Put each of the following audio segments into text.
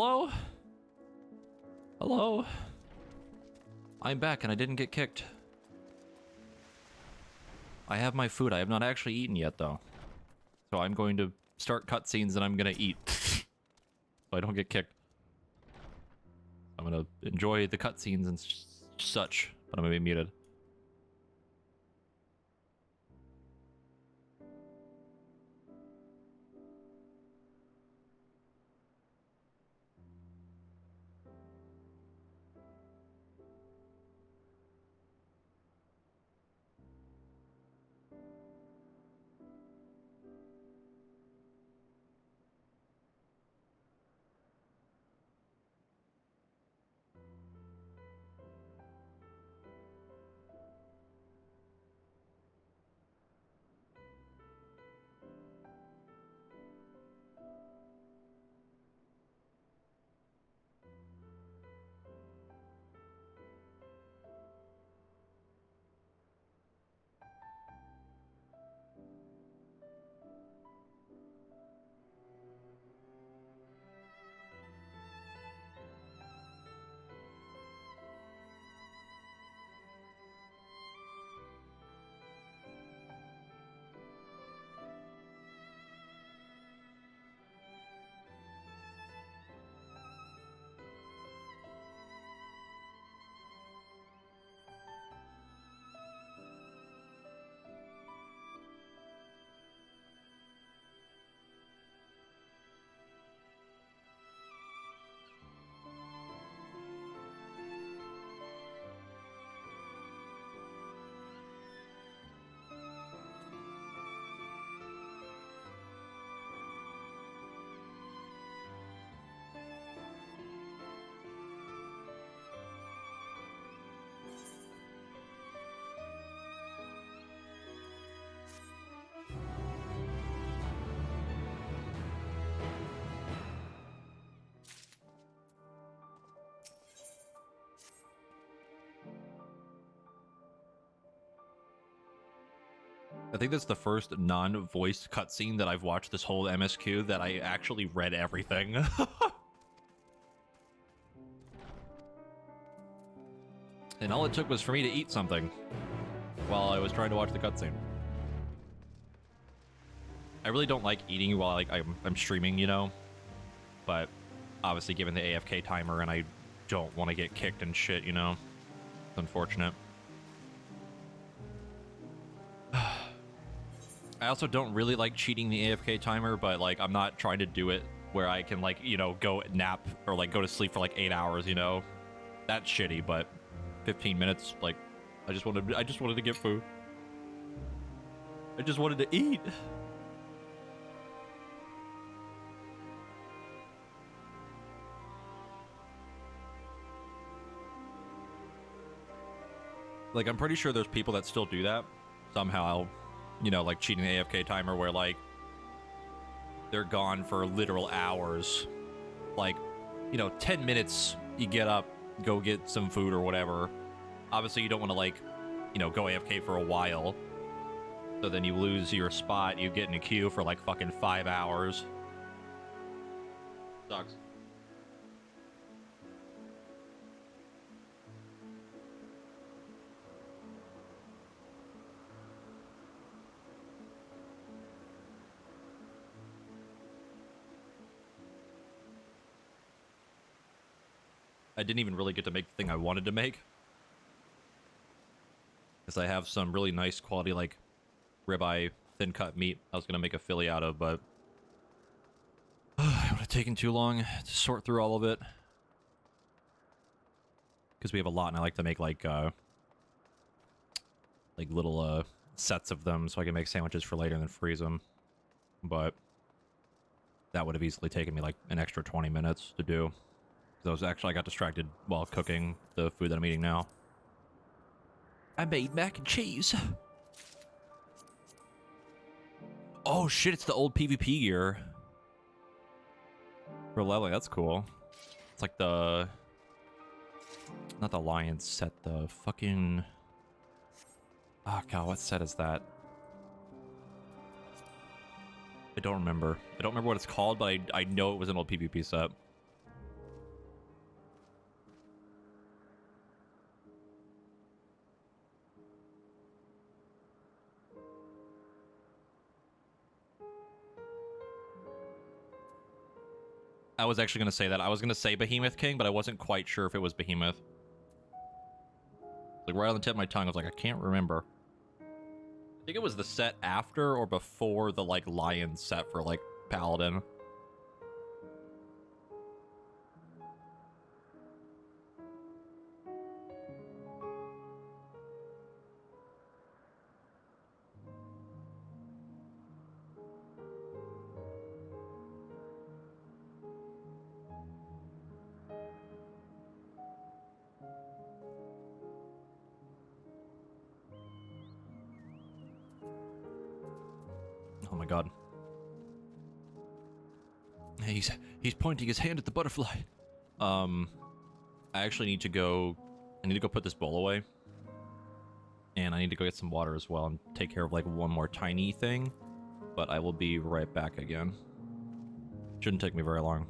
Hello? Hello? I'm back and I didn't get kicked. I have my food. I have not actually eaten yet, though. So I'm going to start cutscenes and I'm going to eat. So I don't get kicked. I'm going to enjoy the cutscenes and such, but I'm going to be muted. I think that's the first non-voiced cutscene that I've watched this whole MSQ that I actually read everything. And all it took was for me to eat something while I was trying to watch the cutscene. I really don't like eating while I'm streaming, you know? But obviously given the AFK timer and I don't want to get kicked and shit, you know? It's unfortunate. I also don't really like cheating the AFK timer, but like I'm not trying to do it where I can like, you know, go nap or like go to sleep for like 8 hours, you know? That's shitty, but 15 minutes, like I just wanted to get food. I just wanted to eat. Like I'm pretty sure there's people that still do that somehow. You know, like cheating the AFK timer where, like, they're gone for literal hours. Like, you know, 10 minutes, you get up, go get some food or whatever. Obviously, you don't want to, like, you know, go AFK for a while. So then you lose your spot, you get in a queue for, like, fucking 5 hours. Sucks. I didn't even really get to make the thing I wanted to make. Because I have some really nice quality, like, ribeye thin cut meat I was going to make a Philly out of, but it would have taken too long to sort through all of it. Because we have a lot, and I like to make, like little, sets of them so I can make sandwiches for later and then freeze them. But that would have easily taken me, like, an extra 20 minutes to do. Because I got distracted while cooking the food that I'm eating now. I made mac and cheese. Oh shit, it's the old PvP gear. For leveling, that's cool. It's like the... Not the Lion set, the fucking... Oh god, what set is that? I don't remember. I don't remember what it's called, but I know it was an old PvP set. I was actually going to say that. I was going to say Behemoth King, but I wasn't quite sure if it was Behemoth. Like, right on the tip of my tongue, I was like, I can't remember. I think it was the set after or before the, like, Lion set for, like, Paladin. Oh my god. He's pointing his hand at the butterfly. I actually need to go... I need to go put this bowl away. And I need to go get some water as well and take care of, like, one more tiny thing. But I will be right back again. Shouldn't take me very long.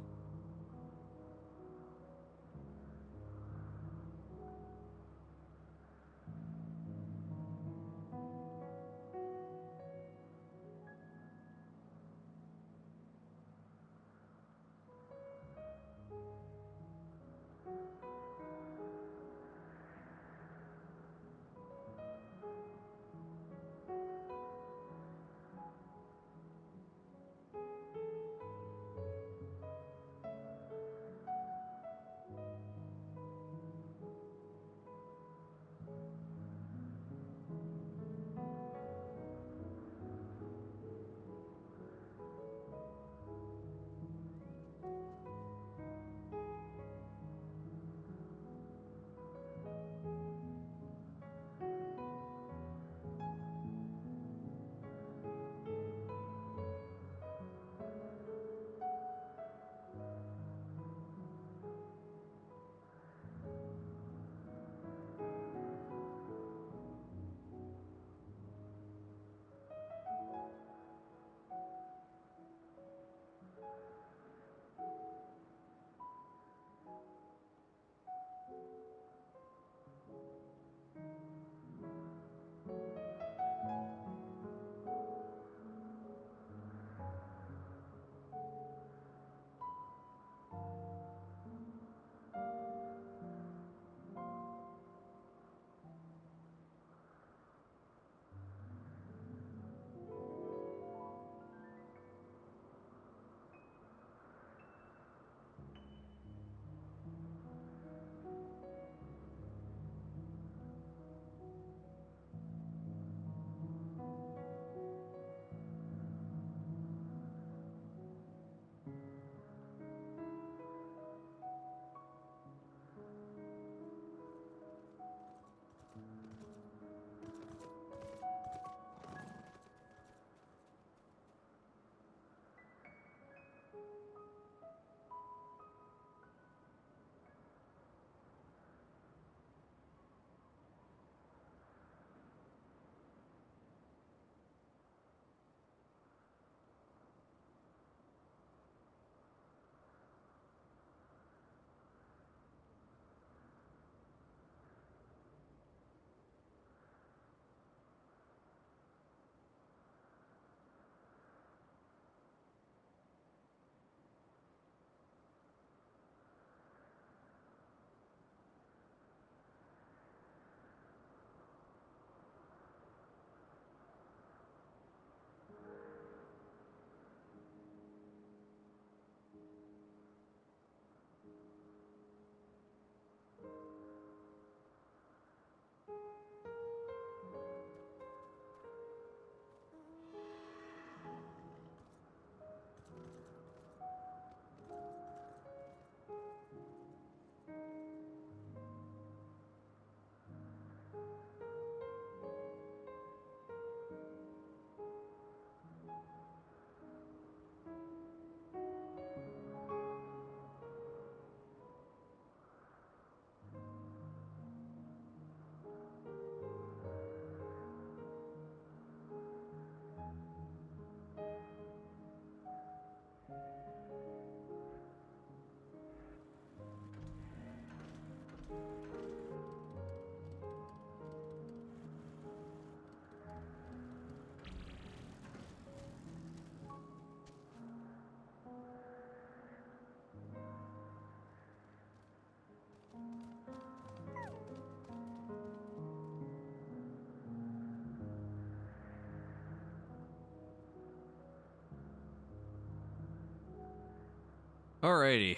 Alrighty.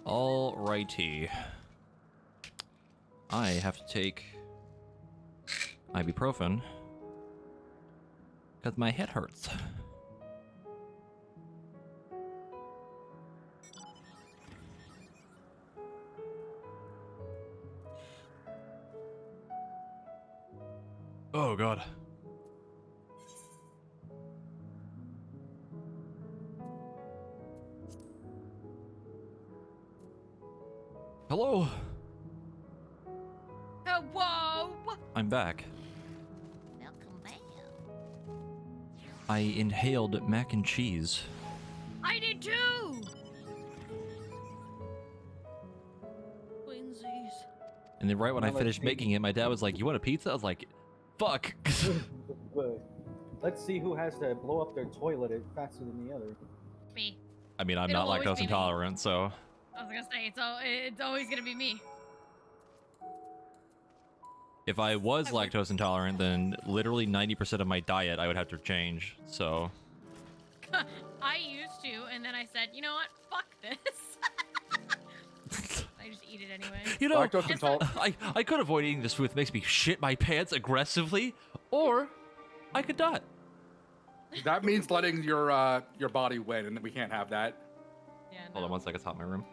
Alrighty. I have to take ibuprofen because my head hurts. Oh god. Hello. Whoa! I'm back. Welcome back. I inhaled mac and cheese. I did too! Twinsies. And then right when I Now finished let's see. making it, my dad was like, "You want a pizza?" I was like, "Fuck." Good. Let's see who has to blow up their toilet faster than the other. Me. I mean, I'm It'll not always lactose be me. intolerant, so I was gonna say, it's always gonna be me. if I was I would- lactose intolerant, then literally 90% of my diet I would have to change. So I used to, and then I said, you know what? Fuck this. I just eat it anyway. you know, Lactose intolerant. I could avoid eating this food. It makes me shit my pants aggressively, or I could not. That means letting your body win, and we can't have that. Yeah, Hold on no. one second, it's hot in my room.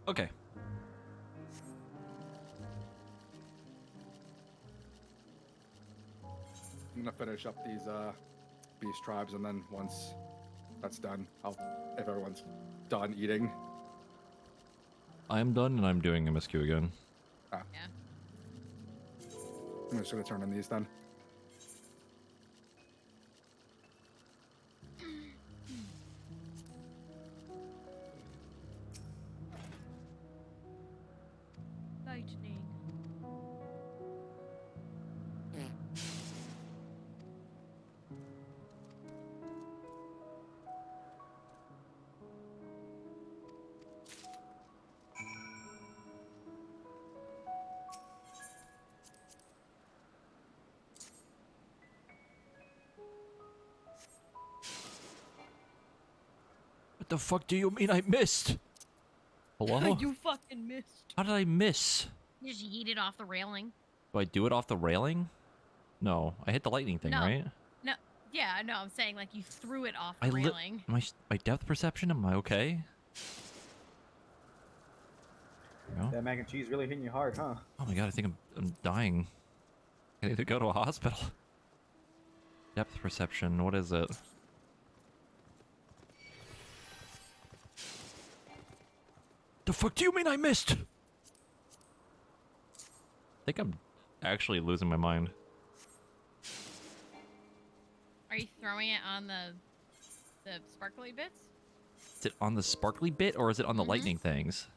Okay. I'm gonna finish up these beast tribes, and then once that's done, if everyone's done eating. I'm done and I'm doing MSQ again. Yeah. I'm just gonna turn in these then. Lightning. What the fuck do you mean I missed? Hello? You fucking missed. How did I miss? You just yeet it off the railing. Do I do it off the railing? No, I hit the lightning thing, No. right? No. Yeah, no, I'm saying like you threw it off I the railing. my depth perception, am I okay? No? That mac and cheese really hitting you hard, huh? Oh my god, I think I'm dying. I need to go to a hospital. Depth perception, what is it? The fuck do you mean I missed? I think I'm actually losing my mind. Are you throwing it on the sparkly bits? Is it on the sparkly bit or is it on the Mhm. lightning things?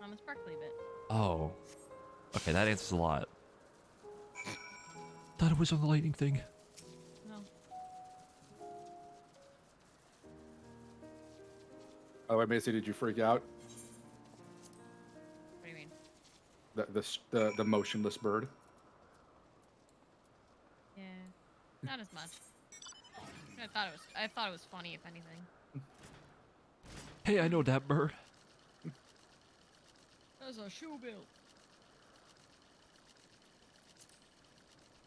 On the sparkly bit. Oh. Okay, that answers a lot. Thought it was on the lightning thing. No. By the way, Macy, did you freak out? What do you mean? The motionless bird. Yeah. Not as much. I thought it was funny if anything. Hey, I know that bird. That's a shoe bill.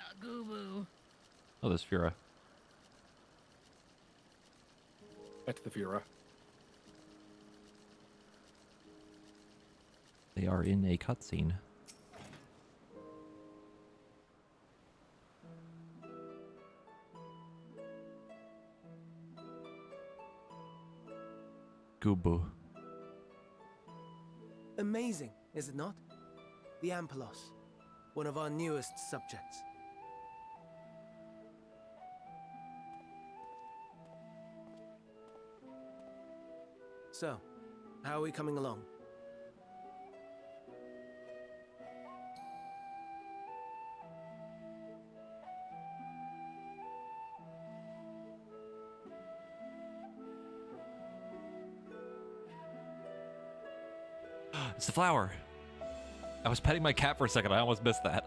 A goo-boo. Oh, there's Fura. That's the Fura. They are in a cutscene. Goobo. Amazing, is it not? The Ampelos, one of our newest subjects. So, how are we coming along? It's the flower. I was petting my cat for a second. I almost missed that.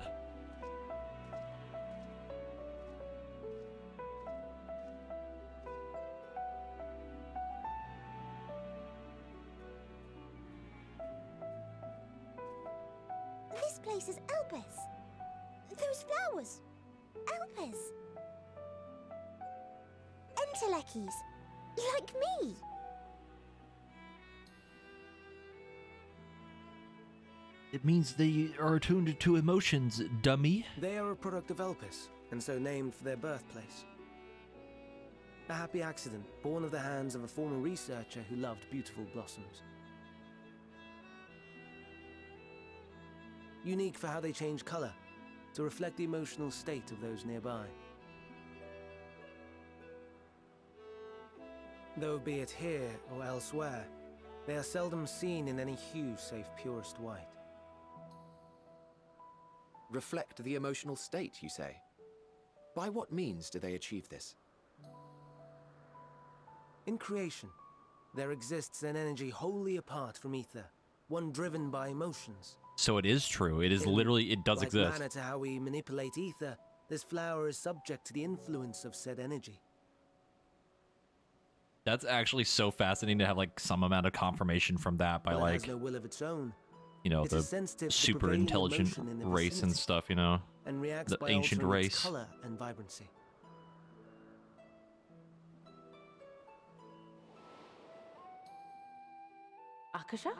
This place is Elpis. Those flowers. Elpis. Entelekis. Like me. It means they are attuned to emotions, dummy. They are a product of Elpis, and so named for their birthplace. A happy accident, born of the hands of a former researcher who loved beautiful blossoms. Unique for how they change color, to reflect the emotional state of those nearby. Though be it here or elsewhere, they are seldom seen in any hue save purest white. Reflect the emotional state, you say? By what means do they achieve this? In creation, there exists an energy wholly apart from ether, one driven by emotions. So it is true. It is literally, it does Like exist. manner to how we manipulate ether, this flower is subject to the influence of said energy. That's actually so fascinating to have like some amount of confirmation from that by Well, it like, has no will of its own, you know, it is the sensitive to super prevailing intelligent emotion in the race and vicinity, stuff, you know? and reacts the by ancient altering its race. color and vibrancy. Akasha?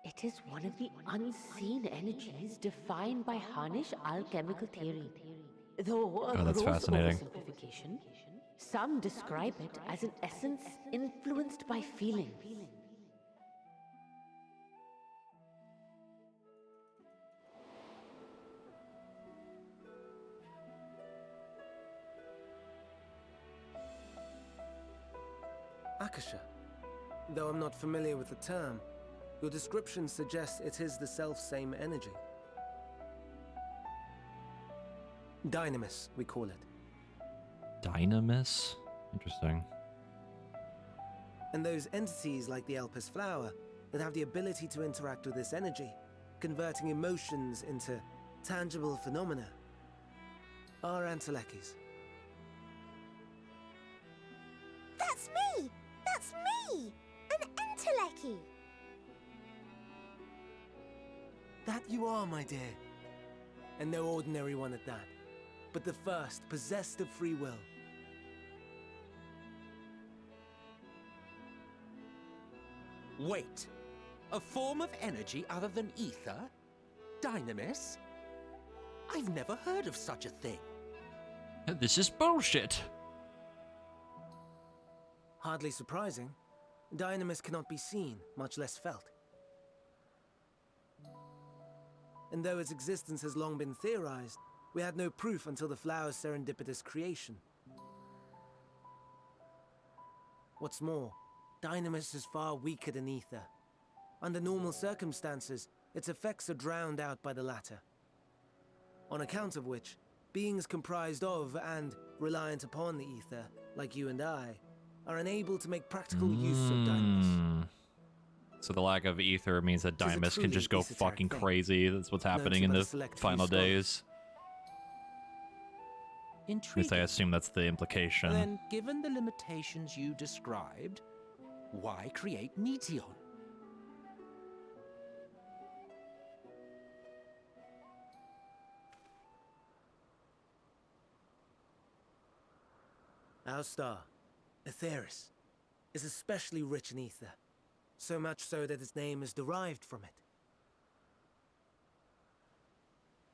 It is one of the unseen energies defined by Harnish alchemical theory. Though a Oh, that's gross fascinating. oversimplification, some describe it as an essence influenced by feeling. Akasha. Though I'm not familiar with the term, your description suggests it is the self-same energy. Dynamis, we call it. Dynamis? Interesting. And those entities like the Elpis flower that have the ability to interact with this energy, converting emotions into tangible phenomena, are Entelekis. That's me! That's me! An Enteleki! That you are, my dear. And no ordinary one at that, but the first possessed of free will. Wait. A form of energy other than ether? Dynamis? I've never heard of such a thing. This is bullshit. Hardly surprising. Dynamis cannot be seen, much less felt. And though its existence has long been theorized, we had no proof until the flower's serendipitous creation. What's more, Dynamis is far weaker than ether. Under normal circumstances, its effects are drowned out by the latter. On account of which, beings comprised of and reliant upon the ether, like you and I, are unable to make practical use of Dynamis. So the lack of ether means that Tis a Dynamis can truly just go esoteric fucking thing, crazy. That's what's known happening to in but a the select few final scholars. days. At least I Intriguing. assume that's the implication. Then, given the limitations you described, why create Meteon? Our star, Aetheris, is especially rich in ether, so much so that its name is derived from it.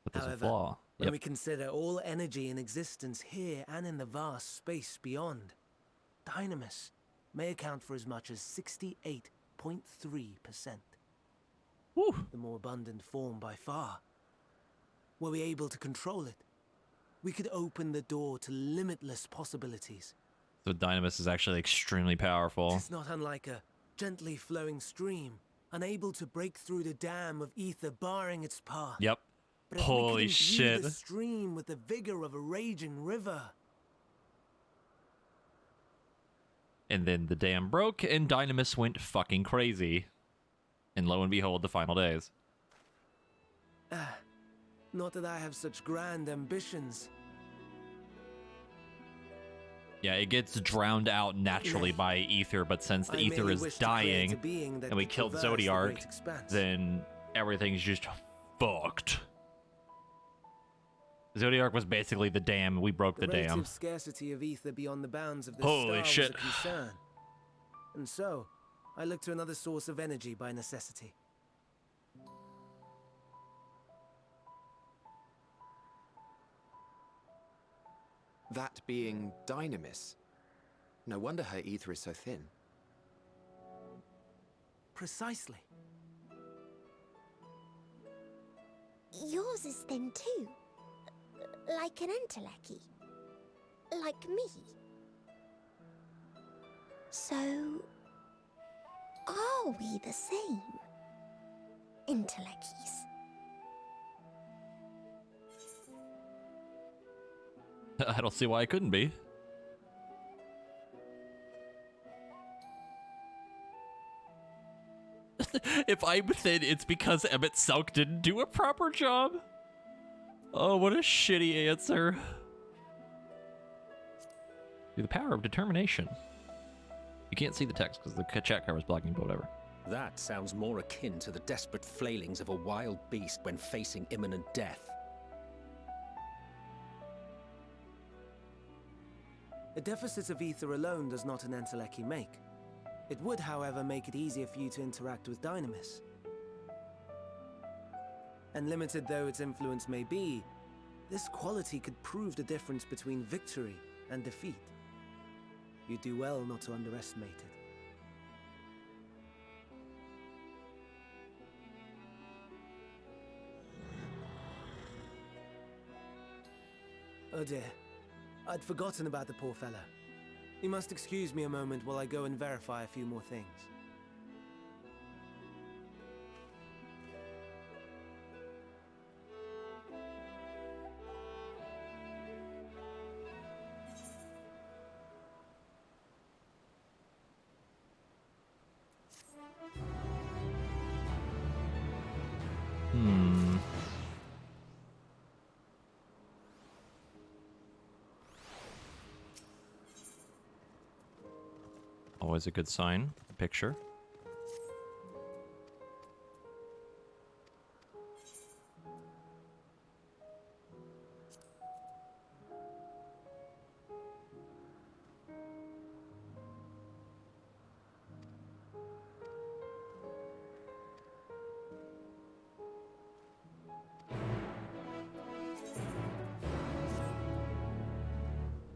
But there's a However, flaw. when Yep. we consider all energy in existence here and in the vast space beyond, Dynamis may account for as much as 68.3%. Whew. The more abundant form by far. Were we able to control it, we could open the door to limitless possibilities. So Dynamis is actually extremely powerful. It's not unlike a gently flowing stream, unable to break through the dam of ether barring its path. Yep. But if Holy we could imbue shit. the stream with the vigor of a raging river. And then the dam broke and Dynamis went fucking crazy. And lo and behold, the final days. Not that I have such grand ambitions. Yeah, it gets drowned out naturally by ether, but since the I ether merely is wish to create dying a being that and we could killed traverse the Zodiark, great expanse. then everything's just fucked. Zodiark was basically the dam. We broke the dam. relative scarcity of ether beyond the bounds of this Holy star shit. was a concern. And so, I looked to another source of energy by necessity. That being Dynamis. No wonder her ether is so thin. Precisely. Yours is thin too. Like an Enteleki. Like me. So, are we the same? Entelekis. I don't see why it couldn't be. If I'm thin, it's because Emmett Selk didn't do a proper job. Oh, what a shitty answer. Through the power of determination. You can't see the text because the chat cover is blocking, but whatever. That sounds more akin to the desperate flailings of a wild beast when facing imminent death. A deficit of ether alone does not an Enteleki make. It would, however, make it easier for you to interact with Dynamis. And limited though its influence may be, this quality could prove the difference between victory and defeat. You do well not to underestimate it. Oh dear. I'd forgotten about the poor fellow. You must excuse me a moment while I go and verify a few more things. Always a good sign. A picture.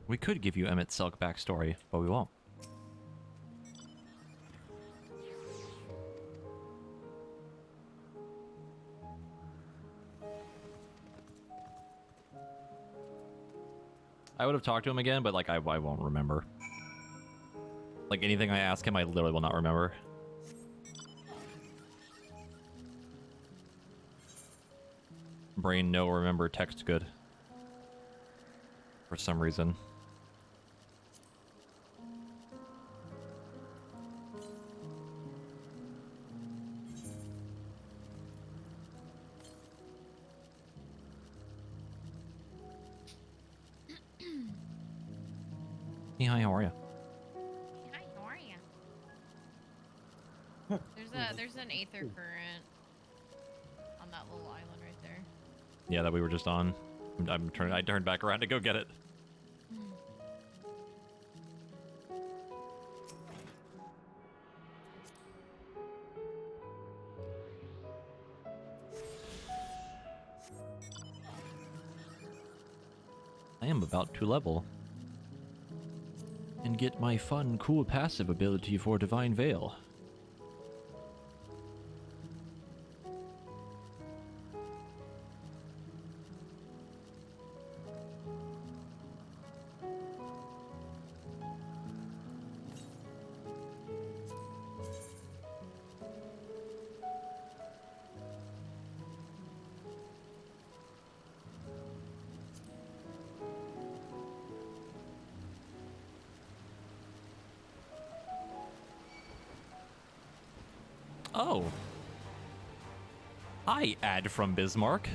We could give you Emmett Selk backstory, but we won't. I would have talked to him again, but like I won't remember. Like anything I ask him, I literally will not remember. Brain no remember, text good. For some reason. Hey, hi, how are you? Hi, how are you? There's an aether current on that little island right there. Yeah, that we were just on. I turned back around to go get it. I am about to level. And get my fun, cool passive ability for Divine Veil. Oh, I add from Bismarck.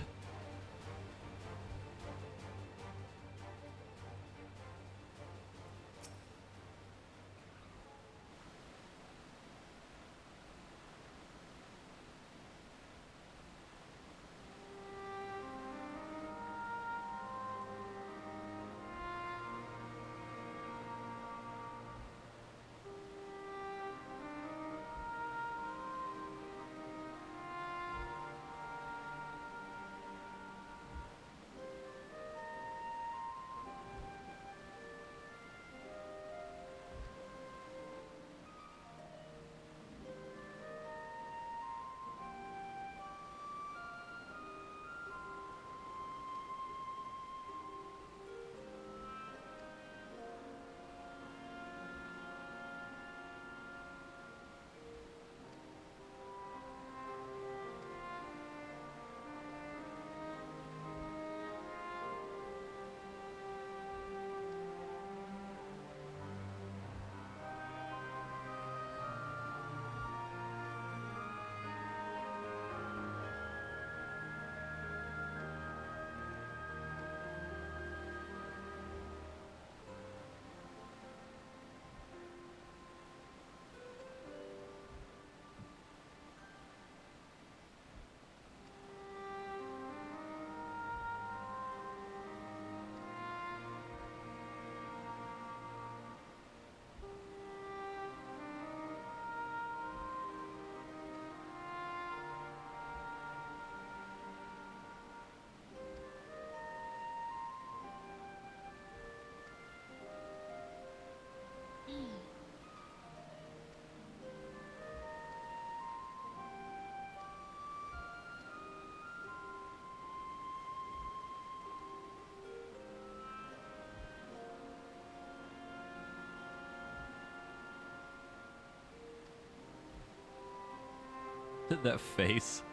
That face.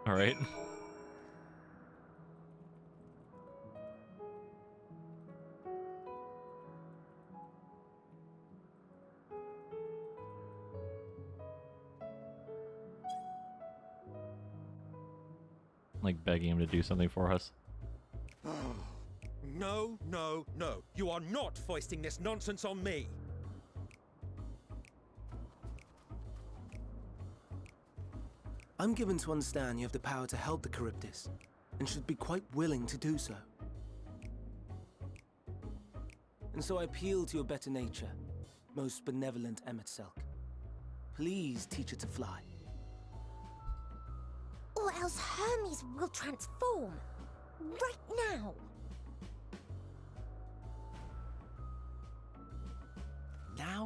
All right. Like begging him to do something for us. No, no, no. You are not foisting this nonsense on me. I'm given to understand you have the power to help the Charybdis. and should be quite willing to do so. And so I appeal to your better nature, most benevolent Emet-Selch. Please teach it to fly. Or else Hermes will transform. Right now.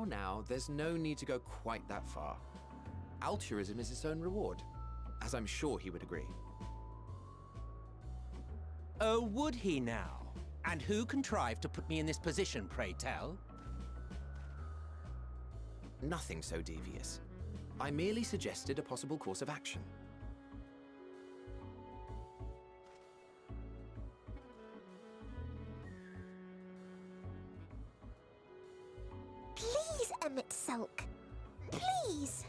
Now, there's no need to go quite that far. Altruism is its own reward, as I'm sure he would agree. Oh, would he now? And who contrived to put me in this position, pray tell? Nothing so devious. I merely suggested a possible course of action. Please, Emet-Selch. Please.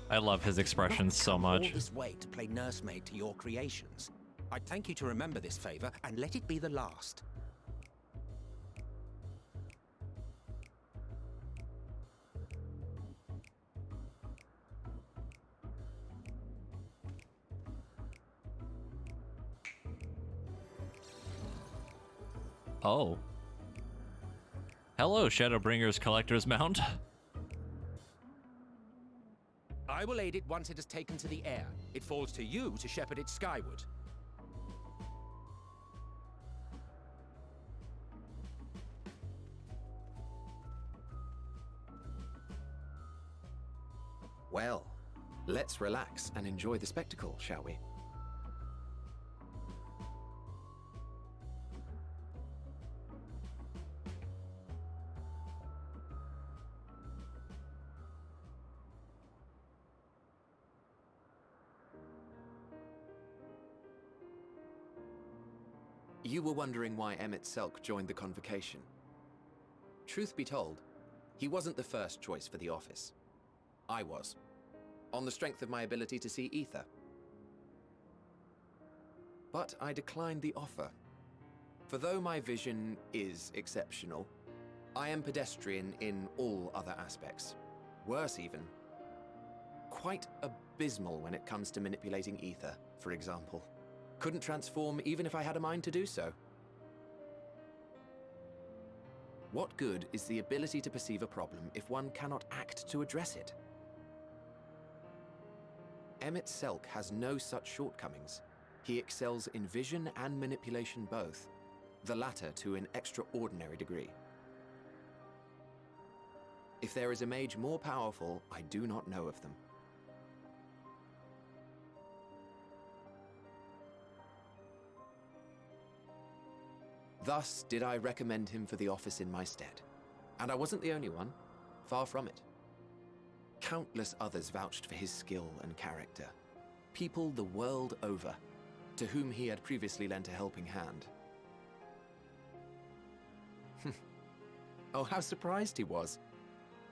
I love his expressions so All much. this way to play nursemaid to your creations. I'd thank you to remember this favor and let it be the last. Oh. Hello, Shadowbringer's Collector's Mount. I will aid it once it has taken to the air. It falls to you to shepherd it skyward. Well, let's relax and enjoy the spectacle, shall we? You were wondering why Emet-Selch joined the convocation. Truth be told, he wasn't the first choice for the office. I was, on the strength of my ability to see ether. But I declined the offer. For though my vision is exceptional, I am pedestrian in all other aspects. Worse even, quite abysmal when it comes to manipulating ether, for example. Couldn't transform even if I had a mind to do so. What good is the ability to perceive a problem if one cannot act to address it? Emet-Selch has no such shortcomings. He excels in vision and manipulation both, the latter to an extraordinary degree. If there is a mage more powerful, I do not know of them. Thus did I recommend him for the office in my stead. And I wasn't the only one, far from it. Countless others vouched for his skill and character. People the world over, to whom he had previously lent a helping hand. Oh, how surprised he was.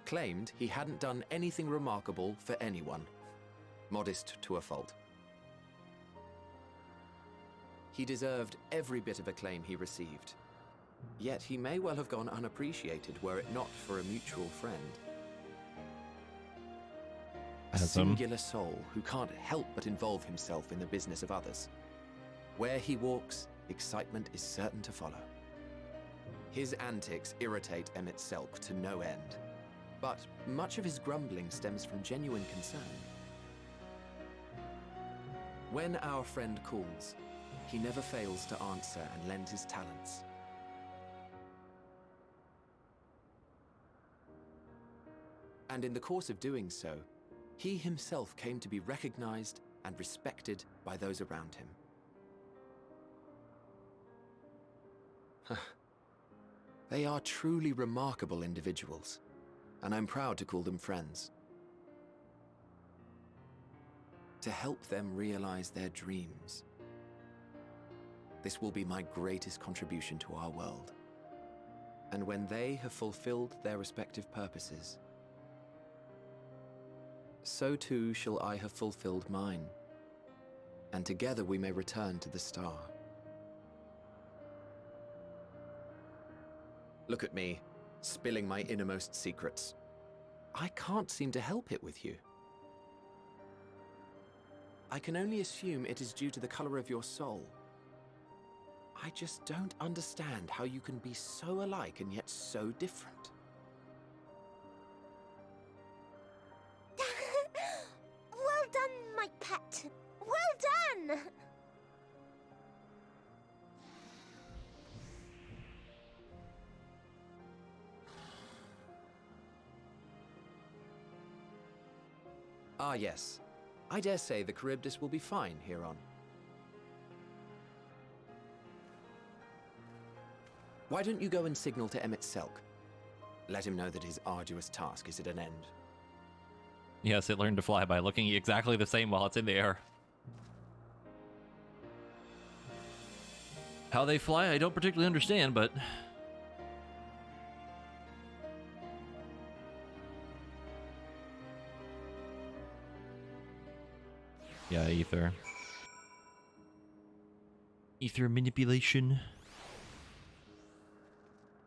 Claimed he hadn't done anything remarkable for anyone. Modest to a fault. He deserved every bit of acclaim he received. Yet he may well have gone unappreciated were it not for a mutual friend. A singular soul who can't help but involve himself in the business of others. Where he walks, excitement is certain to follow. His antics irritate Emet-Selch to no end, but much of his grumbling stems from genuine concern. When our friend calls, he never fails to answer and lend his talents. And in the course of doing so, he himself came to be recognized and respected by those around him. They are truly remarkable individuals, and I'm proud to call them friends. To help them realize their dreams. This will be my greatest contribution to our world. And when they have fulfilled their respective purposes, so too shall I have fulfilled mine, and together we may return to the star. Look at me. spilling my innermost secrets. I can't seem to help it with you. I can only assume it is due to the color of your soul. I just don't understand how you can be so alike and yet so different. Well done, my pet. Well done! Ah, yes. I dare say the Charybdis will be fine here on. Why don't you go and signal to Emmett Selk? Let him know that his arduous task is at an end. Yes, it learned to fly by looking exactly the same while it's in the air. How they fly, I don't particularly understand, but... yeah, ether. Ether manipulation.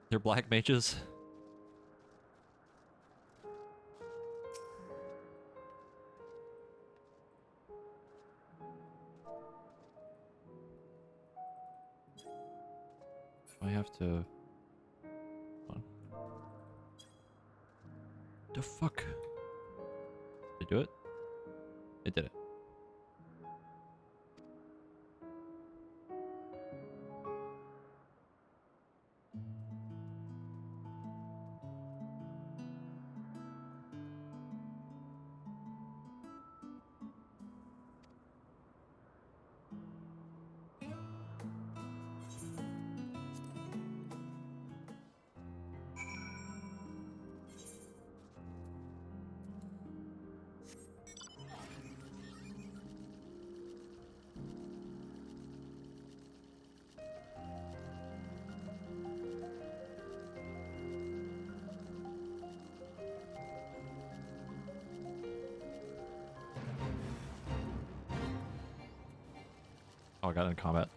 They're black mages. I have to... hold on. The fuck? Did it do it? It did it. Oh, I got in combat.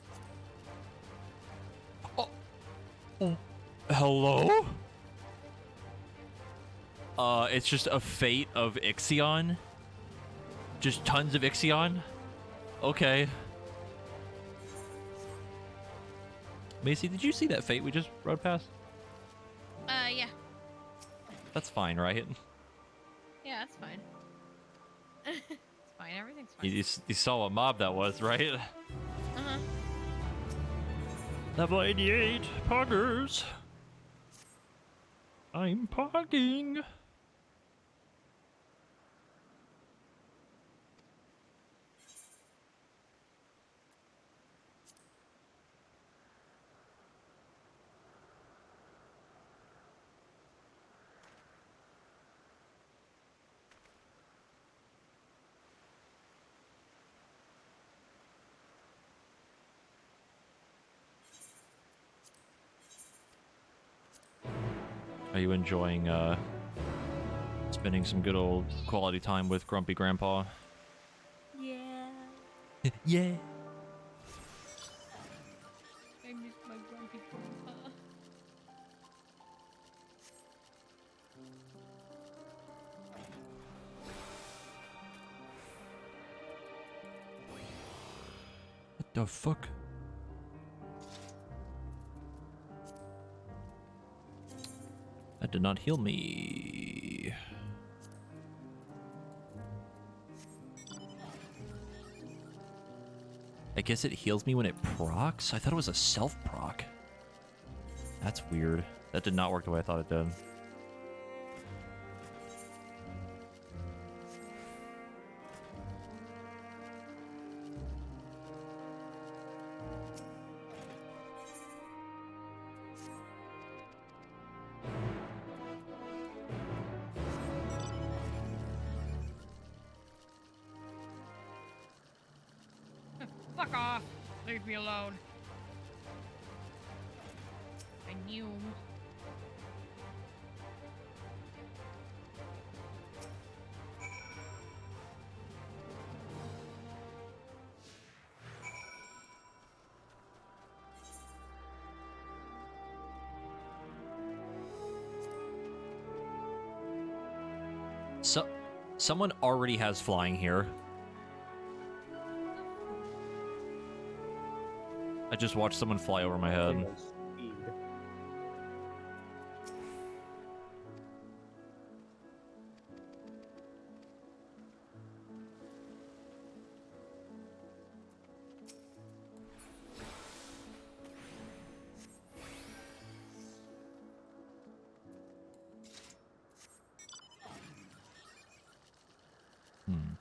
Oh. Oh. Hello? It's just a fate of Ixion. Just tons of Ixion. Okay. Macy, did you see that fate we just rode past? Yeah. That's fine, right? Yeah, that's fine. It's fine. Everything's fine. You saw what mob that was, right? Uh-huh. Level 88, poggers. I'm pogging. Are you enjoying spending some good old quality time with Grumpy Grandpa? Yeah. Yeah. I miss my grumpy grandpa. What the fuck? That did not heal me. I guess it heals me when it procs? I thought it was a self-proc. That's weird. That did not work the way I thought it did. Fuck off. Leave me alone. I knew. So, someone already has flying here. I just watched someone fly over my head. Speed. Hmm.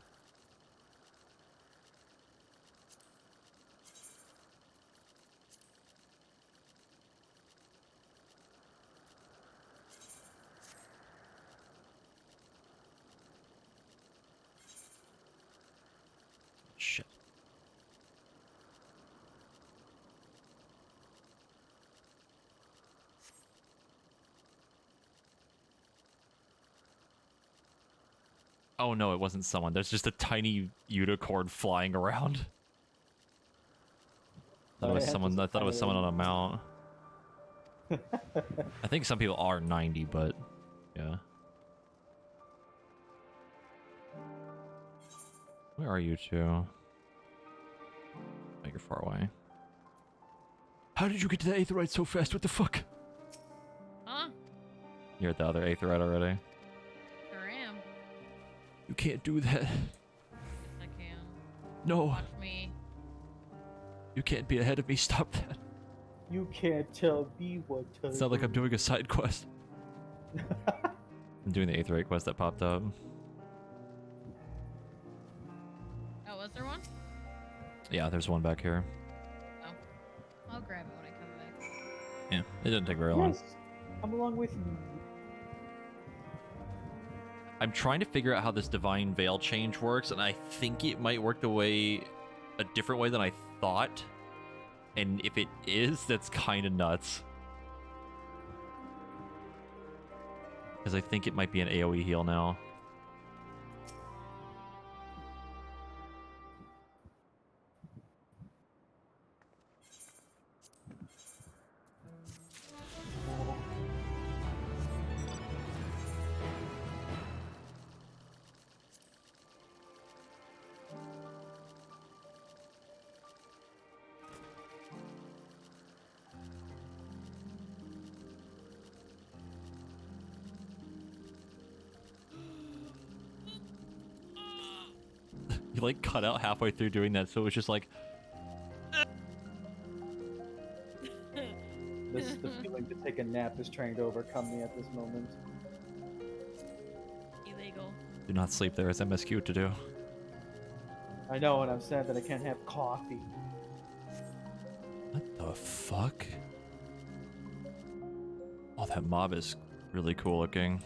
Shit. Oh no, it wasn't someone. There's just a tiny unicorn flying around. I thought it was someone. I thought it was someone on a mount. I think some people are 90, but yeah. Where are you two? Oh, you're far away. How did you get to the Aetheryte so fast? What the fuck? Huh? You're at the other Aetheryte already. Sure am. You can't do that. Yes, I can. No. Watch me. You can't be ahead of me. Stop that. You can't tell me what to It's not like I'm doing a side quest. I'm doing the Aetheryte quest that popped up. Oh, was there one? Yeah, there's one back here. Oh. I'll grab it when I come back. Yeah, it didn't take very long. Yes, come along with me. I'm trying to figure out how this Divine Veil change works, and I think it might work a different way than I thought. And if it is, that's kind of nuts. Because I think it might be an AoE heal now. You like cut out halfway through doing that, so it was just like, The feeling to take a nap is trying to overcome me at this moment. Illegal. do not sleep. There is MSQ to do. I know, and I'm sad that I can't have coffee. What the fuck? Oh, that mob is really cool looking.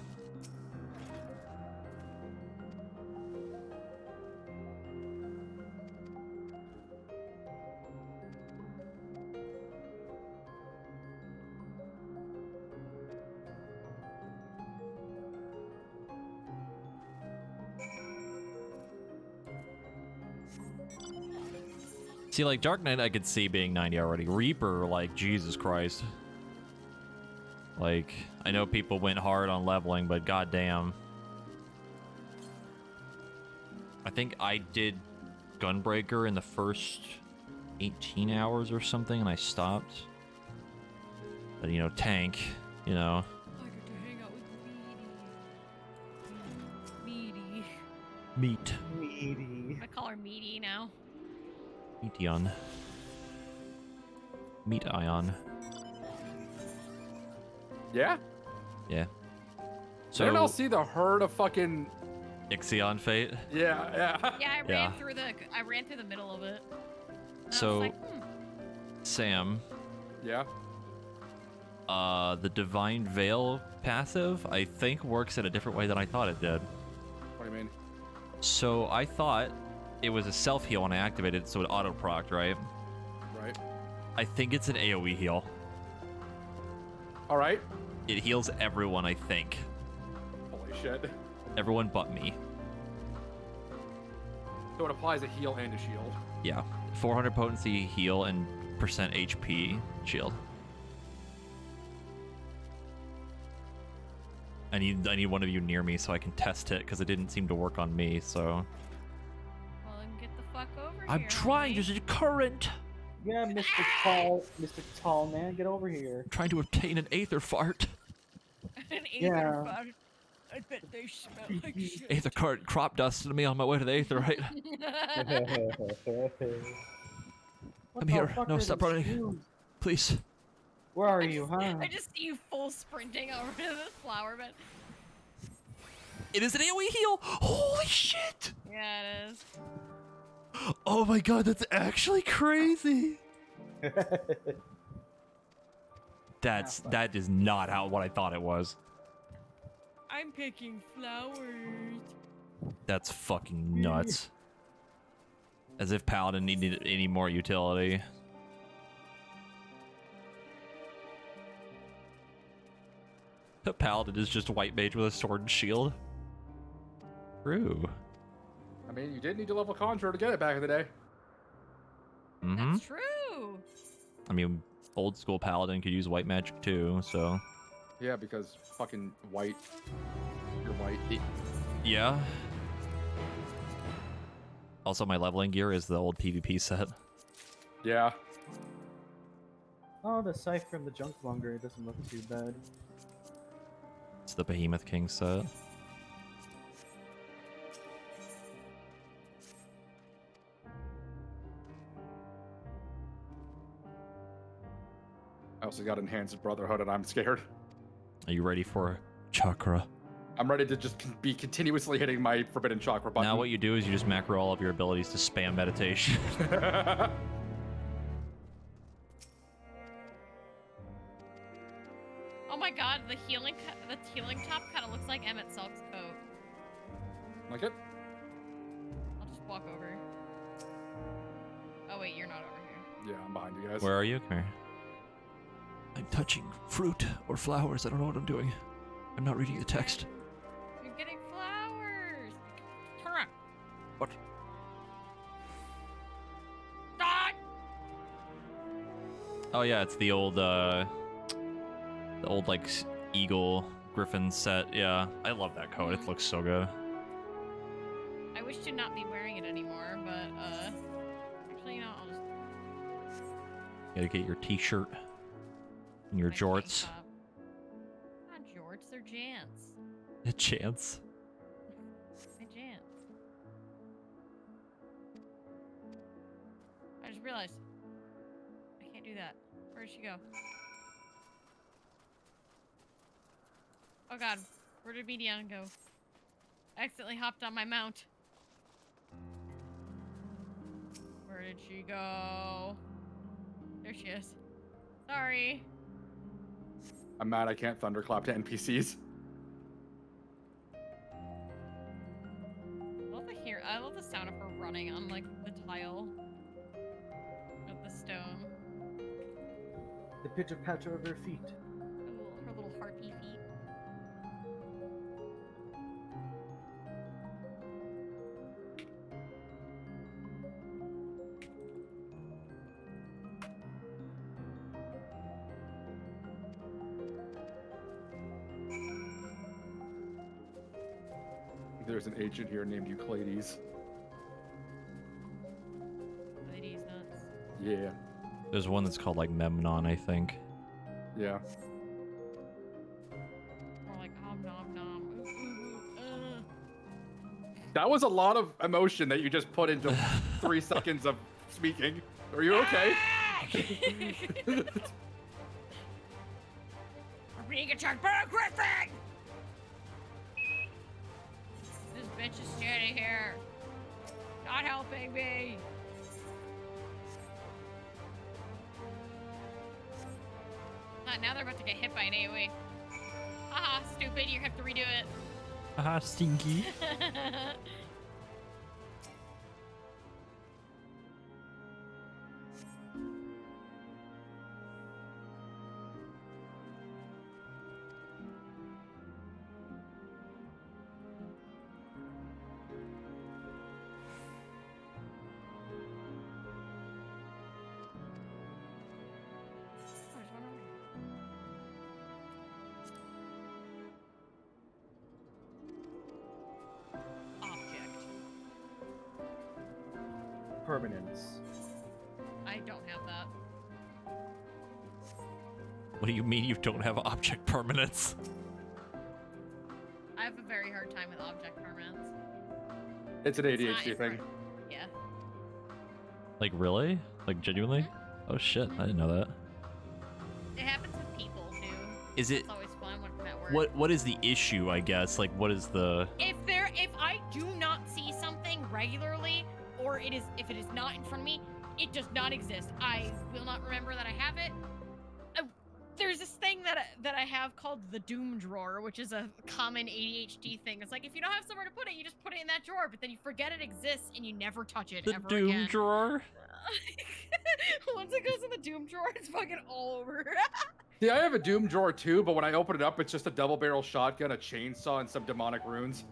See, like, Dark Knight I could see being 90 already. Reaper, like, Jesus Christ. Like, I know people went hard on leveling, but goddamn. I think I did Gunbreaker in the first 18 hours or something, and I stopped. But, you know, tank, you know. I get to hang out with Meaty. Meat. Meaty. I call her Meaty now. Meteon. Meat Ion. Yeah? Yeah. So didn't all see the herd of fucking Ixion Fate. yeah. Yeah, I ran Yeah. through the middle of it. And I So, was like, Sam, Yeah. the Divine Veil passive, I think works in a different way than I thought it did. What do you mean? So I thought it was a self-heal when I activated it, so it auto-procced, right? Right. I think it's an AoE heal. Alright. It heals everyone, I think. Holy shit. Everyone but me. So it applies a heal and a shield. Yeah. 400 potency heal and percent HP shield. I need one of you near me so I can test it because it didn't seem to work on me. So Well, then get the fuck over I'm here. trying. homie. There's a current. Yeah, Mr. Tall Man, get over here. I'm trying to obtain an aether fart. An Yeah. aether fart. I bet they smell like shit. Aether cart crop dusted me on my way to the aetherite. What I'm the here. fuck No, are stop these running. shoes? Please. Where are you, huh? I just see you full sprinting over to the flower bed. It is an AoE heal. Holy shit. Yeah, it is. Oh my god, that's actually crazy. That is not what I thought it was. I'm picking flowers. That's fucking nuts. As if Paladin needed any more utility. The Paladin is just a white mage with a sword and shield. True. I mean, you did need to level Conjurer to get it back in the day. Mm-hmm. That's true. I mean, old school Paladin could use white magic too, so. Yeah, because fucking white. You're white. Yeah. Also, my leveling gear is the old PvP set. Yeah. Oh, the scythe from the junk monger. It doesn't look too bad. It's the Behemoth King set. I also got Enhanced Brotherhood, and I'm scared. Are you ready for Chakra? I'm ready to just be continuously hitting my Forbidden Chakra button. Now what you do is you just macro all of your abilities to spam meditation. Oh my god, the healing top kind of looks like Emmett Selk's coat. Like it? I'll just walk over. Oh wait, you're not over here. Yeah, I'm behind you guys. Where are you? Come here. I'm touching fruit or flowers. I don't know what I'm doing. I'm not reading the text. You're getting flowers. Turn around. What? God! Oh yeah, it's the old like eagle griffin set. Yeah, I love that coat. It looks so good. I wish to not be wearing it anymore, but actually, you know, I'll just. You gotta get your t-shirt and your my tank jorts. top. Not jorts, they're jants. A chance. My jants. I just realized I can't do that. Where did she go? Oh god, where did Median go? I accidentally hopped on my mount. Where did she go? There she is. Sorry. I'm mad I can't thunderclap to NPCs. I love the sound of her running on like the tile of the stone. The pitter patter of her feet. Her little harpy feet. There's an agent here named Euclides. Ladies nuts. Yeah. There's one that's called like Memnon, I think. Yeah. More like om nom nom. Ooh, ooh, ooh, That was a lot of emotion that you just put into 3 seconds of speaking. Are you okay? I'm being attacked by a griffin! This bitch is standing here. Not helping me. Now they're about to get hit by an AoE. Haha, stupid, you have to redo it. Haha, stinky. permanence. I don't have that. What do you mean you don't have object permanence? I have a very hard time with object permanence. It's an It's not ADHD in thing. front- Yeah. Like really? Like genuinely? Oh shit! I didn't know that. It happens with people too. Is it? It's always fun when I'm at work. What is the issue? I guess. Like what is the? If I do not see something regularly, or if it is not in front of me, it does not exist. I will not remember that I have it. There's this thing that I have called the doom drawer, which is a common ADHD thing. It's like if you don't have somewhere to put it, you just put it in that drawer, but then you forget it exists and you never touch it The ever doom again. drawer? Once it goes in the doom drawer, it's fucking all over. Yeah, I have a Doom drawer too, but when I open it up, it's just a double barrel shotgun, a chainsaw, and some demonic runes.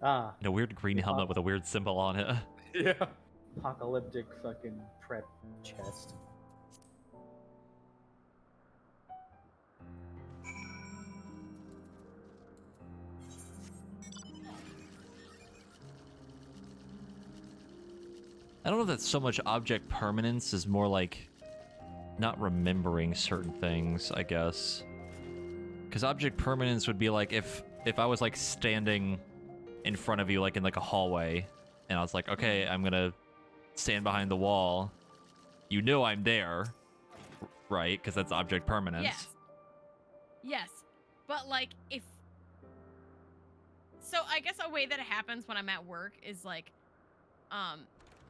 Ah, And a weird green helmet with a weird symbol on it. Yeah. apocalyptic fucking prep chest. I don't know if that's so much object permanence is more like not remembering certain things, I guess. Because object permanence would be like if I was like standing in front of you like in like a hallway and I was like, okay, I'm gonna stand behind the wall. You know I'm there, right? Because that's object permanence. Yes. Yes. But like so I guess a way that it happens when I'm at work is like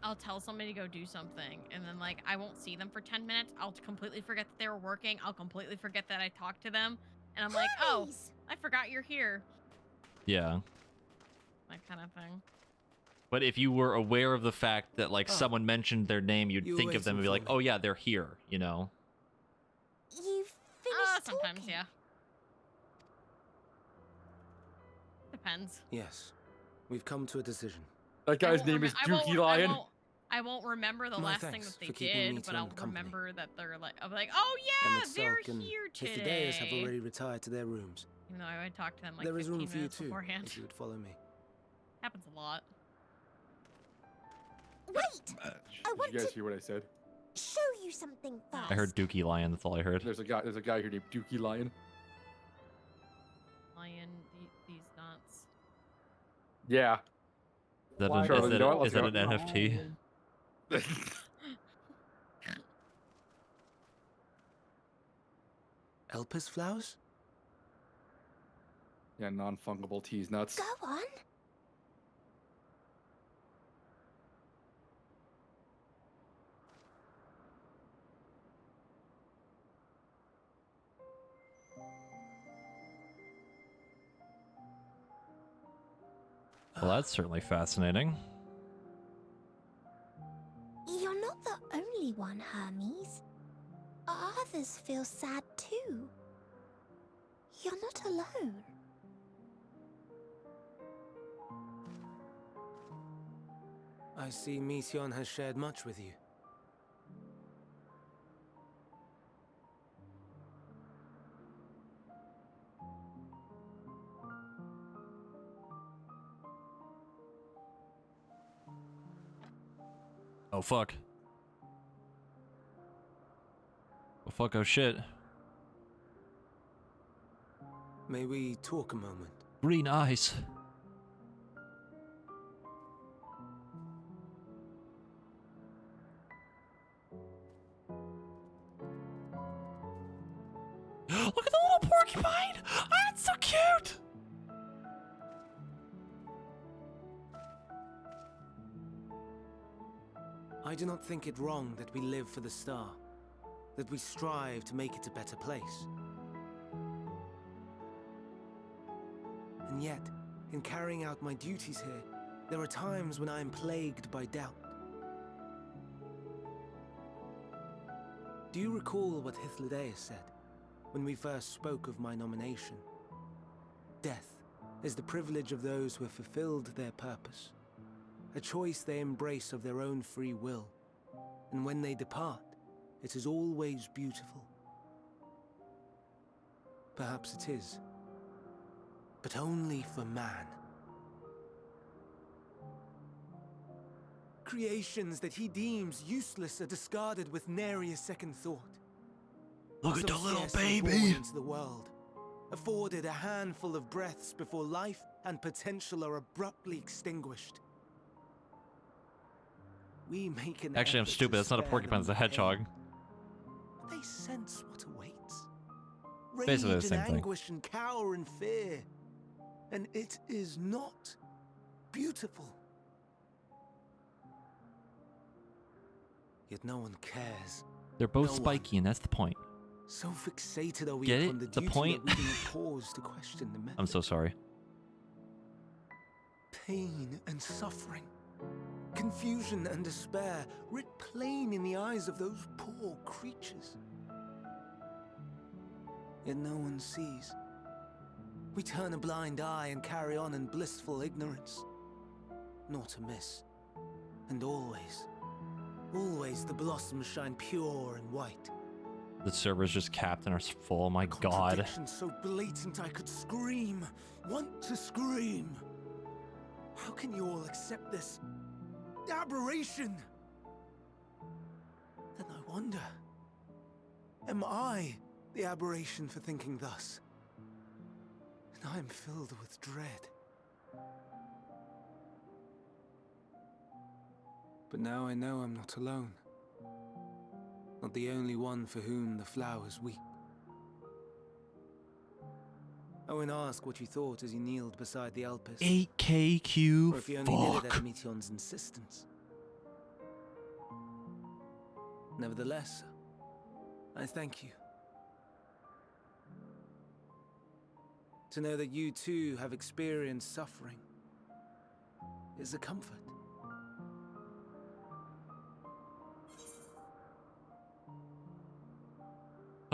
I'll tell somebody to go do something and then like I won't see them for 10 minutes. I'll completely forget that they were working. I'll completely forget that I talked to them. And I'm like, oh, Hermes! I forgot you're here. Yeah. That kind of thing. But if you were aware of the fact that like someone mentioned their name, you'd You think of them and be like, waiting for oh yeah, they're here, you know? You've finished Sometimes, talking? yeah. Depends. Yes. We've come to a decision. That guy's I won't name is remem- I won't- Dookie Lion. I won't remember the My last thing thanks that they for keeping me did, but to I'll company. remember that they're like, I'll be like, oh And yeah, it's they're Salk and here today. Hithlodaeus have already retired to their rooms. Even though I would talk to them like There is 15 room for you minutes too, beforehand. if you would follow me. Happens a lot. Wait! I want Did you guys to hear what I said? show you something first. I heard Dookie Lion, that's all I heard. There's a guy here named Dookie Lion. Lion, these nuts. Yeah. Is that, Why an, Sure, is you that, know a- what, is that let's an go. NFT? Elpis flowers? Yeah, non-fungible tease nuts. Go on. Well, that's certainly fascinating. You're not the only one, Hermes. Others feel sad too. You're not alone. I see Mission has shared much with you. Oh, fuck. Oh, fuck, oh shit. May we talk a moment? Green eyes. Look at the little porcupine! Oh, it's so cute! I do not think it wrong that we live for the star, that we strive to make it a better place. And yet, in carrying out my duties here, there are times when I am plagued by doubt. Do you recall what Hithlodaeus said when we first spoke of my nomination? Death is the privilege of those who have fulfilled their purpose, a choice they embrace of their own free will, and when they depart, it is always beautiful. Perhaps it is, but only for man. creations that he deems useless are discarded with nary a second thought. Look at the Some little scarcely born baby. into the world, afforded a handful of breaths before life and potential are abruptly extinguished. We make an Actually, I'm effort to stupid. That's not a spare porcupine. them It's a the hedgehog. pain, but they sense what awaits. Basically the Rage same and thing. anguish and cower and fear. And it is not beautiful. Yet no one cares. They're both No spiky, and that's the point. So fixated are we Get it? upon the The duty point? that we do not pause to question the method. I'm so sorry. Pain and suffering, confusion and despair, writ plain in the eyes of those poor creatures. Yet no one sees. We turn a blind eye and carry on in blissful ignorance. Not amiss. And always, always the blossoms shine pure and white. The server's just capped and are full. My God. Contradiction so blatant I could scream. Want to scream. How can you all accept this aberration? Then I wonder, am I the aberration for thinking thus? And I am filled with dread. But now I know I'm not alone. Not the only one for whom the flowers weep. Owen asked what you thought as you kneeled beside the Elpis. 8KQ. Or if you only did it Fuck. at Meteon's insistence. Nevertheless, I thank you. To know that you too have experienced suffering is a comfort.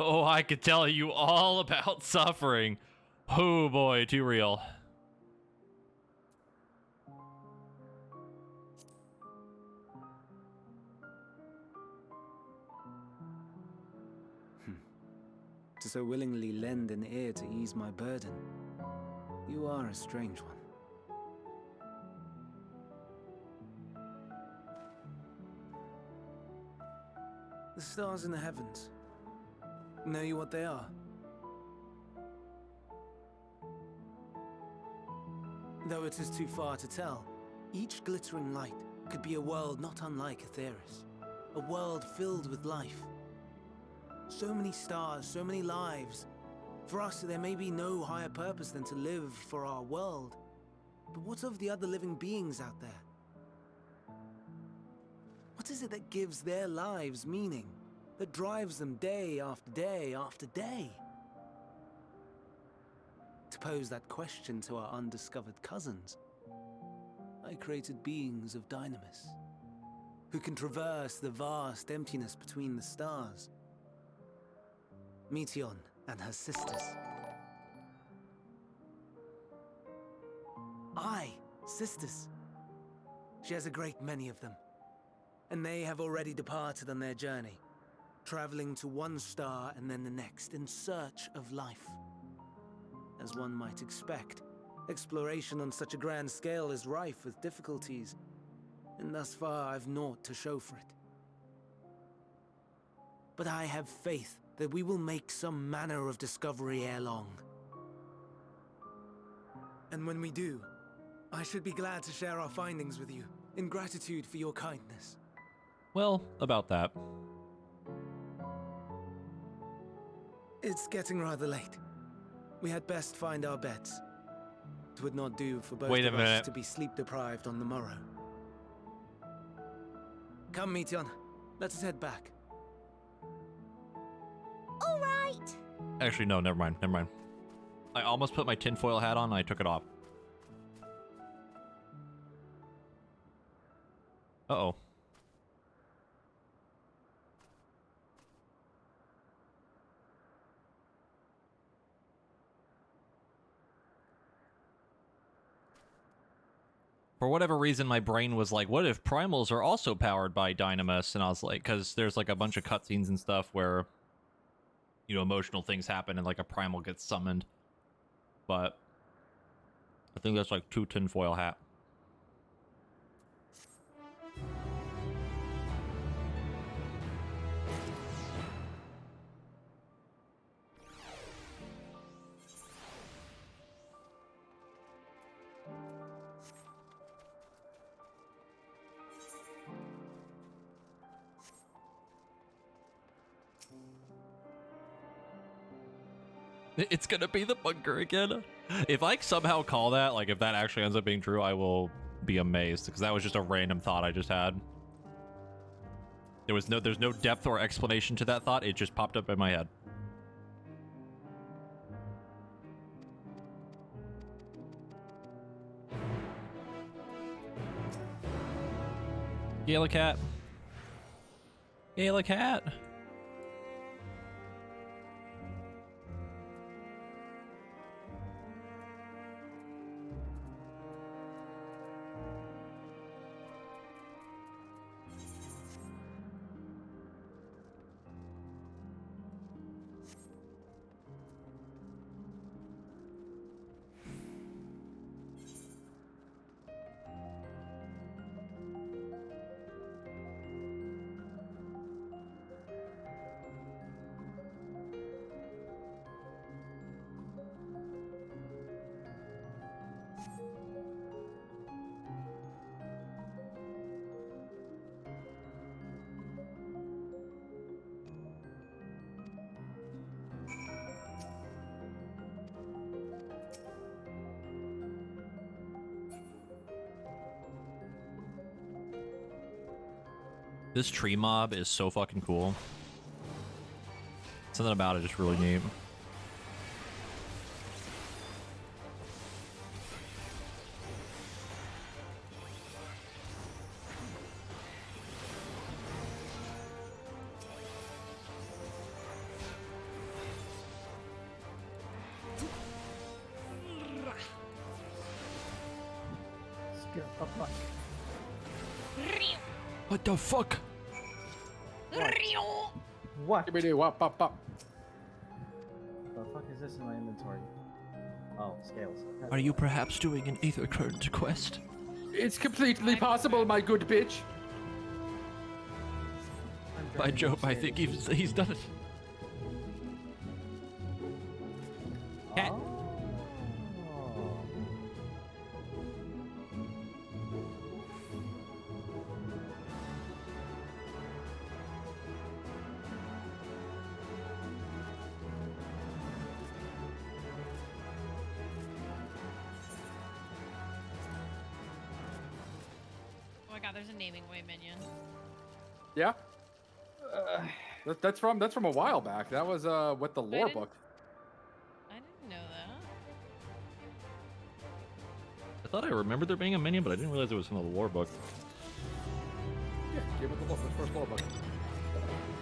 Oh, I could tell you all about suffering. Oh boy, too real. To so willingly lend an ear to ease my burden, you are a strange one. The stars in the heavens. Know you what they are? Though it is too far to tell, each glittering light could be a world not unlike Aetheris. A world filled with life. So many stars, so many lives. For us, there may be no higher purpose than to live for our world. But what of the other living beings out there? What is it that gives their lives meaning? That drives them day after day after day? To pose that question to our undiscovered cousins, I created beings of Dynamis, who can traverse the vast emptiness between the stars. Meteon and her sisters. Aye, sisters. She has a great many of them, and they have already departed on their journey, traveling to one star and then the next in search of life. As one might expect, exploration on such a grand scale is rife with difficulties, and thus far I've naught to show for it. But I have faith that we will make some manner of discovery ere long. And when we do, I should be glad to share our findings with you, in gratitude for your kindness. Well, about that. It's getting rather late. We had best find our beds. It would not do for both Wait a of us minute. to be sleep-deprived on the morrow. Come, Meteon. Let us head back. All right. Actually, no, never mind. Never mind. I almost put my tinfoil hat on and I took it off. Uh-oh. For whatever reason, my brain was like, what if primals are also powered by Dynamis? And I was like, because there's like a bunch of cutscenes and stuff where, you know, emotional things happen and like a primal gets summoned. But I think that's like 2 tinfoil hat. It's gonna be the bunker again. If I somehow call that, like if that actually ends up being true, I will be amazed because that was just a random thought I just had. There's no depth or explanation to that thought. It just popped up in my head. Gala cat. Gala cat. This tree mob is so fucking cool. Something about it just really neat. What the fuck? What? Skibbity wop pop pop. The fuck is this in my inventory? Oh, scales. Are you perhaps doing an Aether Current quest? It's completely possible, my good bitch. By Jove, I think he's done it. Cat. Oh my god, there's a naming way minion. Yeah. That's from a while back. That was with the lore book. I didn't know that. I thought I remembered there being a minion, but I didn't realize it was from the lore book. Yeah, give it the first lore book.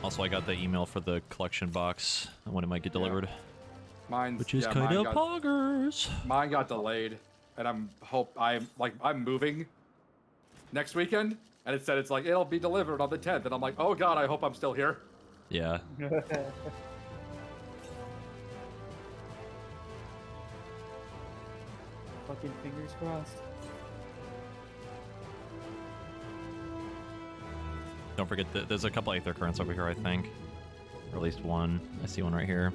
Also, I got the email for the collection box when it might get delivered. Mine's Which is yeah, kind mine of got- poggers. Mine got delayed, and I'm moving next weekend, and it said it's like it'll be delivered on the 10th, and I'm like, oh god, I hope I'm still here. Yeah. Fucking fingers crossed. Don't forget that there's a couple Aether Currents over here, I think. Or at least one. I see one right here.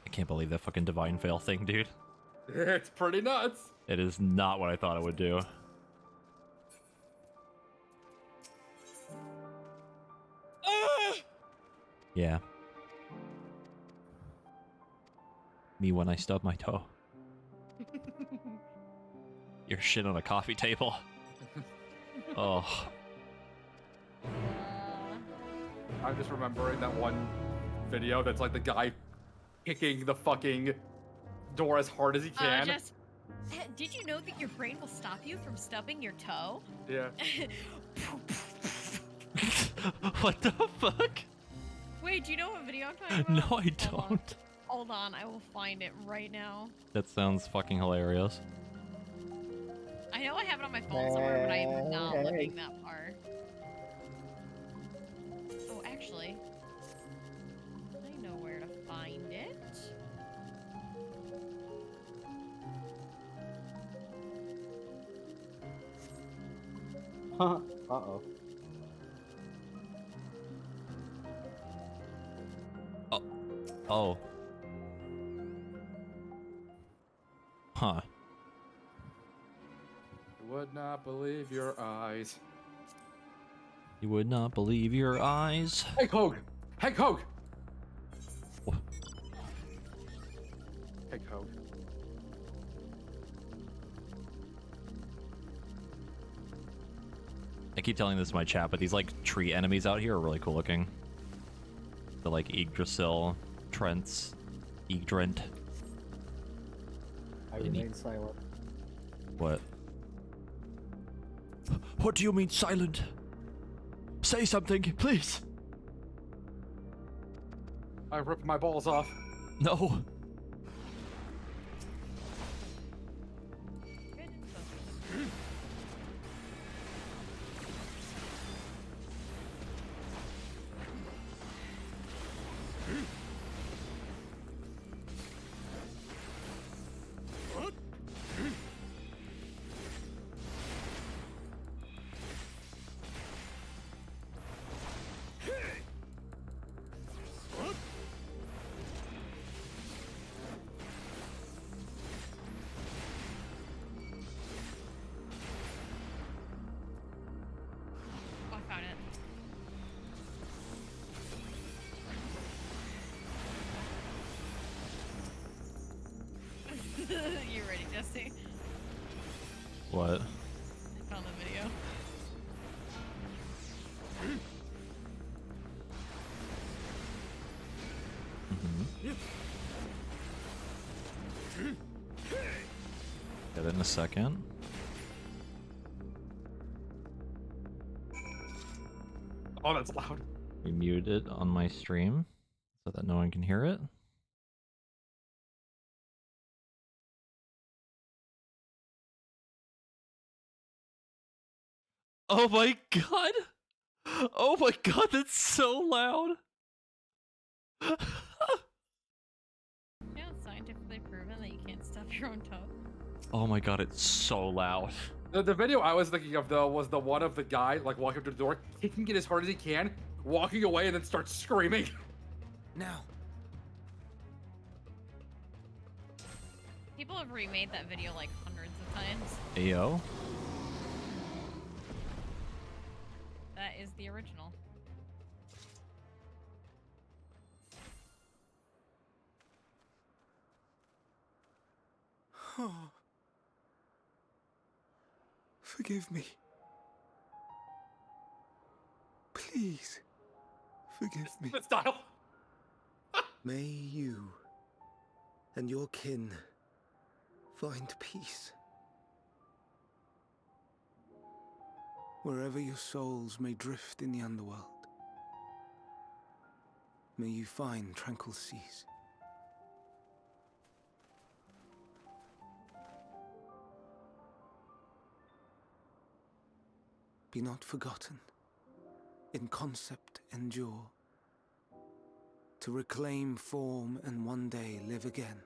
I can't believe that fucking Divine Veil thing, dude. It's pretty nuts. It is not what I thought it would do. Yeah. Me when I stub my toe. Your shit on a coffee table. Oh. I'm just remembering that one video that's like the guy kicking the fucking door as hard as he can. Did you know that your brain will stop you from stubbing your toe? Yeah. What the fuck? Wait, do you know what video I'm talking about? No, I don't. Hold on, I will find it right now. That sounds fucking hilarious. I know I have it on my phone somewhere, but I am not looking that far. Oh, actually, I know where to find it. Uh-oh. Oh. Oh. Huh. You would not believe your eyes. You would not believe your eyes. Hey, Hogue! Hey, Hogue! Wha- Hey, Hogue. I keep telling this in my chat, but these like tree enemies out here are really cool looking. The like Yggdrasil, Trents, Yggdrant. I remain silent. What? What do you mean silent? Say something, please. I ripped my balls off. No. Oh, I found it. You ready, Jesse? What? I found the video. Get it in a second. Oh, that's loud. We muted it on my stream so that no one can hear it. Oh my god! Oh my god, that's so loud! You know, it's scientifically proven that you can't stuff your own toe. Oh my god, it's so loud. The video I was thinking of, though, was the one of the guy, like, walking up to the door, kicking it as hard as he can, walking away, and then starts screaming. Now, People have remade that video like hundreds of times. Ayo. That is the original. oh, forgive me. Please, forgive me. The style. May you and your kin find peace. Wherever your souls may drift in the underworld, may you find tranquil seas. Be not forgotten, in concept endure, to reclaim form and one day live again.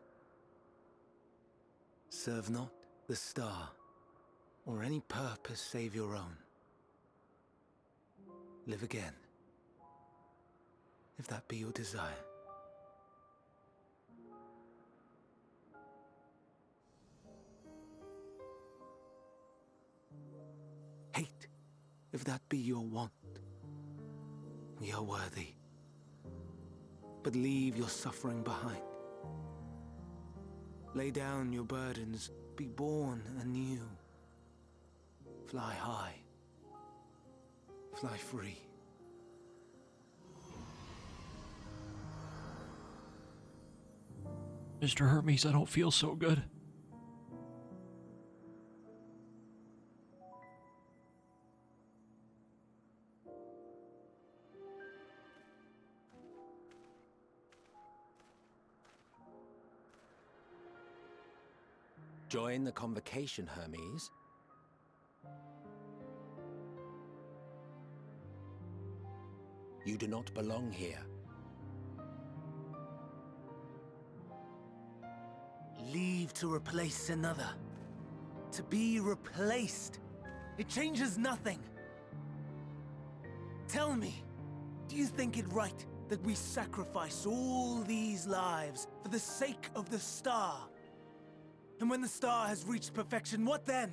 Serve not the star, or any purpose save your own. Live again, if that be your desire. Hate, if that be your want. We are worthy. But leave your suffering behind. Lay down your burdens, be born anew. Fly high, fly free. Mr. Hermes, I don't feel so good. Join the convocation, Hermes. You do not belong here. Leave to replace another. To be replaced. It changes nothing. Tell me, do you think it right that we sacrifice all these lives for the sake of the star? And when the star has reached perfection, what then?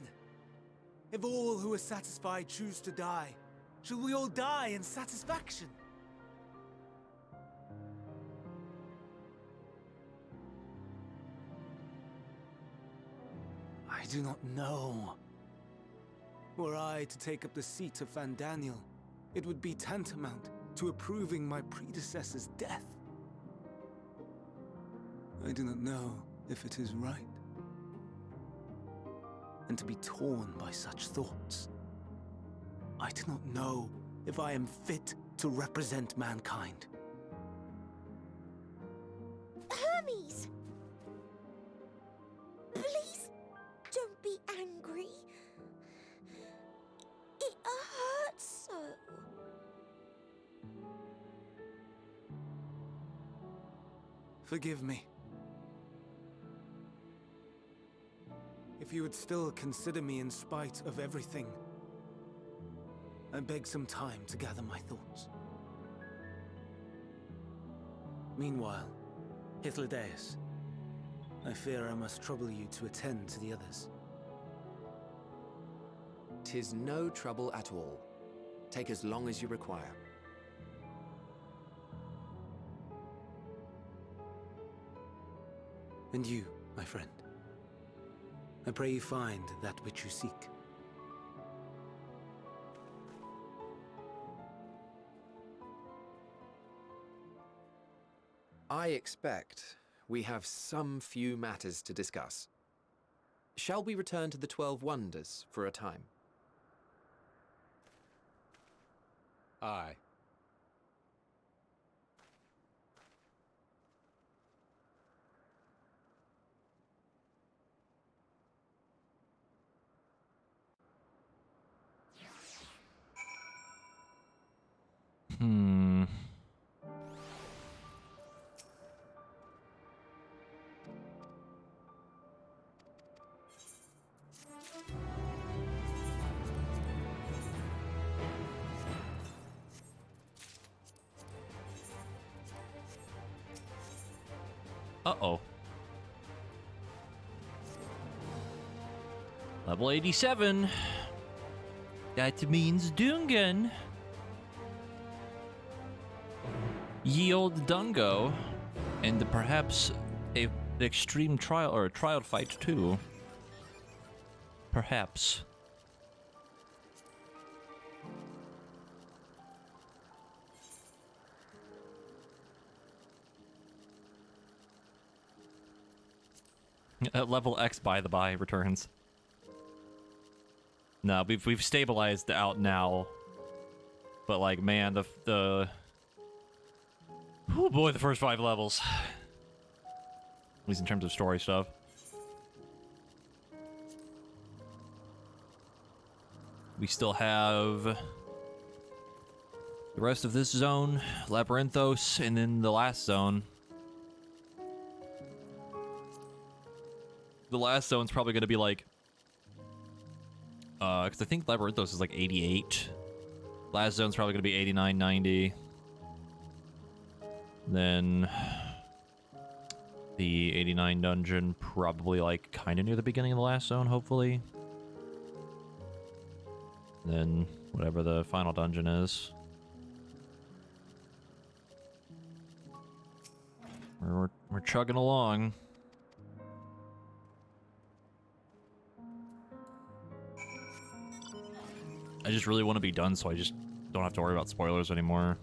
If all who are satisfied choose to die, shall we all die in satisfaction? I do not know. Were I to take up the seat of Van Daniel, it would be tantamount to approving my predecessor's death. I do not know if it is right. And to be torn by such thoughts, I do not know if I am fit to represent mankind. Hermes! Please don't be angry. It hurts so. Forgive me. If you would still consider me in spite of everything, I beg some time to gather my thoughts. Meanwhile, Hythlodaeus, I fear I must trouble you to attend to the others. 'Tis no trouble at all. Take as long as you require. And you, my friend, I pray you find that which you seek. I expect we have some few matters to discuss. Shall we return to the 12 Wonders for a time? Aye. Hmm. Uh-oh. Level 87. That means Dungan. Ye old Dungo. And perhaps a extreme trial or a trial fight too. Perhaps. At level X, by the by, returns. No, we've stabilized out now, but like, man, the oh boy, the first 5 levels, at least in terms of story stuff. We still have the rest of this zone, Labyrinthos, and then the last zone. The last zone's probably going to be like, because I think Labyrinthos is like 88. Last zone's probably going to be 89, 90. Then the 89 dungeon probably like kind of near the beginning of the last zone, hopefully. Then whatever the final dungeon is. We're chugging along. I just really want to be done so I just don't have to worry about spoilers anymore.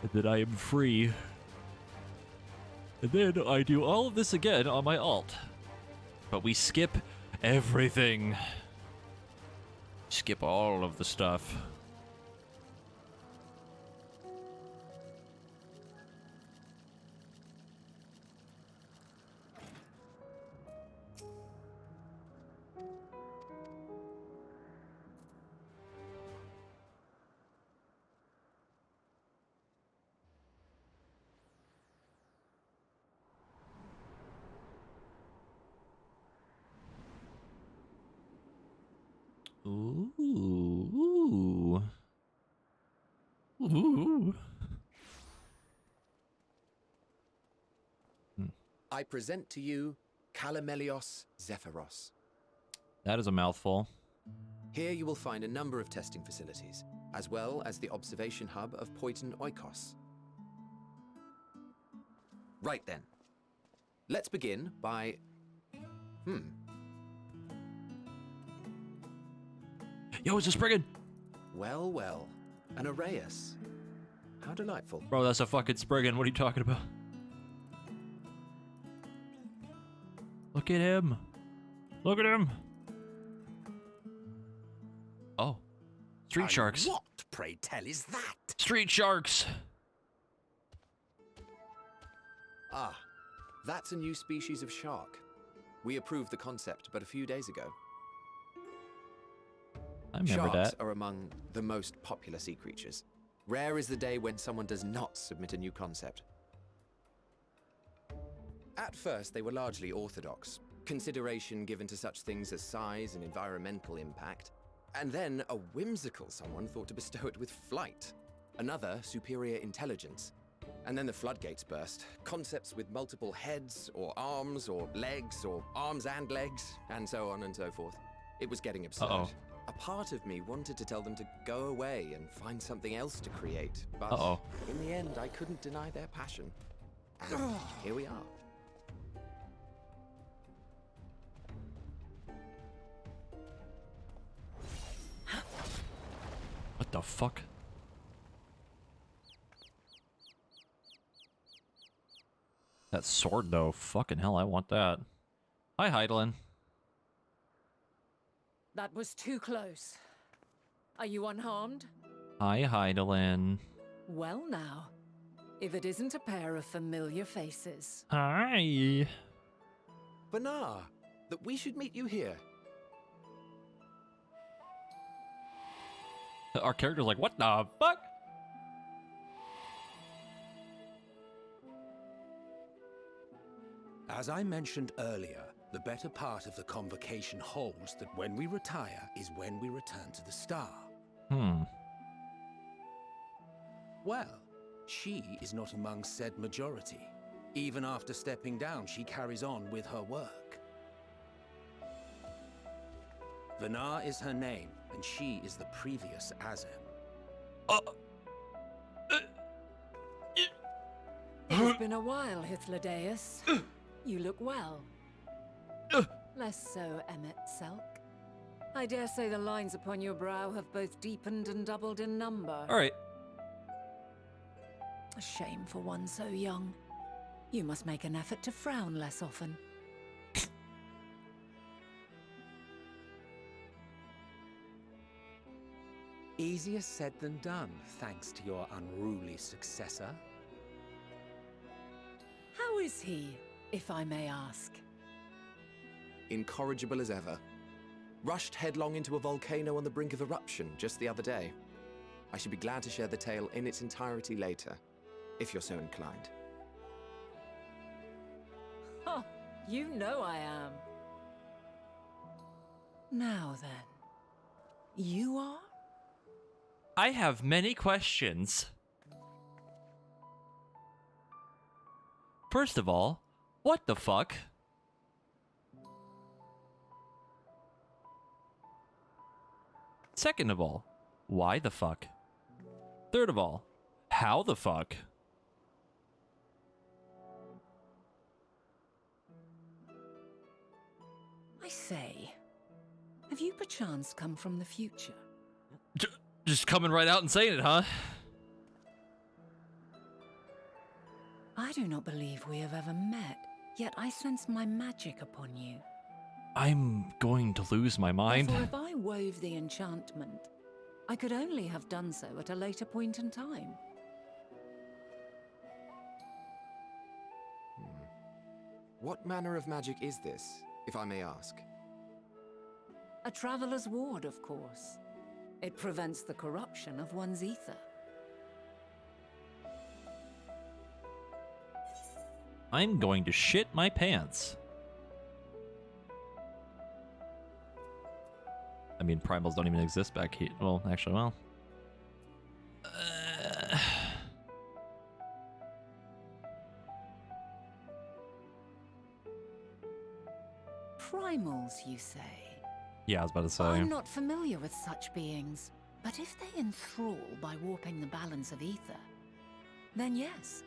And then I am free. And then I do all of this again on my alt. But we skip everything. Skip all of the stuff. Ooh. Ooh. Ooh. I present to you Calamelios Zephyros. That is a mouthful. Here you will find a number of testing facilities, as well as the observation hub of Poiton Oikos. Right then. Let's begin by... Yo, it's a Spriggan! Well, well. An Arrayus. How delightful. Bro, that's a fucking Spriggan. What are you talking about? Look at him. Look at him. Oh. Street sharks. What, pray tell, is that? Street sharks. Ah, that's a new species of shark. We approved the concept but a few days ago. I remember Sharks that. are among the most popular sea creatures. Rare is the day when someone does not submit a new concept. At first, they were largely orthodox, consideration given to such things as size and environmental impact, and then a whimsical someone thought to bestow it with flight, another superior intelligence. And then the floodgates burst, concepts with multiple heads, or arms and legs, and so on and so forth. It was getting absurd. Uh-oh. A part of me wanted to tell them to go away and find something else to create, but Uh-oh. in the end, I couldn't deny their passion. And here we are. What the fuck? That sword, though. Fucking hell, I want that. Hi, Heidelin. That was too close. Are you unharmed? Hi, Heidelin. Well now, if it isn't a pair of familiar faces. Hi. Banar, that we should meet you here. Our character's like, what the fuck? As I mentioned earlier, the better part of the convocation holds that when we retire is when we return to the star. Well, she is not among said majority. Even after stepping down, she carries on with her work. Vanar is her name, and she is the previous Azem. It has been a while, Hythlodaeus. You look well. Less so, Emmet Selk. I dare say the lines upon your brow have both deepened and doubled in number. All right. A shame for one so young. You must make an effort to frown less often. Easier said than done, thanks to your unruly successor. How is he, if I may ask? Incorrigible as ever. Rushed headlong into a volcano on the brink of eruption just the other day. I should be glad to share the tale in its entirety later, if you're so inclined. Ha! You know I am. Now then, you are? I have many questions. First of all, what the fuck? Second of all, why the fuck? Third of all, how the fuck? I say, have you perchance come from the future? Just coming right out and saying it, huh? I do not believe we have ever met, yet I sense my magic upon you. I'm going to lose my mind. Therefore, if I wove the enchantment, I could only have done so at a later point in time. What manner of magic is this, if I may ask? A traveler's ward, of course. It prevents the corruption of one's ether. I'm going to shit my pants. I mean, primals don't even exist back here. Well, actually, well. Primals, you say? Yeah, I was about to say. I'm not familiar with such beings, but if they enthrall by warping the balance of ether, then yes,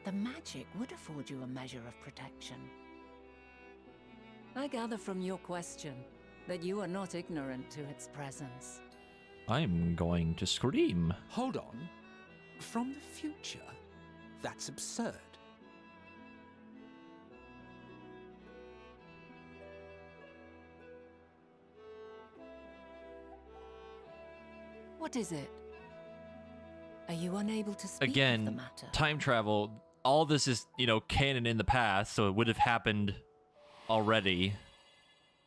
the magic would afford you a measure of protection. I gather from your question that you are not ignorant to its presence. I'm going to scream. Hold on. From the future? That's absurd. What is it? Are you unable to speak of the Again, matter? time travel. All this is, you know, canon in the past, so it would have happened already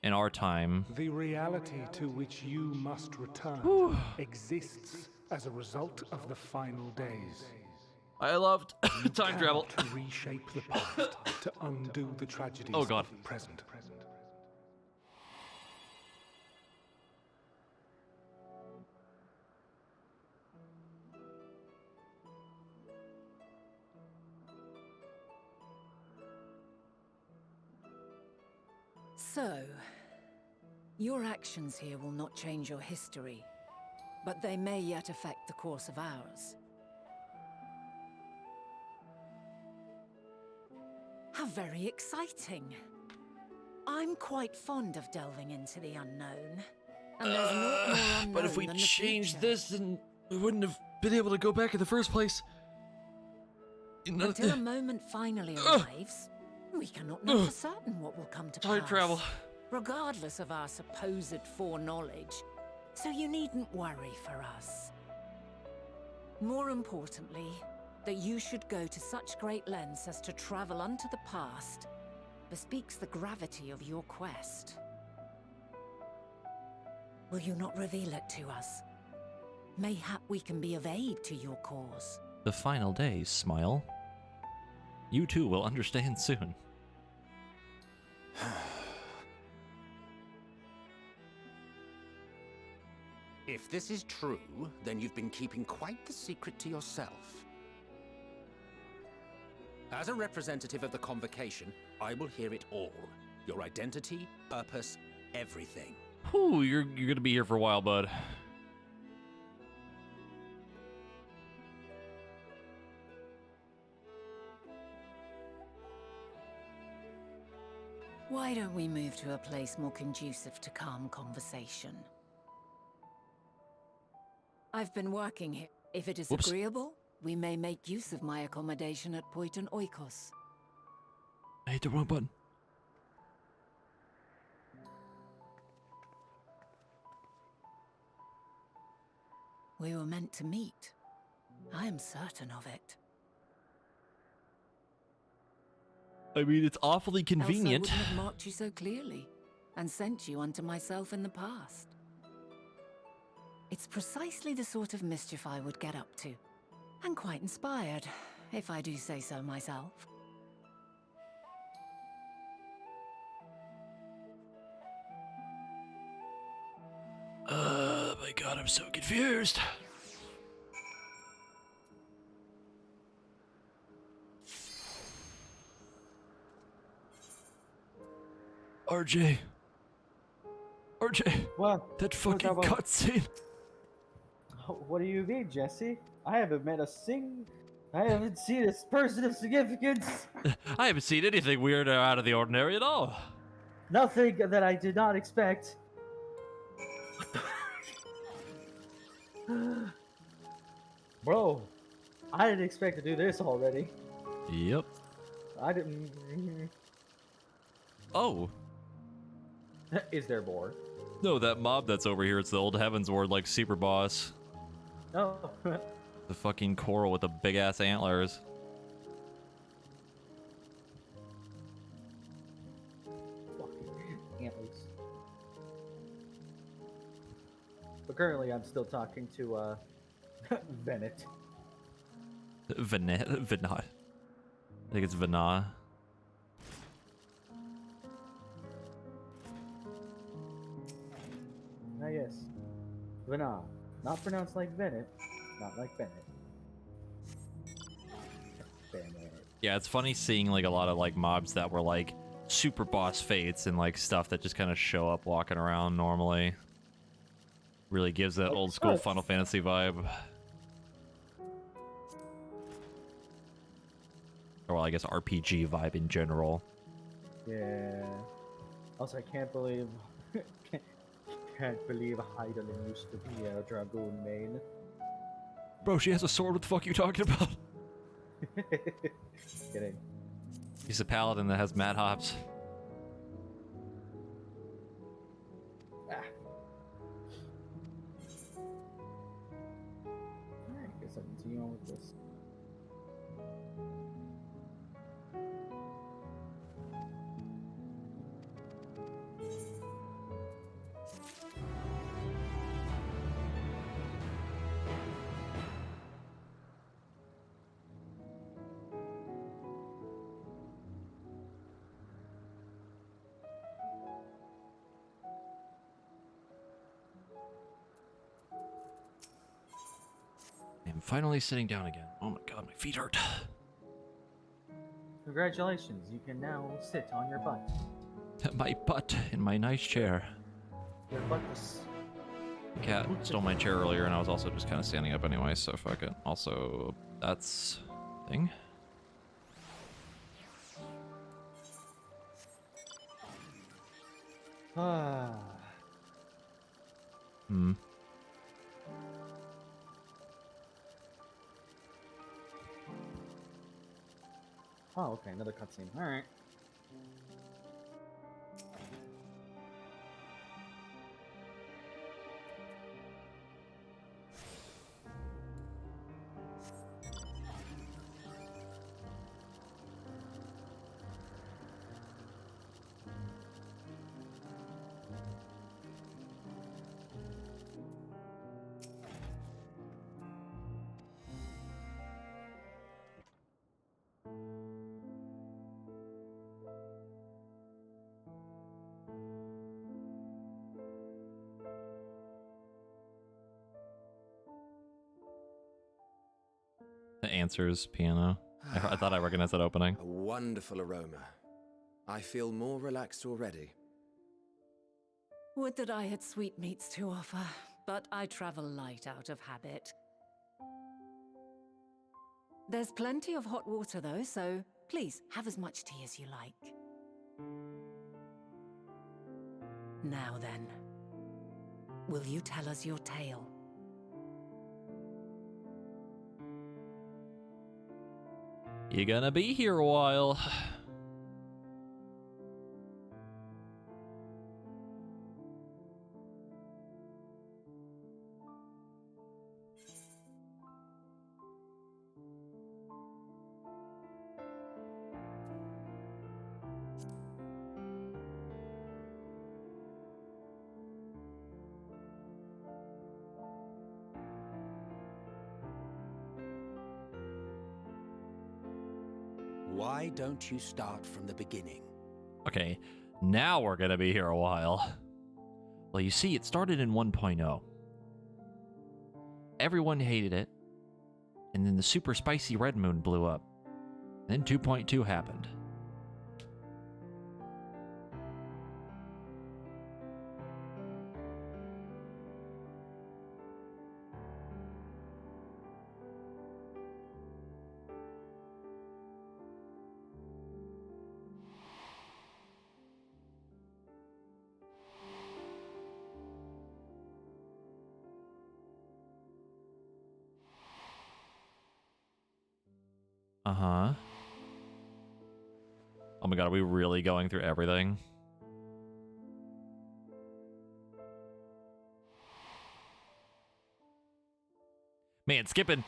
in our time. The reality to which you must return exists as a result of the final days. I loved time travel. To reshape the past, to undo the tragedies Oh, God. of the present. So, your actions here will not change your history, but they may yet affect the course of ours. How very exciting. I'm quite fond of delving into the unknown. And there's naught more unknown But if we than the changed future. this, then we wouldn't have been able to go back in the first place. Until a moment finally arrives, we cannot know for certain what will come to pass. Time travel. Regardless of our supposed foreknowledge, so you needn't worry for us. More importantly, that you should go to such great lengths as to travel unto the past bespeaks the gravity of your quest. Will you not reveal it to us? Mayhap we can be of aid to your cause. The final days, Smile. You too will understand soon. If this is true, then you've been keeping quite the secret to yourself. As a representative of the Convocation, I will hear it all. Your identity, purpose, everything. Whew, you're gonna be here for a while, bud. Why don't we move to a place more conducive to calm conversation? I've been working here. If it is Whoops. agreeable, we may make use of my accommodation at Poiton Oikos. I hit the wrong button. We were meant to meet. I am certain of it. I mean, it's awfully Else convenient. I wouldn't have marked you so clearly and sent you unto myself in the past. It's precisely the sort of mischief I would get up to. And quite inspired, if I do say so myself. My God, I'm so confused. RJ. What? That fucking about? cutscene. What do you mean, Jesse? I haven't seen a person of significance. I haven't seen anything weird or out of the ordinary at all. Nothing that I did not expect. Bro, I didn't expect to do this already. Yep. I didn't. Oh. Is there more? No, that mob that's over here, it's the old Heavens Ward, like, super boss. Oh. The fucking coral with the big-ass antlers. Fucking antlers. But currently, I'm still talking to, Venet. Venat. I think it's Vana. Ah, yes. Vana. Not pronounced like Bennett. Not like Bennett. Bennett. Yeah, it's funny seeing like a lot of like mobs that were like super boss fates and like stuff that just kind of show up walking around normally. Really gives that old school Final Fantasy vibe. Or well, I guess RPG vibe in general. Yeah. Also, I can't believe can't believe Heidelin used to be a dragoon main. Bro, she has a sword. What the fuck are you talking about? Kidding. He's a paladin that has mad hops. Ah. Alright, guess I'll continue on with this. I'm finally sitting down again. Oh my god, my feet hurt. Congratulations, you can now sit on your butt. My butt in my nice chair. Your buttus. The cat stole my chair earlier, and I was also just kind of standing up anyway, so fuck it. Also, that's thing. Ah. Hmm. Oh, okay, another cutscene. Alright. The answers piano. I thought I recognized that opening. A wonderful aroma. I feel more relaxed already. Would that I had sweetmeats to offer, but I travel light out of habit. There's plenty of hot water though, so please have as much tea as you like. Now then, will you tell us your tale? You gonna be here a while. Why don't you start from the beginning? Okay, now we're gonna be here a while. Well, you see, it started in 1.0. Everyone hated it, and then the super spicy red moon blew up. Then 2.2 happened. Uh-huh. Oh my god, are we really going through everything? Man, skipping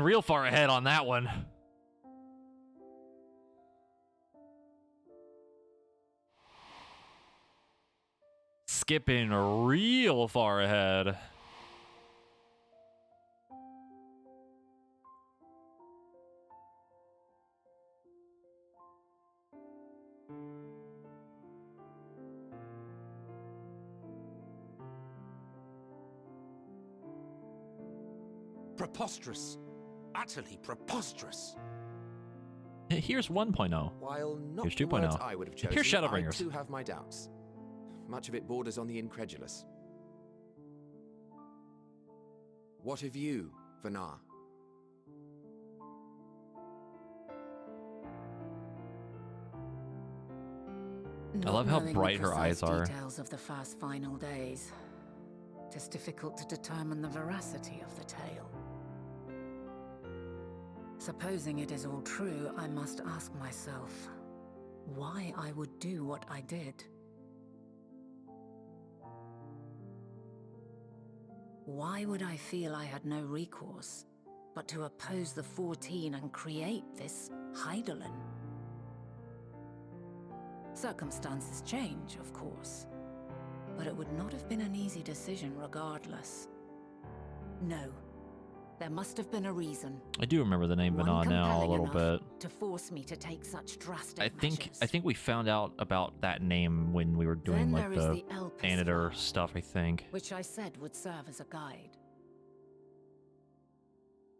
real far ahead on that one. Skipping real far ahead. Preposterous. Utterly preposterous. Here's 1.0. While not Here's the words 2.0. I would have And here's chosen, I Shadowbringers. too have my doubts. Much of it borders on the incredulous. What of you, Vanar? I love how Not knowing bright the her eyes precise are. Details of the first final days. It is difficult to determine the veracity of the tale. Supposing it is all true, I must ask myself why I would do what I did. Why would I feel I had no recourse but to oppose the 14 and create this Hydaelyn? Circumstances change, of course, but it would not have been an easy decision regardless. No, there must have been a reason. I do remember the name One Vanar now a compelling little enough bit. to force me to take such drastic I think measures. we found out about that name when we were doing Then like there is the the Elpis Anator file, stuff, I think. which I said would serve as a guide.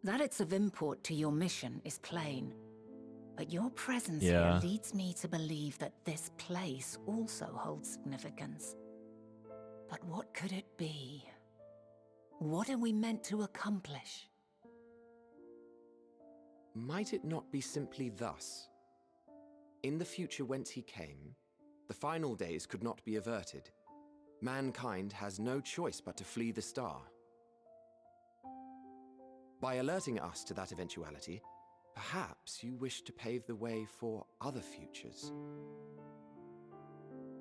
That it's of import to your mission is plain, but your presence Yeah. here leads me to believe that this place also holds significance. But what could it be? What are we meant to accomplish? Might it not be simply thus? In the future whence he came, the final days could not be averted. Mankind has no choice but to flee the star. By alerting us to that eventuality, perhaps you wish to pave the way for other futures.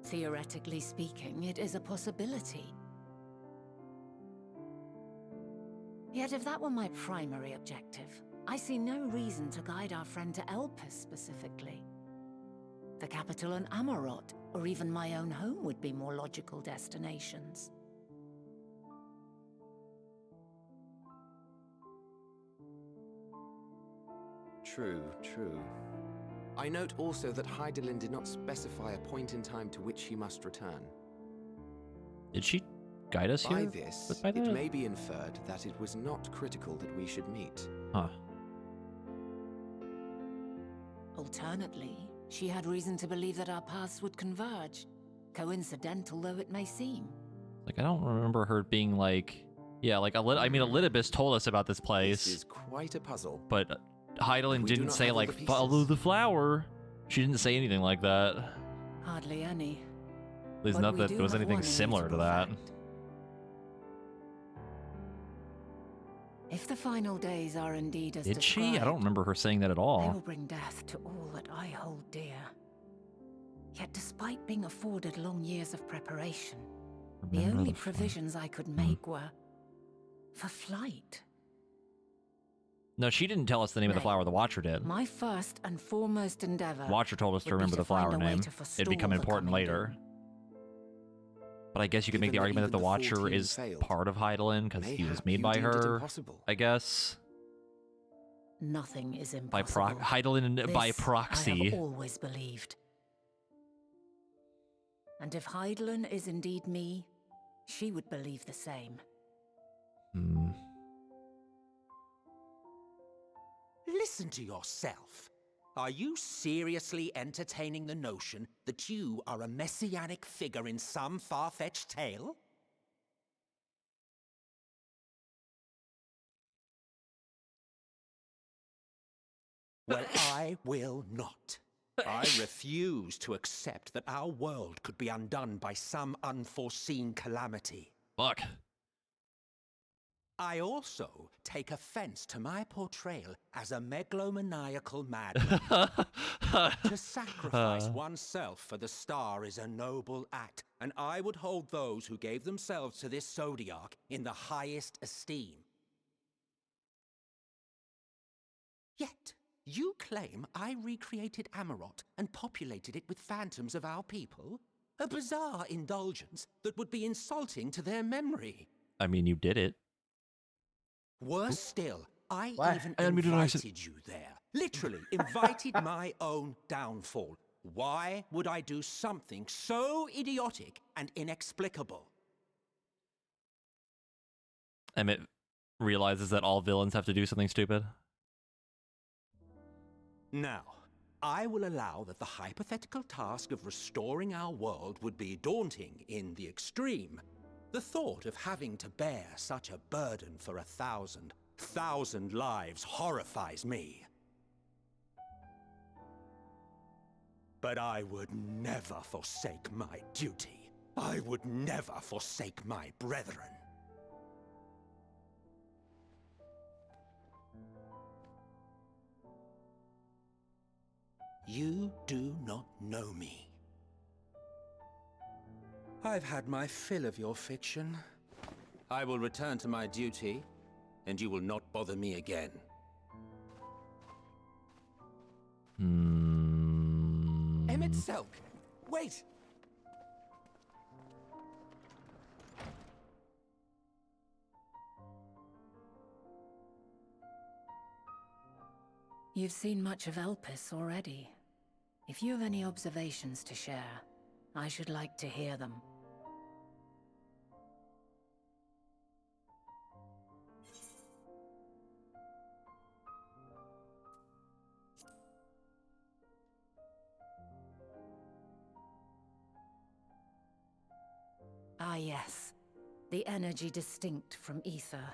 Theoretically speaking, it is a possibility. Yet if that were my primary objective, I see no reason to guide our friend to Elpis specifically. The capital and Amarot, or even my own home would be more logical destinations. True, true. I note also that Hydaelyn did not specify a point in time to which he must return. Did she guide us By here? this, By it that? may be inferred that it was not critical that we should meet. Huh. Alternately, she had reason to believe that our paths would converge, coincidental though it may seem. Like, I don't remember her being like... Yeah, like, I mean, Elidibus told us about this place. This is quite a puzzle. But Hydaelyn We do didn't not say, have all like, the follow pieces. the flower. She didn't say anything like that. Hardly any. At least But not we that do there was have anything one similar to immutable that. fact. If the final days are indeed as Did she? I described, don't remember her saying that at they will all. bring death to all that I hold dear. Yet despite being afforded long years of preparation, the Remember only the fl- provisions I could make were for flight. No, she didn't tell us the name of the Nay, flower. The Watcher did. My first and foremost endeavor Watcher told us to would be remember the find flower a way name. to It'd forestall become the important coming later. doom. But I guess you could make the Given that argument that even the the Watcher 14 is failed, part of Hydaelyn because he was mayhap made you by deemed it her. impossible. I guess Nothing is by impossible. Hydaelyn by This I proxy. have always believed. And if Hydaelyn is indeed me, she would believe the same. Hmm. Listen to yourself. Are you seriously entertaining the notion that you are a messianic figure in some far-fetched tale? Well, I will not. I refuse to accept that our world could be undone by some unforeseen calamity. Fuck. I also take offense to my portrayal as a megalomaniacal madman. To sacrifice oneself for the star is a noble act, and I would hold those who gave themselves to this zodiac in the highest esteem. Yet, you claim I recreated Amarot and populated it with phantoms of our people? A bizarre indulgence that would be insulting to their memory. I mean, you did it. Worse still, I What? even I admitted I said- invited you there. Literally, invited my own downfall. Why would I do something so idiotic and inexplicable? Emmett, realizes that all villains have to do something stupid. Now, I will allow that the hypothetical task of restoring our world would be daunting in the extreme. The thought of having to bear such a burden for 1,000 lives horrifies me. But I would never forsake my duty. I would never forsake my brethren. You do not know me. I've had my fill of your fiction. I will return to my duty, and you will not bother me again. Emmett Selk! Wait! You've seen much of Elpis already. If you have any observations to share, I should like to hear them. Ah yes, the energy distinct from ether.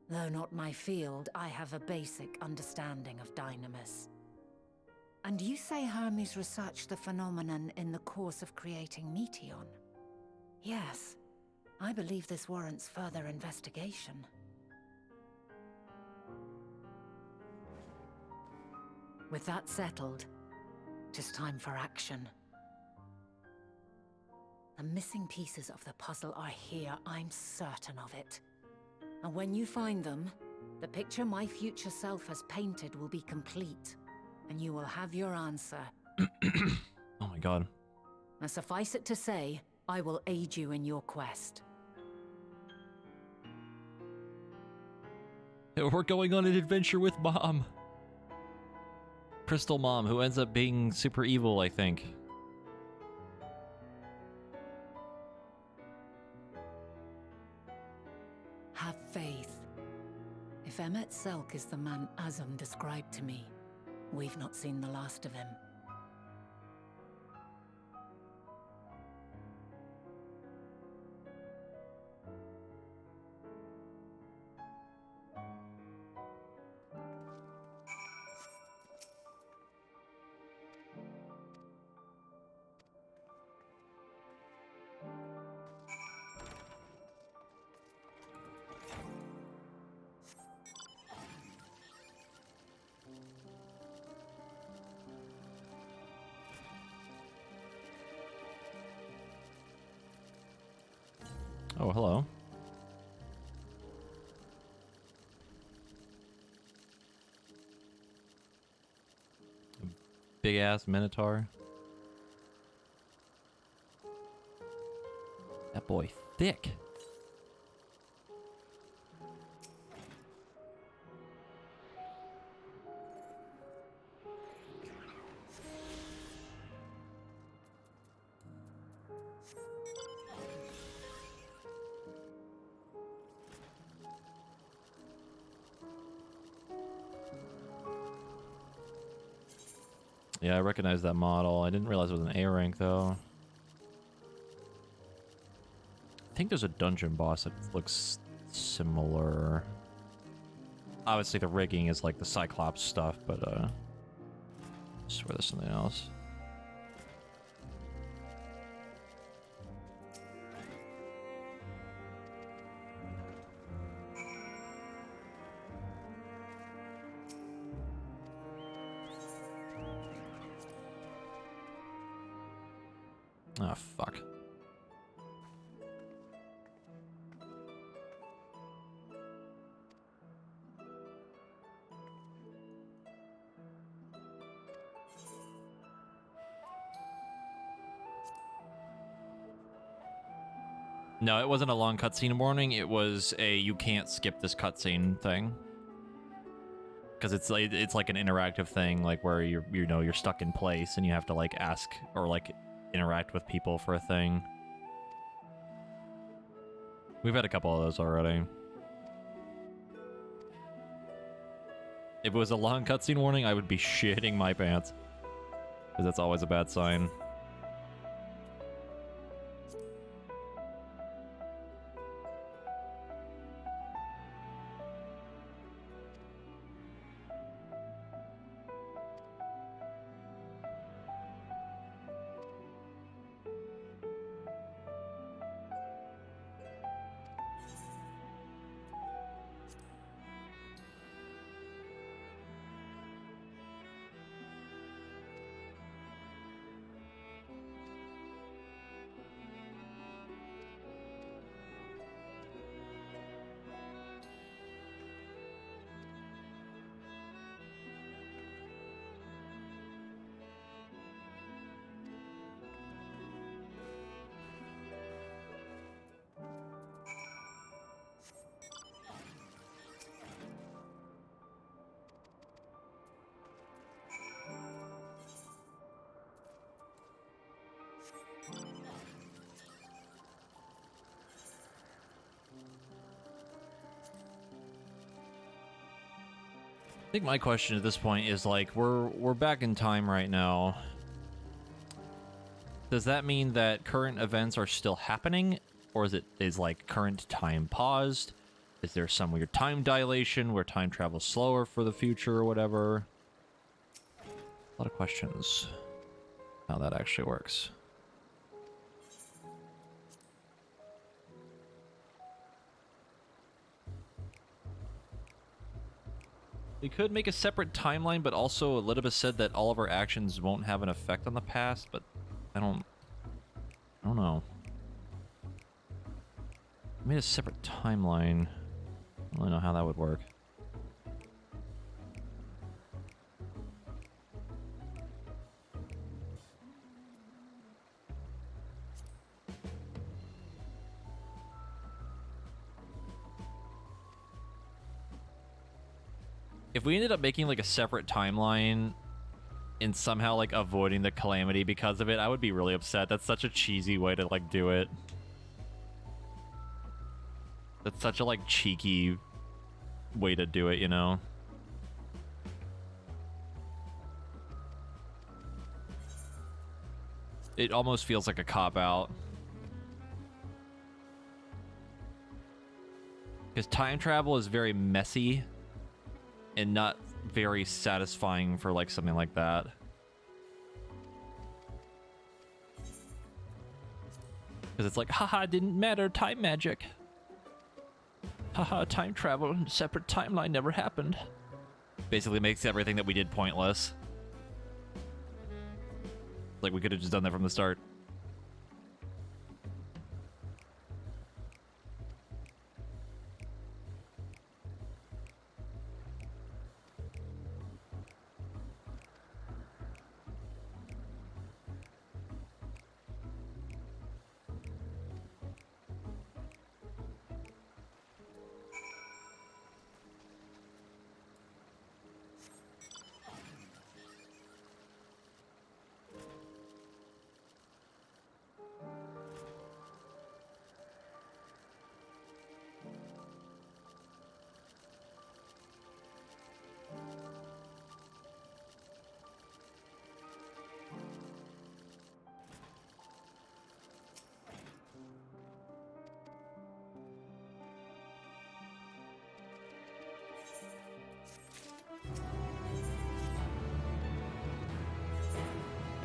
Though not my field, I have a basic understanding of Dynamis. And you say Hermes researched the phenomenon in the course of creating Meteon? Yes, I believe this warrants further investigation. With that settled, it is time for action. The missing pieces of the puzzle are here, I'm certain of it. And when you find them, the picture my future self has painted will be complete, and you will have your answer. Oh my god. Now suffice it to say, I will aid you in your quest. We're going on an adventure with Mom. Crystal Mom, who ends up being super evil, I think. Have faith. If Emmett Selk is the man Azum described to me, we've not seen the last of him. Oh, hello. Big ass Minotaur. That boy thick. Yeah, I recognize that model. I didn't realize it was an A rank though. I think there's a dungeon boss that looks similar. Obviously the rigging is like the Cyclops stuff, but I swear there's something else. Oh, fuck. No, it wasn't a long cutscene warning. It was a you can't skip this cutscene thing. Because it's like an interactive thing, like where you're stuck in place and you have to like ask or like interact with people for a thing. We've had a couple of those already. If it was a long cutscene warning, I would be shitting my pants. Because that's always a bad sign. I think my question at this point is like, we're back in time right now. Does that mean that current events are still happening, or is like current time paused? Is there some weird time dilation where time travels slower for the future or whatever? A lot of questions. How that actually works. We could make a separate timeline, but also Elizabeth said that all of our actions won't have an effect on the past, but I don't know. I made a separate timeline. I don't really know how that would work. If we ended up making like a separate timeline and somehow like avoiding the calamity because of it, I would be really upset. That's such a cheesy way to like do it. That's such a like cheeky way to do it, you know? It almost feels like a cop-out. Because time travel is very messy and not very satisfying for like something like that. Because it's like, haha, didn't matter, time magic. Haha, time travel, separate timeline never happened. Basically makes everything that we did pointless. Like, we could have just done that from the start.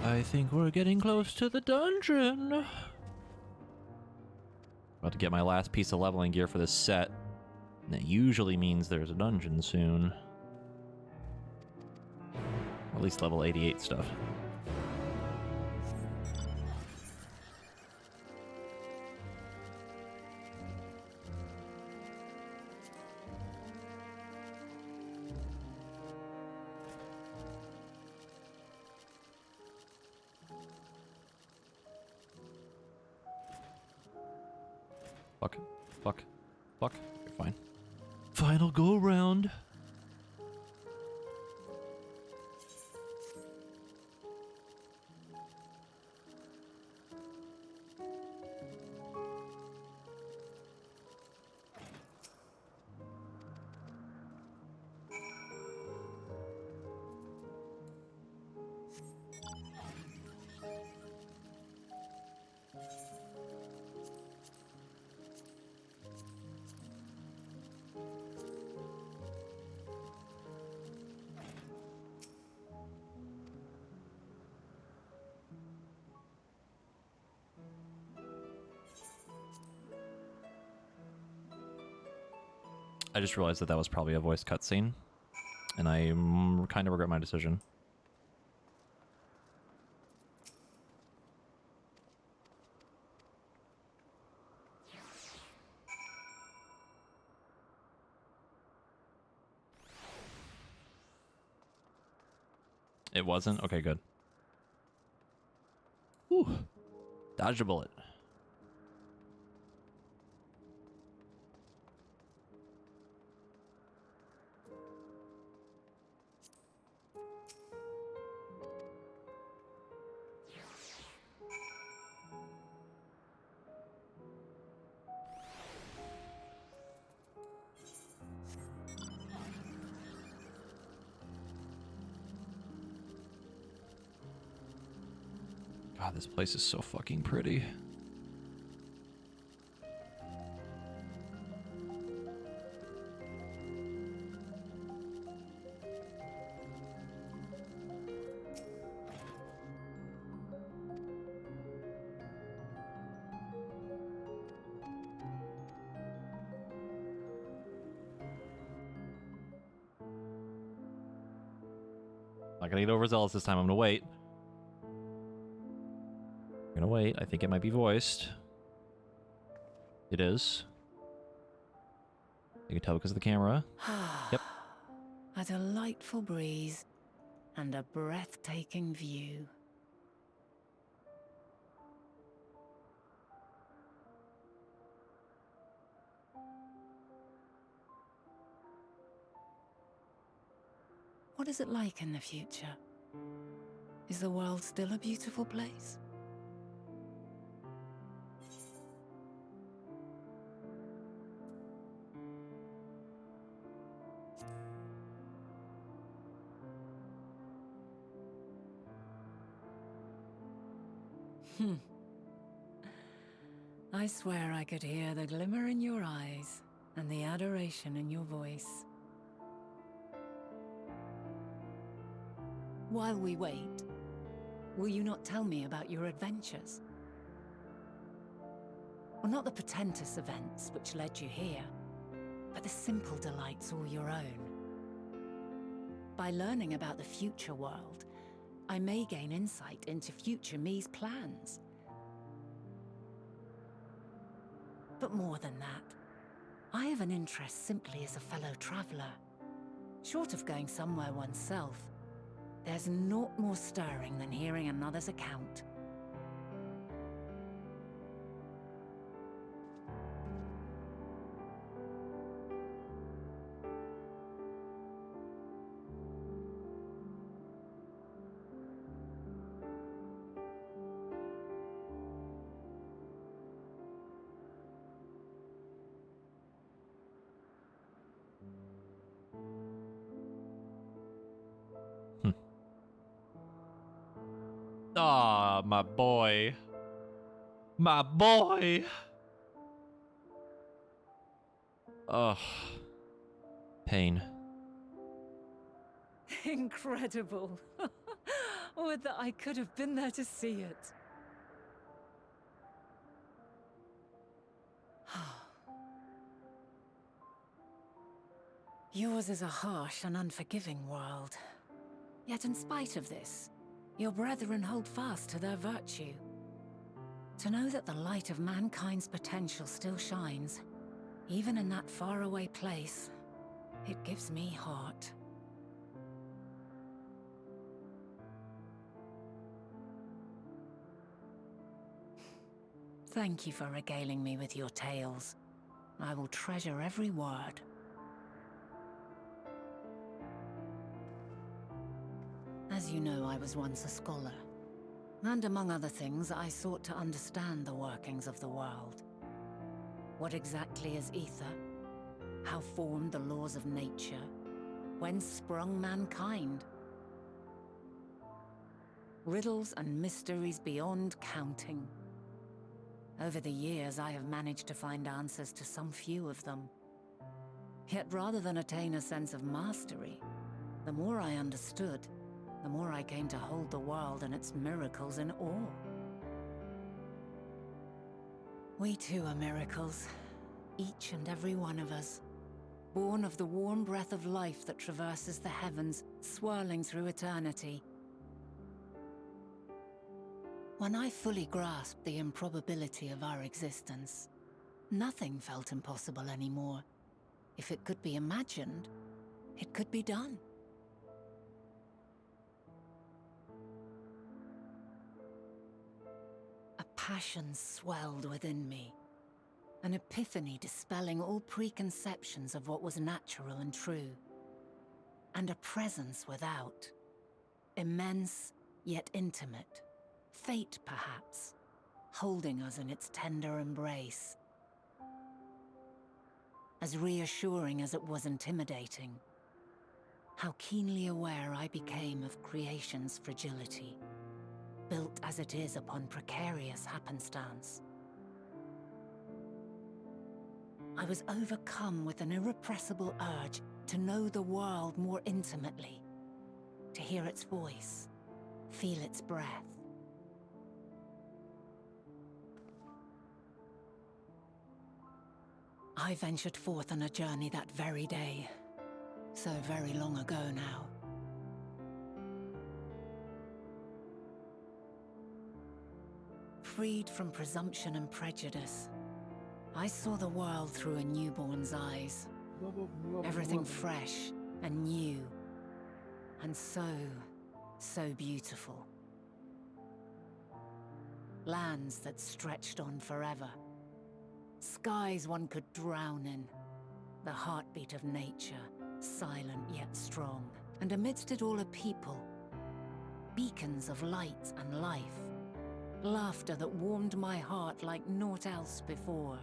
I think we're getting close to the dungeon. About to get my last piece of leveling gear for this set. And that usually means there's a dungeon soon. Or at least level 88 stuff. Fuck. You're fine. Final go round. I just realized that that was probably a voice cutscene, and I kind of regret my decision. It wasn't? Okay, good. Whew. Dodged a bullet. God, this place is so fucking pretty. Not gonna get overzealous this time. I'm gonna wait. I'm gonna wait. I think it might be voiced. It is. You can tell because of the camera. Yep. A delightful breeze and a breathtaking view. What is it like in the future? Is the world still a beautiful place? I swear I could hear the glimmer in your eyes and the adoration in your voice. While we wait, will you not tell me about your adventures? Well, not the portentous events which led you here, but the simple delights all your own. By learning about the future world, I may gain insight into future me's plans. But more than that, I have an interest simply as a fellow traveler. Short of going somewhere oneself, there's naught more stirring than hearing another's account. Ah, my boy. My boy. Ugh. Pain. Incredible. Would that I could have been there to see it. Yours is a harsh and unforgiving world. Yet in spite of this, your brethren hold fast to their virtue. To know that the light of mankind's potential still shines, even in that faraway place, it gives me heart. Thank you for regaling me with your tales. I will treasure every word. As you know, I was once a scholar. And among other things, I sought to understand the workings of the world. What exactly is ether? How formed the laws of nature? Whence sprung mankind? Riddles and mysteries beyond counting. Over the years, I have managed to find answers to some few of them. Yet rather than attain a sense of mastery, the more I understood, the more I came to hold the world and its miracles in awe. We too are miracles, each and every one of us. born of the warm breath of life that traverses the heavens, swirling through eternity. When I fully grasped the improbability of our existence, nothing felt impossible anymore. If it could be imagined, it could be done. A passion swelled within me, an epiphany dispelling all preconceptions of what was natural and true. And a presence without, immense yet intimate, fate perhaps, holding us in its tender embrace. As reassuring as it was intimidating, how keenly aware I became of creation's fragility, built as it is upon precarious happenstance. I was overcome with an irrepressible urge to know the world more intimately, to hear its voice, feel its breath. I ventured forth on a journey that very day, so very long ago now. Freed from presumption and prejudice, I saw the world through a newborn's eyes. Everything fresh and new, and so beautiful. Lands that stretched on forever. Skies one could drown in. The heartbeat of nature, silent yet strong. And amidst it all a people. Beacons of light and life. Laughter that warmed my heart like naught else before.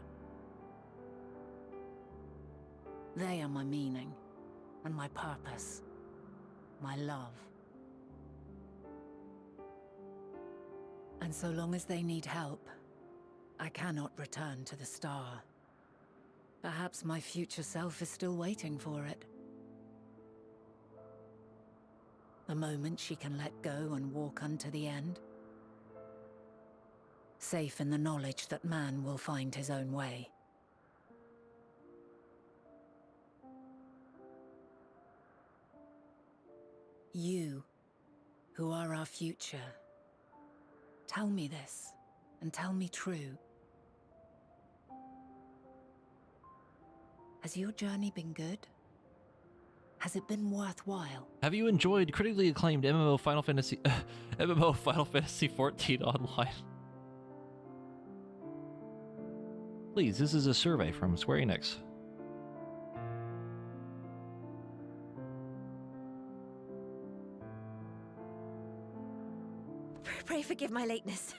They are my meaning, and my purpose, my love. And so long as they need help, I cannot return to the star. Perhaps my future self is still waiting for it. The moment she can let go and walk unto the end. Safe in the knowledge that man will find his own way. You, who are our future, tell me this, and tell me true. Has your journey been good? Has it been worthwhile? Have you enjoyed critically acclaimed MMO Final Fantasy XIV Online? Please, this is a survey from Square Enix. Pray forgive my lateness.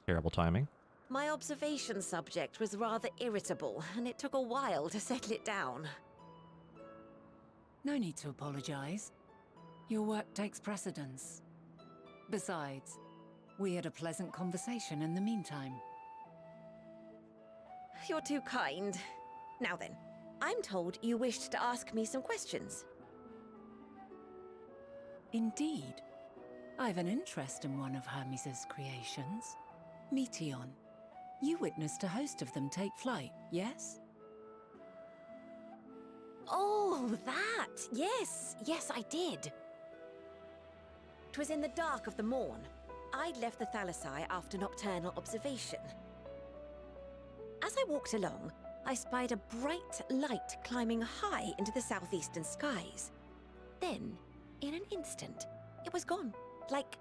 Terrible timing. My observation subject was rather irritable, and it took a while to settle it down. No need to apologize. Your work takes precedence. Besides, we had a pleasant conversation in the meantime. You're too kind. Now then, I'm told you wished to ask me some questions. Indeed. I've an interest in one of Hermes' creations. Meteon. You witnessed a host of them take flight, yes? Oh, that! Yes, yes, I did. 'Twas in the dark of the morn. I'd left the Thalassai after nocturnal observation. As I walked along, I spied a bright light climbing high into the southeastern skies. Then, in an instant, it was gone. Like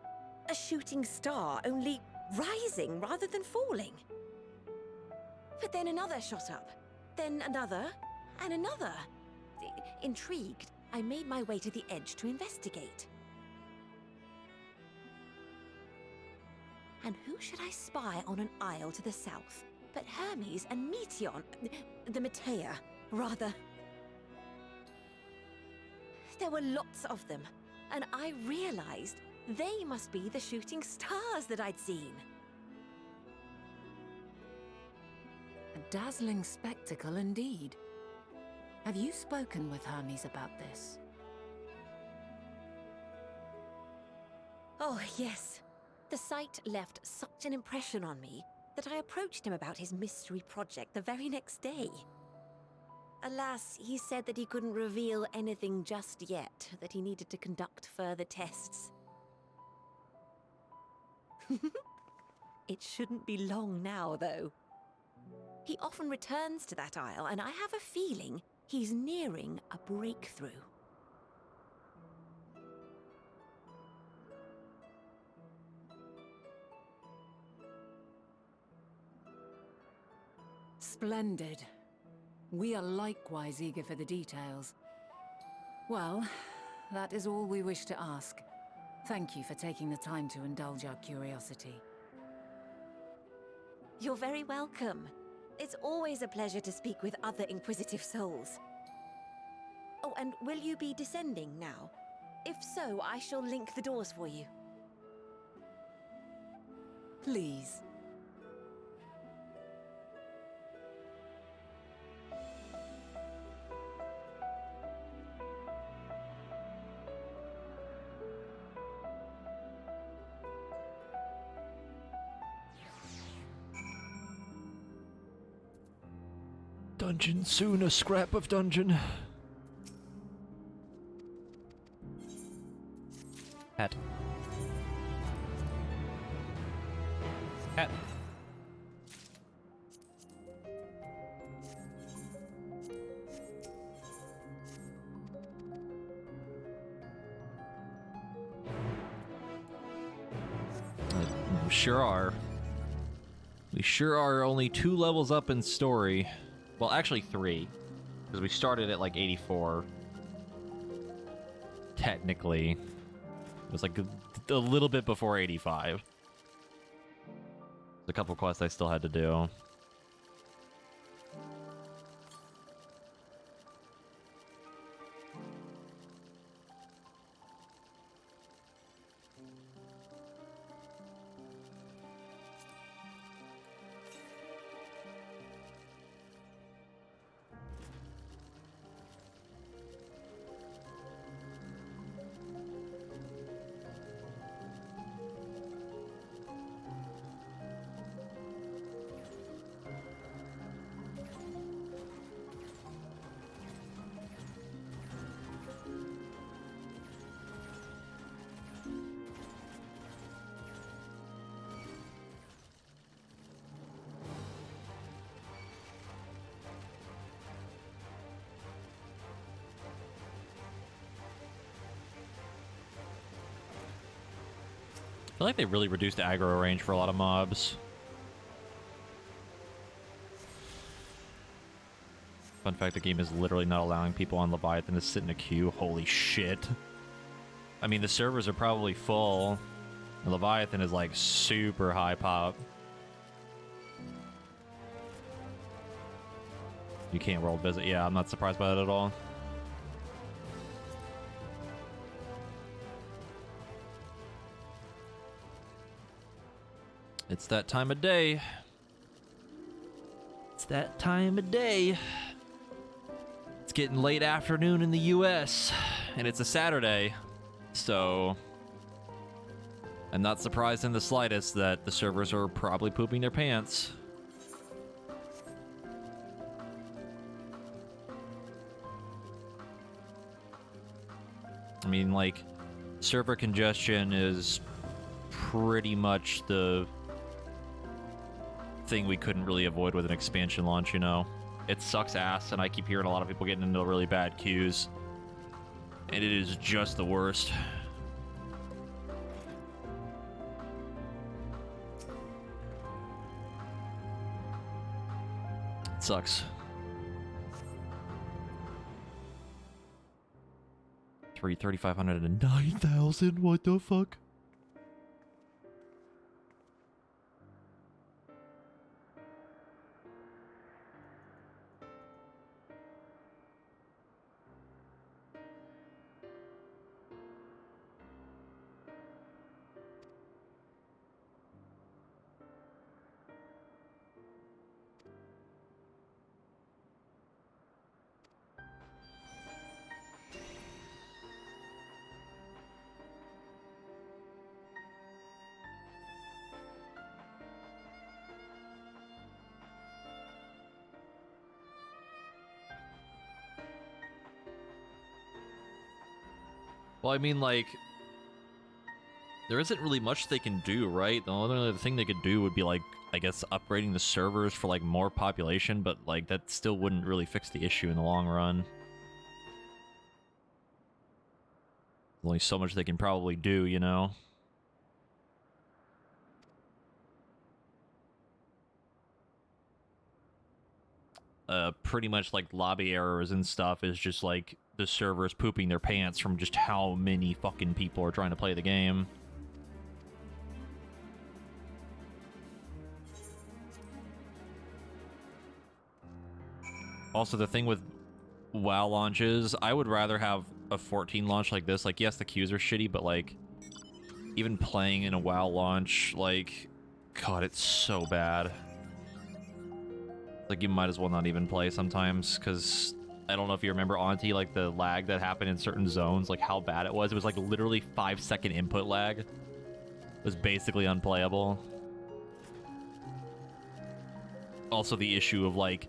a shooting star, only rising rather than falling. But then another shot up, then another, and another. Intrigued, I made my way to the edge to investigate. And who should I spy on an isle to the south but Hermes and Meteon, the Metea, rather. There were lots of them, and I realized they must be the shooting stars that I'd seen. A dazzling spectacle indeed. Have you spoken with Hermes about this? Oh, yes. The sight left such an impression on me that I approached him about his mystery project the very next day. Alas, he said that he couldn't reveal anything just yet, that he needed to conduct further tests. It shouldn't be long now, though. He often returns to that isle, and I have a feeling he's nearing a breakthrough. Splendid. We are likewise eager for the details. Well, that is all we wish to ask. Thank you for taking the time to indulge our curiosity. You're very welcome. It's always a pleasure to speak with other inquisitive souls. Oh, and will you be descending now? If so, I shall link the doors for you. Please. Dungeon soon, a scrap of dungeon. Hat. Hat. We sure are. We sure are only 2 levels up in story. Well, actually 3, because we started at like 84. Technically. It was like a little bit before 85. There's a couple quests I still had to do. I feel like they really reduced aggro range for a lot of mobs. Fun fact, the game is literally not allowing people on Leviathan to sit in a queue. Holy shit. I mean, the servers are probably full. The Leviathan is like super high pop. You can't world visit. Yeah, I'm not surprised by that at all. It's that time of day. It's that time of day. It's getting late afternoon in the US, and it's a Saturday, so I'm not surprised in the slightest that the servers are probably pooping their pants. I mean, like, server congestion is pretty much the thing we couldn't really avoid with an expansion launch, you know? It sucks ass, and I keep hearing a lot of people getting into really bad queues. And it is just the worst. It sucks. 3,500 and 9,000? What the fuck? Well, I mean, like, there isn't really much they can do, right? The only other thing they could do would be, like, I guess upgrading the servers for, like, more population, but, like, that still wouldn't really fix the issue in the long run. There's only so much they can probably do, you know? Pretty much, like, lobby errors and stuff is just, like, the servers pooping their pants from just how many fucking people are trying to play the game. Also, the thing with WoW launches, I would rather have a 14 launch like this. Like, yes, the queues are shitty, but, like, even playing in a WoW launch, like, God, it's so bad. Like, you might as well not even play sometimes, because I don't know if you remember, Auntie, like, the lag that happened in certain zones, like, how bad it was. It was, like, literally 5-second input lag. It was basically unplayable. Also, the issue of, like,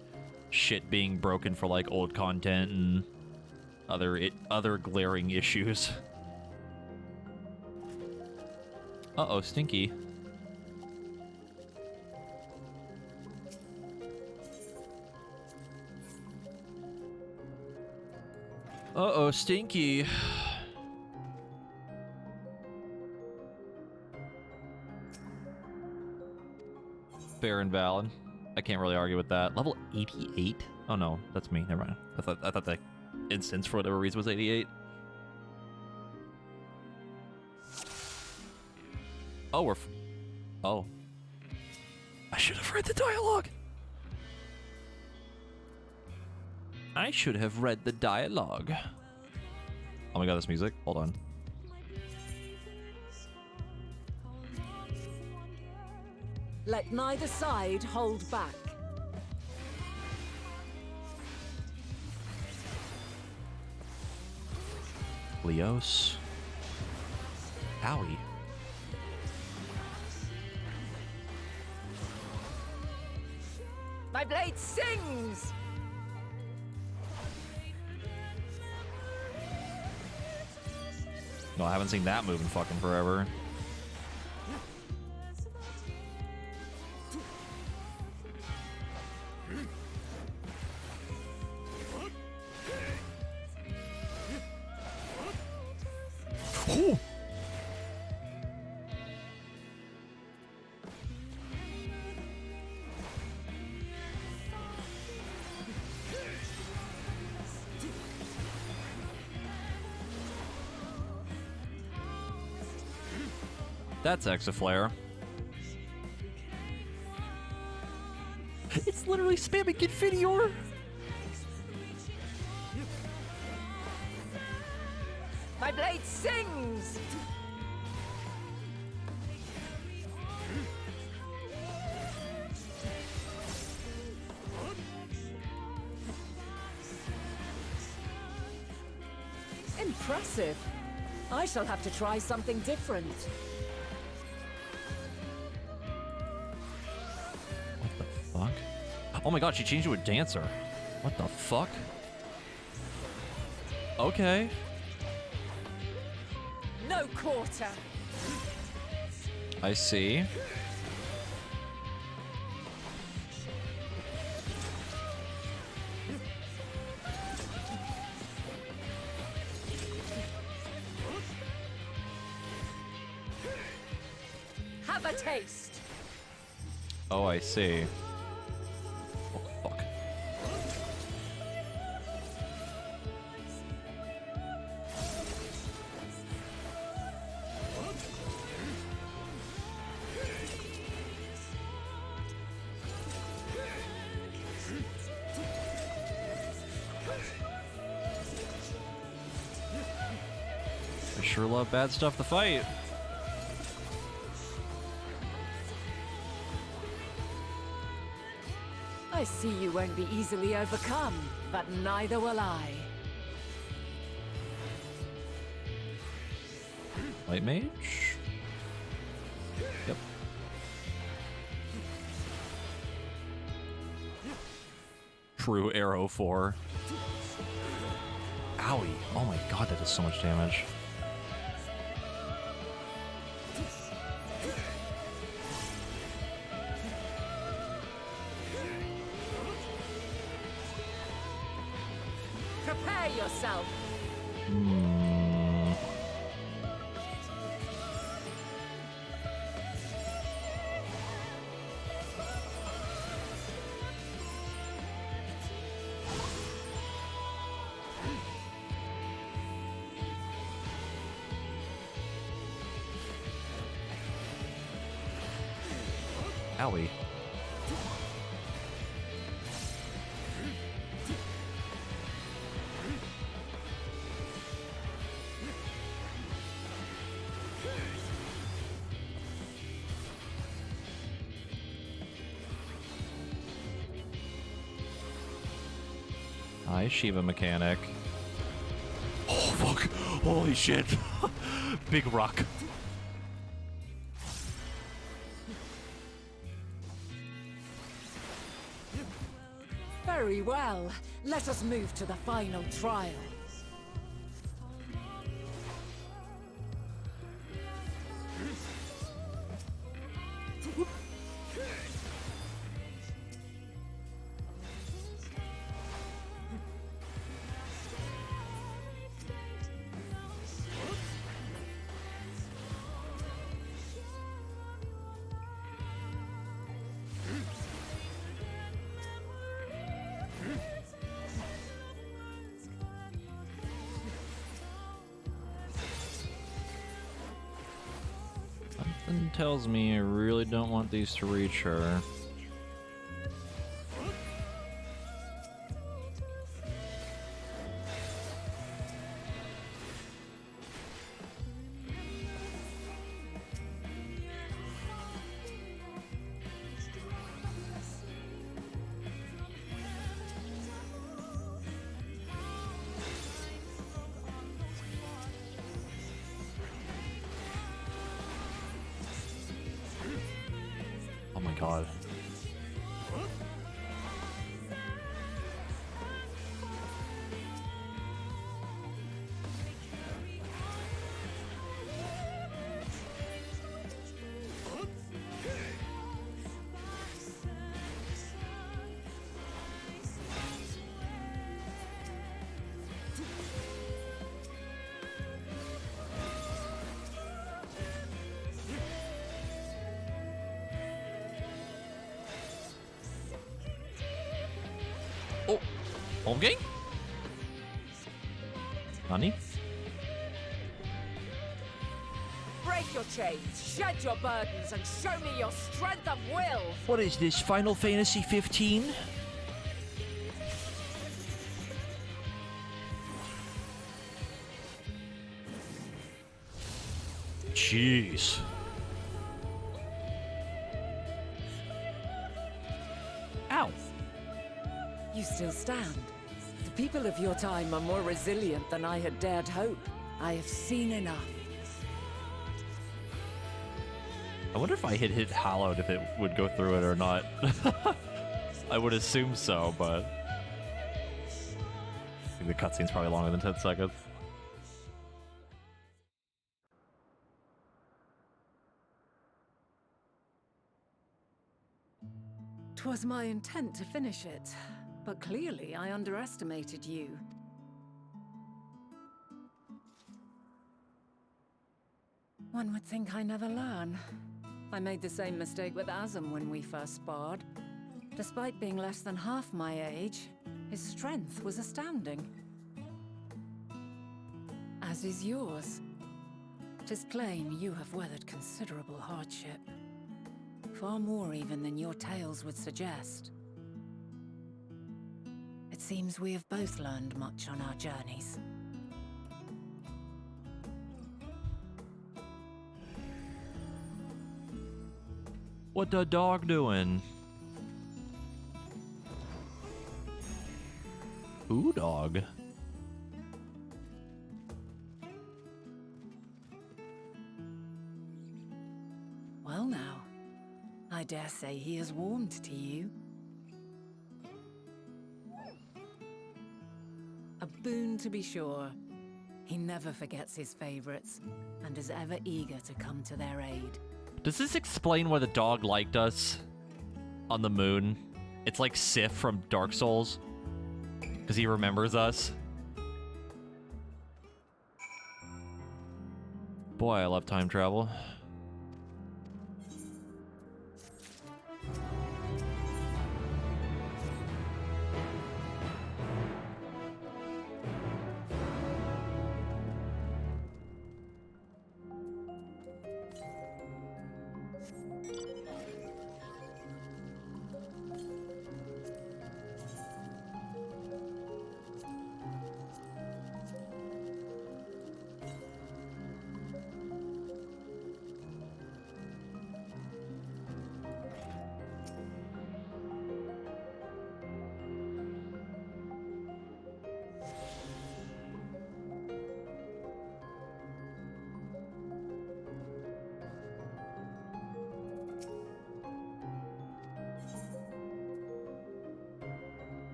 shit being broken for, like, old content and other glaring issues. Uh-oh, Stinky. Uh-oh, Stinky. Fair and valid. I can't really argue with that. Level 88? Oh no, that's me. Never mind. I thought the instance for whatever reason was 88. Oh, we're oh. I should have read the dialogue. I should have read the dialogue. Oh my god, this music. Hold on. Let neither side hold back. Leos. Howie. My blade sings! No, I haven't seen that move in fucking forever. Ooh. That's Exaflare. It's literally spamming Confiteor. My blade sings! Impressive. I shall have to try something different. What the fuck? Oh my god, she changed to a dancer. What the fuck? Okay. No quarter. I see. Have a taste. Oh, I see. Oh, fuck. I sure love bad stuff to fight. I see you won't be easily overcome, but neither will I. Light mage? Yep. True arrow 4. Owie. Oh my god, that does so much damage. Prepare yourself. Owie. Hi, Shiva mechanic. Oh, fuck. Holy shit. Big rock. Very well. Let us move to the final trial. Something tells me I really don't want these to reach her. Oh my god. Oh, home game? Honey? Break your chains, shed your burdens, and show me your strength of will. What is this, Final Fantasy 15? Jeez. Ow. You still stand. The people of your time are more resilient than I had dared hope. I have seen enough. I wonder if I had hit Hallowed if it would go through it or not. I would assume so, but I think the cutscene's probably longer than 10 seconds. 'Twas my intent to finish it, but clearly I underestimated you. One would think I never learn. I made the same mistake with Azam when we first sparred. Despite being less than half my age, his strength was astounding. As is yours. 'Tis plain you have weathered considerable hardship. Far more even than your tales would suggest. It seems we have both learned much on our journeys. What the dog doing? Ooh, dog. Well now, I dare say he has warmed to you. A boon to be sure. He never forgets his favorites, and is ever eager to come to their aid. Does this explain why the dog liked us on the moon? It's like Sif from Dark Souls, because he remembers us. boy, I love time travel.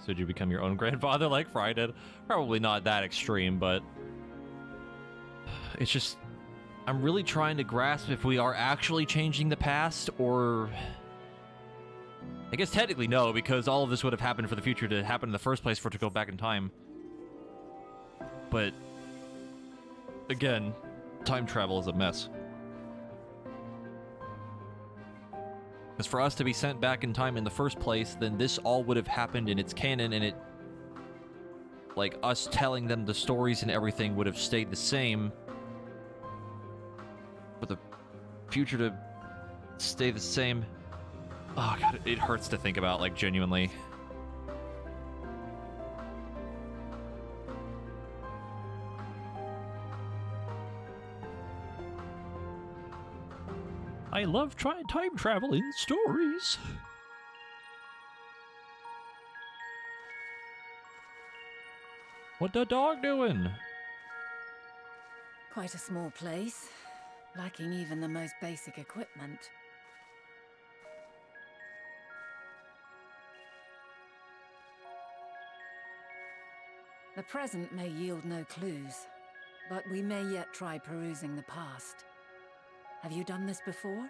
So did you become your own grandfather like Fry did? Probably not that extreme, but it's just, I'm really trying to grasp if we are actually changing the past, or I guess technically no, because all of this would have happened for the future to happen in the first place for it to go back in time. But again, time travel is a mess. Because for us to be sent back in time in the first place, then this all would have happened in its canon, and it, like, us telling them the stories and everything would have stayed the same. For the future to stay the same. Oh god, it hurts to think about, like, genuinely. I love trying time travel in stories. What the dog doing? Quite a small place, lacking even the most basic equipment. The present may yield no clues, but we may yet try perusing the past. Have you done this before?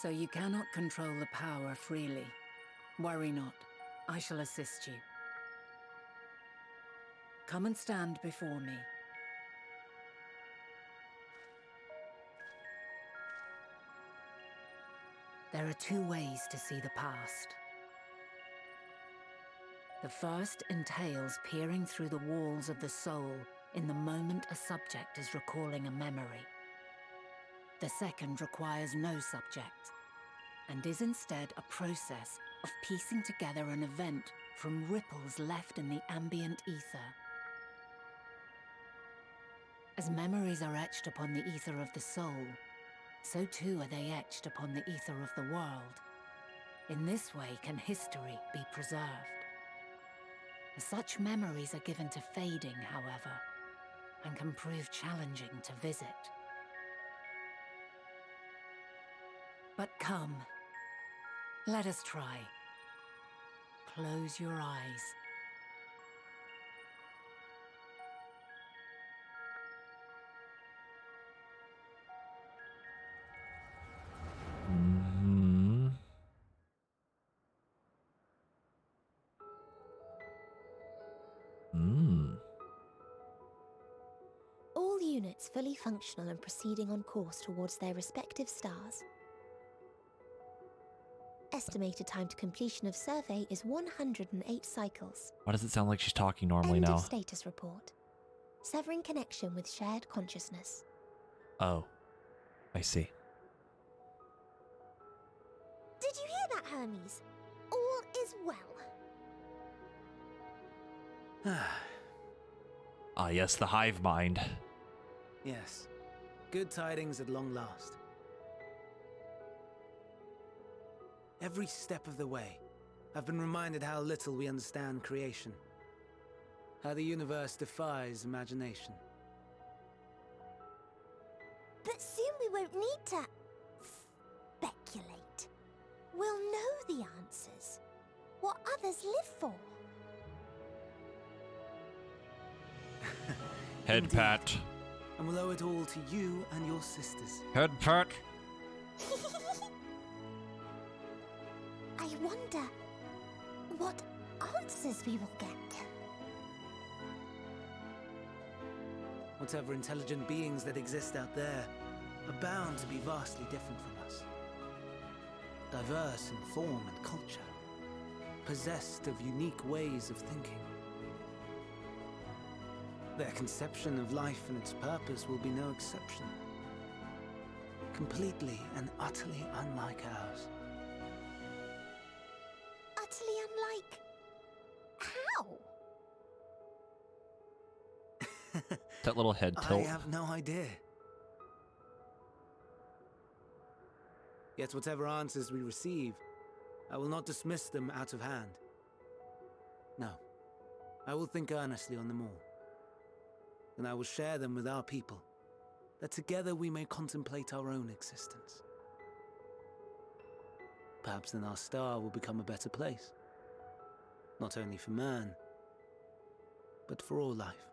So you cannot control the power freely. Worry not. I shall assist you. Come and stand before me. There are two ways to see the past. The first entails peering through the walls of the soul in the moment a subject is recalling a memory. The second requires no subject, and is instead a process of piecing together an event from ripples left in the ambient ether. As memories are etched upon the ether of the soul, so too are they etched upon the ether of the world. In this way can history be preserved. Such memories are given to fading, however, and can prove challenging to visit. But come, let us try. Close your eyes. Mm-hmm. All units fully functional and proceeding on course towards their respective stars. Estimated time to completion of survey is 108 cycles. Why does it sound like she's talking normally End now? of status report. Severing connection with shared consciousness. Oh, I see. Did you hear that, Hermes? All is well. Ah, yes, the hive mind. Yes. Good tidings at long last. Every step of the way, I've been reminded how little we understand creation. How the universe defies imagination. But soon we won't need to speculate. We'll know the answers. What others live for. Head Indeed. pat. And we'll owe it all to you and your sisters. Head pat. I wonder what answers we will get. Whatever intelligent beings that exist out there are bound to be vastly different from us. Diverse in form and culture. Possessed of unique ways of thinking. Their conception of life and its purpose will be no exception. Completely and utterly unlike ours. Utterly unlike. How? That little head I tilt. have no idea. Yet whatever answers we receive, I will not dismiss them out of hand. No, I will think earnestly on them all. And I will share them with our people, that together we may contemplate our own existence. Perhaps then our star will become a better place. Not only for man, but for all life.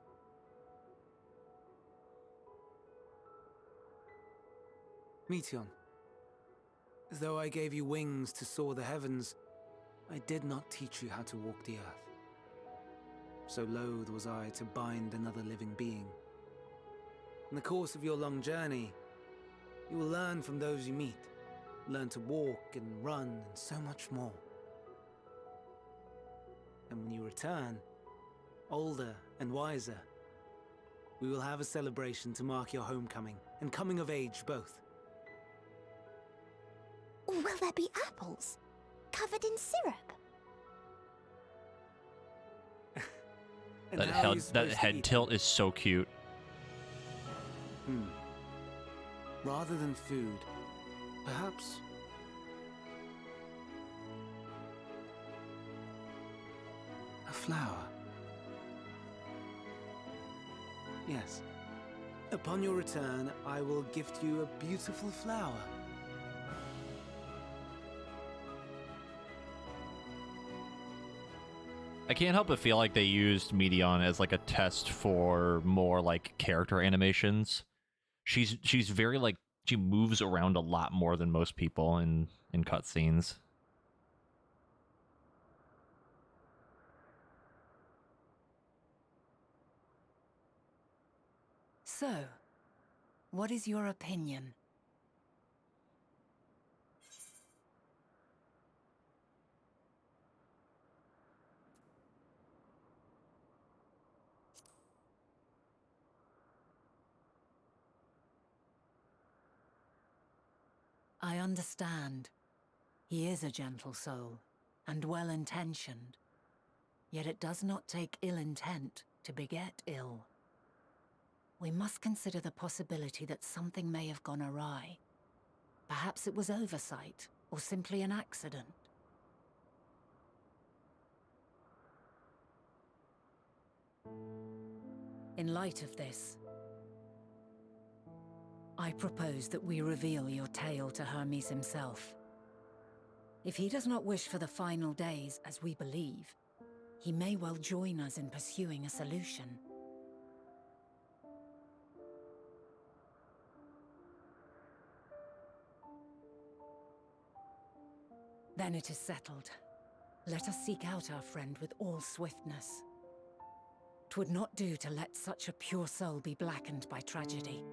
Meteon, though I gave you wings to soar the heavens, I did not teach you how to walk the earth. So loath was I to bind another living being. In the course of your long journey, you will learn from those you meet, learn to walk and run and so much more. And when you return, older and wiser, we will have a celebration to mark your homecoming and coming of age both. Will there be apples covered in syrup? And That how are you head, supposed that to head eat tilt is so cute. Rather than food, perhaps a flower. Yes. Upon your return, I will gift you a beautiful flower. I can't help but feel like they used Meteon as like a test for more like character animations. She's very like she moves around a lot more than most people in cutscenes. So, what is your opinion? I understand. He is a gentle soul, and well-intentioned. Yet it does not take ill intent to beget ill. We must consider the possibility that something may have gone awry. Perhaps it was oversight, or simply an accident. In light of this, I propose that we reveal your tale to Hermes himself. If he does not wish for the final days, as we believe, he may well join us in pursuing a solution. Then it is settled. Let us seek out our friend with all swiftness. 'Twould not do to let such a pure soul be blackened by tragedy.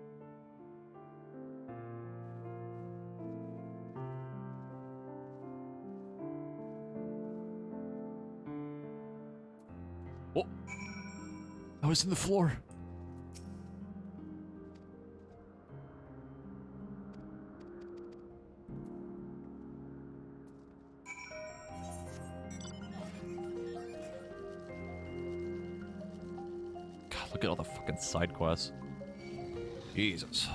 Oh, I was in the floor. God, look at all the fucking side quests. Jesus.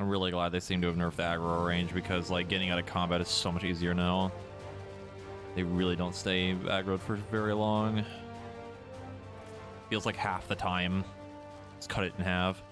I'm really glad they seem to have nerfed the aggro range because, like, getting out of combat is so much easier now. They really don't stay aggroed for very long. Feels like half the time. Let's cut it in half.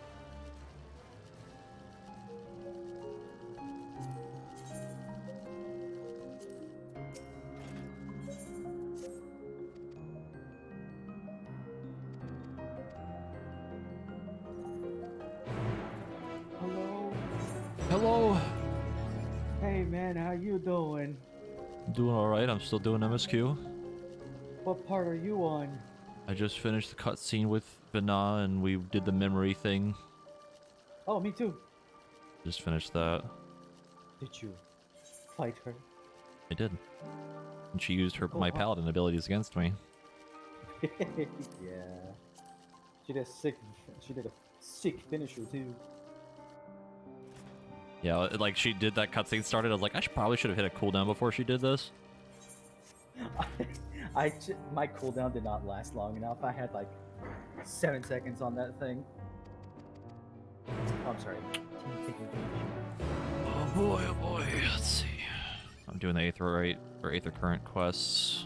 man. How you doing? I'm doing alright, I'm still doing MSQ. What part are you on? I just finished the cutscene with Vana and we did the memory thing. Oh, me too. Just finished that. Did you fight her? I did. And she used her my wow. paladin abilities against me. Yeah. She did a sick finisher too. Yeah, like she did that cutscene started. I was like, probably should have hit a cooldown before she did this. My cooldown did not last long enough. I had like 7 seconds on that thing. Oh, I'm sorry. Oh boy, oh boy. Let's see. I'm doing the Aether Current quests.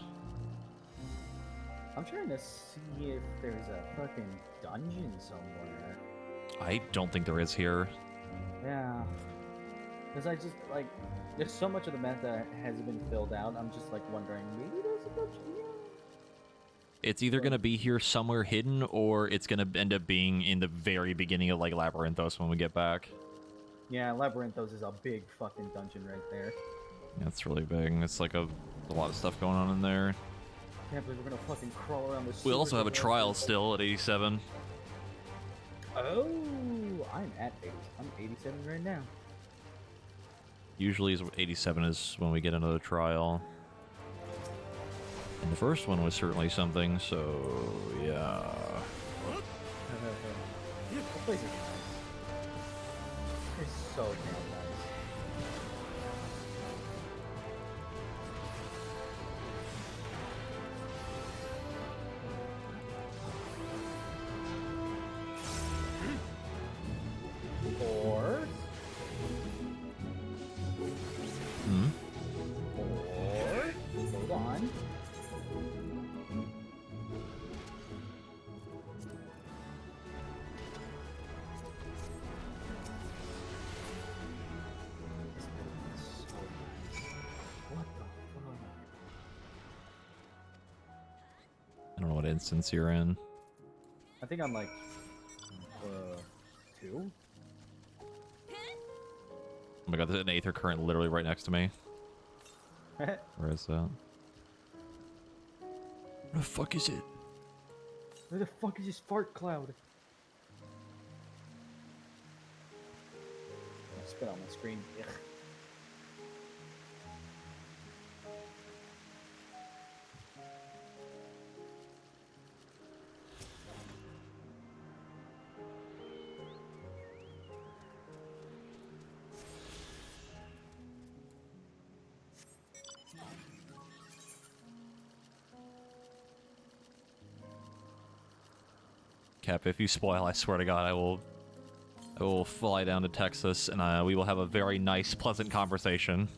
I'm trying to see if there's a fucking dungeon somewhere. I don't think there is here. Yeah. Because I just, like, there's so much of the map that hasn't been filled out. I'm just, like, wondering, maybe there's a dungeon here? It's either going to be here somewhere hidden, or it's going to end up being in the very beginning of, like, Labyrinthos when we get back. Yeah, Labyrinthos is a big fucking dungeon right there. Yeah, it's really big. It's like a lot of stuff going on in there. Can't believe we're gonna fucking crawl around this. We also have a trial still at 87. Oh, I'm at 80. I'm 87 right now. Usually 87 is when we get another trial. And the first one was certainly something, so yeah. That place is nice. It's so damn nice. Or... Or... Hold on. What the fuck? I don't know what instance you're in. I think I'm like... 2? Oh my god, there's an Aether Current literally right next to me. Where is that? Where the fuck is it? Where the fuck is this fart cloud? I spit on my screen. Ugh. Cap, if you spoil, I swear to God, I will fly down to Texas and we will have a very nice, pleasant conversation.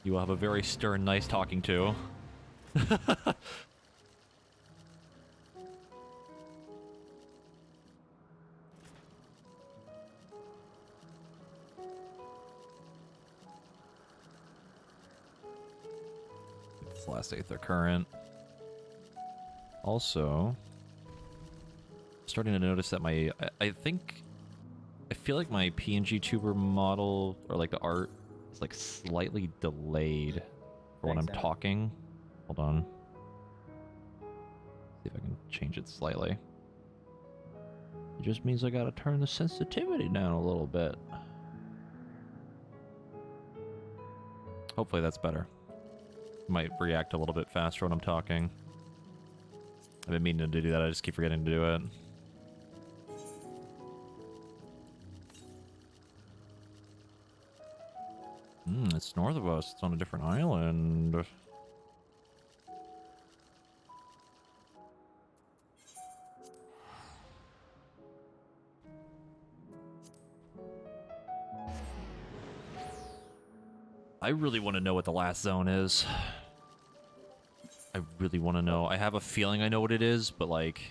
You will have a very stern, nice talking to. Last Aether Current. Also, starting to notice that I feel like my PNG tuber model, or like the art, is like slightly delayed for when I'm talking. Hold on. See if I can change it slightly. It just means I gotta turn the sensitivity down a little bit. Hopefully that's better. Might react a little bit faster when I'm talking. I've been meaning to do that, I just keep forgetting to do it. It's north of us. It's on a different island. I really want to know what the last zone is. I really want to know. I have a feeling I know what it is, but like...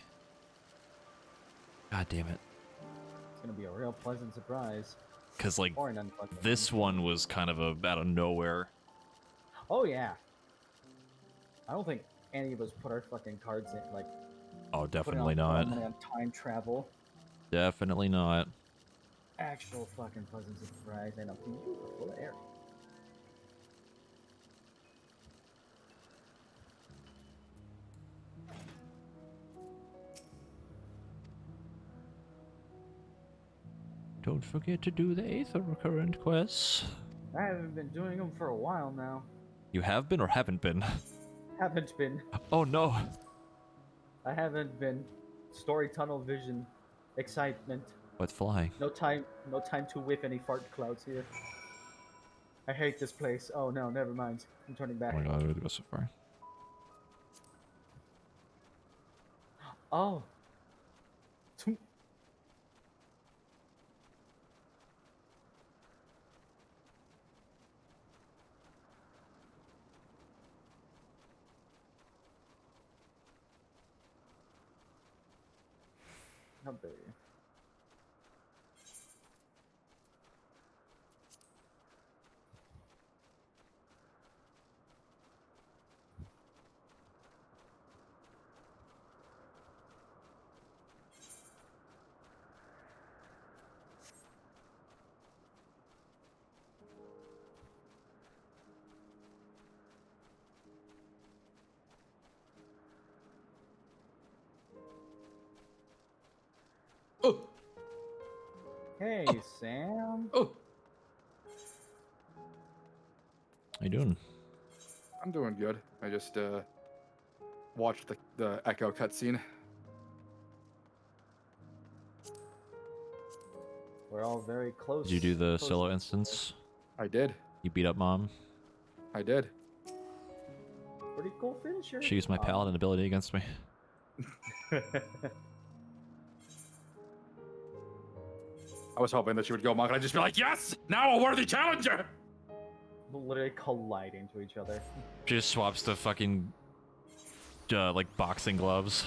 God damn it. It's gonna be a real pleasant surprise. Because, like, Or an unpleasant this one was kind of out of nowhere. Oh, yeah. I don't think any of us put our fucking cards in, like, Oh, put definitely put our not. money on time travel. Definitely not. Actual fucking pleasant surprise and a beautiful area. Don't forget to do the Aether Current quests. I haven't been doing them for a while now. You have been or haven't been? Haven't been. Oh no. I haven't been. Story tunnel vision, excitement. What's flying? No time to whiff any fart clouds here. I hate this place. Oh no, never mind. I'm turning back. Oh my god, I would go so far. Oh. How dare you? Oh. Hey, Sam. Oh. How you doing? I'm doing good. I just watched the Echo cutscene. We're all very close. Did you do the close. solo instance? I did. You beat up Mom? I did. Pretty cool finisher. She used my paladin ability against me. I was hoping that she would go monk, and I'd just be like, yes! Now a worthy challenger! We'll literally collide into each other. She just swaps the fucking, like, boxing gloves.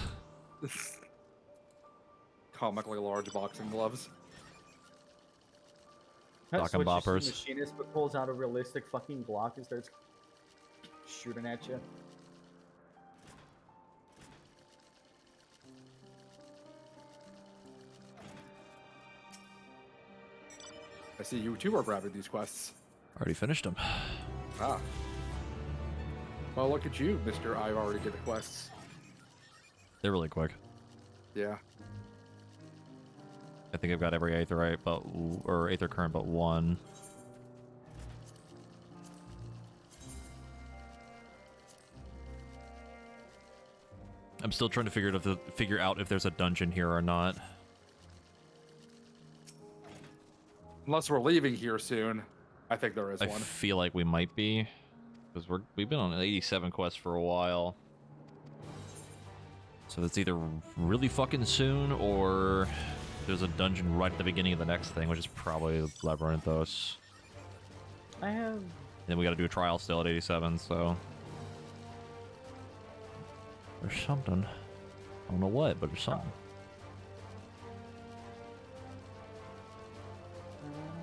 Comically large boxing gloves. Sock and boppers. Machinist but pulls out a realistic fucking Glock and starts shooting at you. I see you too are grabbing these quests. Already finished them. Ah. Well, look at you, Mr. I've already did the quests. They're really quick. Yeah. I think I've got every Aetherite but, or Aether Current but one. I'm still trying to figure out if there's a dungeon here or not. Unless we're leaving here soon, I think there is I one. feel like we might be, because we've been on an 87 quest for a while. So that's either really fucking soon or there's a dungeon right at the beginning of the next thing, which is probably Labyrinthos. I have. And then we got to do a trial still at 87, so there's something. I don't know what, but there's something.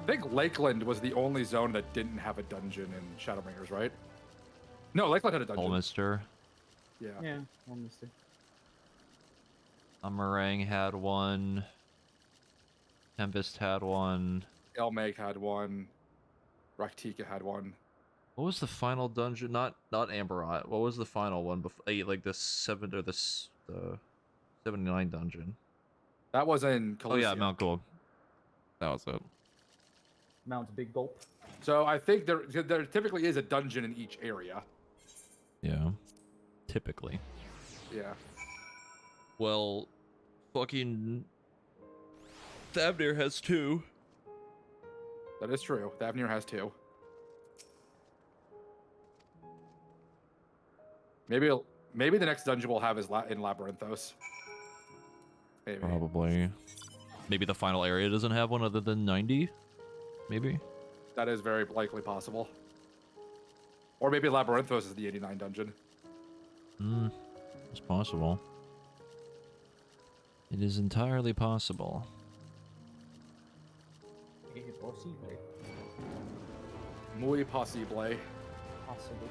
I think Lakeland was the only zone that didn't have a dungeon in Shadowbringers, right? No, Lakeland had a dungeon. Holmister. Yeah. Yeah, almost. Amarang had one. Tempest had one. Elmeg had one. Raktika had one. What was the final dungeon? Not Amberot. What was the final one before? Like the 79 dungeon. That was in Colusia. Oh yeah, Mount Gold. That was it. Mount Big Gulp. So I think there typically is a dungeon in each area. Yeah. Typically. Yeah. Well, fucking Thavnir has two. That is true. Thavnir has two. Maybe the next dungeon we'll have is in Labyrinthos. Maybe. Probably. Maybe the final area doesn't have one other than 90? Maybe? That is very likely possible. Or maybe Labyrinthos is the 89 dungeon. It's possible. It is entirely possible. Possible. Muy possible. Possible.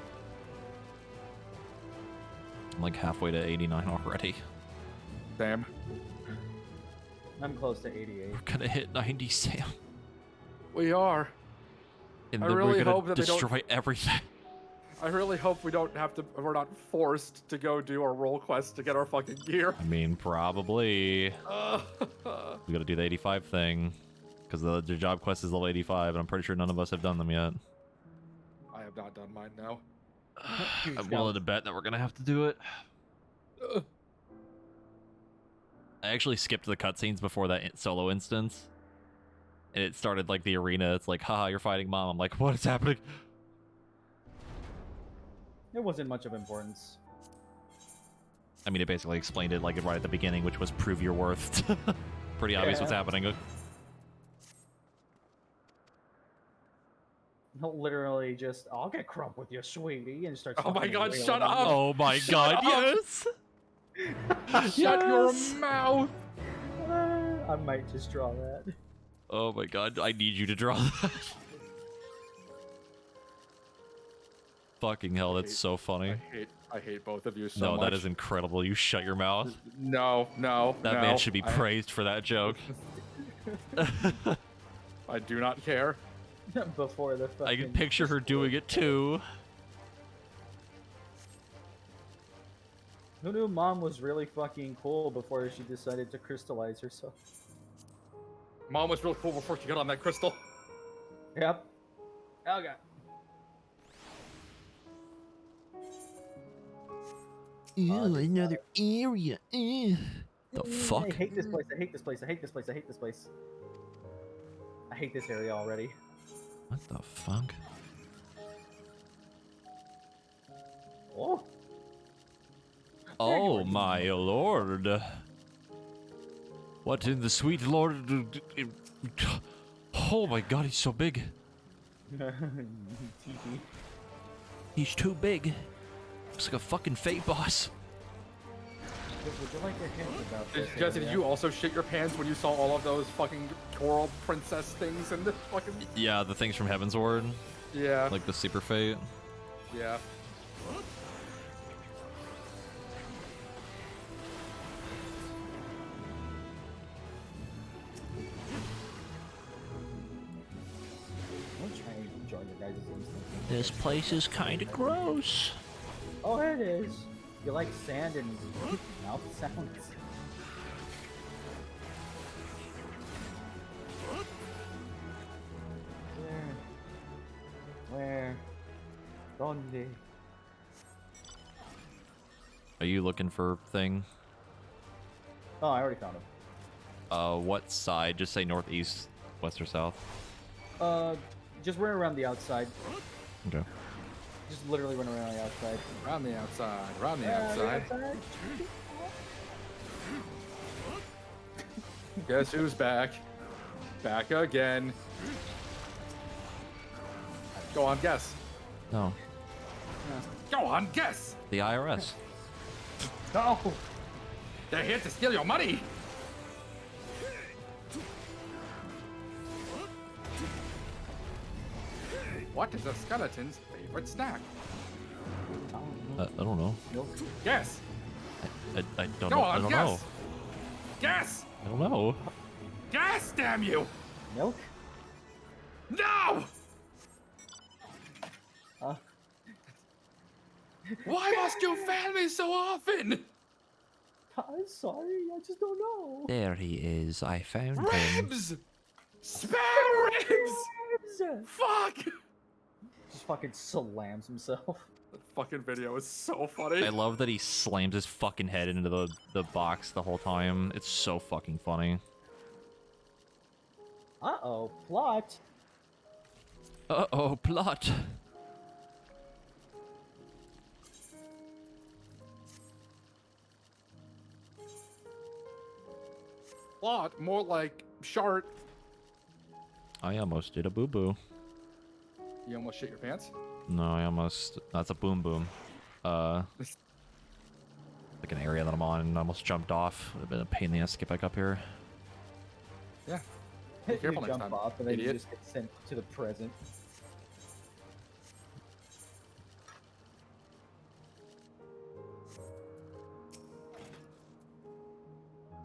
I'm like halfway to 89 already. Damn. I'm close to 88. We're gonna hit 90, Sam. We are. And I then really we're gonna hope that they don't- destroy everything. I really hope we don't have to. We're not forced to go do our role quest to get our fucking gear. I mean, probably. We gotta do the 85 thing. Because the job quest is level 85, and I'm pretty sure none of us have done them yet. I have not done mine now. I'm willing to bet that we're gonna have to do it. I actually skipped the cutscenes before that solo instance. And it started like the arena. It's like, haha, you're fighting mom. I'm like, what is happening? It wasn't much of importance. I mean, it basically explained it like right at the beginning, which was prove your worth. Pretty obvious what's happening. Literally just, I'll get crump with you, sweetie, and starts. Oh my fucking god, wailing shut on up! you. Oh my Shut god, up! yes! Shut your mouth! I might just draw that. Oh my god, I need you to draw that. Fucking hell, that's so funny. I hate both of you so No, much. that is incredible. You shut your mouth. No. That no, man should be praised for that joke. I do not care. Before the fucking... I can picture her doing it too. Who knew mom was really fucking cool before she decided to crystallize herself? Mom was real cool before she got on that crystal. Yep. Oh god. Ew, another area. The fuck? I hate this place. I hate this place. I hate this place. I hate this place. I hate this area already. What the fuck? Oh. Oh my lord. What in the sweet lord? Oh my god, he's so big. He's too big. Looks like a fucking fate boss. Would you like a hint about this? Jesse, did area? you also shit your pants when you saw all of those fucking coral princess things and the fucking... Yeah, the things from Heaven's Ward. Yeah. Like the super fate. Yeah. I'm trying to enjoy your guys' instinct. This place is kind of gross. Oh, it is. You like sand and mouth sounds? Where? Donde? Are you looking for thing? Oh, I already found him. What side? Just say northeast, west, or south. Just run around the outside. Okay. Just literally run around the outside. Around the outside, around the outside. Guess who's back? Back again. Go on, guess. No. Go on, guess. The IRS. No. They're here to steal your money. What is a skeleton's favorite snack? I don't know. Guess. I don't Go know. on, I don't guess. know. Guess. I don't know. Guess, damn you. Milk? No! Why must you fail me so often? I'm sorry, I just don't know. There he is. I found him. Ribs! Spare ribs! Fuck! Just fucking slams himself. That fucking video is so funny. I love that he slams his fucking head into the box the whole time. It's so fucking funny. Uh-oh, plot. Uh-oh, plot. Plot, more like shart. I almost did a boo-boo. You almost shit your pants? No, I almost... That's a boom-boom. Like an area that I'm on and I almost jumped off. Would have been a pain in the ass to get back up here. Yeah. Be careful You next jump time, off and then idiot. you just get sent to the present.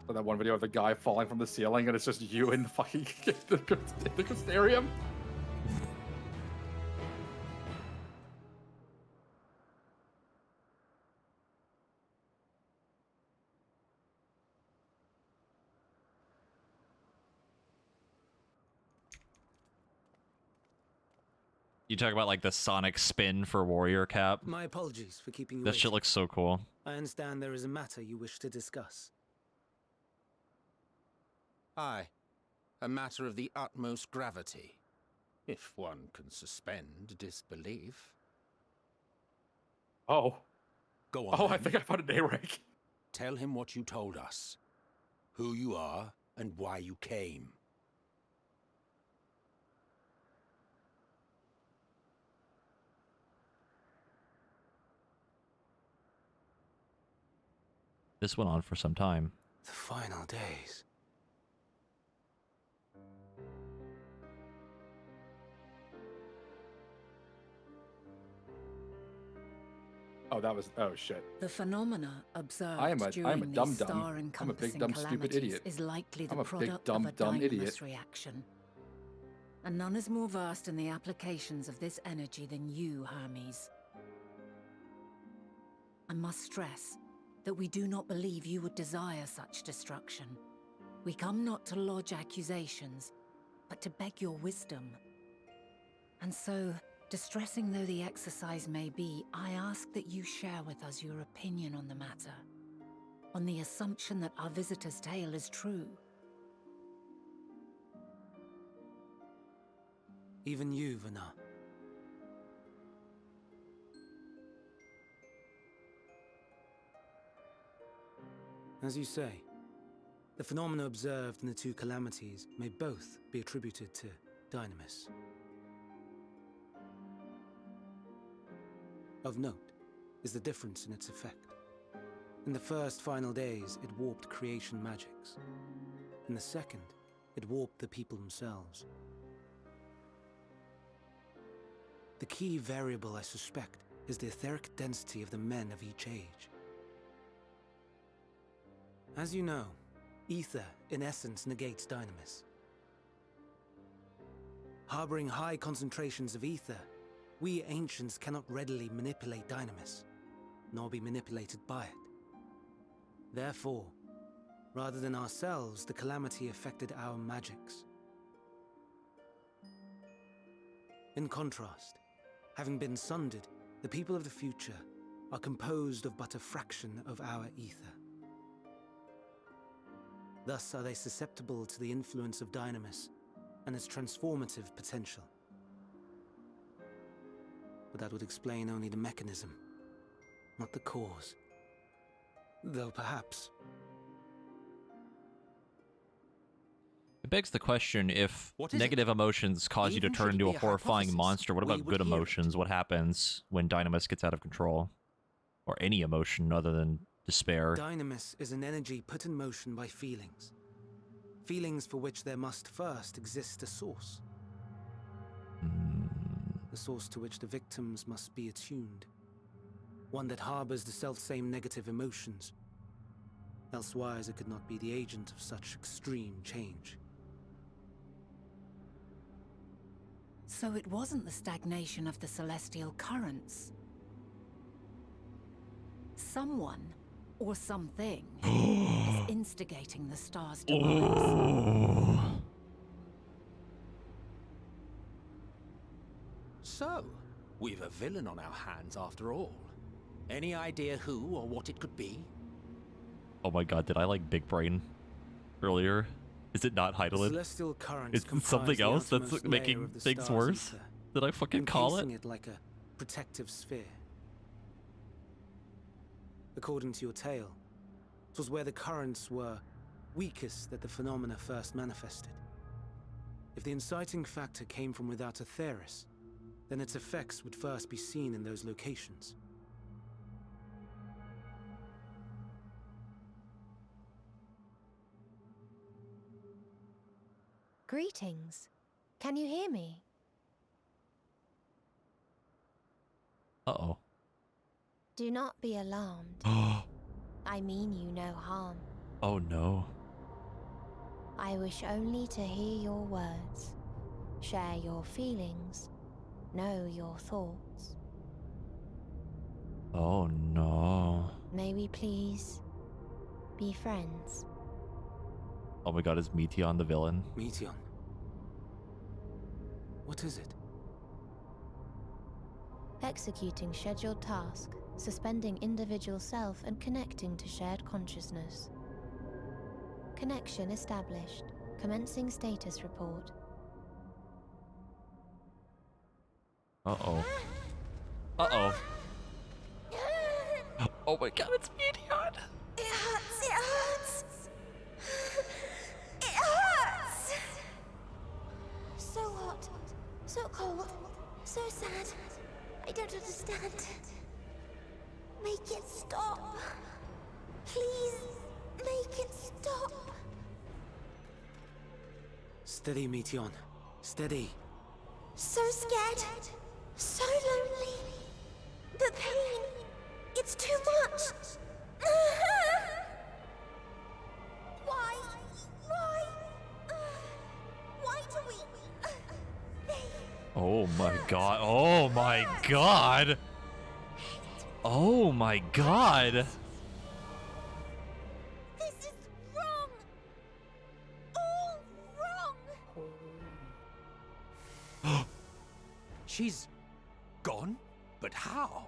So that one video of the guy falling from the ceiling, and it's just you in the fucking the Crystarium. You talk about like the sonic spin for warrior cap. My apologies for keeping you That shit waiting. looks so cool. I understand there is a matter you wish to discuss. Aye. A matter of the utmost gravity. If one can suspend disbelief. Oh. Go on. Oh, then. I think I found an A-rank. Tell him what you told us. Who you are and why you came. This went on for some time. The final days. Oh, that was. Oh shit. The phenomena observed I am a during dumb these dumb. star I'm a big encompassing dumb stupid calamities idiot. is likely the I'm a big product dumb of a dumb dynamis idiot. reaction. And none is more versed in the applications of this energy than you, Hermes. I must stress that we do not believe you would desire such destruction. We come not to lodge accusations, but to beg your wisdom. And so, distressing though the exercise may be, I ask that you share with us your opinion on the matter, on the assumption that our visitor's tale is true. Even you, Vana. As you say, the phenomena observed in the two calamities may both be attributed to Dynamis. Of note is the difference in its effect. In the first final days, it warped creation magics. In the second, it warped the people themselves. The key variable, I suspect, is the etheric density of the men of each age. As you know, ether, in essence, negates Dynamis. Harboring high concentrations of ether, we ancients cannot readily manipulate Dynamis, nor be manipulated by it. Therefore, rather than ourselves, the calamity affected our magics. In contrast, having been sundered, the people of the future are composed of but a fraction of our ether. Thus are they susceptible to the influence of Dynamis and its transformative potential. But that would explain only the mechanism, not the cause. Though perhaps... It begs the question, if What is negative emotions cause you to Even turn should it into be a a horrifying hypothesis, monster, what we about would good hear it. emotions? What happens when Dynamis gets out of control? Or any emotion other than despair? Dynamis is an energy put in motion by feelings. Feelings for which there must first exist a source. The source to which the victims must be attuned. One that harbors the selfsame negative emotions. Elsewise it could not be the agent of such extreme change. So it wasn't the stagnation of the celestial currents. Someone, or something, is instigating the star's demise. So, we've a villain on our hands after all. Any idea who or what it could be? Oh my god, did I like big brain earlier? Is it not The Hydaelyn? celestial currents Is it comprise something the else that's outermost making layer of the things star's worse? ether, Did I fucking call it? encasing it like a protective sphere. According to your tale, it was where the currents were weakest that the phenomena first manifested. If the inciting factor came from without Aetheris, then its effects would first be seen in those locations. Greetings. Can you hear me? Uh-oh. Do not be alarmed. I mean you no harm. Oh no. I wish only to hear your words, share your feelings, know your thoughts. Oh no. May we please be friends? Oh my god, is Meteon the villain? Meteon. What is it? Executing scheduled task, suspending individual self and connecting to shared consciousness. Connection established. Commencing status report. Uh-oh. Uh-oh. Oh my god, it's Meteon! It hurts, it hurts! It hurts! So hot, so cold, so sad. I don't understand. Make it stop. Please, make it stop. Steady, Meteon. Steady. So scared, so lonely. The pain, it's too much. Why? Why do we? Oh my god. Oh my god. Oh my god. This is wrong. All wrong. She's gone? But how?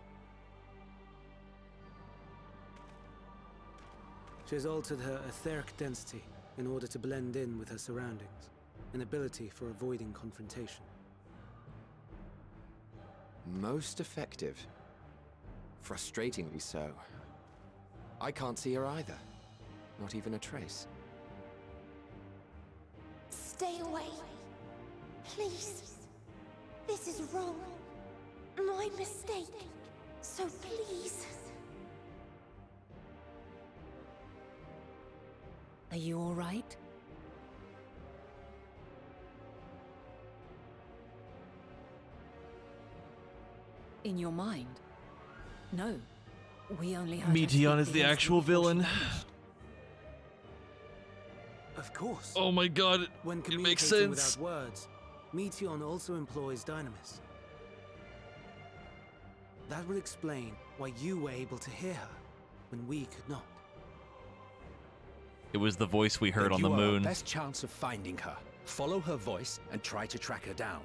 She has altered her etheric density in order to blend in with her surroundings, an ability for avoiding confrontation. Most effective. Frustratingly so. I can't see her either. Not even a trace. Stay away. Please. This is wrong. My mistake. So please. Are you all right? In your mind? No. We only heard her Meteon speak is the the instant actual before she villain. vanished. Of course. Oh my god, When it makes communicating sense. without words, Meteon also employs Dynamis. That would explain why you were able to hear her when we could not. It was the voice we heard Then on the you are moon. our best chance of finding her. Follow her voice and try to track her down.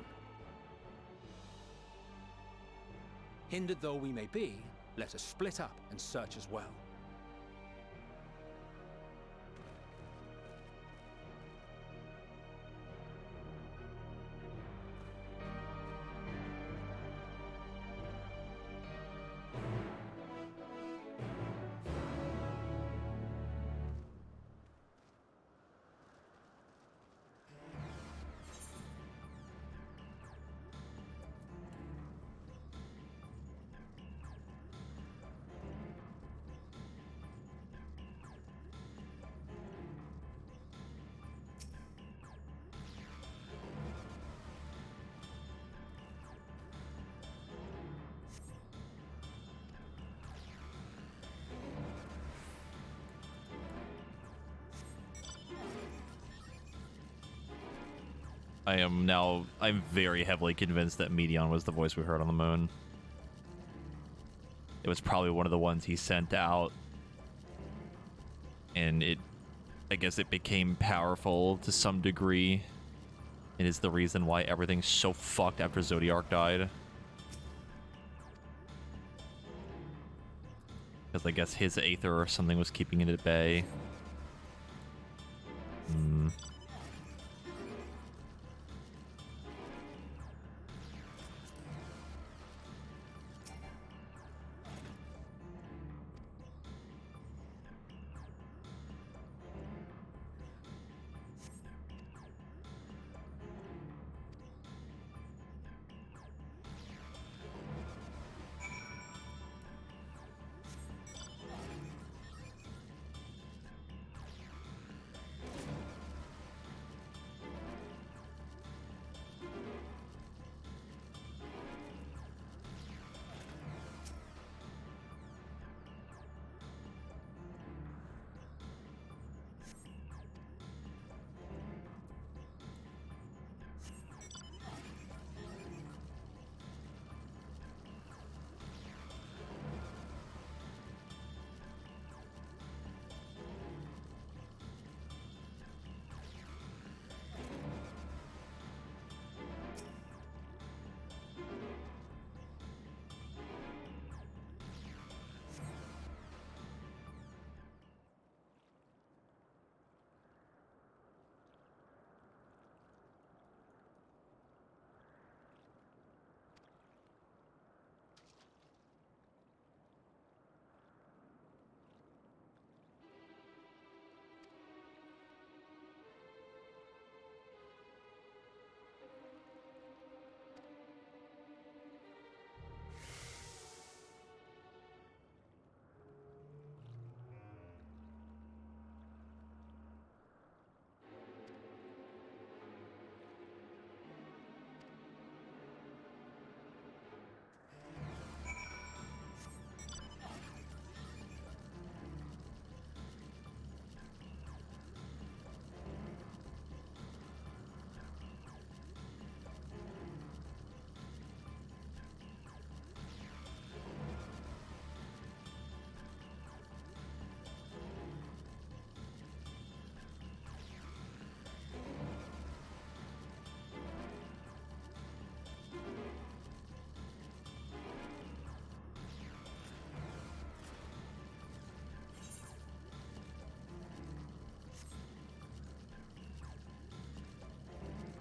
Hindered though we may be, let us split up and search as well. I'm very heavily convinced that Meteon was the voice we heard on the moon. It was probably one of the ones he sent out. And I guess it became powerful to some degree. It is the reason why everything's so fucked after Zodiark died. Because I guess his Aether or something was keeping it at bay.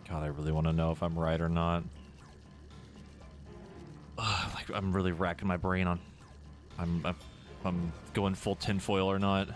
God, I really want to know if I'm right or not. Like, I'm really racking my brain on I'm going full tinfoil or not.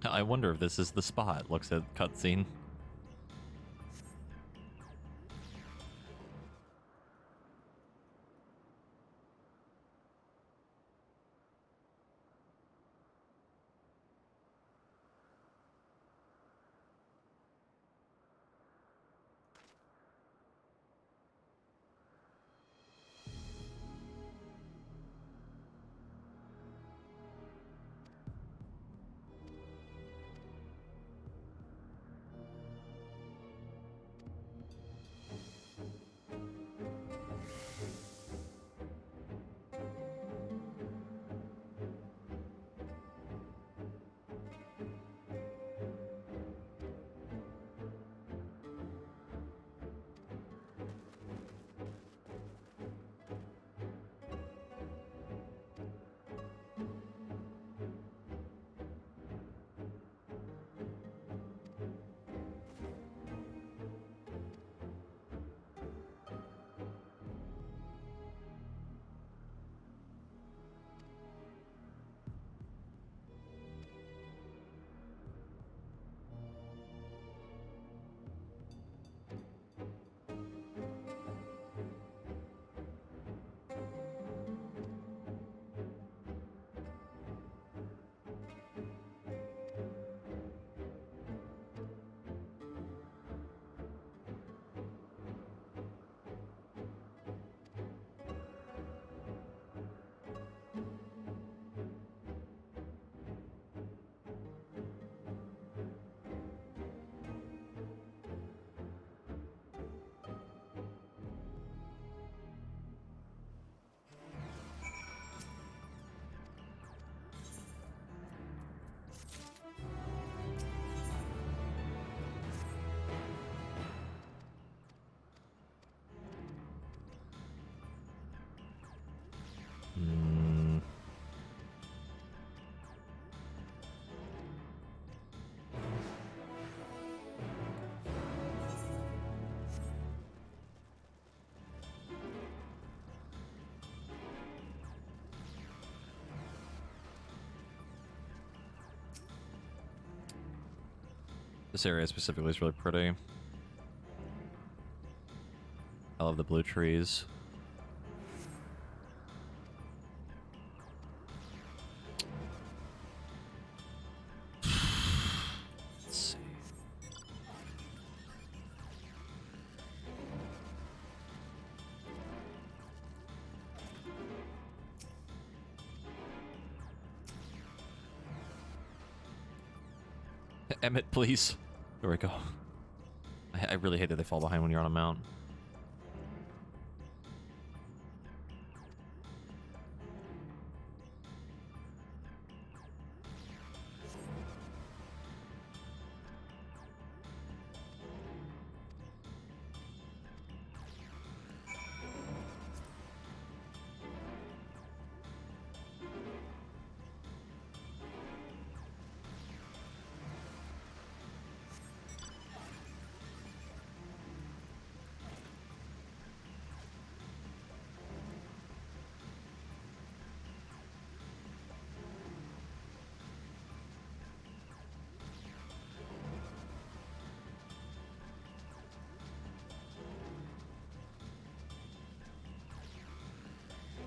I wonder if this is the spot. Looks at cutscene. This area specifically is really pretty. I love the blue trees. Let's see. Emmett, please. There we go. I really hate that they fall behind when you're on a mount.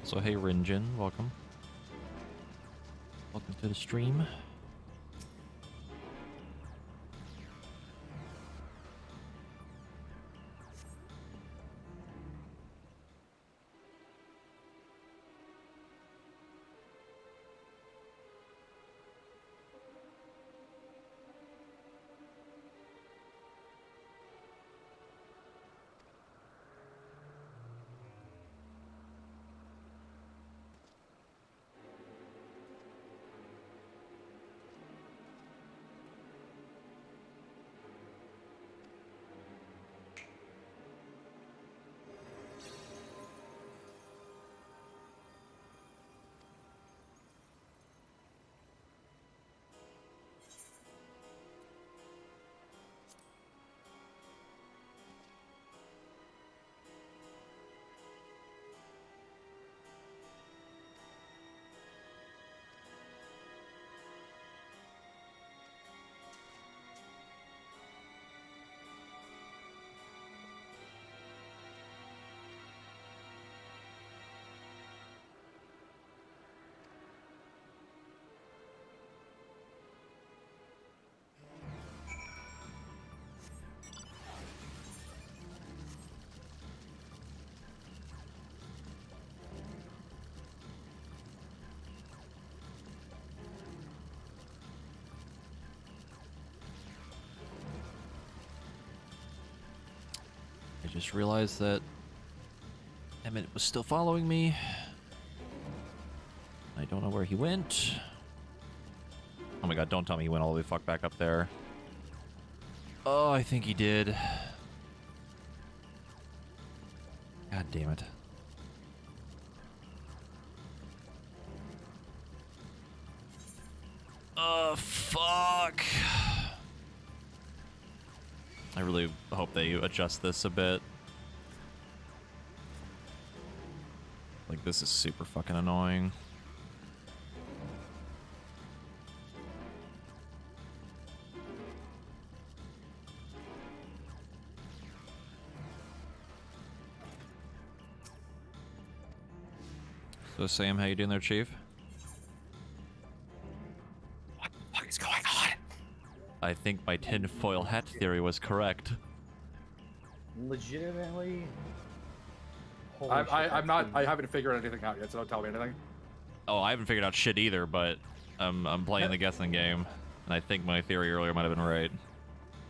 So hey Rinjin, welcome. Welcome to the stream. I just realized that Emmett was still following me. I don't know where he went. Oh my god, don't tell me he went all the way fuck back up there. Oh, I think he did. God damn it. Oh, fuck. I really hope they adjust this a bit. Like, this is super fucking annoying. So Sam, how you doing there, Chief? What the fuck is going on? I think my tinfoil hat theory was correct. Legitimately. I haven't figured anything out yet, so don't tell me anything. Oh, I haven't figured out shit either, but I'm playing the guessing game, and I think my theory earlier might have been right.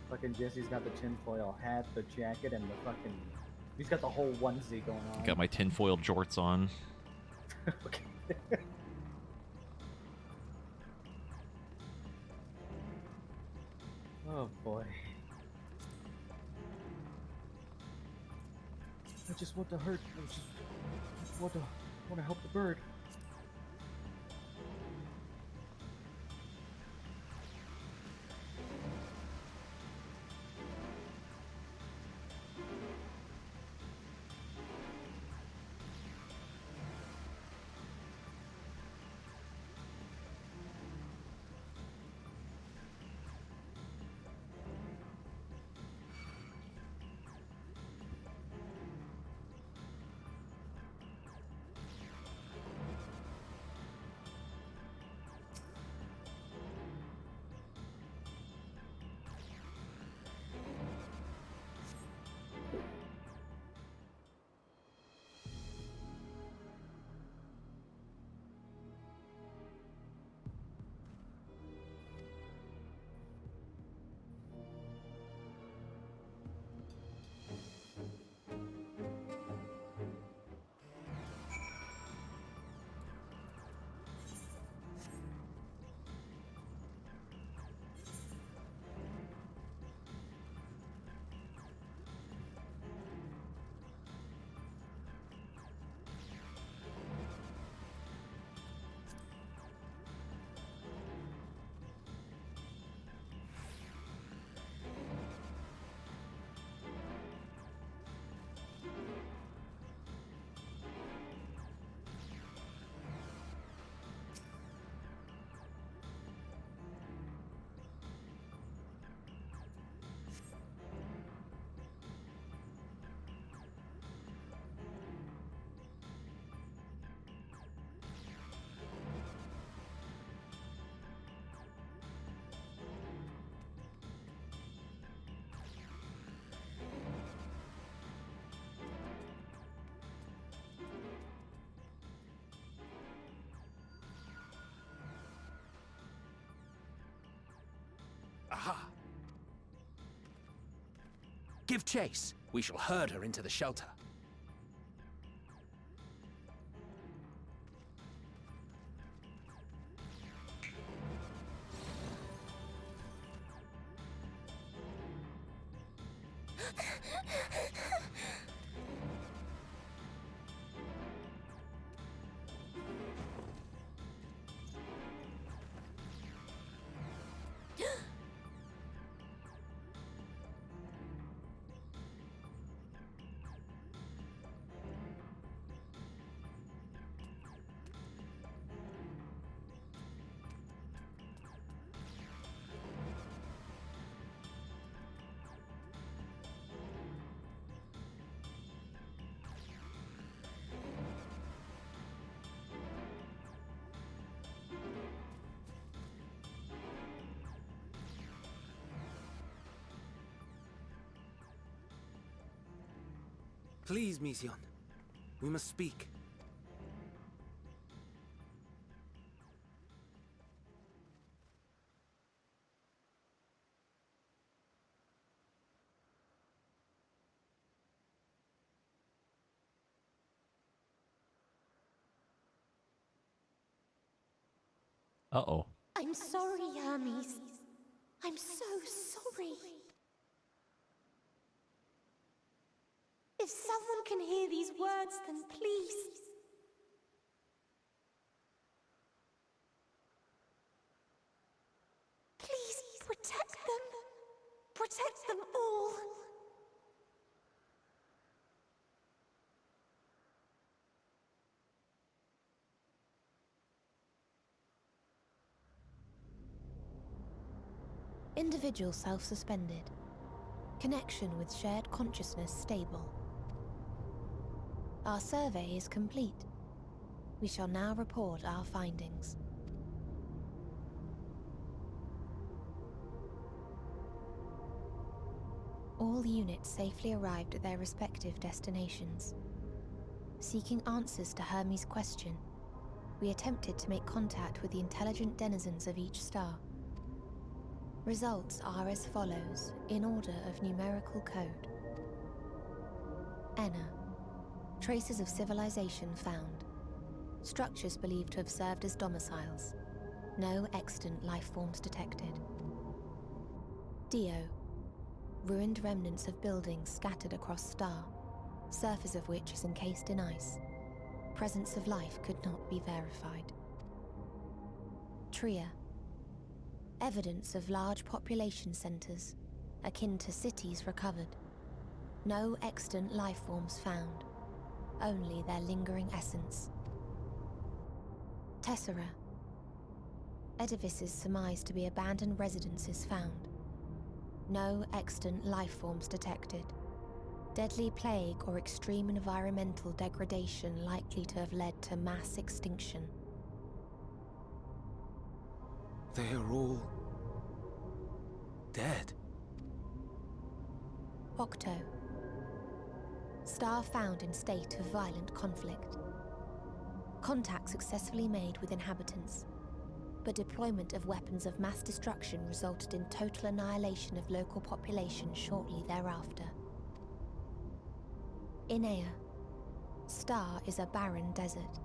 Fucking Jesse's got the tinfoil hat, the jacket, and the fucking. He's got the whole onesie going on. Got my tinfoil jorts on. Okay. Oh boy. I just want to hurt. I just want to help the bird. Give chase. We shall herd her into the shelter. Please, Mission. We must speak. Uh-oh. I'm sorry, Hermes. I'm so sorry. If someone can hear these words, then please. Please protect them. Protect them all. Individual self-suspended. Connection with shared consciousness stable. Our survey is complete. We shall now report our findings. All units safely arrived at their respective destinations. Seeking answers to Hermes' question, we attempted to make contact with the intelligent denizens of each star. Results are as follows, in order of numerical code. Enna. Traces of civilization found. Structures believed to have served as domiciles. No extant life forms detected. Dio. Ruined remnants of buildings scattered across star, surface of which is encased in ice. Presence of life could not be verified. Tria. Evidence of large population centers, akin to cities recovered. No extant life forms found, only their lingering essence. Tessera. Edifices surmised to be abandoned residences found. No extant life forms detected. Deadly plague or extreme environmental degradation likely to have led to mass extinction. They are all dead. Octo. Star found in state of violent conflict. Contact successfully made with inhabitants, but deployment of weapons of mass destruction resulted in total annihilation of local population shortly thereafter. Inea. Star is a barren desert.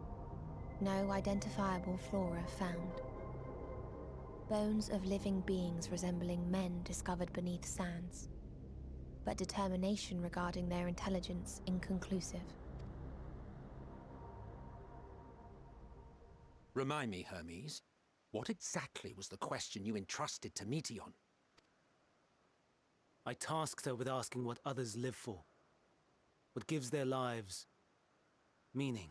No identifiable flora found. Bones of living beings resembling men discovered beneath sands, but determination regarding their intelligence inconclusive. Remind me, Hermes, what exactly was the question you entrusted to Meteon? I tasked her with asking what others live for. What gives their lives meaning.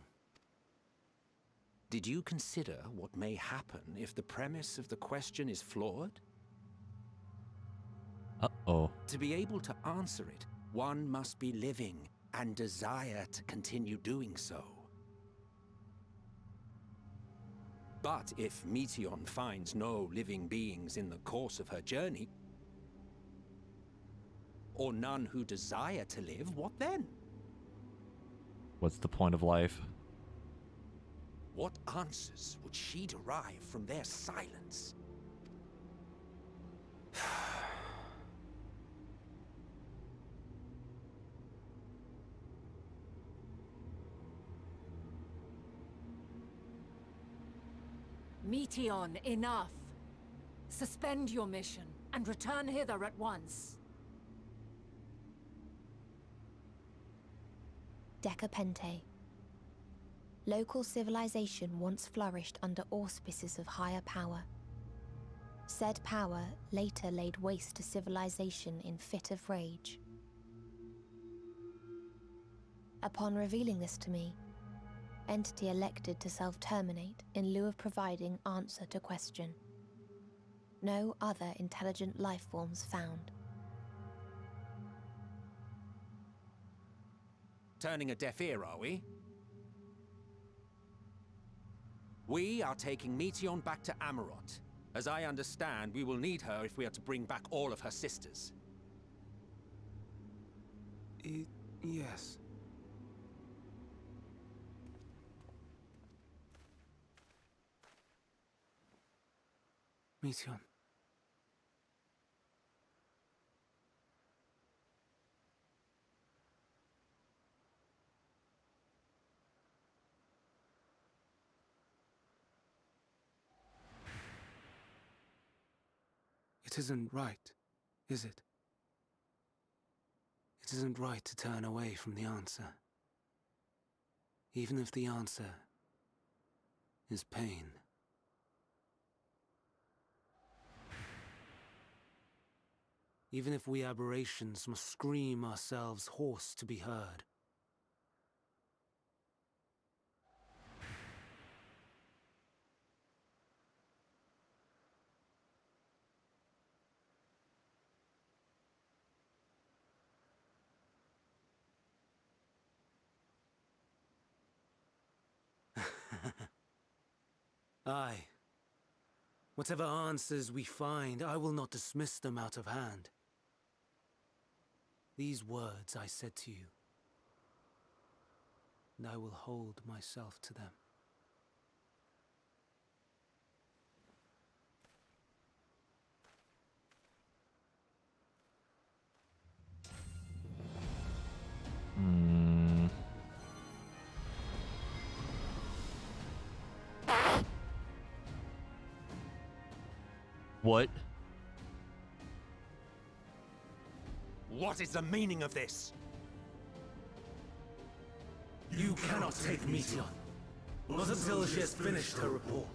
Did you consider what may happen if the premise of the question is flawed? Uh-oh. To be able to answer it, one must be living and desire to continue doing so. But if Meteon finds no living beings in the course of her journey, or none who desire to live, what then? What's the point of life? What answers would she derive from their silence? Meteon, enough. Suspend your mission and return hither at once. Decapente. Local civilization once flourished under auspices of higher power. Said power later laid waste to civilization in fit of rage. Upon revealing this to me, entity elected to self-terminate in lieu of providing answer to question. No other intelligent life forms found. Turning a deaf ear, are we? We are taking Meteon back to Amarot. As I understand, we will need her if we are to bring back all of her sisters. Yes. Meteon. It isn't right, is it? It isn't right to turn away from the answer. Even if the answer is pain. Even if we aberrations must scream ourselves hoarse to be heard. Aye. Whatever answers we find, I will not dismiss them out of hand. These words I said to you, and I will hold myself to them. What? What is the meaning of this? You cannot take Meteon, not until she has finished her report.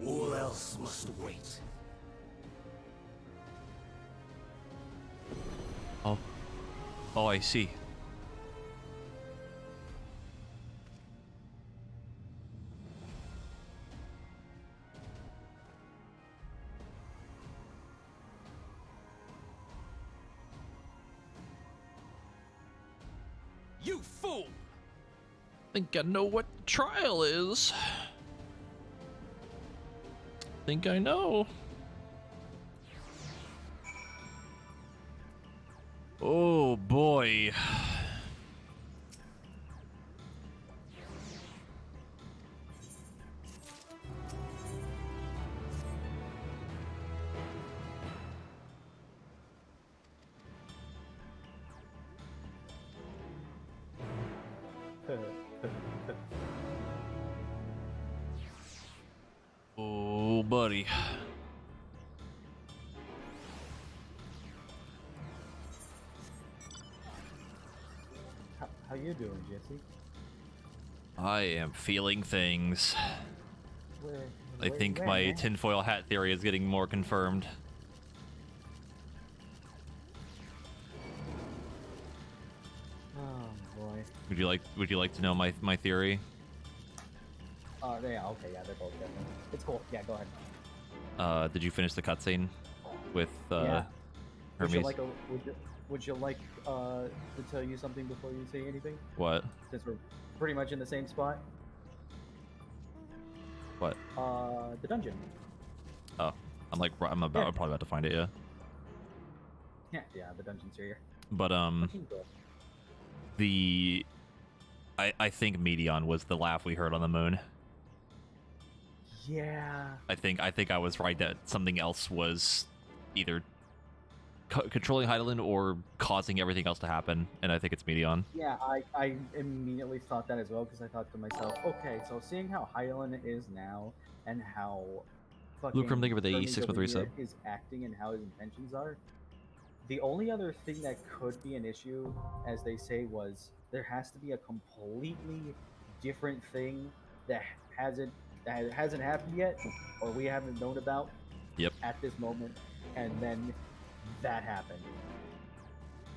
All else must wait. Oh. Oh, I see. You fool! Think I know what the trial is. Think I know. Oh boy. Oh, buddy. How you doing, Jesse? I am feeling things. I think where, my man? tinfoil hat theory is getting more confirmed. Oh boy. Would you like to know my theory? Yeah, okay, yeah, they're both different. It's cool. Yeah, go ahead. Did you finish the cutscene with Yeah. Hermes? Would you like to tell you something before you say anything? What? Since we're pretty much in the same spot. What? The dungeon. Oh, I'm probably about to find it. Yeah. Yeah, the dungeon's here. But I think Meteon was the laugh we heard on the moon. Yeah. I think I was right that something else was either controlling Hydaelyn or causing everything else to happen, and I think it's Medion. Yeah, I immediately thought that as well because I thought to myself, okay, so seeing how Hydaelyn is now and how Lucrum, fucking thank you for the Hermes 6 over with 3 here sub. is acting and how his intentions are, the only other thing that could be an issue, as they say, was there has to be a completely different thing that hasn't happened yet, or we haven't known about Yep. at this moment, and then that happened.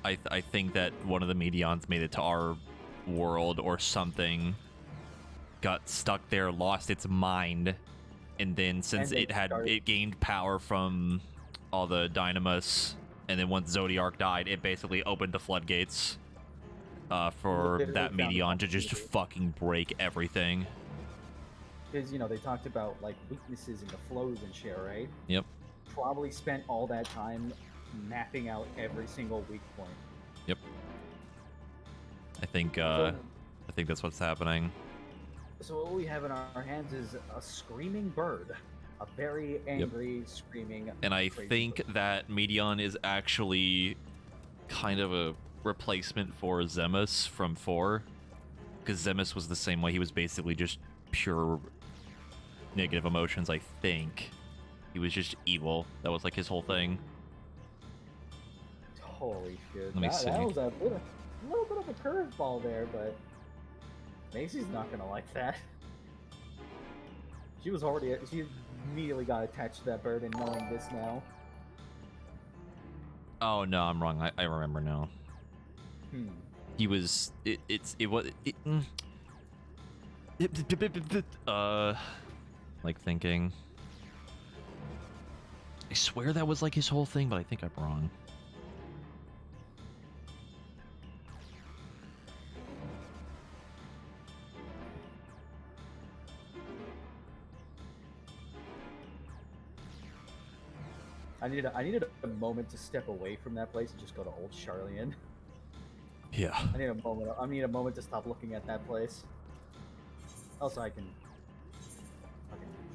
I think that one of the Medions made it to our world or something, got stuck there, lost its mind, and then since And it gained power from all the Dynamis, and then once Zodiark died, it basically opened the floodgates for Literally that found an Medion to just opportunity. fucking break everything. Because, you know, they talked about, like, weaknesses in the flows and shit, right? Yep. Probably spent all that time mapping out every single weak point. Yep. I think that's what's happening. So what we have in our hands is a screaming bird. A very angry, screaming, And I crazy think bird. that Medion is actually kind of a replacement for Zemus from 4. Because Zemus was the same way. He was basically just pure negative emotions, I think. He was just evil. That was like his whole thing. Holy shit. Let me That see. was a little bit of a curveball there, but Macy's not gonna like that. She immediately got attached to that bird and knowing this now. Oh no, I'm wrong. I remember now. He was like thinking. I swear that was like his whole thing, but I think I'm wrong. I needed a moment to step away from that place and just go to Old Charlian. Yeah. I need a moment to stop looking at that place. Also, I can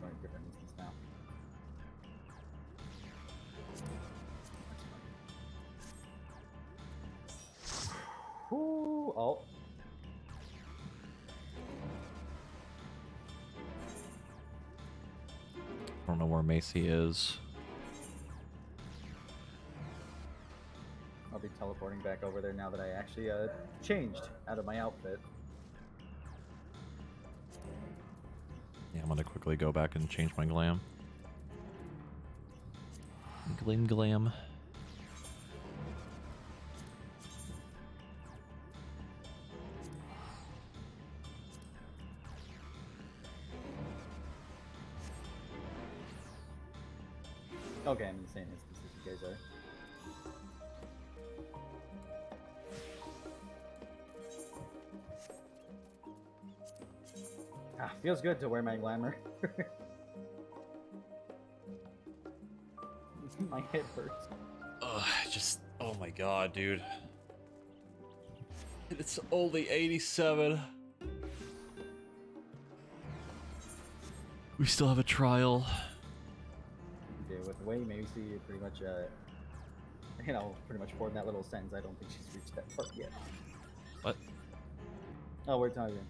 join a different instance now. Ooh, oh. I don't know where Macy is. I'll be teleporting back over there now that I actually changed out of my outfit. Yeah, I'm gonna quickly go back and change my glam. Glam. Okay, I'm in the same instance as you guys are. Feels good to wear my glamour. My head hurts. Ugh, oh my god, dude. It's only 87. We still have a trial. Okay, with the way Macy pretty much, pretty much formed that little sentence, I don't think she's reached that part yet. What? Oh, we're talking.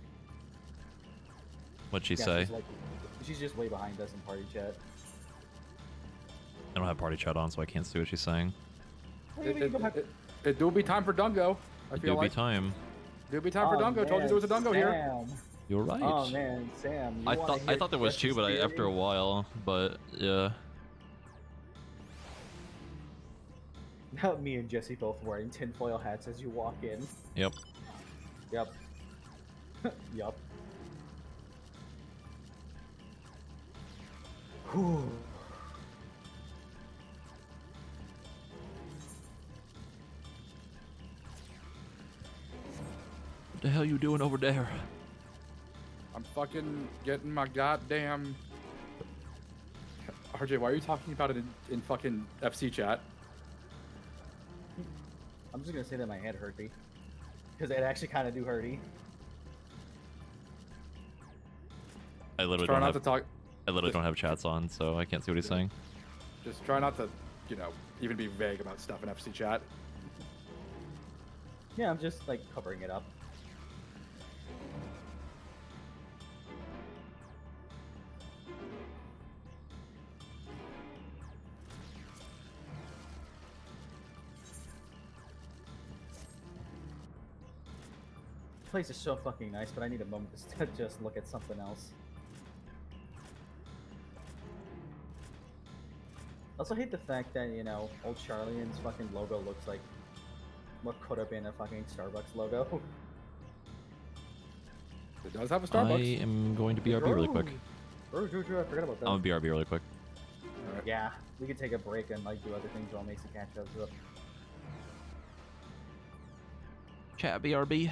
What'd she Yeah, say? She's just way behind us in party chat. I don't have party chat on, so I can't see what she's saying. It do be time for Dungo. I It feel do like be time. do be time for Dungo. Told you there was a Dungo here. Sam. You're right. Oh man, Sam. I thought there was two, but after a while, but yeah. Now me and Jesse both wearing tinfoil hats as you walk in. Yep. Yep. Yup. Whew. What the hell you doing over there? I'm fucking getting my goddamn. RJ, why are you talking about it in fucking FC chat? I'm just gonna say that my head hurty. Because it actually kind of do hurty. I literally Try don't not have to talk. I literally don't have chats on, so I can't see what he's saying. Just try not to you know, even be vague about stuff in FC chat. Yeah, I'm just like covering it up. This place is so fucking nice, but I need a moment to just look at something else. I also hate the fact that, you know, old Charlian's fucking logo looks like what could have been a fucking Starbucks logo. It does have a I Starbucks. am going to BRB really quick. Oh, I forgot about that. I'm gonna BRB really quick. All right. Yeah, we could take a break and like do other things while Macy catches up. Chat BRB.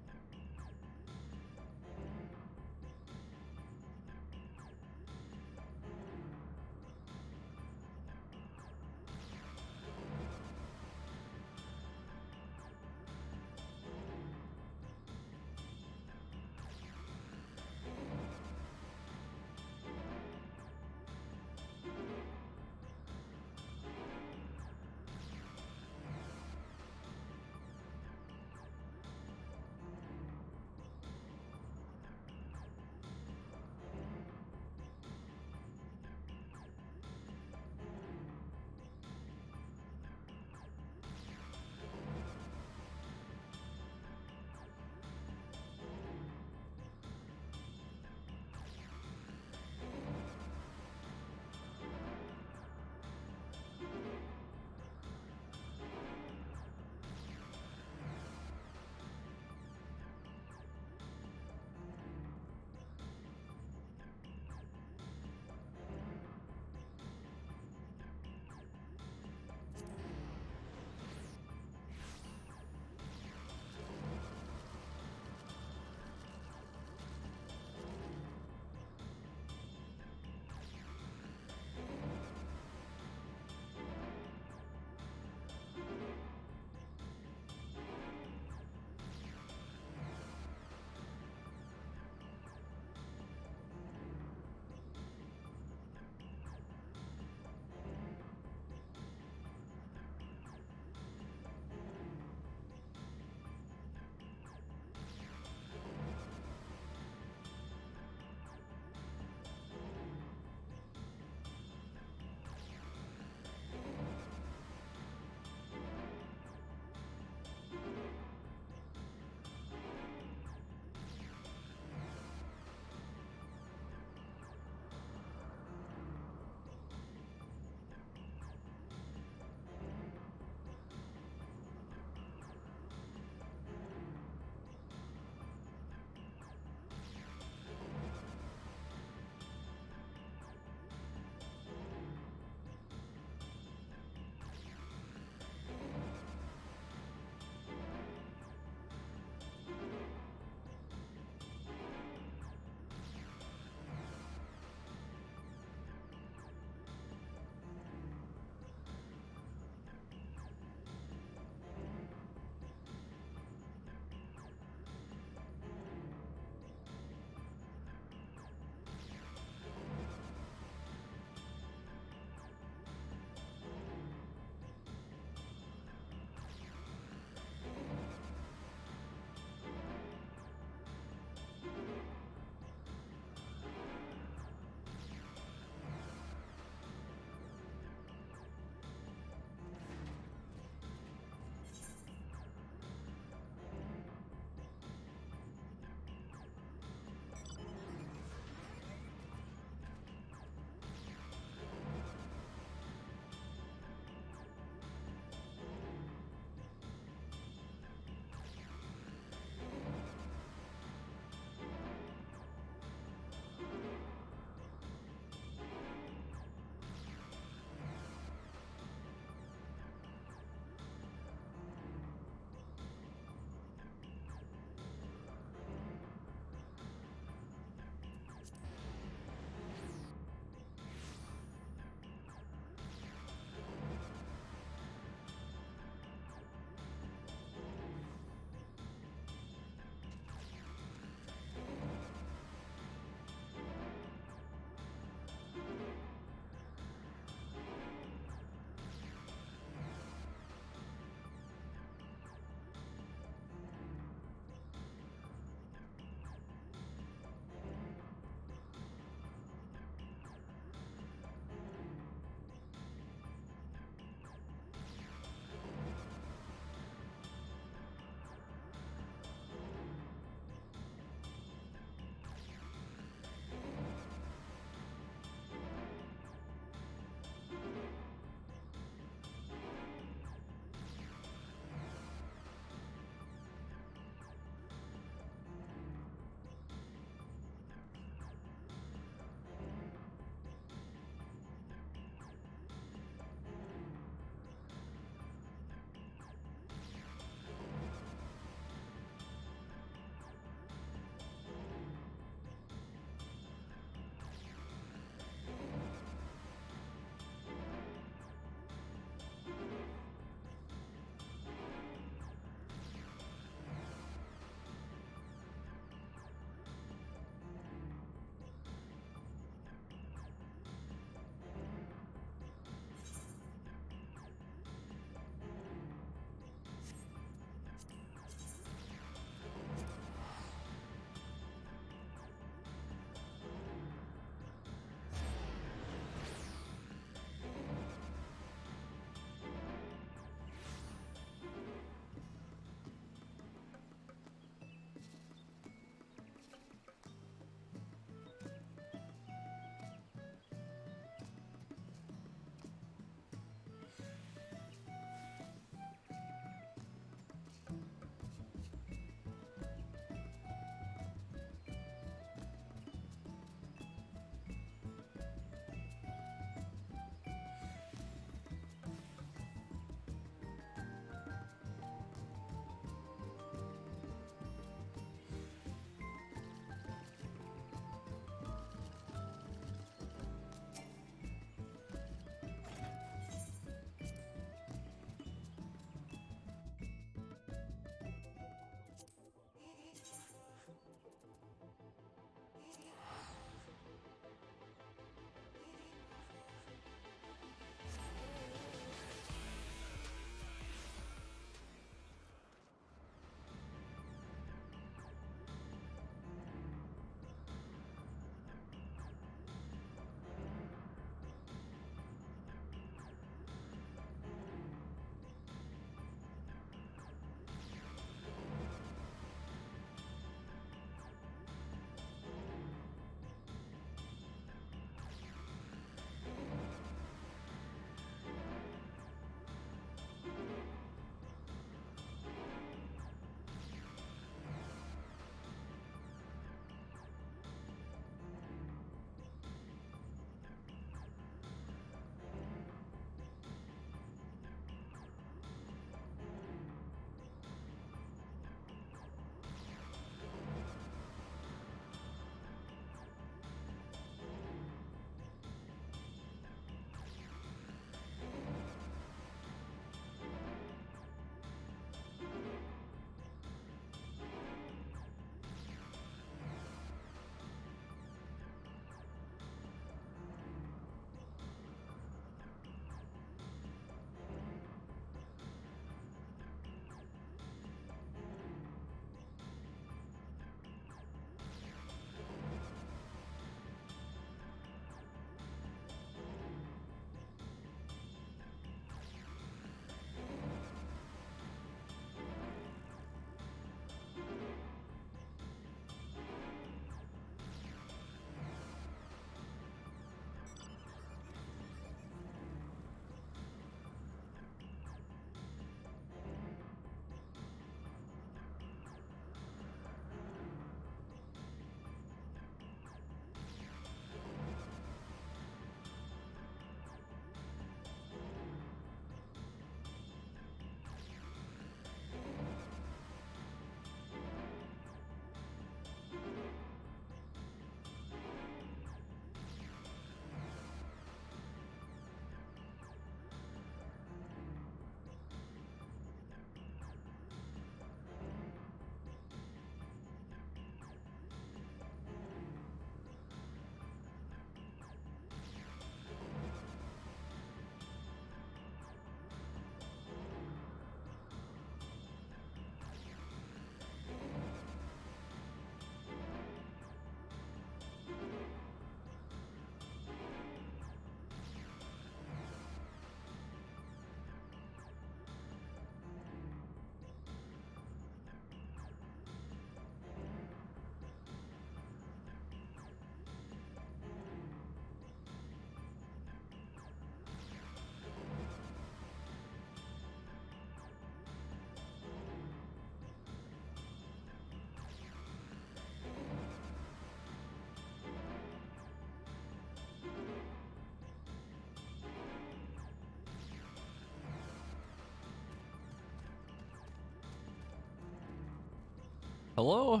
Hello?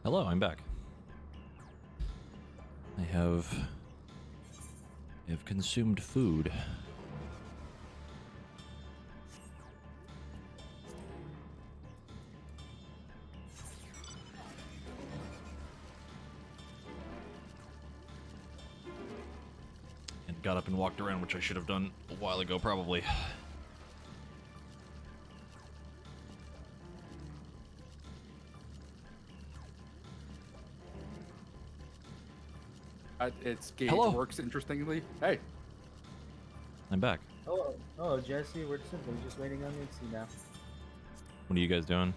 Hello, I'm back. I have consumed food. And got up and walked around, which I should have done a while ago, probably. Its gauge Hello. works interestingly. Hey. I'm back. Oh, Jesse, we're simply just waiting on Mitzi now. What are you guys doing?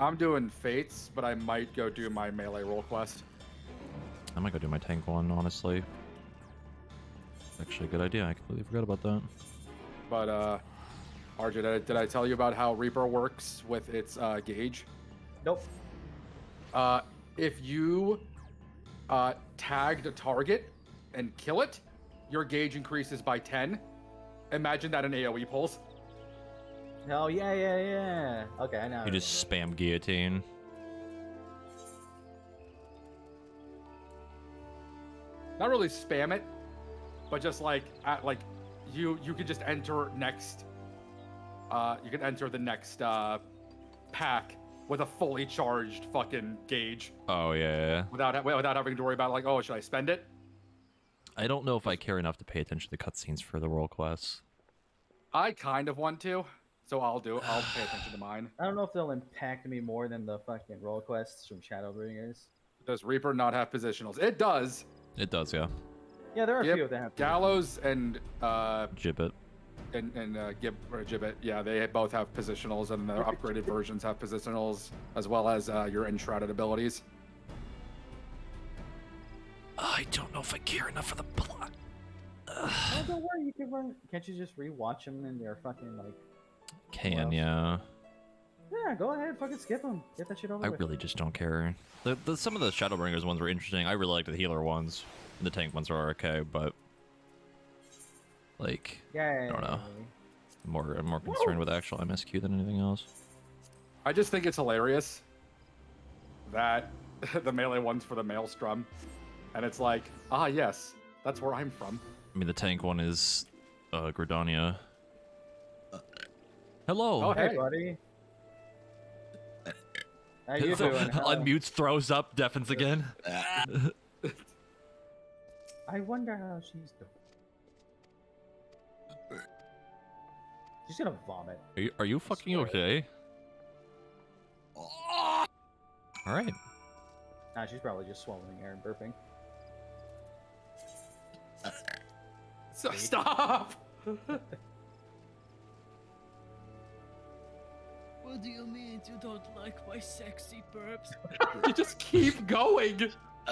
I'm doing Fates, but I might go do my melee roll quest. I might go do my tank one, honestly. Actually, a good idea. I completely forgot about that. But, RJ, did I tell you about how Reaper works with its gauge? Nope. If you tagged a target and kill it, your gauge increases by 10. Imagine that in AoE pulls. Oh, yeah. Okay, I know. You just spam guillotine. Not really spam it, but just like you could just enter next. You can enter the next pack with a fully charged fucking gauge. Oh yeah. Without having to worry about like, oh, should I spend it? I don't know if I care enough to pay attention to the cutscenes for the world quests. I kind of want to, so I'll do it. I'll pay attention to mine. I don't know if they'll impact me more than the fucking roll quests from Shadowbringers. Does Reaper not have positionals? It does. It does, yeah. Yeah, there are a few of them. Gallows and Gibbet. and Gibbet, yeah, they both have positionals, and their upgraded versions have positionals, as well as your enshrouded abilities. I don't know if I care enough for the plot. Oh, don't worry, you can run. Can't you just rewatch them in their fucking like? Yeah. Yeah, go ahead, fucking skip them. Get that shit over I with. really just don't care. Some of the Shadowbringers ones were interesting. I really liked the healer ones. The tank ones are okay, but like, Yeah. I don't know. I'm more concerned with actual MSQ than anything else. I just think it's hilarious that the melee one's for the Maelstrom, and it's like, ah, yes, that's where I'm from. I mean, the tank one is Gridania. Hello. Oh, Hey, buddy. How you doing? Unmutes, throws up, deafens again. I wonder how she's doing. She's gonna vomit. Are you fucking okay? All right. Nah, she's probably just swallowing air and burping. So stop! What do you mean you don't like my sexy burps? You just keep going.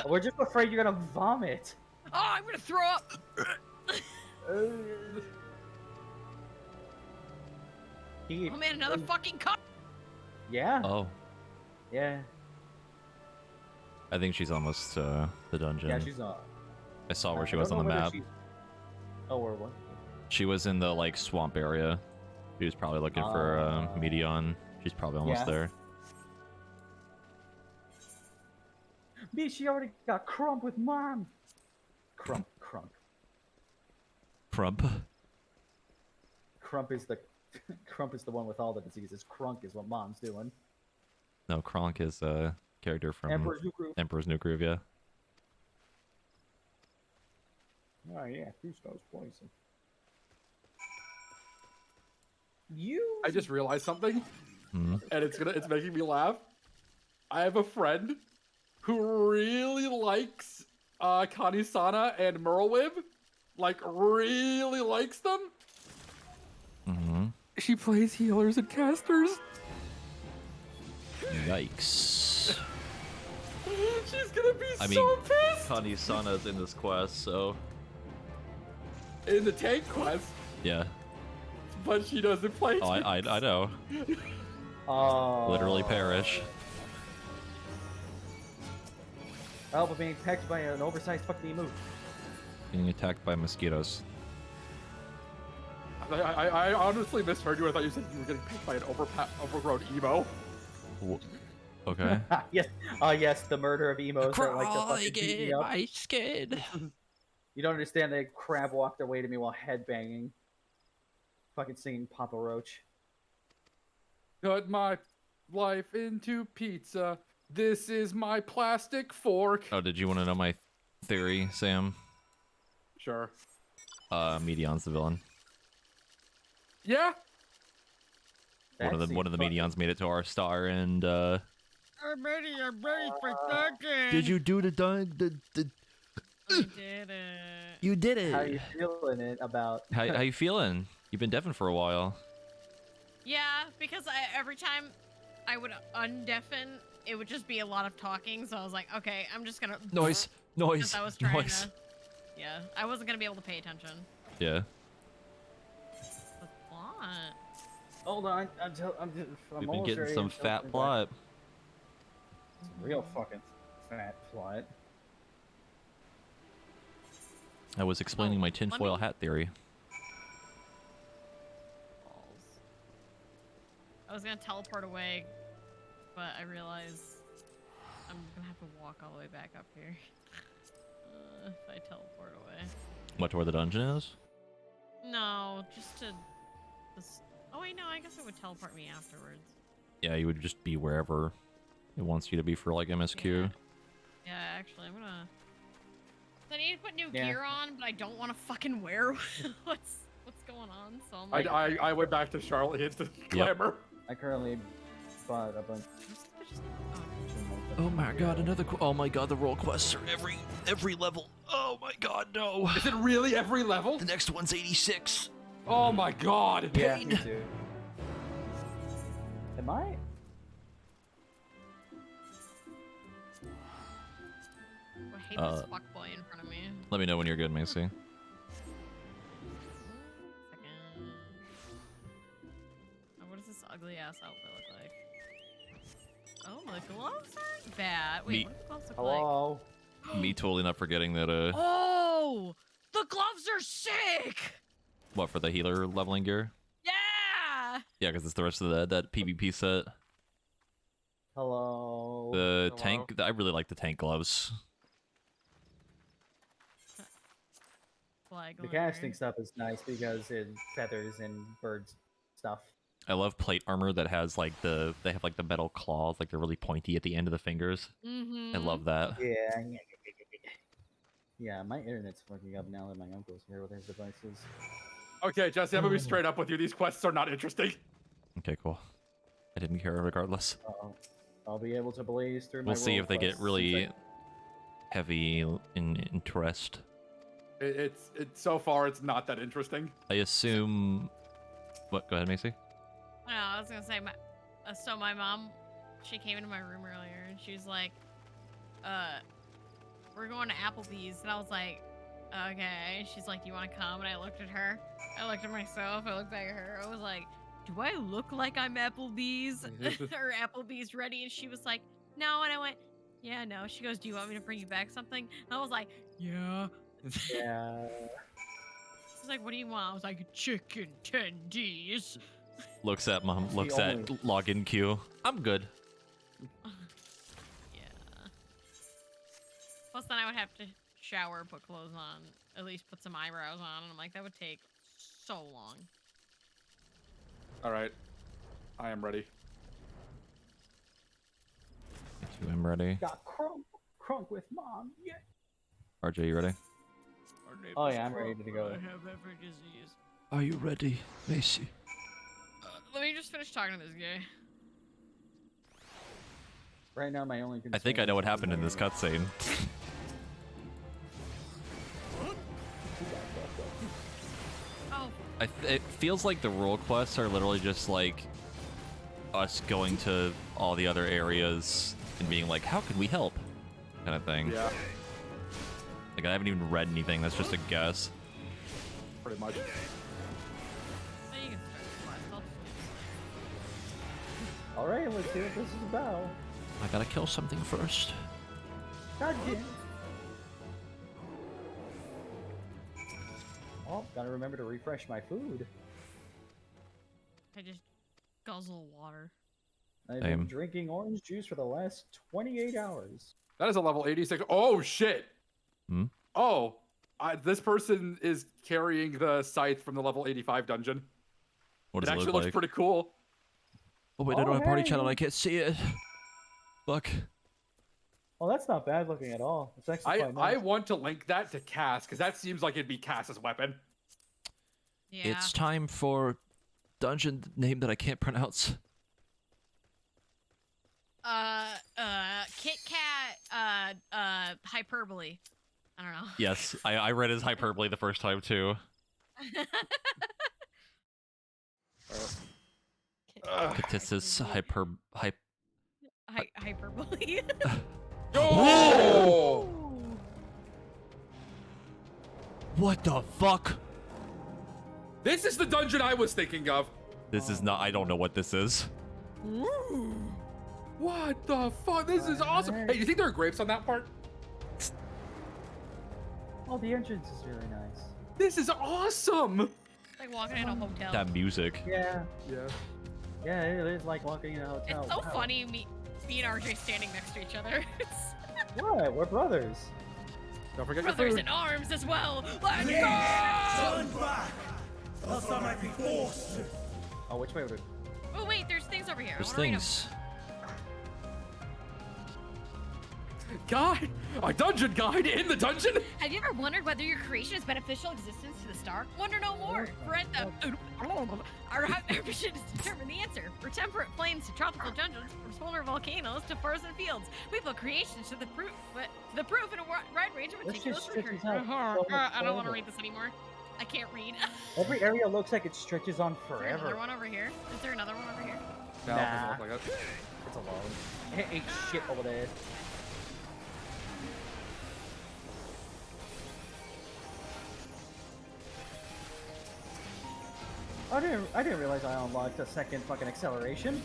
We're just afraid you're gonna vomit. Oh, I'm gonna throw up! Oh man, another fucking cup! Yeah. Oh. Yeah. I think she's almost the dungeon. Yeah, she's on. I saw where she was on the map. Oh, where what? She was in the like swamp area. She was probably looking for Medion. She's probably almost there. Me, she already got crump with mom. Crump. Crump is the Crump is the one with all the diseases. Crunk is what mom's doing. No, Kronk is a character from Emperor's New Groove. Emperor's New Groove, yeah. Oh yeah, Cusco's poison. I just realized something, Mhm. and it's making me laugh. I have a friend who really likes Kanisana and Merlwib, like really likes them. Mhm. She plays healers and casters. Yikes. She's gonna be I mean, so pissed. Kanisana's in this quest, so In the tank quest, yeah. but she doesn't play. Oh, I know. Oh. Literally perish. Oh, but being attacked by an oversized fucking emu. Being attacked by mosquitoes. I honestly misheard you. I thought you said you were getting picked by an overgrown emo. Okay. Yes, yes, the murder of emos that like to fucking beat me up. my skin. You don't understand. They crab walked away to me while headbanging, fucking singing Papa Roach. Cut my life into pizza. This is my plastic fork. Oh, did you want to know my theory, Sam? Sure. Medion's the villain. Yeah. One of the Medions made it to our star, and I'm ready for talking. Did you do the I did it. You did it. How you feeling it about? How you feeling? You've been deafened for a while. Yeah, because every time I would undeafen, it would just be a lot of talking. So I was like, okay, I'm just gonna Noise. Because I was trying to. Yeah, I wasn't gonna be able to pay attention. Yeah. The plot. Hold on, I'm We've been almost getting ready some to fat open plot. It's a real fucking fat plot. I was explaining my tinfoil hat theory. I was gonna teleport away, but I realized I'm gonna have to walk all the way back up here. If I teleport away. What, to where the dungeon is? No, just to this. Oh wait, no, I guess it would teleport me afterwards. Yeah, you would just be wherever it wants you to be for like MSQ. Yeah, actually, I'm gonna. I need to put new Yeah. gear on, but I don't want to fucking wear what's going on. So I'm like, I went back to Charlotte hit the glamour. I currently bought a bunch. Oh my god, another oh my god, the role quests are every level. Oh my god, no. Is it really every level? The next one's 86. Oh my god. Yeah, me too. Am I? I hate this fuckboy in front of me. Let me know when you're good, Macy. What does this ugly ass outfit look like? Oh, the gloves aren't bad. Wait, what do the gloves look Hello. Me totally not forgetting that Oh, the gloves are sick. what, for the healer leveling gear? Yeah. Yeah, because it's the rest of that PvP set. Hello. The tank, I really like the tank gloves. The casting stuff is nice because it feathers and birds stuff. I love plate armor that has like they have like the metal claws, like they're really pointy at the end of the fingers. Mm-hmm. I love that. Yeah. Yeah, my internet's fucking up now that my uncle's here with his devices. Okay, Jesse, I'm gonna be straight up with you. These quests are not interesting. Okay, cool. I didn't care regardless. Uh-oh. I'll be able to blaze through my We'll see role if they get quests really since heavy in interest. It's so far it's not that interesting. I assume. What? Go ahead, Macy. No, I was gonna say so my mom, she came into my room earlier and she was like, we're going to Applebee's, and I was like, okay. She's like, do you want to come? And I looked at her. I looked at myself. I looked back at her. I was like, do I look like I'm Applebee's or Applebee's ready? And she was like, no. And I went, yeah, no. She goes, do you want me to bring you back something? And I was like, yeah. Yeah. She's like, what do you want? I was like, chicken tendies. Looks at mom. That's Looks the at only- login queue. I'm good. Yeah. Plus, then I would have to shower, put clothes on, at least put some eyebrows on, and I'm like, that would take so long. All right, I am ready. I'm ready. Got crunk with mom. Yeah. RJ, you ready? Oh yeah, I'm ready to go. I have every disease. Are you ready, Macy? Let me just finish talking to this guy. Right now, my only concern I think I know what is happened in this cutscene. Oh. It feels like the role quests are literally just like us going to all the other areas and being like, how can we help? Kind of thing. Yeah, Like, I haven't even read anything. That's just a guess. pretty much. So you can start the quest. I'll just do this later. All right, let's see what this is about. I gotta kill something first. God damn. Oh, gotta remember to refresh my food. I just guzzle water. I've Same. been drinking orange juice for the last 28 hours. That is a level 86. Oh shit. Hmm? Oh, this person is carrying the scythe from the level 85 dungeon. What It does it actually look looks like? pretty cool. Oh wait, I don't Oh, have party hey. channel. I can't see it. Fuck. Well, that's not bad looking at all. It's actually quite I nice. want to link that to Cass because that seems like it'd be Cass's weapon. Yeah. It's time for dungeon name that I can't pronounce. Kit Kat, hyperbole. I don't know. Yes, I read his hyperbole the first time too. Catissus Hyperbole. Oh! What the fuck? This is the dungeon I was thinking of. This is not. I don't know what this is. What the fuck? This is awesome. Hey, you think there are grapes on that part? Oh, the entrance is really nice. This is awesome. It's like walking in a hotel. That music. Yeah. Yeah. Yeah, it is like walking in a hotel. It's so Wow. funny, me and RJ standing next to each other. What? We're brothers. Don't forget Brothers your food. in arms as well. Let's go! Turn back, else I might be forced to. Oh, which way would it? Oh wait, there's things over here. There's I wanna read 'em. things. Guide? A dungeon guide in the dungeon? Have you ever wondered whether your creation is beneficial existence to the star? Wonder no more. Our mission is to determine the answer. From temperate plains to tropical dungeons, from solar volcanoes to forests and fields, we put creations to the proof in a wide range of Let's meticulous just stretch research. this out so much I don't want to further. read this anymore. I can't read. Every area looks like it stretches on Is there another forever. one over here? Is there another one over here? No, it Nah. doesn't look like it. It's alone. It ain't shit over there. I didn't realize I unlocked a second fucking acceleration.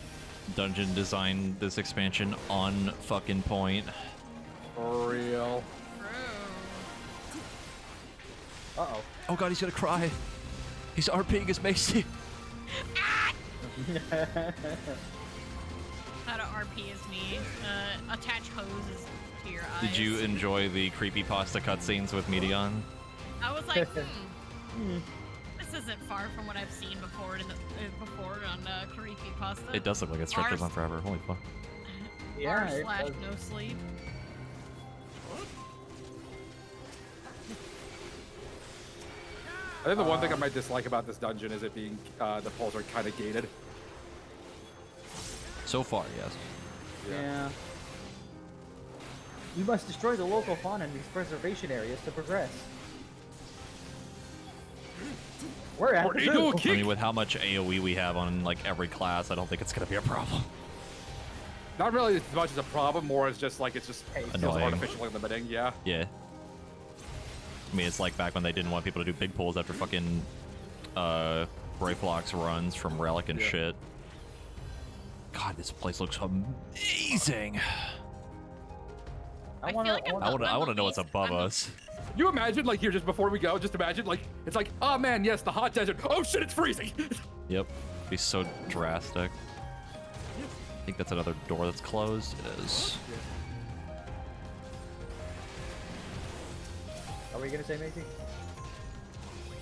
Dungeon designed this expansion on fucking point. For real. Uh-oh. Oh god, he's gonna cry. He's RPing his Macy. How to RP is me. Attach hoses to your eyes. Did you enjoy the creepypasta cutscenes with Medion? I was like, this isn't far from what I've seen before on creepypasta. It does look like it stretches on forever. Holy fuck. Yeah, it / does. no sleep. I think the one thing I might dislike about this dungeon is it being, the poles are kind of gated. So far, yes. Yeah. You must destroy the local fauna in these preservation areas to progress. We're at the zoo. I mean, with how much AoE we have on like every class, I don't think it's gonna be a problem. Not really as much as a problem, more as just like it's just feels Annoying. artificially limiting. Yeah. Yeah. I mean, it's like back when they didn't want people to do big pulls after fucking break blocks runs from Relic and shit. God, this place looks amazing. I want to know what's above us. You imagine, like, here, just before we go, just imagine, like, it's like, oh man, yes, the hot desert. Oh shit, it's freezing. Yep. Be so drastic. I think that's another door that's closed. It is. Are we gonna say Macy?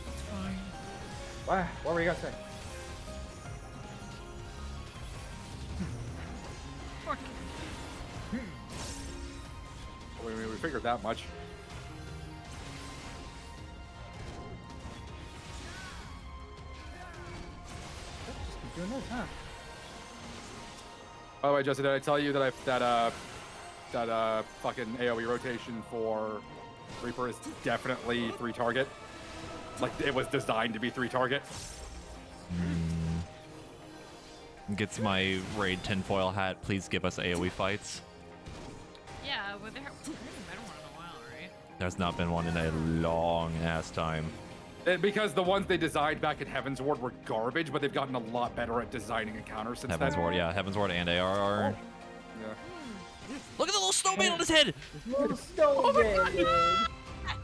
It's fine. What were you gonna say? We figured that much. Just keep doing this, huh? By the way, Justin, did I tell you that that fucking AoE rotation for Reaper is definitely 3 target? Like, it was designed to be 3 target. Gets my raid tinfoil hat. Please give us AoE fights. Yeah, but there hasn't been one in a while, right? There's not been one in a long ass time. And because the ones they designed back in Heaven's Ward were garbage, but they've gotten a lot better at designing encounters since Heaven's then. Ward, yeah, Heaven's Ward and ARR. Yeah. Look at the little snowman on his head. Little snowman.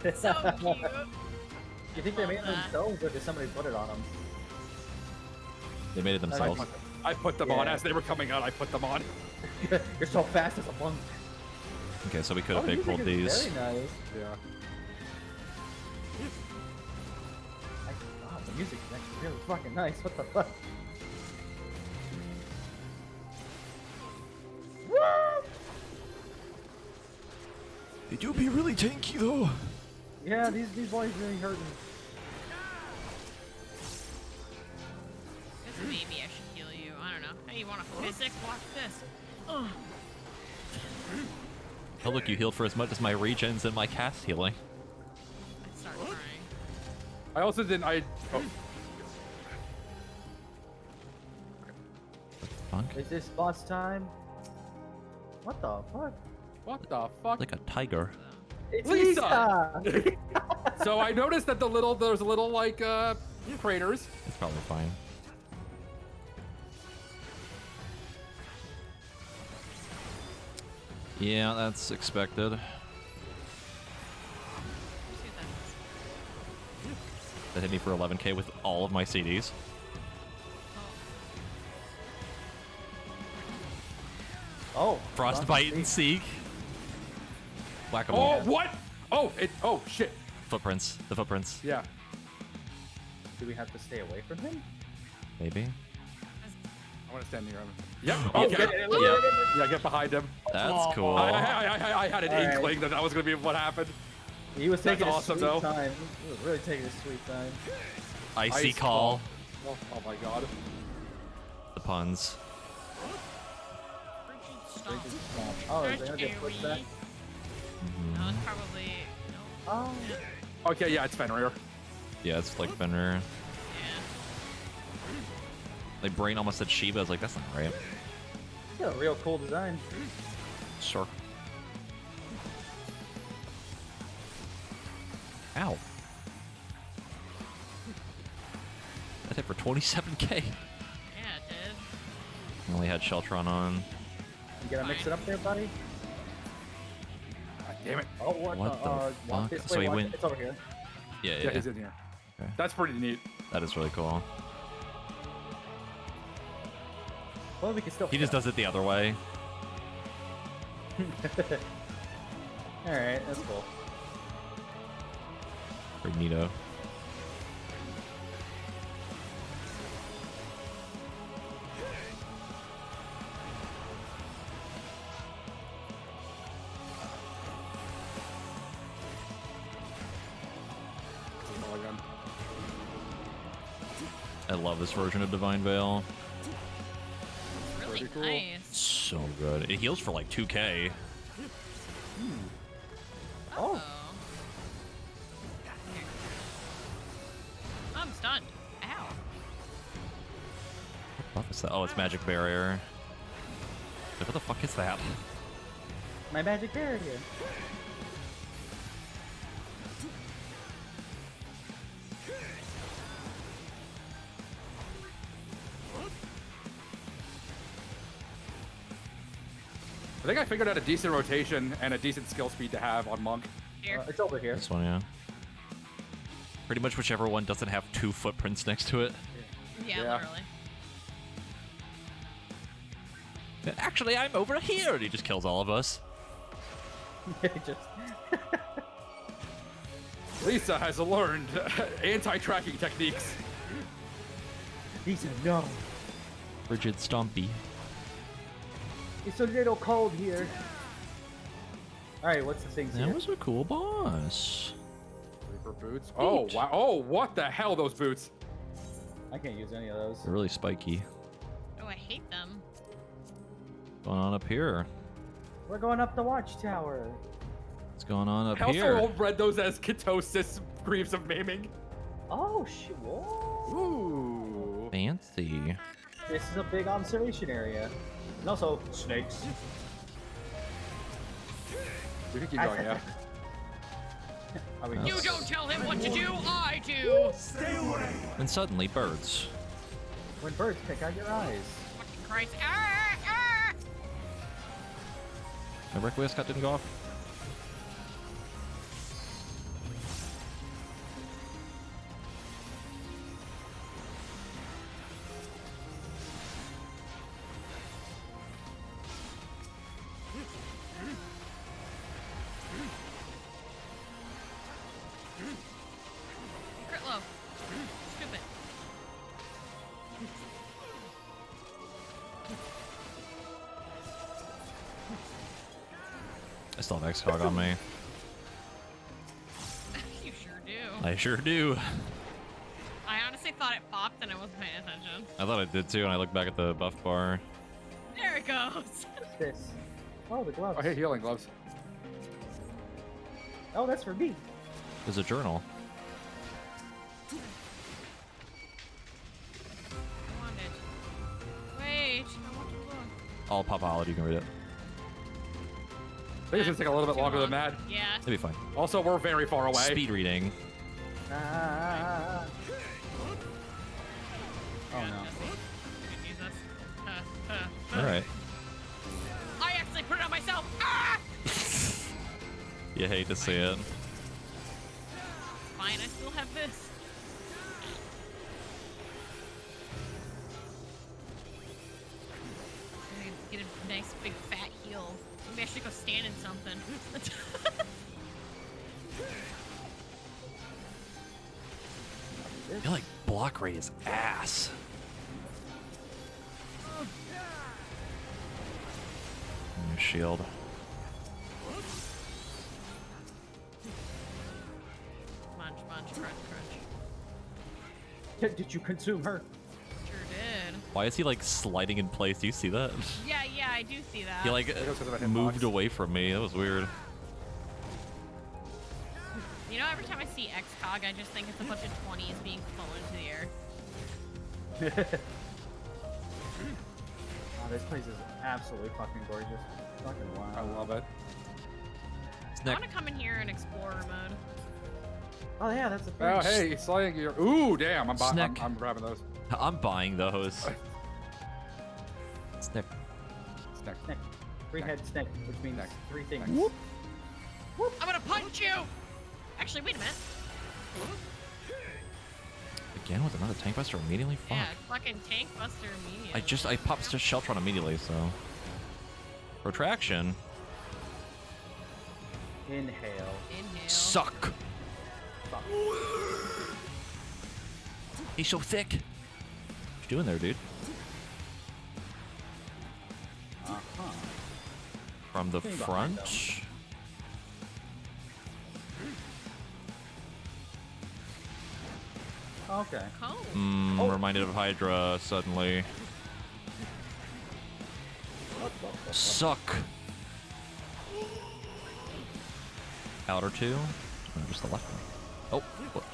That's so cute. You think they made them stones, or did somebody put it on them? They made it themselves. I put them on as they were coming out. I put them on. You're so fast as a monk. Okay, so we could have big pulled music is these. Very nice. Yeah. Wow, the music is actually really fucking nice. What the fuck? They do be really tanky though. Yeah, these boys really hurting. Guess maybe I should heal you. I don't know. Hey, you want a physic? Watch this. Ugh. Oh look, you healed for as much as my regens and my cast healing. I start crying. I also didn't. Funk. Is this boss time? What the fuck? What the fuck? Like a tiger. It's Lisa! So I noticed that there's a little like craters. It's probably fine. Yeah, that's expected. That hit me for 11k with all of my CDs. Oh. Frostbite and Seek. Oh, Whack-a-mole. what? Oh, oh shit. Footprints. The footprints. Yeah. Do we have to stay away from him? Maybe. I want to stand near him. Yep. Oh, Okay. yeah. Yeah, get behind him. That's cool. I had an All inkling that was going to be what happened. He was taking That's his awesome, sweet though. time. He was really taking his sweet time. Icy call. Oh my god. The puns. Oh, is they gonna get pushed back? No, it's probably no. Oh. Okay, yeah, it's Fenrir. Yeah, it's like Fenrir. Yeah. Like Brain almost said Shiva. I was like, that's not right. Yeah, real cool design. Sure. Ow. That hit for 27k. Yeah, it did. I only had Sheltron on. You gotta mix it up there, buddy. God damn it. Oh, what What the? the Walk fuck? this So way, he walk- went- It's over here. Yeah, Yeah, he's in here. Okay. That's pretty neat. That is really cool. Well, we can still. He just does it the other way. All right, that's cool. Pretty neato. I love this version of Divine Veil. It's really cool. nice. So good. It heals for like 2k. Oh. I'm stunned. Ow. What is that? Oh, it's Magic Barrier. Like, what the fuck is that? My magic barrier. I think I figured out a decent rotation and a decent skill speed to have on Monk. Here. It's over here. This one, yeah. Pretty much whichever one doesn't have 2 footprints next to it. Yeah, Yeah. literally. Actually, I'm over here! And he just kills all of us. Just. Lisa has learned anti-tracking techniques. Lisa, no. Rigid Stompy. It's a little cold here. All right, what's the things That here? was a cool boss. Reaper boots. Oh, wow. Oh, what the hell, those boots? I can't use any of those. They're really spiky. Oh, I hate them. What's going on up here? We're going up the watchtower. What's going on up I also here? read those as ketosis, grieves of maiming. Oh shit! Whoa. Ooh. Fancy. This is a big observation area, and also snakes. We can keep going, yeah. Are we You don't tell him what to do, I do! Stay away! And suddenly, birds. When birds pick out your eyes. Fucking Christ. Ah, ah! My Requiescat cut didn't go off. still have XCOG on me. You sure do. I sure do. I honestly thought it popped and I wasn't paying attention. I thought I did too, and I looked back at the buff bar. There it goes. What's this? Oh, the gloves. Oh, hey, healing gloves. Oh, that's for me. There's a journal. I want it. Wait, I want to look. I'll pop out. You can read it. I think it's gonna take a little bit longer than that. Yeah. It'll be fine. Also, we're very far away. Speed reading. Ah. Oh no. Jesus. All right. I actually put it on myself. Ah! You hate to see it. Fine, I still have this. I'm gonna get a nice big fat heal. Maybe I should go stand in something. I feel like block rate is ass. New shield. Munch, crunch, crunch. Did you consume her? Sure did. Why is he like sliding in place? Do you see that? Yeah, I do see that. He like moved away from me. That was weird. You know, every time I see XCOG, I just think it's a bunch of 20s being flown into the air. Oh, this place is absolutely fucking gorgeous. Fucking wow. I love it. I want to come in here in explorer mode. Oh yeah, that's a thing. Oh, hey, sliding gear. Ooh, damn. I'm grabbing those. I'm buying those. Snick. Snack. Snack. Three head snack, which means three things. Whoop. I'm gonna punch you! Actually, wait a minute. Again with another tank buster immediately? Fuck. Yeah, fucking tank buster immediately. I popped to Sheltron immediately, so. Protraction. Inhale. Suck. Fuck. He's so thick. What you doing there, dude? Uh-huh. From the Stay behind front? Okay. Reminded of Hydra suddenly. Suck. Outer two? Or just the left one. Oh. What?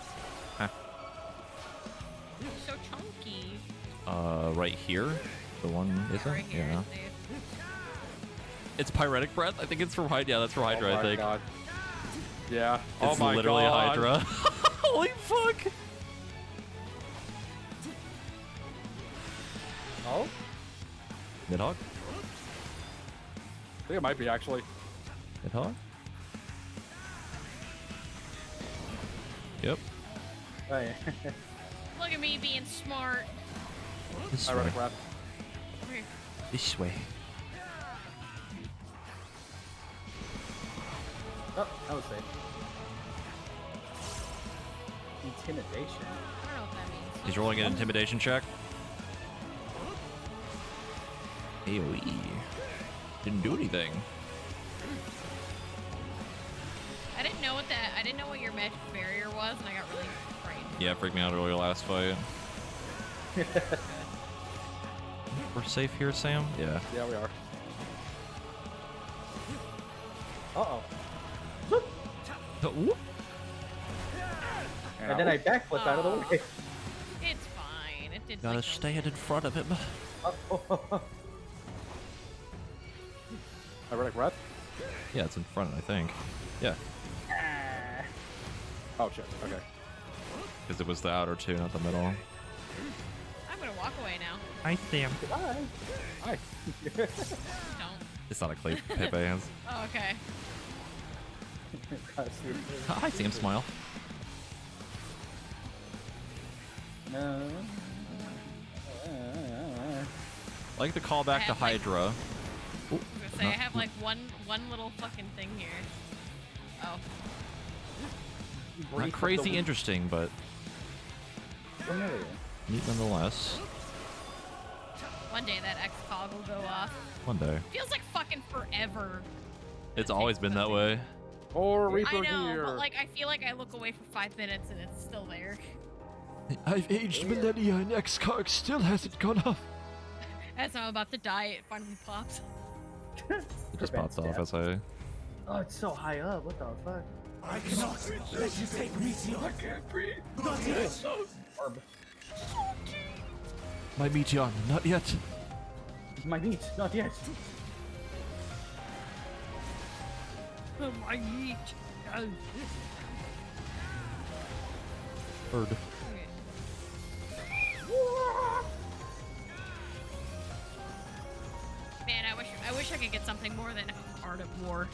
Huh. So chunky. Right here? The one isn't? Right here, Yeah. It's It's Pyretic Breath? I think it's from Hydra. Yeah, that's from Hydra, Oh I think. God. Yeah. It's oh my literally God. a Hydra. Holy fuck! Oh? Nidhogg? I think it might be, actually. Nidhogg? Yep. Oh yeah. Look at me being smart. This I way. read a grab. Come here. This way. Oh, that was safe. Intimidation. I don't know what that means. He's rolling an intimidation check. AoE. Didn't do anything. I didn't know what your magic barrier was, and I got really frightened. Yeah, it freaked me out earlier last fight. We're safe here, Sam? Yeah. Yeah, we are. Uh-oh. Whoop. And then I backflipped out of the way. It's fine. It did. Gotta like stay it in front of him. I read a grab. Yeah, it's in front, I think. Yeah. Oh, shit. Okay. Because it was the outer two, not the middle. I'm gonna walk away now. Hi, Sam. Goodbye. Hi. Don't. It's not a clay Pepe hands. Oh, okay. Hi, Sam. Smile. No. I like the callback to Hydra. I was gonna say, I have like one little fucking thing here. Oh. Not crazy interesting, but Familiar. neat nonetheless. One day that XCOG will go off. One day. Feels like fucking forever. It's always been that way. Or Reaper I know, gear. but like I feel like I look away for 5 minutes and it's still there. I've aged millennia and X-Carg still hasn't gone off. As I'm about to die, it finally pops. It just Prevents popped off death. as I... Oh, it's so high up. What the fuck? I cannot let you take Meteor. I can't breathe. Not yet. Orb. My Meteon, not yet. My meat, not yet. Oh, my meat. Oh. Bird. Man, I wish I could get something more than Art of War.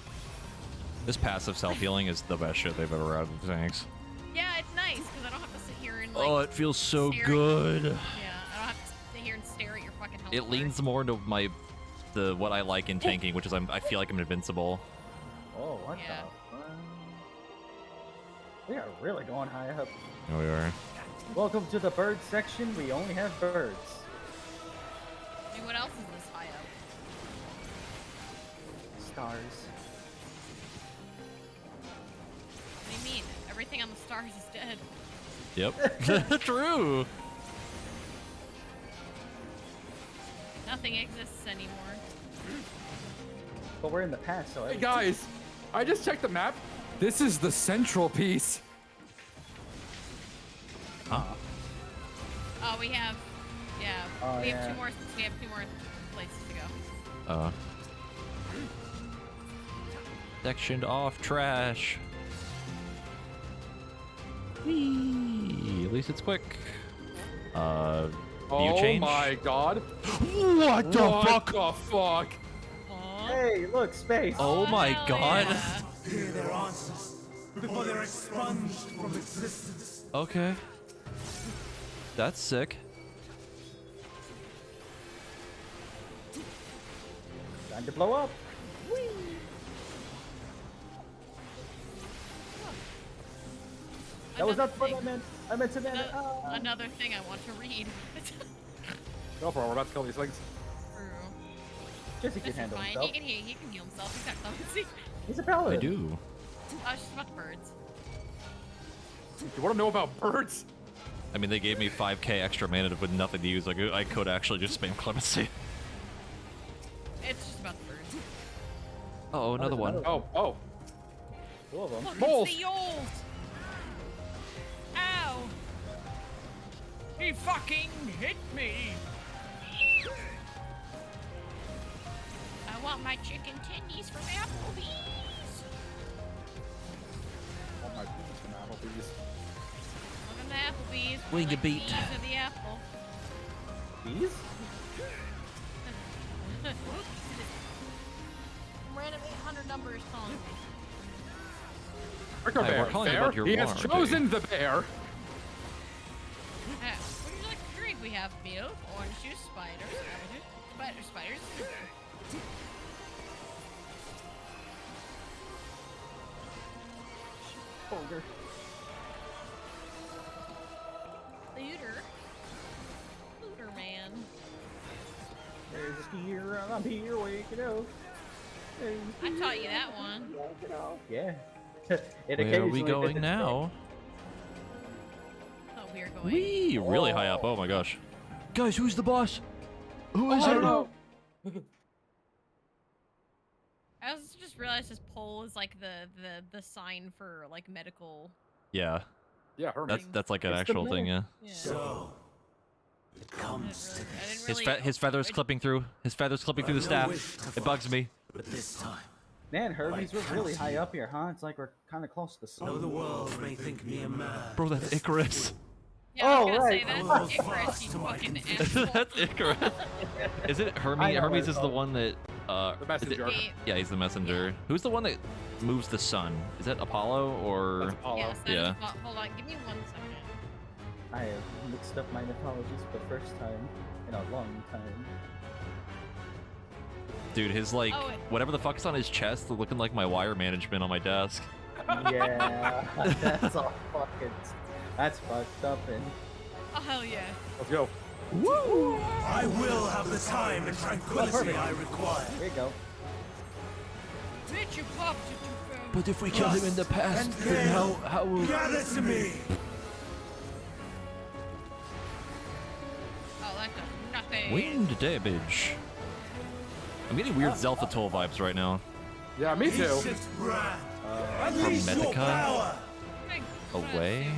This passive self-healing is the best shit they've ever had with tanks. Yeah, it's nice because I don't have to sit here and like. Oh, it feels so stare at good. Yeah, I don't have to sit here and stare at your fucking health. It bar. leans more into what I like in tanking, which is I feel like I'm invincible. Oh, what Yeah. the fuck? We are really going high up. Here we are. Welcome to the bird section. We only have birds. I mean, what else is this high up? Stars. What do you mean? Everything on the stars is dead. Yep. True. Nothing exists anymore. But we're in the past, so Hey guys, I just checked the map. This is the central piece. Huh? Oh, we have. Yeah. Oh, we have yeah. two more. We have 2 more places to go. Sectioned off trash. Whee! At least it's quick. View Oh change. my god. What the fuck? What the fuck? Hey, look, space. Oh my god. Yeah. Hear their answers before they're expunged from existence. Okay. That's sick. Time to blow up. That was not what I meant. I meant to meant. Another thing I want to read. Go for it. We're about to kill these things. Jesse This can is handle fine. himself. He can heal himself. He's got clemency. He's a paladin. I do. I was just about the birds. You want to know about birds? I mean, they gave me 5k extra mana with nothing to use. Like, I could actually just spam clemency. It's just about the birds. Oh, another one. Oh. 2 of them. Look, Moles. it's the old. Ow! He fucking hit me. I want my chicken tendies from Applebee's. Oh my goodness, Welcome to Applebee's. Wing Like a beat. bees of the apple. Bees? Random 800 numbers calling me. Rico Hi, Bear. we're calling Bear. about your He has warranty. chosen the bear. What would you like to drink? We have milk, orange juice, spiders. Ogre. Looter man. There's a spear. I'm here. Wake it up. I taught you that one. Yeah. Where It are we occasionally going visits now? Oh, we are going. Wee! Really high up. Oh my gosh. Guys, who's the boss? Who is I it? don't know. I also just realized his pole is like the sign for like medical. Yeah. Yeah, Hermes. That's like an It's the actual thing, yeah. Yeah. So, it comes to I didn't His really. his feathers clipping through. His feathers clipping through the staff. It bugs me. but this time, Man, Hermes, we're really high up here, huh? It's like we're kind of close to the though sun. the world may think me a mad, Bro, that's Icarus. Yeah, I was Oh, gonna right. say that's Oh, Icarus, you fuck. fucking asshole. That's Icarus. Is it I Hermes? know Hermes it's is the called. one that The is it- messenger. He- yeah, he's the messenger. Who's the one that moves the sun? Is that Apollo or That's Apollo. Yes, that is Yeah. hold on, give me 1 second. I have mixed up my mythologies for the first time in a long time. dude, his like Oh, it- whatever the fuck is on his chest looking like my wire management on my desk. Yeah, that's all fucking. That's fucked up and. Oh hell yeah. Let's go. I will have the time and tranquility I require. There you go. Bitch, you popped it too fast. But if we killed him in the past, then how will... Gather to me! Oh, that does nothing. Wind damage. I'm getting weird Zelphatol vibes right now. Yeah, me too. From Medica? Away?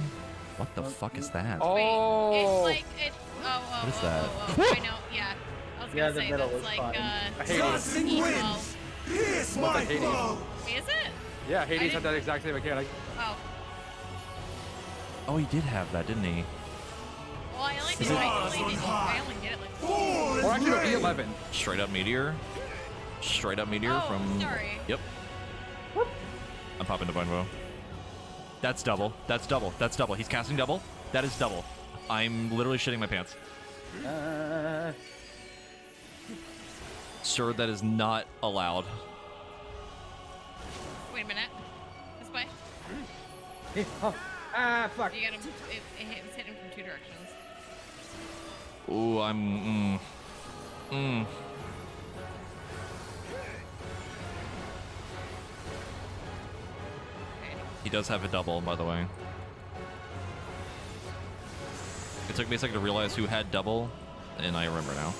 What the fuck is that? Oh. Wait, it's like, What is that? I know, yeah. I was Yeah, gonna the say middle that's is like, fine. Dancing emo. winds! Here's my like Hades. blow! Is it? Yeah, Hades didn't- had that exact same mechanic. Oh. Oh, he did have that, didn't he? Well, I only Is did, it- I only did it like Or actually, it'll be 11. Straight up meteor. Straight up meteor Oh, from... sorry. Yep. I'm popping Divine Bow. That's double. That's double. That's double. He's casting double. That is double. I'm literally shitting my pants. Sir, that is not allowed. Wait a minute. This way. Oh. Ah, fuck. You got him. It's hitting from 2 directions. Ooh, I'm... He does have a double, by the way. It took me a second to realize who had double, and I remember now.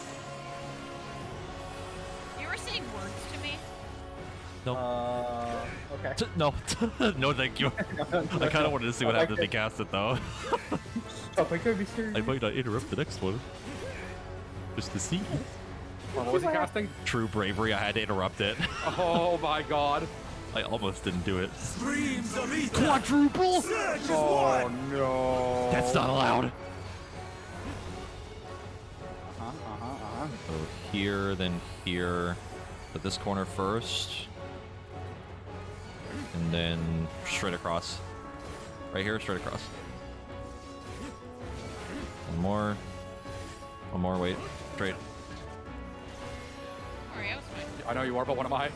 You were saying words to me? No. Okay. No. No, thank you. I kind of wanted to see what happened if he cast it, though. Oh my god, Mr. I might not interrupt the next one. Just to see. What was he casting? True bravery, I had to interrupt it. Oh my god. I almost didn't do it. Streams of ether! Quadruple? Surge as Oh one! no. That's not allowed. Uh-huh. So here, then here. Put this corner first. And then straight across. Right here, straight across. One more. One more, wait. Straight. Sorry, I was fine. I know you are, but what am I?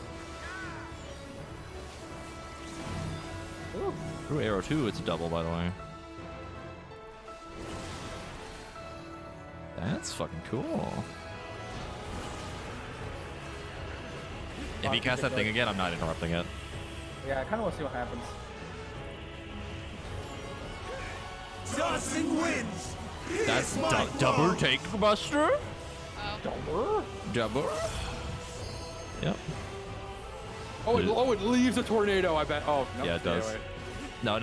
Through arrow 2, it's a double, by the way. That's fucking cool. If he casts that thing again, I'm not interrupting it. Yeah, I kind of want to see what happens. Dancing winds! That's Here's my double blow! take buster? Oh. Double? Yep. Oh, it leaves a tornado, I bet. Oh, no. Yeah, it does. Anyway. No,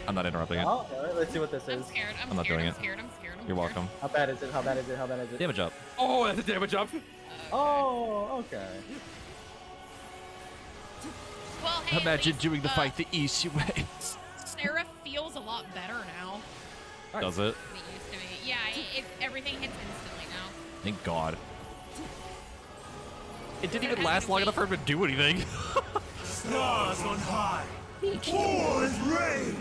I'm not interrupting it. Oh, let's see what this I'm is. scared. I'm not doing it. I'm scared. I'm scared. You're welcome. How bad is it? How bad is it? How bad is it? Damage up. Oh, that's a damage up. Oh, okay. Well, hey, Imagine at least, doing the fight the easy way. Sarah feels a lot better now Does it? than it used to be. Yeah, everything hits instantly now. Thank God. It didn't even last long enough for him to do anything. Stars on high! Fall as rain!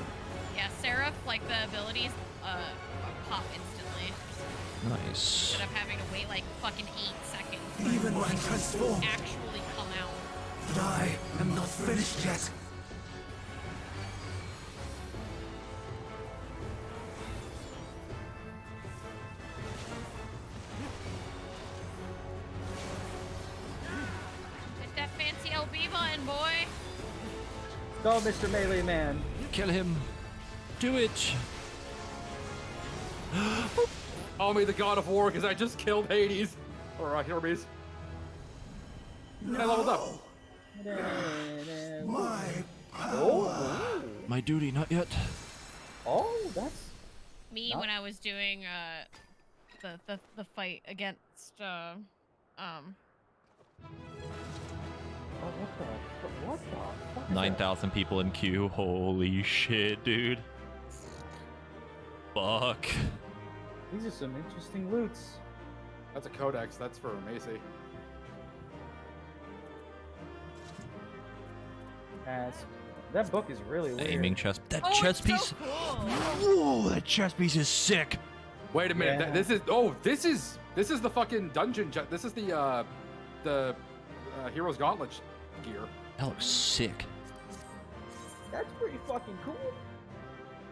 Yeah, Seraph, like the abilities, pop instantly. Nice. Instead of having to wait like fucking 8 seconds. Even when transformed, Actually come out. but I am not finished yet. Hit that fancy LB button, boy. Go, Mr. Melee Man. Kill him. Do it. Oh, may the god of war, because I just killed Hades. Or Hermes. I leveled up. My Oh, My duty, not yet. oh, that's Me Not- when I was doing the fight against oh, what the fuck? is 9,000 people in queue. Holy shit, dude. Fuck. that? These are some interesting loots. That's a codex. That's for Macy. As that book is really weird. Aiming chest. That Oh, chest it's so piece. cool. Whoa, that chest piece is sick. Wait a minute. Yeah. This is the fucking dungeon. This is the Hero's Gauntlet gear. That looks sick. That's pretty fucking cool.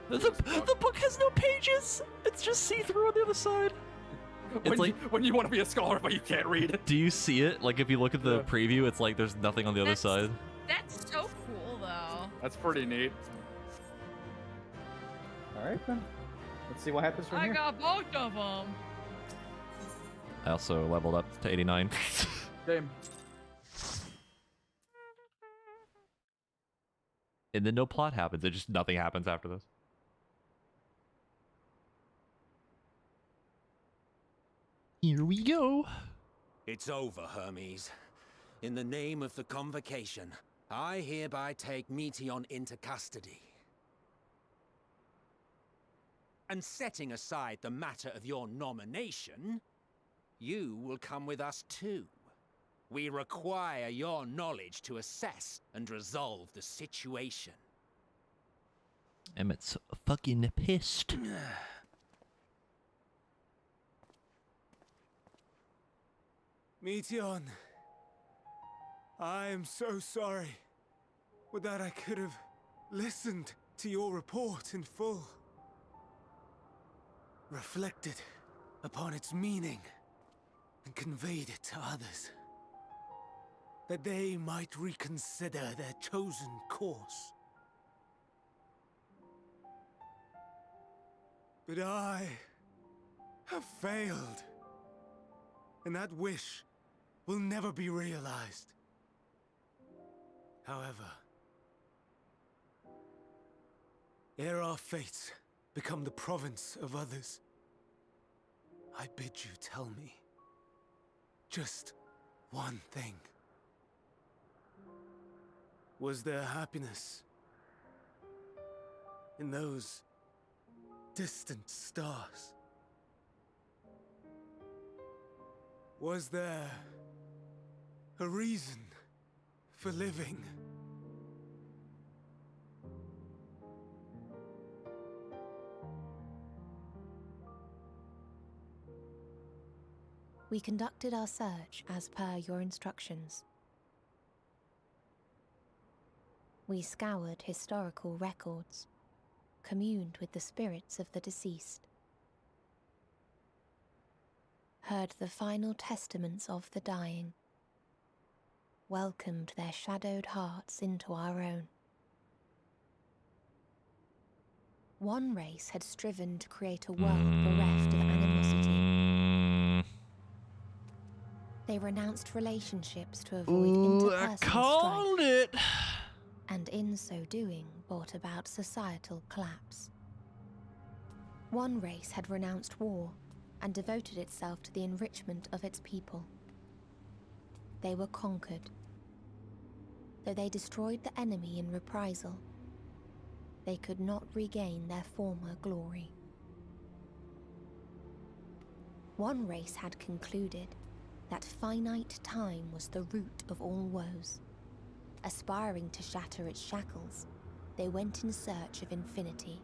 The book has no pages. It's just see-through on the other side. It's like, When you want to be a scholar but you can't read. do you see it? Like if you look at the preview, it's like there's nothing on the other side. That's so cool, though. That's pretty neat. All right then. Let's see what happens from I here. got both of them. I also leveled up to 89. Same. And then no plot happens. It just nothing happens after this. Here we go. It's over, Hermes. In the name of the Convocation, I hereby take Meteon into custody. And setting aside the matter of your nomination, you will come with us too. We require your knowledge to assess and resolve the situation. Emmett's fucking pissed. Meteon, I am so sorry. Would that I could have listened to your report in full. Reflected upon its meaning and conveyed it to others, that they might reconsider their chosen course. But I have failed, and that wish will never be realized. However, ere our fates become the province of others, I bid you tell me just one thing. Was there happiness in those distant stars? Was there a reason for living? We conducted our search as per your instructions. We scoured historical records, communed with the spirits of the deceased, heard the final testaments of the dying, welcomed their shadowed hearts into our own. One race had striven to create a world bereft of animosity. They renounced relationships to avoid interpersonal strife, and in so doing brought about societal collapse. One race had renounced war and devoted itself to the enrichment of its people. They were conquered. Though they destroyed the enemy in reprisal, they could not regain their former glory. One race had concluded that finite time was the root of all woes. Aspiring to shatter its shackles, they went in search of infinity.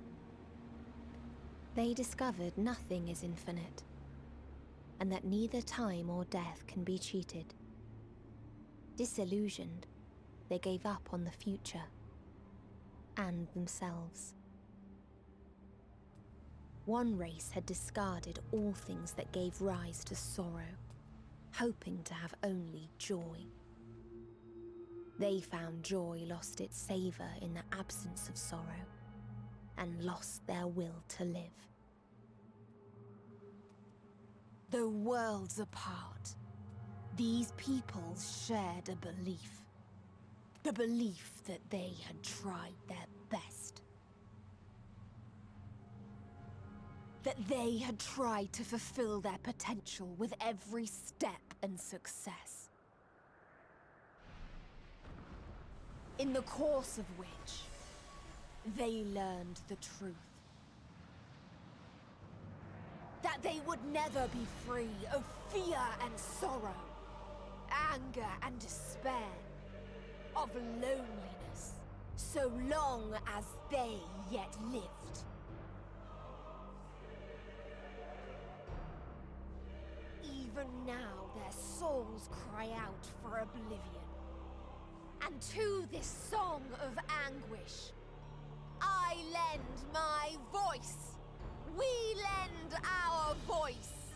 They discovered nothing is infinite, and that neither time or death can be cheated. Disillusioned, they gave up on the future and themselves. One race had discarded all things that gave rise to sorrow, hoping to have only joy. They found joy lost its savor in the absence of sorrow, and lost their will to live. Though worlds apart, these peoples shared a belief. The belief that they had tried their best. That they had tried to fulfill their potential with every step and success. In the course of which, they learned the truth. That they would never be free of fear and sorrow, anger and despair, of loneliness, so long as they yet lived. Even now their souls cry out for oblivion. And to this song of anguish, I lend my voice. We lend our voice.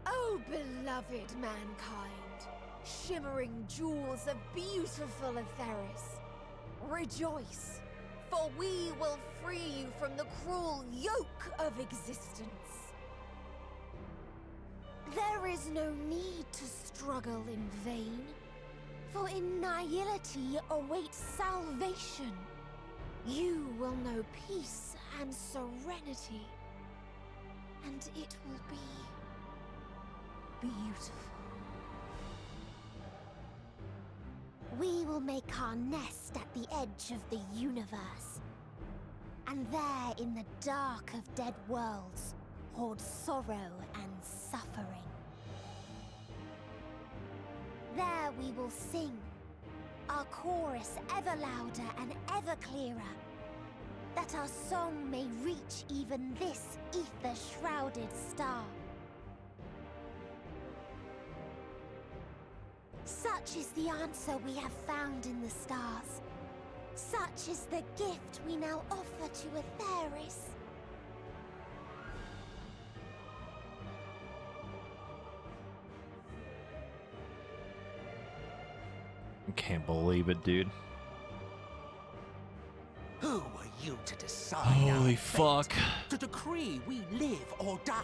Oh, beloved mankind, shimmering jewels of beautiful Etheris. Rejoice, for we will free you from the cruel yoke of existence. There is no need to struggle in vain, for in nihility awaits salvation. You will know peace and serenity, and it will be beautiful. We will make our nest at the edge of the universe, and there in the dark of dead worlds hoard sorrow and suffering. There we will sing, our chorus ever louder and ever clearer, that our song may reach even this ether-shrouded star. Such is the answer we have found in the stars. Such is the gift we now offer to Etheris. I can't believe it, dude. Who were you to decide? Holy our fuck. fate? To decree we live or die?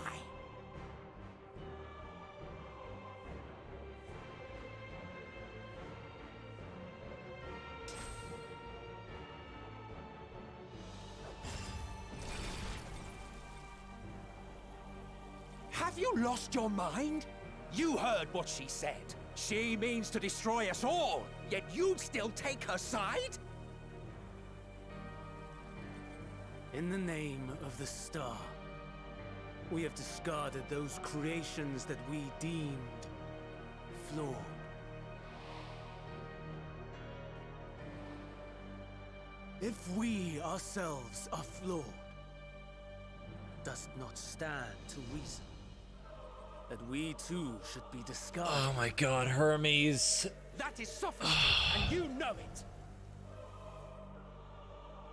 Have you lost your mind? You heard what she said. She means to destroy us all, yet you'd still take her side? In the name of the star, we have discarded those creations that we deemed flawed. If we ourselves are flawed, does it not stand to reason that we too should be discarded? Oh my god, Hermes. That is sophistry, and you know it.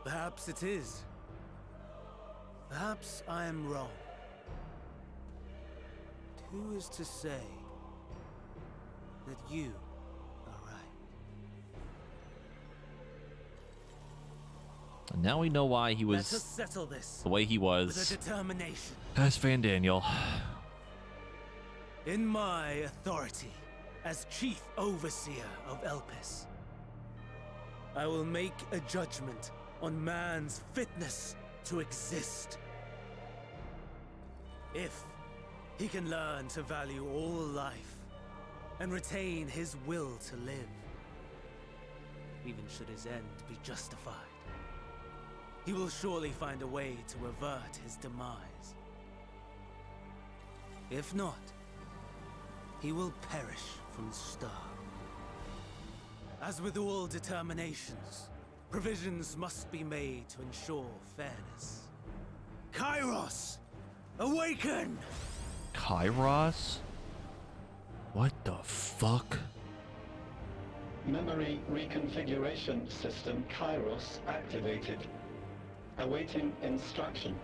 Perhaps it is. Perhaps I am wrong. But who is to say that you are right? And now we know why he Let us was settle this the way he with a was determination. as Van Daniel. In my authority as Chief Overseer of Elpis, I will make a judgment on man's fitness to exist. If he can learn to value all life and retain his will to live, even should his end be justified, he will surely find a way to avert his demise. If not, he will perish from the start. As with all determinations, provisions must be made to ensure fairness. Kairos! Awaken! Kairos? What the fuck? Memory reconfiguration system Kairos activated. Awaiting instruction.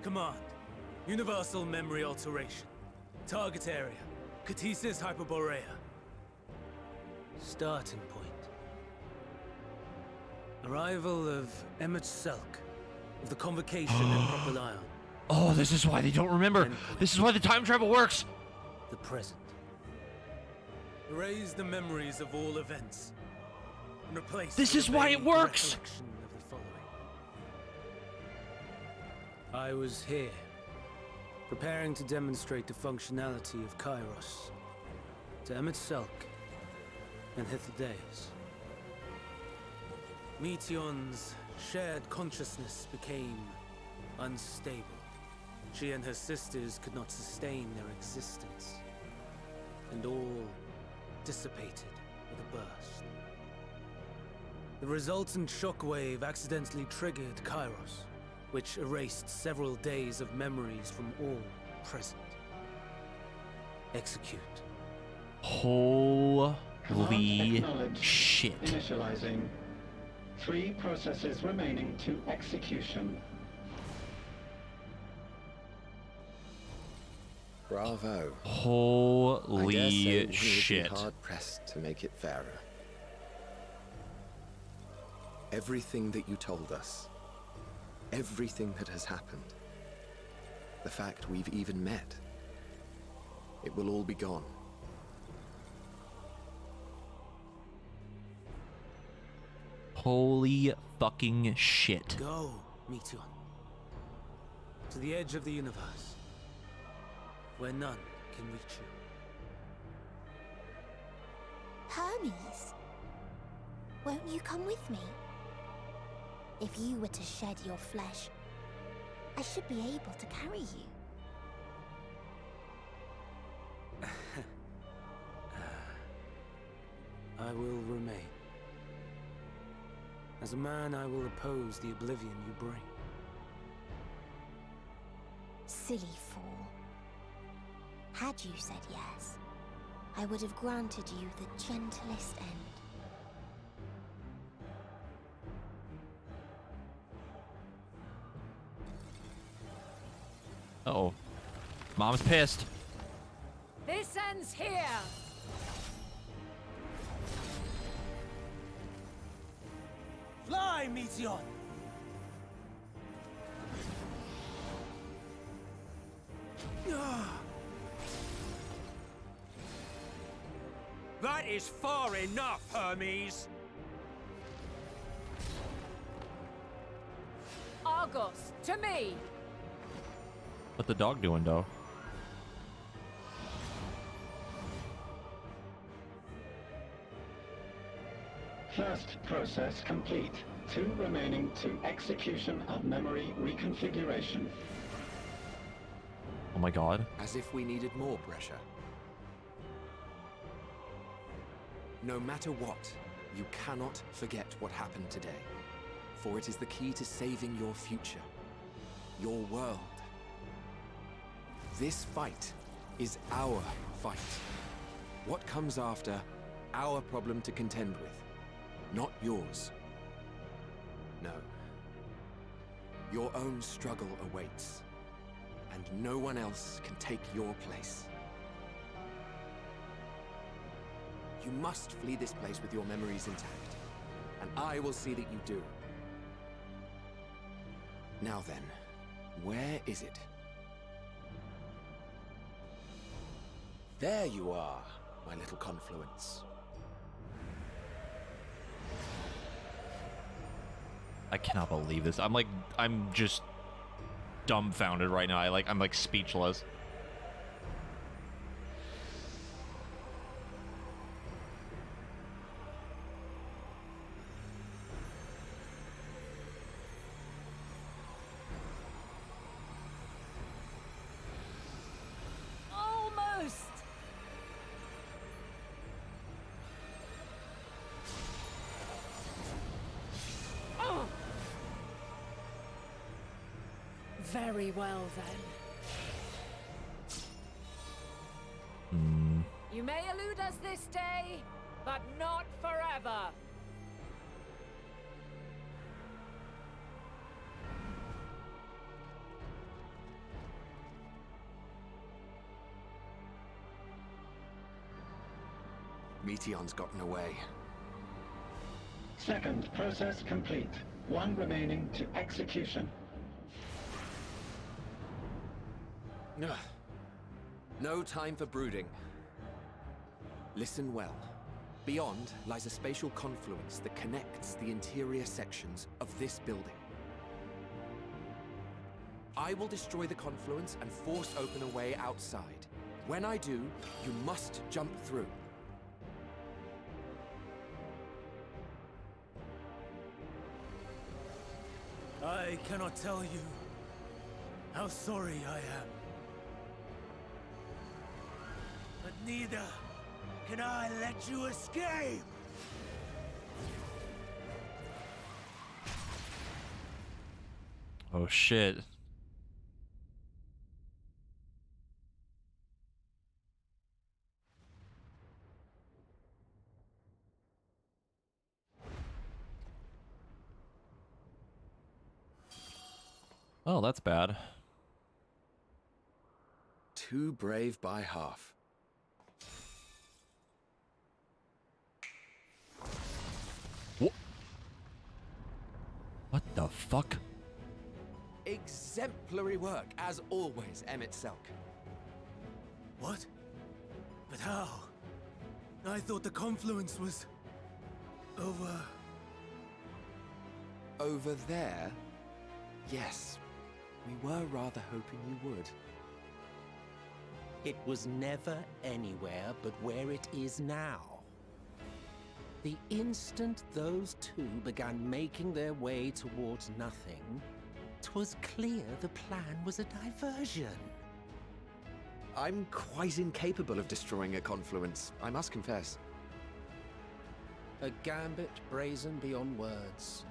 Command. Universal memory alteration. Target area. Catesis Hyperborea. Starting point. Arrival of Emmet Selk of the Convocation and Propylion. Oh, this is why they don't remember. This is why the time travel works. The present. Erase the memories of all events and replace. This with is a why it vague works. recollection of the following. I was here, preparing to demonstrate the functionality of Kairos to Emmet Selk and Hythlodaeus. Meteon's shared consciousness became unstable. She and her sisters could not sustain their existence, and all dissipated with a burst. The resultant shockwave accidentally triggered Kairos, which erased several days of memories from all present. Execute. Holy Acknowledged. shit. Initializing. 3 processes remaining to execution. Bravo. Holy I dare say one would shit. be hard pressed to make it fairer. Everything that you told us, everything that has happened, the fact we've even met, it will all be gone. Holy fucking shit. Go, Meteor. To the edge of the universe, where none can reach you. Hermes, won't you come with me? If you were to shed your flesh, I should be able to carry you. I will remain. As a man, I will oppose the oblivion you bring. Silly fool. Had you said yes, I would have granted you the gentlest end. Uh-oh. Mom's pissed. This ends here! Fly, Meteor! That is far enough, Hermes! Argos, to me! What the dog doing, though? First process complete. 2 remaining to execution of memory reconfiguration. Oh my god. As if we needed more pressure. No matter what, you cannot forget what happened today. For it is the key to saving your future. Your world. This fight is our fight. What comes after, our problem to contend with. Not yours. No. Your own struggle awaits. And no one else can take your place. You must flee this place with your memories intact. And I will see that you do. Now then, where is it? There you are, my little confluence. I cannot believe this. I'm just dumbfounded right now. I'm like speechless. Almost! Oh. Very well, then. You may elude us this day, but not forever. Meteon's gotten away. Second process complete. 1 remaining to execution. Ugh. No time for brooding. Listen well. Beyond lies a spatial confluence that connects the interior sections of this building. I will destroy the confluence and force open a way outside. When I do, you must jump through. I cannot tell you how sorry I am. But neither can I let you escape! Oh shit. Oh, that's bad. too brave by half. What the fuck? Exemplary work, as always, Emmett Selk. What? But how? I thought the confluence was... over... Over there? Yes. We were rather hoping you would. It was never anywhere but where it is now. The instant those two began making their way towards nothing, 'twas clear the plan was a diversion. I'm quite incapable of destroying a confluence, I must confess. A gambit brazen beyond words.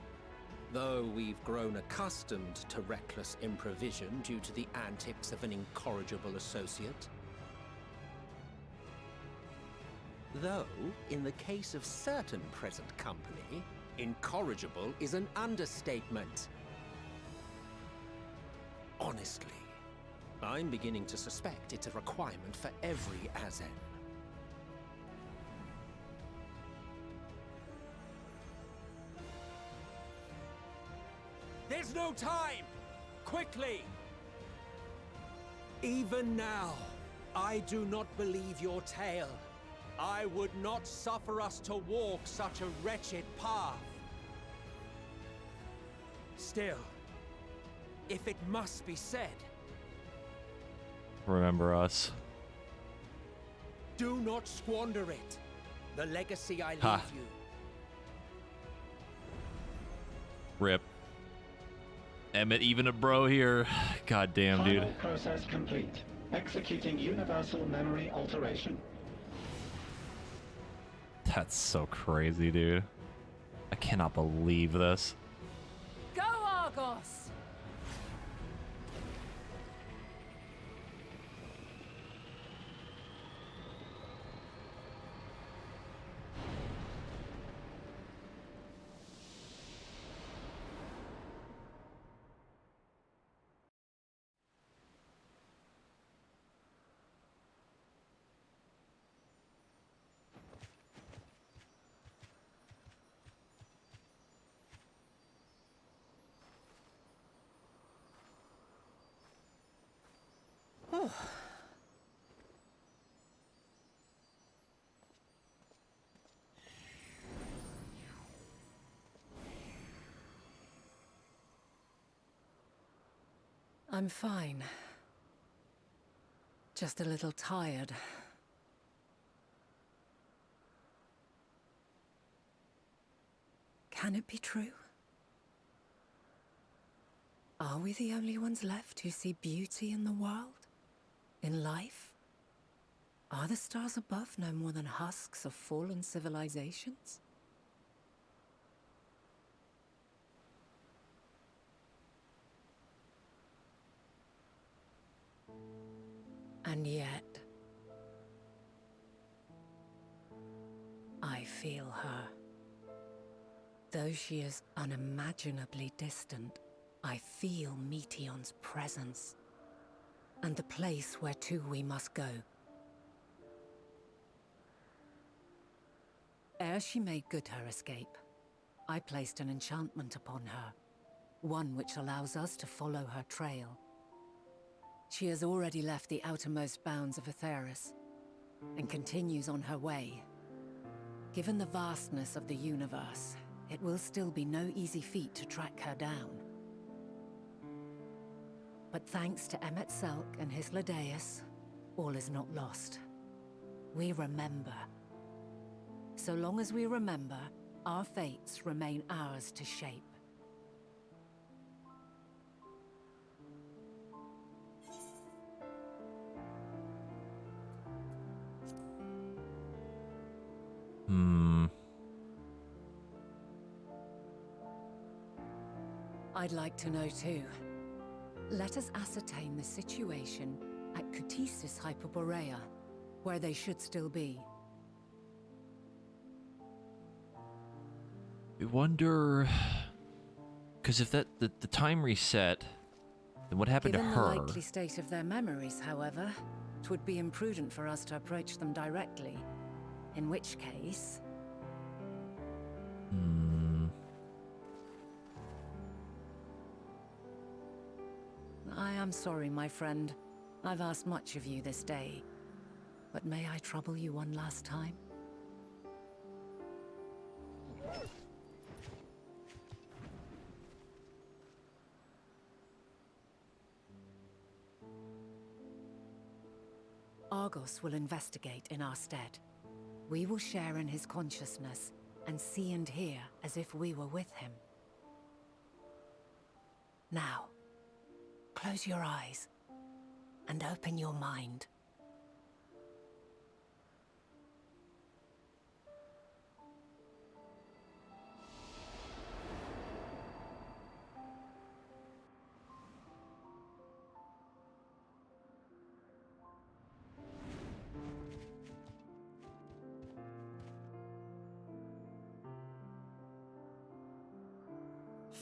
Though we've grown accustomed to reckless improvision due to the antics of an incorrigible associate. Though, in the case of certain present company, incorrigible is an understatement. Honestly, I'm beginning to suspect it's a requirement for every Azen. There's no time! Quickly! Even now, I do not believe your tale. I would not suffer us to walk such a wretched path. Still, if it must be said, Remember us. do not squander it. The legacy I leave Ha. you. Rip. Emmett, even a bro here. God damn, dude. Final process complete. Executing universal memory alteration. That's so crazy, dude. I cannot believe this. Go, Argos! I'm fine. Just a little tired. Can it be true? Are we the only ones left who see beauty in the world? In life? Are the stars above no more than husks of fallen civilizations? And yet, I feel her. Though she is unimaginably distant, I feel Meteion's presence, and the place where to we must go. Ere she made good her escape, I placed an enchantment upon her, one which allows us to follow her trail. She has already left the outermost bounds of Aetheris, and continues on her way. Given the vastness of the universe, it will still be no easy feat to track her down. But thanks to Emmett Selk and his Ladeus, all is not lost. We remember. So long as we remember, our fates remain ours to shape. I'd like to know too. Let us ascertain the situation at Kutisis Hyperborea, where they should still be. I wonder... Because if the time reset, then what happened Given to the her? likely state of their memories, however, it would be imprudent for us to approach them directly. In which case... I am sorry, my friend. I've asked much of you this day. But may I trouble you one last time? Argos will investigate in our stead. We will share in his consciousness and see and hear as if we were with him. Now, close your eyes and open your mind.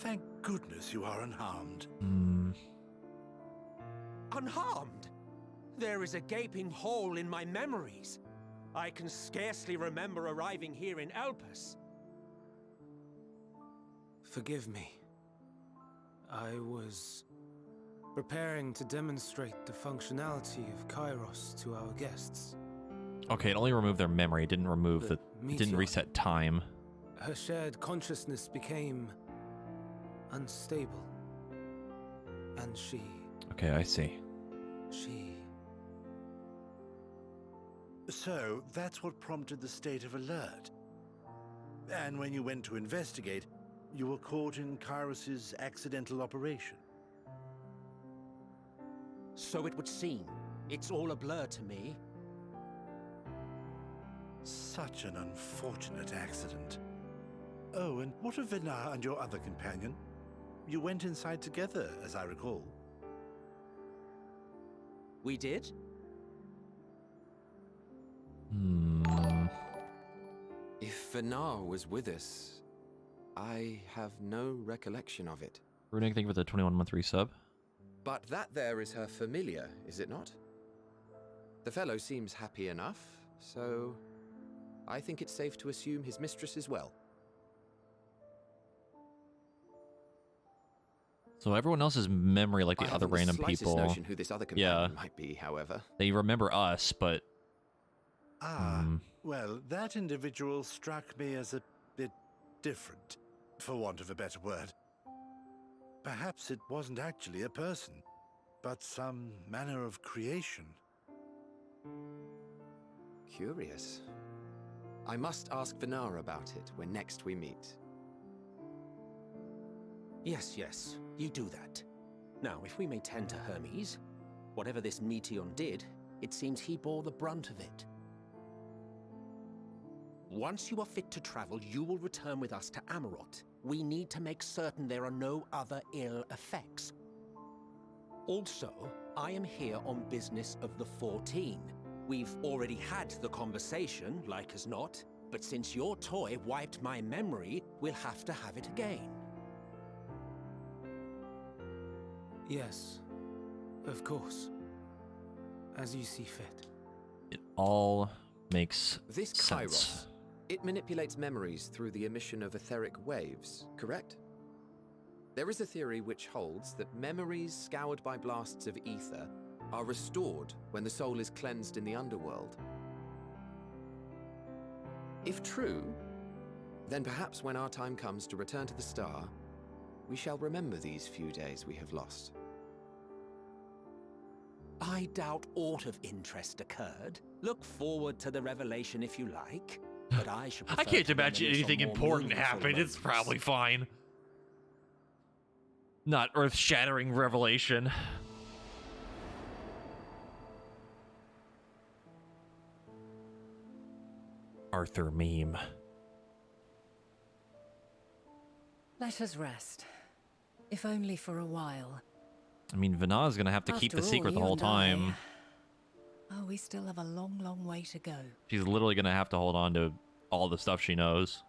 Thank goodness you are unharmed. Unharmed? There is a gaping hole in my memories. I can scarcely remember arriving here in Elpis. Forgive me. I was preparing to demonstrate the functionality of Kairos to our guests. Okay, it only removed their memory. It didn't remove it didn't reset time. Her shared consciousness became unstable. And she... Okay, I see. So, that's what prompted the state of alert. And when you went to investigate, you were caught in Kairos's accidental operation. So it would seem. It's all a blur to me. Such an unfortunate accident. Oh, and what of Vinar and your other companion? You went inside together, as I recall. We did? If Vinar was with us, I have no recollection of it. Runic, thank you for the 21-month resub. But that there is her familiar, is it not? The fellow seems happy enough, so I think it's safe to assume his mistress as well. So everyone else's memory, like the I other haven't random the slightest people, notion who this other companion might be, however. they remember us, but Well, that individual struck me as a bit different, for want of a better word. Perhaps it wasn't actually a person, but some manner of creation. Curious. I must ask Vinar about it when next we meet. Yes, you do that. Now, if we may tend to Hermes, whatever this Meteon did, it seems he bore the brunt of it. Once you are fit to travel, you will return with us to Amarot. We need to make certain there are no other ill effects. Also, I am here on business of the 14. We've already had the conversation, like as not, but since your toy wiped my memory, we'll have to have it again. Yes, of course. As you see fit. it all makes This sense. Kairos, it manipulates memories through the emission of etheric waves, correct? There is a theory which holds that memories scoured by blasts of ether are restored when the soul is cleansed in the underworld. If true, then perhaps when our time comes to return to the star, we shall remember these few days we have lost. I doubt aught of interest occurred. Look forward to the revelation if you like. But I should I can't imagine anything important happened. It's probably fine. Not earth-shattering revelation. Arthur meme. Let us rest. If only for a while. I mean, Vinar's gonna have to keep the After all, secret the you whole and I- time. Oh, we still have a long, long way to go. She's literally gonna have to hold on to all the stuff she knows.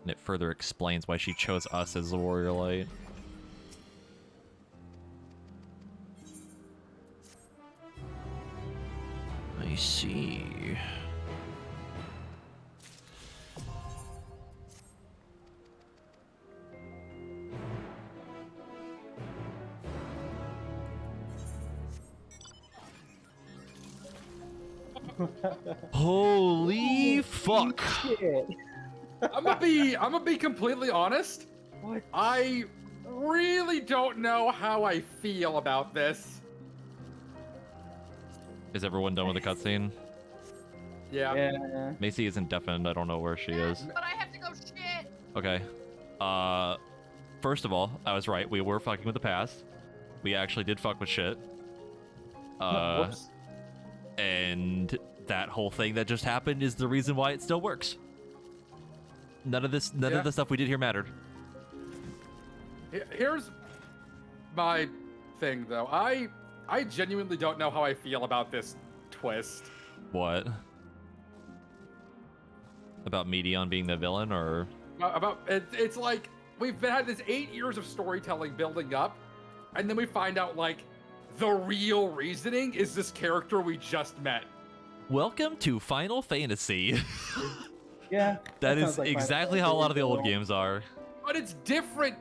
And it further explains why she chose us as the warrior light. I see. Holy fuck! I'm gonna be completely honest. What? I really don't know how I feel about this. Is everyone done with the cutscene? Yeah. Macy isn't deafened. I don't know where she is. But I have to go shit. Okay. First of all, I was right. We were fucking with the past. We actually did fuck with shit. Whoops. And that whole thing that just happened is the reason why it still works. None of the stuff we did here mattered. Here's my thing, though. I genuinely don't know how I feel about this twist. What? About Medion being the villain, or? It's like we've had this 8 years of storytelling building up, and then we find out like the real reasoning is this character we just met. Welcome to Final Fantasy. Yeah. that is sounds like exactly Final how a lot of the old Fantasy. games are. But it's different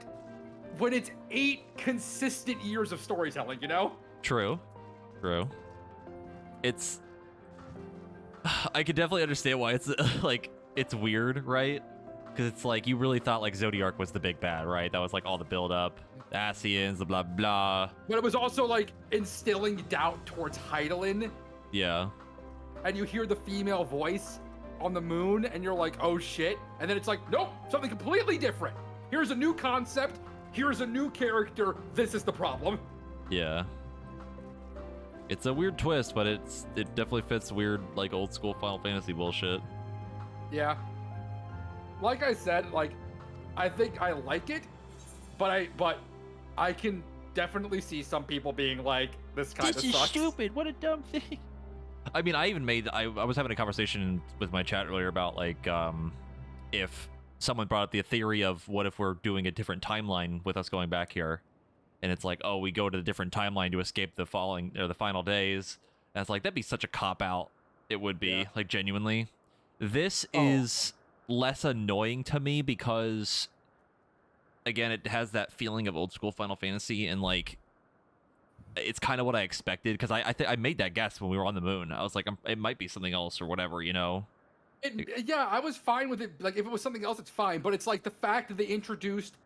when it's 8 consistent years of storytelling, you know? True. It's... I can definitely understand why it's, like, it's weird, right? Because it's like, you really thought, like, Zodiac was the big bad, right? That was, like, all the build-up. The Ascians, the blah, blah. But it was also, like, instilling doubt towards Heidelin. Yeah. And you hear the female voice on the moon, and you're like, oh shit. And then it's like, nope, something completely different. Here's a new concept. Here's a new character. This is the problem. Yeah. It's a weird twist, but it definitely fits weird, like, old school Final Fantasy bullshit. Yeah. Like I said, like, I think I like it, but I can definitely see some people being like, this kind of sucks. This is stupid. What a dumb thing. I mean, I even made... I was having a conversation with my chat earlier about, like, if someone brought up the theory of what if we're doing a different timeline with us going back here, and it's like, oh, we go to the different timeline to escape the final days. And it's like, that'd be such a cop-out. It would be, like, genuinely. This is less annoying to me because, again, it has that feeling of old school Final Fantasy, and, like, it's kind of what I expected, because I made that guess when we were on the moon. I was like, it might be something else or whatever, you know? Yeah, I was fine with it. Like, if it was something else, it's fine. But it's like the fact that they introduced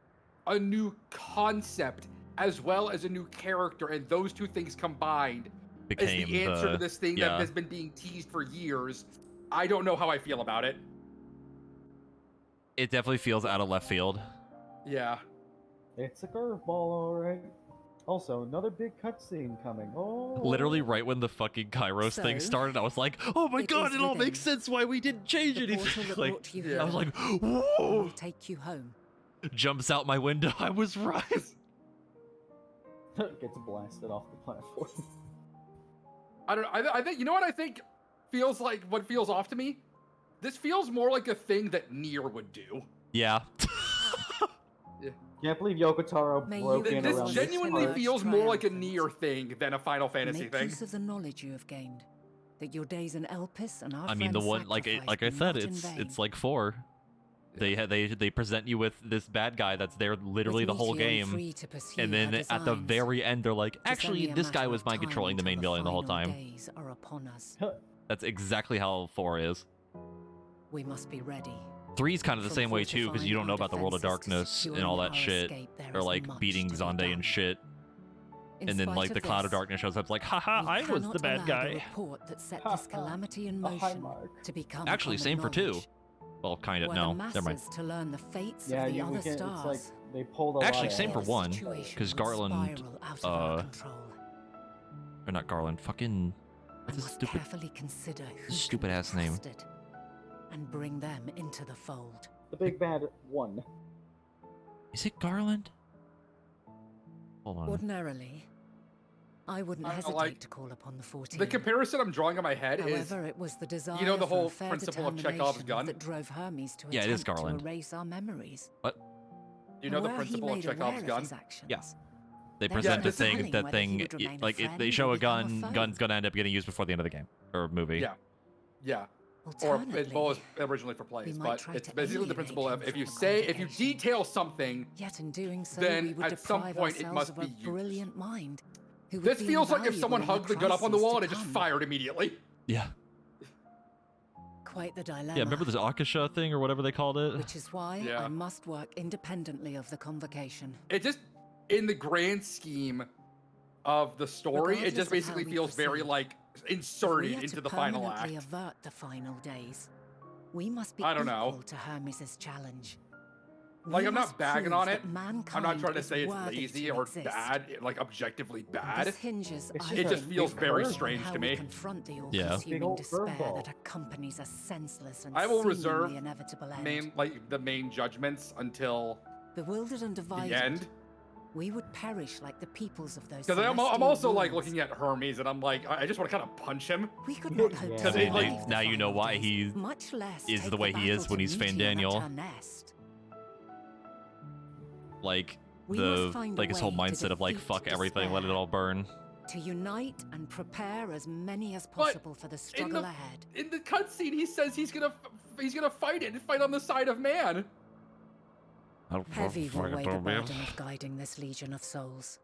a new concept as well as a new character, and those two things combined became is the answer to this thing that has been being teased for years. I don't know how I feel about it. It definitely feels out of left field. Yeah. It's a curveball, alright. Also, another big cutscene coming. Oh. Literally right when the fucking Kairos thing started, I was like, oh my god, it all makes sense why we didn't change anything. Like, I was like, whoa. Will take you home. Jumps out my window. I was right. Gets blasted off the platform. I think, you know what I think feels like, what feels off to me? This feels more like a thing that Nier would do. Yeah. Can't believe Yoko Taro broke in around This genuinely part. feels more like a Nier thing than a Final Fantasy Make thing. use of the knowledge you have gained. That your days in Elpis and our I mean, the friends' one, like I sacrifice said, were not in vain. it's like 4. They present you with this bad guy that's there literally the whole Meteor free game, to pursue and then her at the designs, very end they're like, it's actually, only a this guy matter was of mind time controlling the until main villain the whole final time. days are upon us. That's exactly how 4 is. We must be ready. 3's kind of the From same way too, because you don't know about the world of defenses to darkness and all that securing our shit, escape, there or is like much beating to be Zonde done. and shit. In And then spite like the of cloud of this, darkness shows up, it's like, haha, I was the cannot bad allow guy. The report that set this calamity in motion to become Actually, common same for 2. knowledge. Well, kind of, Were no, the never mind. masses to learn the fates Yeah, of the we other can, stars. it's like they pulled a lot Actually, of same for it. 1, situation because would Garland, spiral out of our control. or not Garland, fucking, I what's his must stupid, carefully consider who stupid can be ass name? trusted and bring them into the fold. The big bad one. Is it Garland? Hold on. Ordinarily, I wouldn't I don't know, hesitate like, to call upon the 14. The comparison I'm drawing in my head is, However, it was the desire you know, the for a whole fair principle of Chekhov's determination gun? that drove Hermes to Yeah, it is attempt to Garland. erase our memories. What? Do you know And the were he principle of made Chekhov's aware of gun? his actions, Yeah. They There's present no a thing, telling that whether he thing, would remain a like, friend they or show a become a gun, foe. gun's gonna end up getting used before the end of the game, or movie. Yeah. Yeah. Or it Alternately, was originally for plays, might but try it's to basically the alienate principle him of if from you the say, if you congregation. detail something, Yet in doing so, then we would at some deprive point it ourselves must of a be used. brilliant mind. Who would This be feels like if someone invaluable in hugged the gun up on the crises wall to and it just come. fired immediately. Yeah. Quite the dilemma. Yeah, remember this Akasha thing, or whatever they called it? Which is why Yeah. I must work independently of the convocation. It just, in the grand scheme of the story, it Regardless just of how basically we feels very, proceed, like, If we inserted are into to the final permanently act. avert the final days, we must be I don't know. equal to Hermes' challenge. Like, We I'm must not bagging prove on that it. I'm mankind not trying to is say it's worthy lazy to or exist. bad, like, objectively bad. This hinges, It's I just It just think, feels very curve. strange how to we me. confront the Yeah. all-consuming Big old despair curveball. that accompanies a senseless and I will seemingly reserve inevitable end. the main judgments until Bewildered and the divided, end. we would perish like the peoples of those Because I'm celestial also, like, lords. looking at Hermes and I'm like, I just want to kind of punch him. We could not hope Yeah. to I mean, survive like, the now you know final why days, he much less is take the way he battle is when to he's meteor Fandaniel. at our nest. Like, We must find a his whole way to mindset of, like, defeat fuck everything, let it despair. all burn. To unite and prepare as many as But possible for the struggle ahead. In the cutscene, he says he's gonna fight it and fight on the side of man. Heavy will weigh the burden of guiding this legion of souls.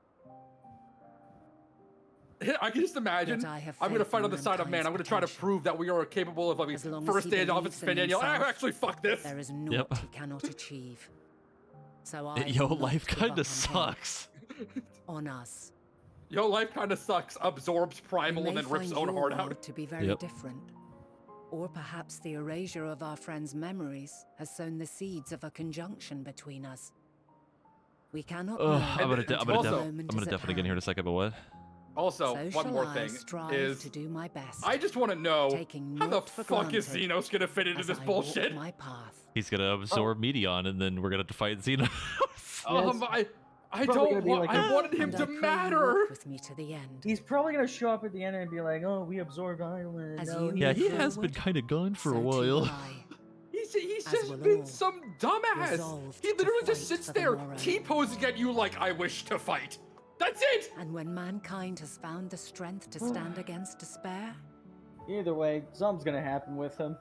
I can just imagine. Yet I have I'm gonna faith fight in on the side of man. I'm gonna try to prove that we are capable of, like, As long as first he day in believes office, in Fandaniel. himself, Actually, fuck this. There is naught Yep. he cannot achieve. So I Yo, will not life give kinda up on him. sucks. On us. Yo, life kind of sucks. Absorbs You primal may and then rips find own your heart world out. to be very Yep. different. Or perhaps the erasure of our friends' memories has sown the seeds of a conjunction between us. We cannot know I'm gonna, until I'm the gonna, moment I'm is gonna at definitely get in here in hand. a second, but what? Also, So one shall more I thing strive is, to do my best, I just want to know taking how the naught for fuck is granted Xenos gonna fit into as this I bullshit. walk my path. He's gonna absorb Meteon, and then we're gonna have to fight Xenos. I Probably don't gonna be want. like I a- wanted him And I to pray you matter. walk with me to the end. He's probably gonna show up at the end and be like, "Oh, we absorbed Island." As No, you Yeah, he move has been forward, kind of gone for so a too while. will I. He's As just will been all, some dumbass. resolved He to literally just fight sits for the there, morrow. T-posing at you like, I wish to fight. That's it. And when mankind has found the strength to stand against despair, Either way, something's gonna happen with him.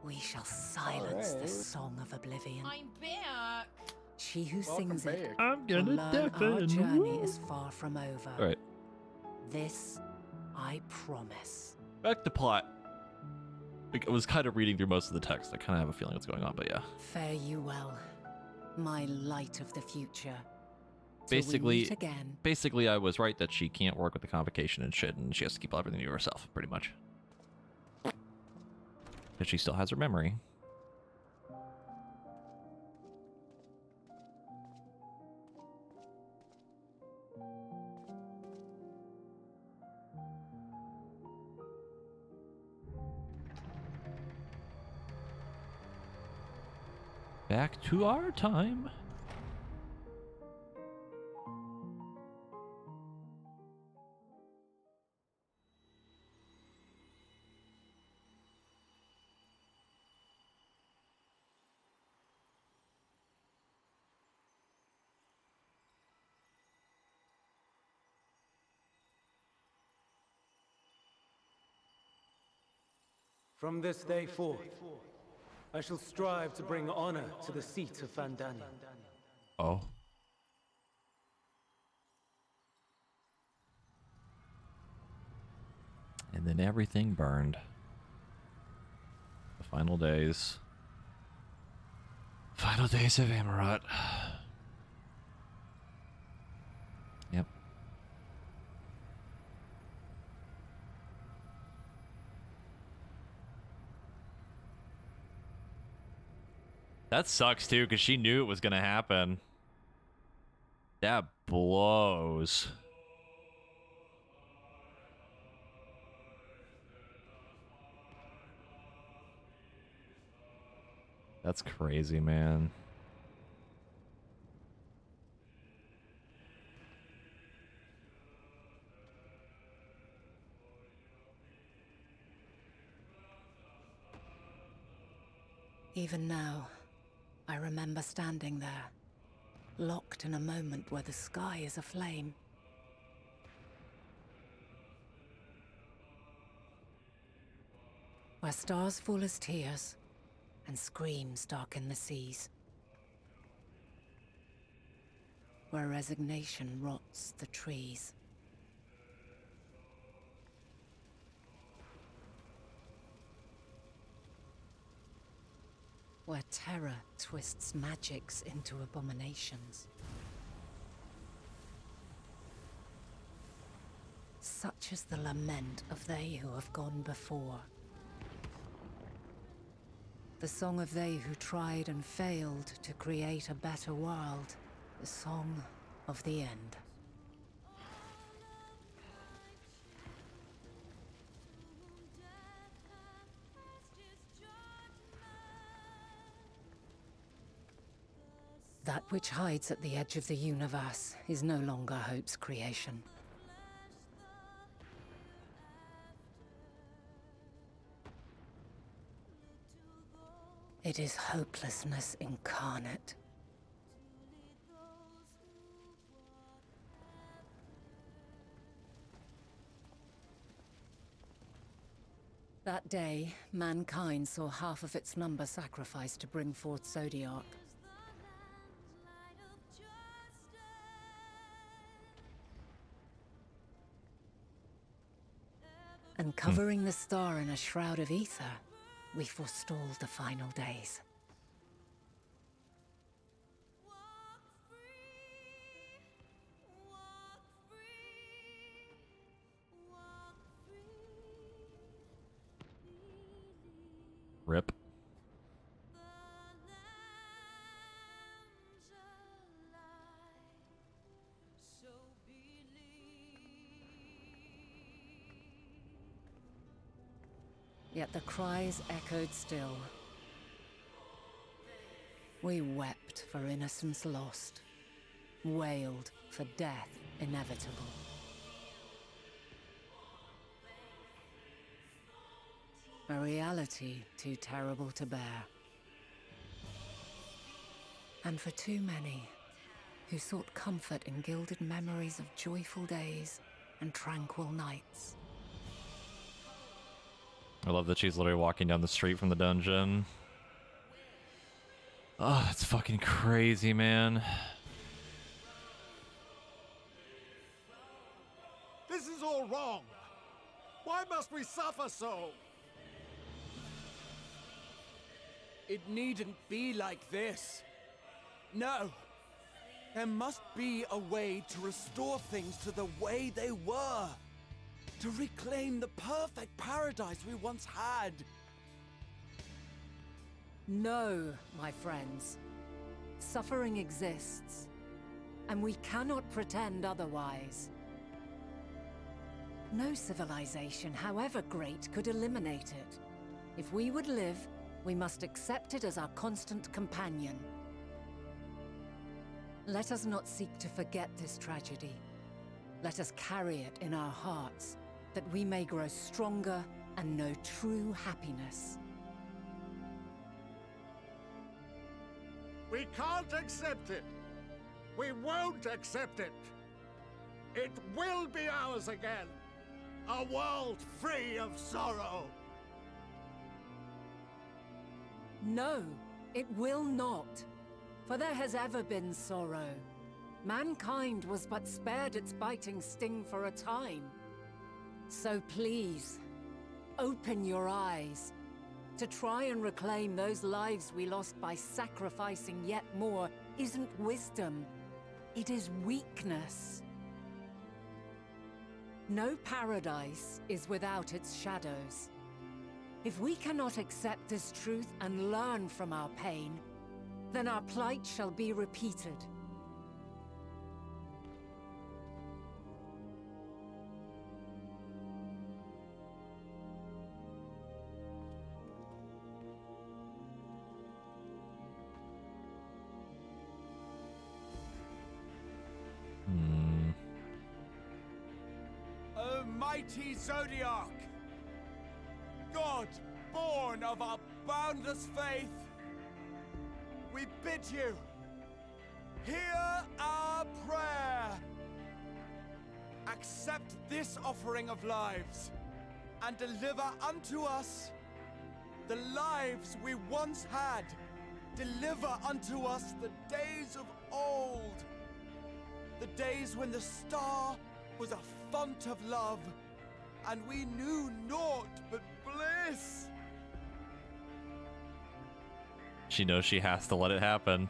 we shall silence the Alright. song of oblivion. I'm back. She who Welcome sings it back. I'm will gonna learn our deafen. journey is far from over. All right, This I promise. back to plot. Like, I was kind of reading through most of the text. I kind of have a feeling what's going on, but yeah. Fare you well, my light of the future. Till we Basically, meet again. basically, I was right that she can't work with the convocation and shit, and she has to keep everything to herself, pretty much. But she still has her memory. Back to our time. From this day forth, I shall strive to bring honor to the seat of Fandania. Oh. And then everything burned. The final days. Final days of Amarat. Yep. That sucks too, because she knew it was gonna happen. That blows. That's crazy, man. Even now, I remember standing there, locked in a moment where the sky is aflame. Where stars fall as tears, and screams darken the seas. Where resignation rots the trees. Where terror twists magics into abominations. Such is the lament of they who have gone before. The song of they who tried and failed to create a better world. The song of the end. That which hides at the edge of the universe is no longer hope's creation. It is hopelessness incarnate. That day, mankind saw half of its number sacrificed to bring forth Zodiac. And covering the star in a shroud of ether, we forestalled the final days. Rip. Yet the cries echoed still. We wept for innocence lost, wailed for death inevitable. A reality too terrible to bear. And for too many who sought comfort in gilded memories of joyful days and tranquil nights. I love that she's literally walking down the street from the dungeon. Oh, that's fucking crazy, man. This is all wrong. Why must we suffer so? It needn't be like this. No. There must be a way to restore things to the way they were. To reclaim the perfect paradise we once had. No, my friends. Suffering exists, and we cannot pretend otherwise. No civilization, however great, could eliminate it. If we would live, we must accept it as our constant companion. Let us not seek to forget this tragedy. Let us carry it in our hearts, that we may grow stronger and know true happiness. We can't accept it. We won't accept it. It will be ours again. A world free of sorrow. No, it will not. For there has ever been sorrow. Mankind was but spared its biting sting for a time. So please, open your eyes. To try and reclaim those lives we lost by sacrificing yet more isn't wisdom. It is weakness. No paradise is without its shadows. If we cannot accept this truth and learn from our pain, then our plight shall be repeated. O mighty Zodiac! God, born of our boundless faith, we bid you, hear our prayer. Accept this offering of lives, and deliver unto us the lives we once had. Deliver unto us the days of old, the days when the star was a font of love, and we knew naught but bliss. She knows she has to let it happen.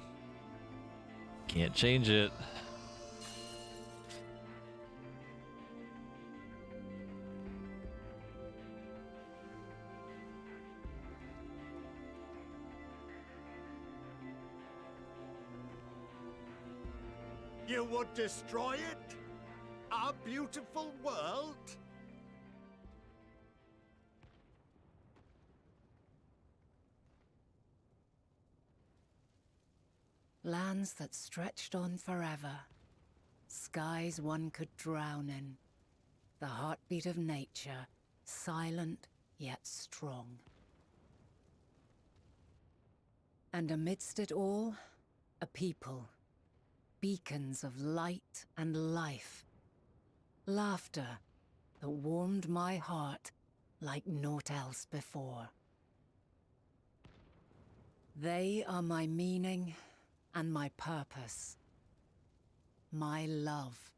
Can't change it. You would destroy it? Our beautiful world? Lands that stretched on forever. Skies one could drown in. The heartbeat of nature, silent yet strong. And amidst it all, a people. Beacons of light and life. Laughter that warmed my heart like naught else before. They are my meaning and my purpose. My love.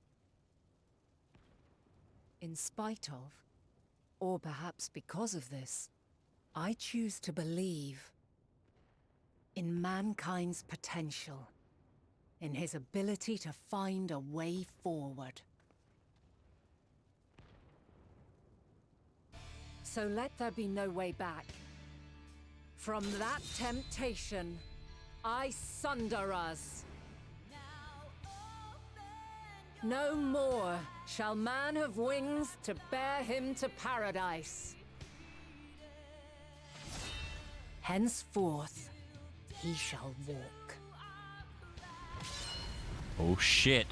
In spite of, or perhaps because of this, I choose to believe in mankind's potential. In his ability to find a way forward. So let there be no way back. From that temptation, I sunder us. No more shall man have wings to bear him to paradise. Henceforth, he shall walk. Oh shit.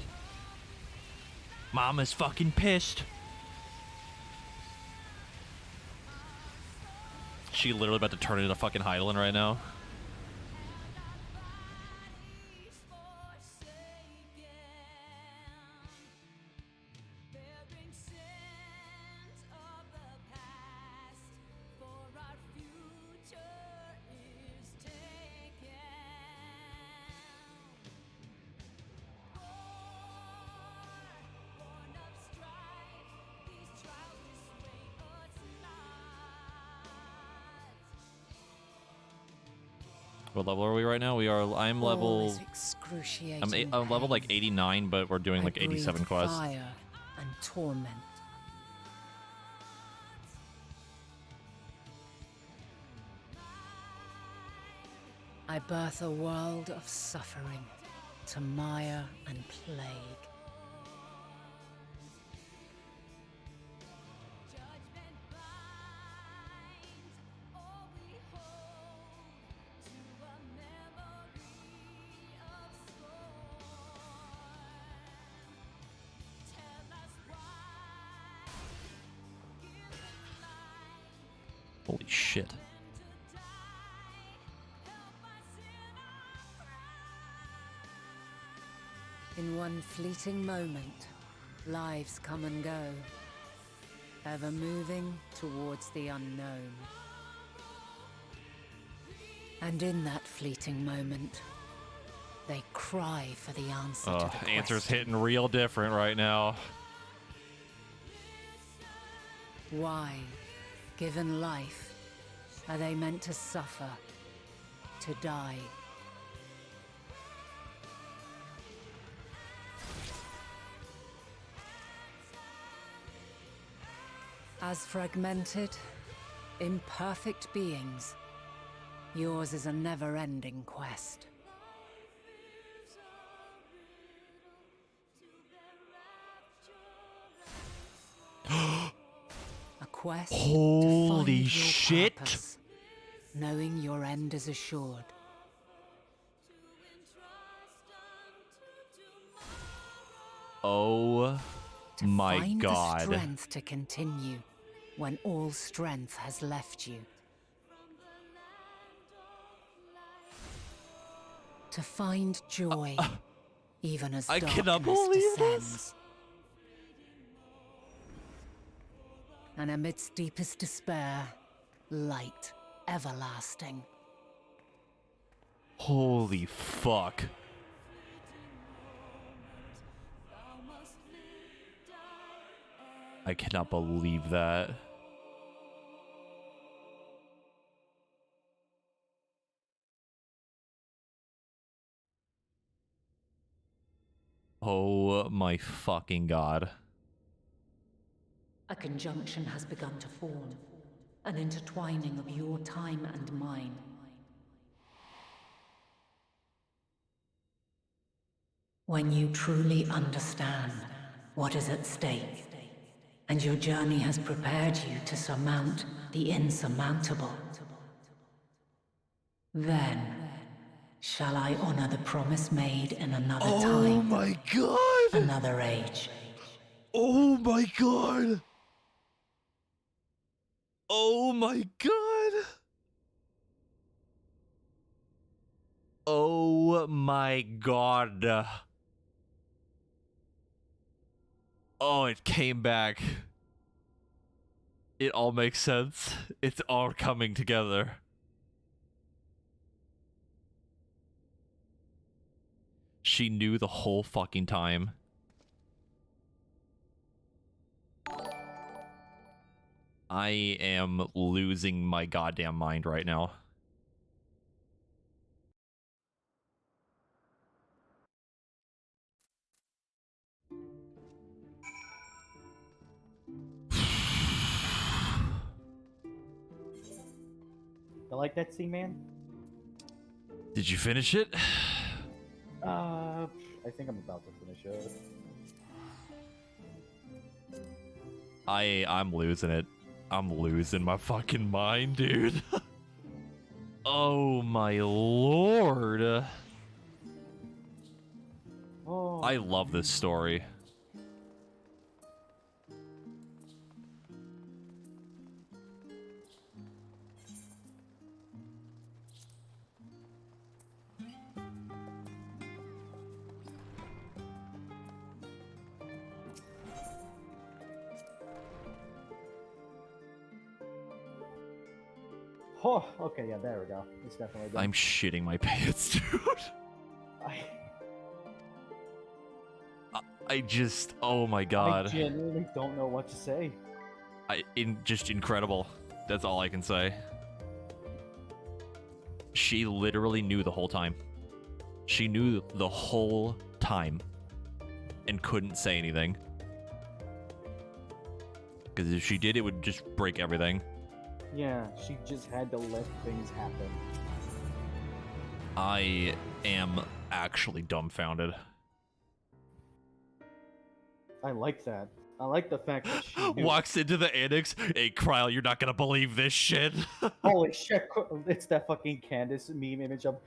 Mama's fucking pissed. She literally about to turn into fucking Hydaelyn right now. What level are we right now? I'm level. I'm level like 89, but we're doing like 87 quests. Fire and torment. I birth a world of suffering, to mire and plague. Holy shit. In one fleeting moment, lives come and go, ever moving towards the unknown. And in that fleeting moment, they cry for the answer to the question. Answer's hitting real different right now. Why, given life, are they meant to suffer, to die? As fragmented, imperfect beings, yours is a never-ending quest. A quest Holy to find your shit. purpose, knowing your end is assured. Oh my Find god. the strength to continue when all strength has left you. To find joy, even as I darkness cannot believe descends. this. And amidst deepest despair, light everlasting. Holy fuck. I cannot believe that. Oh my fucking god. A conjunction has begun to form, an intertwining of your time and mine. When you truly understand what is at stake, and your journey has prepared you to surmount the insurmountable, then shall I honor the promise made in another time. Oh my god! Another age. Oh my god! Oh my god! Oh my god. Oh, it came back. It all makes sense. It's all coming together. She knew the whole fucking time. I am losing my goddamn mind right now. You like that scene, man? Did you finish it? I think I'm about to finish it. I'm losing it. I'm losing my fucking mind, dude. Oh my lord. Oh. I love this story. Oh, okay, yeah, there we go. It's definitely done. I'm shitting my pants, dude. I just, oh my god. I genuinely don't know what to say. Just incredible. That's all I can say. She literally knew the whole time. She knew the whole time and couldn't say anything. Because if she did, it would just break everything. Yeah, she just had to let things happen. I am actually dumbfounded. I like that. I like the fact that she knew. Walks into the annex. Hey, Kryle, you're not gonna believe this shit. Holy shit! It's that fucking Candace meme image of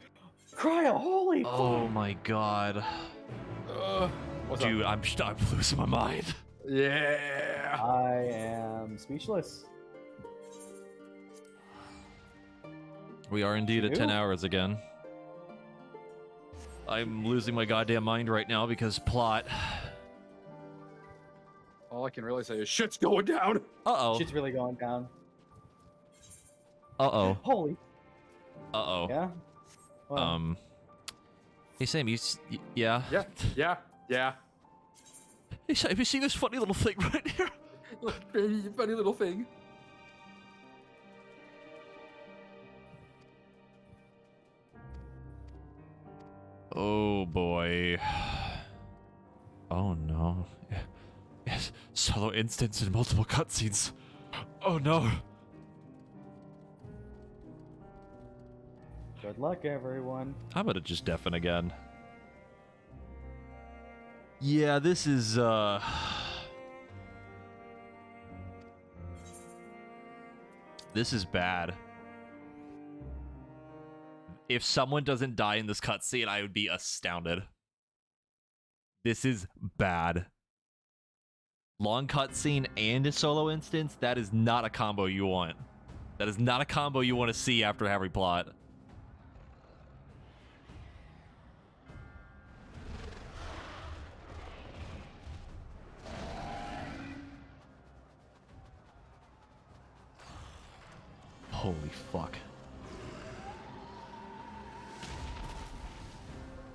Cryo. Holy Oh fuck! my god. Dude, I'm losing my mind. Yeah. I am speechless. We are indeed at 10 hours again. I'm losing my goddamn mind right now because plot. All I can really say is shit's going down. Uh-oh. Shit's really going down. Uh-oh. Holy. Uh-oh. Yeah? Well. Hey, Sam, yeah? Yeah. Hey, Sam, have you seen this funny little thing right here? Baby, funny little thing. Oh, boy. Oh, no. Yes, solo instance and multiple cutscenes. Oh, no. Good luck, everyone. I'm gonna just deafen again. Yeah, this is, This is bad. If someone doesn't die in this cutscene, I would be astounded. This is bad. Long cutscene and a solo instance, that is not a combo you want. That is not a combo you want to see after every plot. Holy fuck.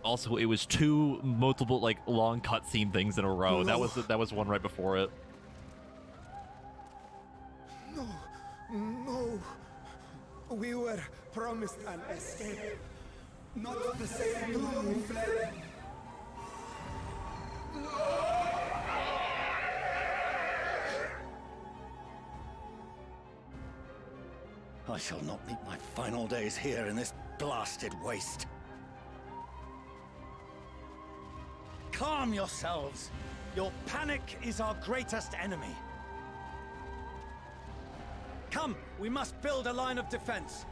Also, it was two multiple, like, long cutscene things in a row. No. That was one right before it. No, no. We were promised an escape. Not the same doom we fled. I shall not meet my final days here in this blasted waste. Calm yourselves. Your panic is our greatest enemy. Come, we must build a line of defense.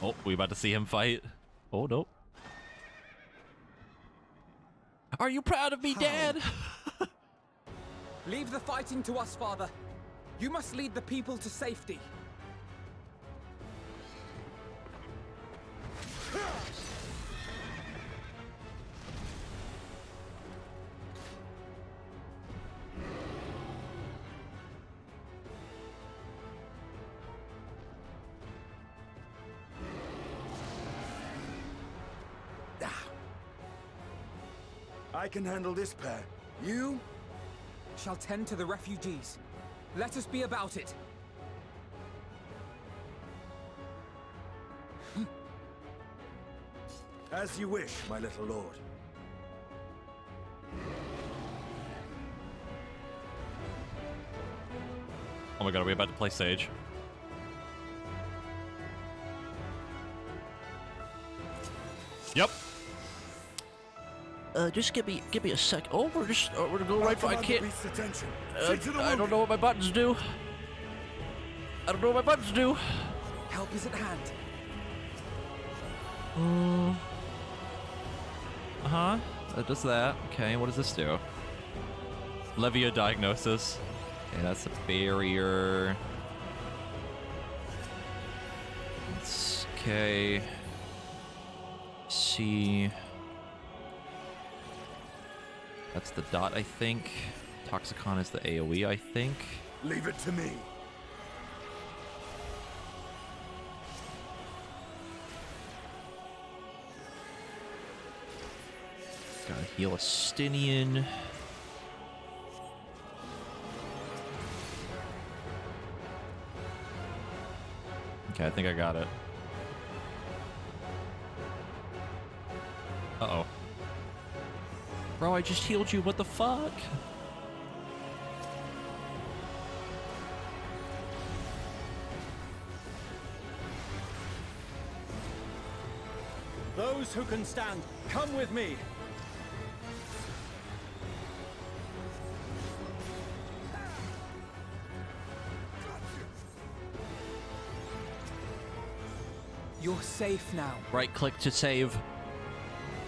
Oh, we about to see him fight. Oh, no. Are you proud of me, Dad? Leave the fighting to us, Father. You must lead the people to safety. I can handle this pair. You shall tend to the refugees. Let us be about it. As you wish, my little lord. Oh my god, are we about to play Sage? Yep. Just give me a sec. Oh, we're gonna go right for. I can't. I don't know what my buttons do. I don't know what my buttons do. Help is at hand. It does that. Okay, what does this do? Levia diagnosis. Okay, that's a barrier. It's okay. C. That's the dot, I think. Toxicon is the AoE, I think. Leave it to me. Gotta heal Astinian. Okay, I think I got it. Uh-oh. Bro, I just healed you. What the fuck? Those who can stand, come with me. You're safe now. Right click to save.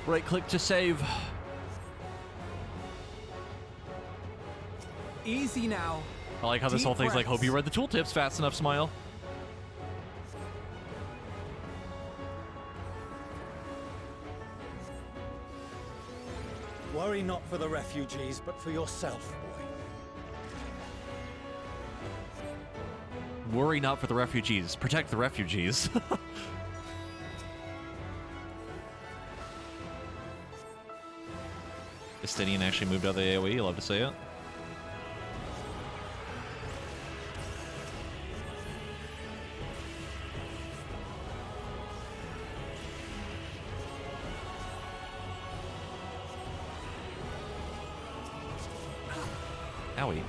Right click to save. Easy now. I like how this Deep whole thing's like, breaths. hope you read the tooltips fast enough, smile. Worry not for the refugees, but for yourself, boy. Worry not for the refugees. Protect the refugees. Estinian actually moved out of the AoE. You love to see it. Owie.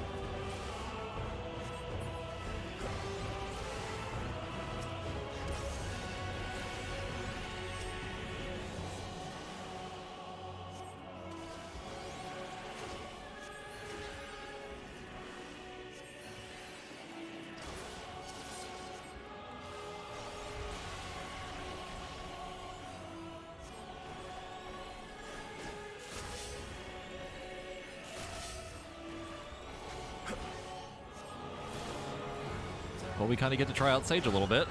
Well, we kind of get to try out Sage a little bit.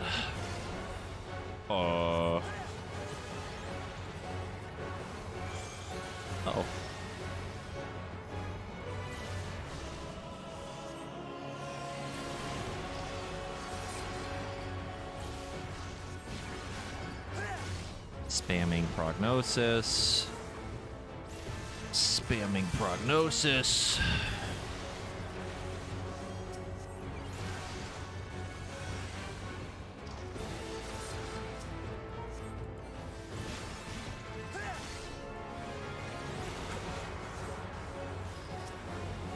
Uh-oh. Spamming prognosis. Spamming prognosis.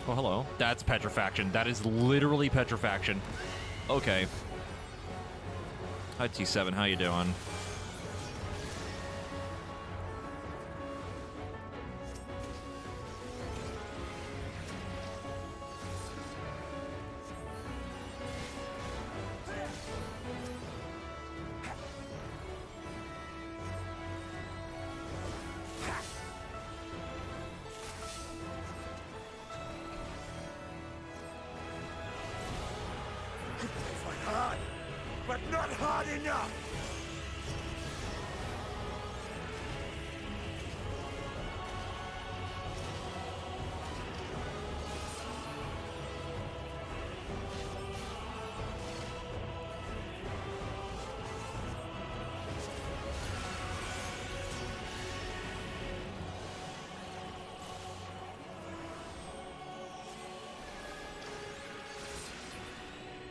Oh, hello. That's petrifaction. That is literally petrifaction. Okay. Hi, T7. How you doing? Hard, but not hard enough!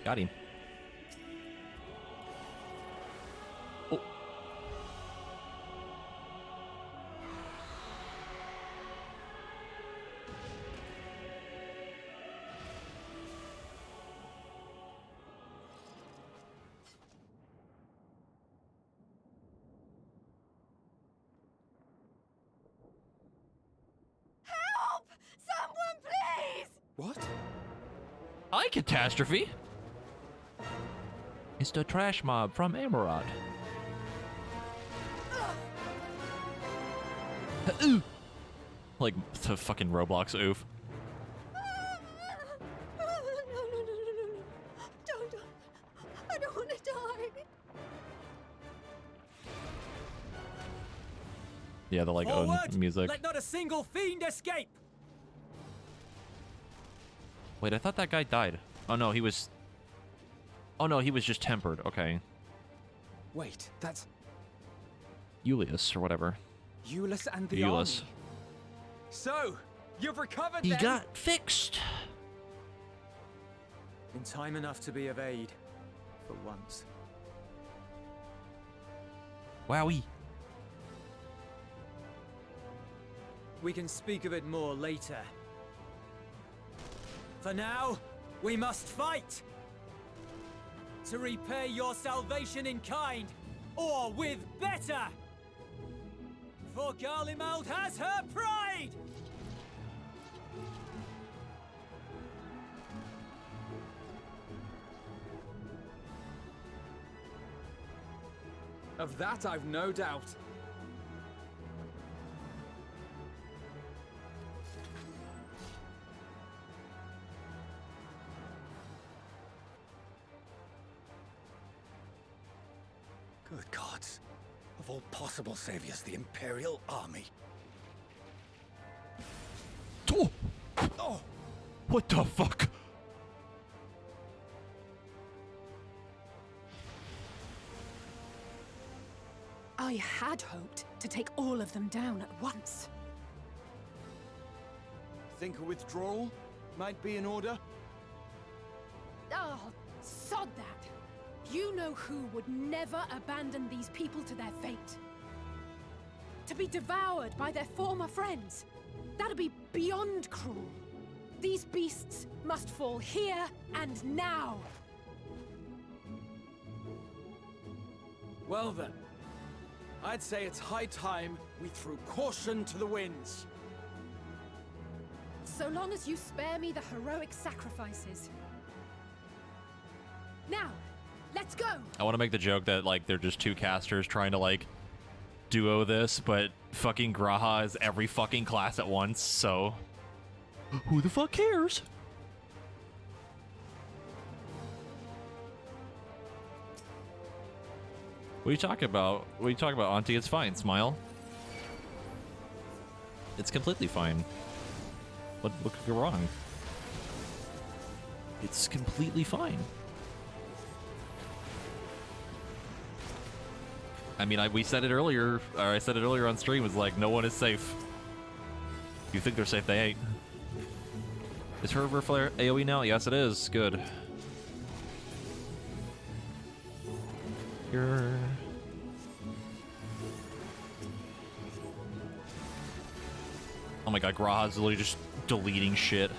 Got him. Oh. Help! Someone, please! What? Hi, Catastrophe. It's the trash mob from Emerald. Ooh. Like the fucking Roblox oof. No. Don't. I don't want to die. Yeah, the like own Forward! music. Let not a single fiend escape! Wait, I thought that guy died. Oh no, he was... Oh no, he was just tempered. Okay. Wait, that's Julius or whatever. Euless and the Euless. army. So, you've recovered He then? got fixed. In time enough to be of aid. For once. Wowie. We can speak of it more later. For now, we must fight! To repay your salvation in kind, or with better! For Garlemald has her pride! Of that I've no doubt. Good gods. Of all possible saviors, the Imperial Army. Oh! Oh! What the fuck? I had hoped to take all of them down at once. Think a withdrawal might be in order? Oh, sod that. You know who would never abandon these people to their fate. To be devoured by their former friends. That'd be beyond cruel. These beasts must fall here and now. Well then, I'd say it's high time we threw caution to the winds. So long as you spare me the heroic sacrifices. Now, let's go! I want to make the joke that like they're just two casters trying to like duo this, but fucking Graha is every fucking class at once, so who the fuck cares? What are you talking about? What are you talking about, Auntie? It's fine. Smile. It's completely fine. What could go wrong? It's completely fine. I mean, we said it earlier, or I said it earlier on stream, was like, no one is safe. You think they're safe, they ain't. Is her river flare AoE now? Yes, it is. Good. Here. Oh my god, Graha's literally just deleting shit.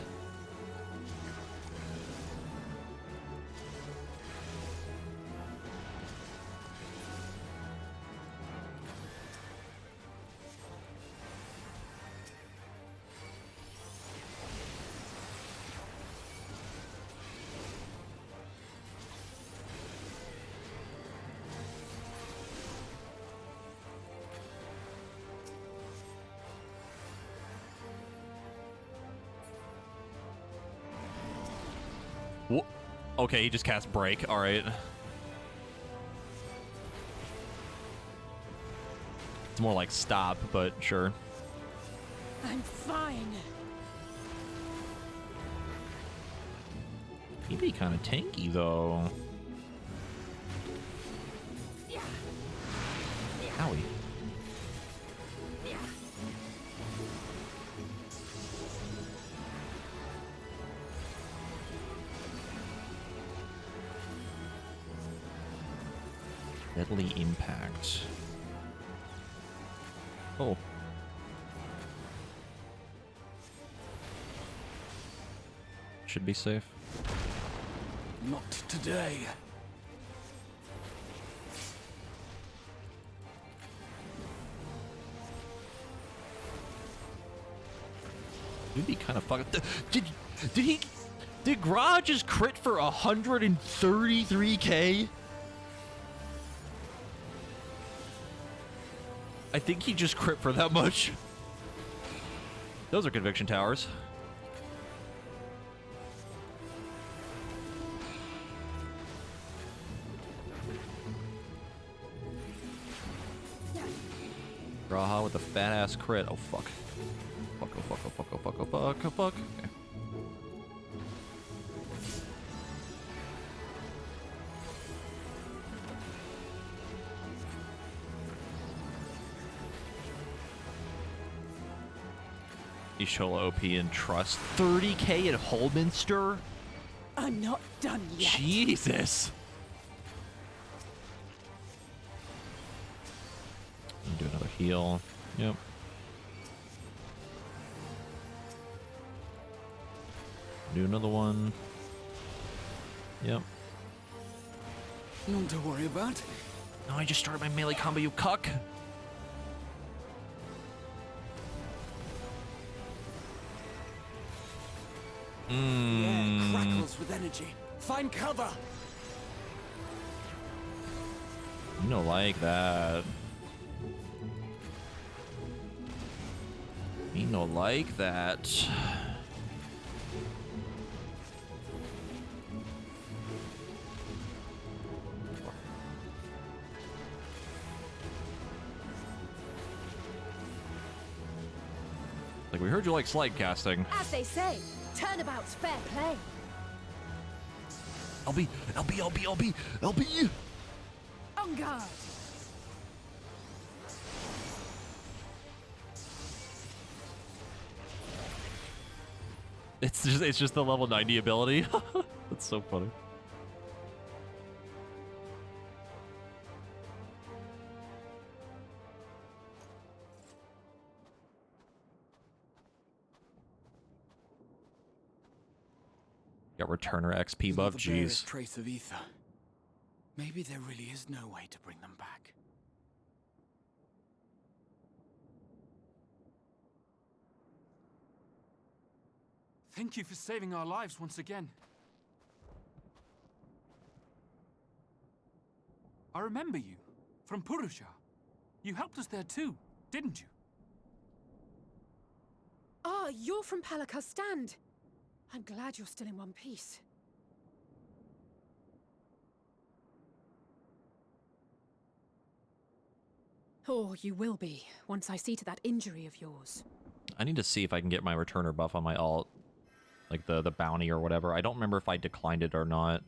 Okay, he just cast break. All right. It's more like stop, but sure. I'm fine. He'd be kind of tanky though. Owie. Deadly impact. Oh. Should be safe. Not today. You'd be kind of fucking. Did Gra just crit for 133k? I think he just crit for that much. Those are conviction towers. Graha with a fat ass crit. Oh fuck. Fuck, oh fuck, oh fuck, oh fuck, oh fuck, oh fuck. Okay. Ishola OP and Trust. 30k at Holminster? I'm not done yet. Jesus. Do another heal. Yep. Do another one. Yep. None to worry about. No, I just started my melee combo, you cuck. The air crackles with energy. Find cover. You don't like that. You don't like that. Like, we heard you like slide casting. As they say, turnabout's fair play. LB. On guard. It's just the level 90 ability. That's so funny. Got returner XP buff. Another barest Jeez. trace of ether. Maybe there really is no way to bring them back. Thank you for saving our lives once again. I remember you from Purusha. You helped us there too, didn't you? Ah, you're from Palaka's stand. I'm glad you're still in one piece. Or you will be, once I see to that injury of yours. I need to see if I can get my returner buff on my alt. Like the bounty or whatever. I don't remember if I declined it or not.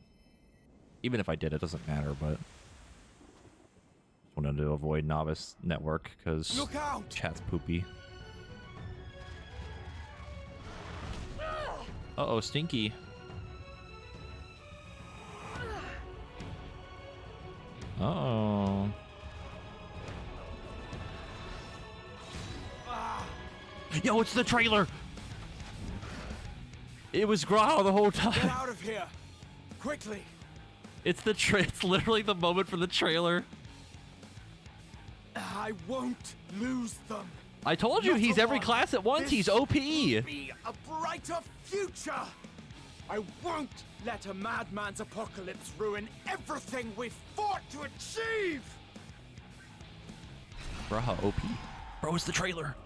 Even if I did, it doesn't matter, but... Just wanted to avoid novice network, because chat's poopy. Uh-oh, Stinky. Uh-oh. Yo, it's the trailer! It was Graha the whole time. Get out of here! Quickly! It's it's literally the moment for the trailer. I won't lose them. I told you, he's every class at once. He's OP. Will be a brighter future. I won't let a madman's apocalypse ruin everything we've fought to achieve. Graha OP. Bro, it's the trailer.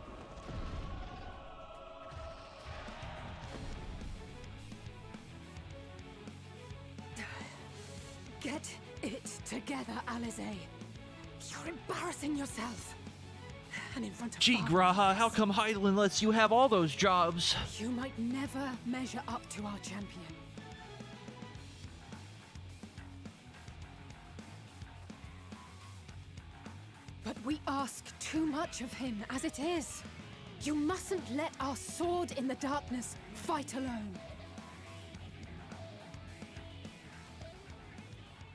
Get it together, Alizé. You're embarrassing yourself. And in front of Gee, Father Graha, how come Hydaelyn lets you have all those jobs? You might never measure up to our champion. But we ask too much of him as it is. You mustn't let our sword in the darkness fight alone.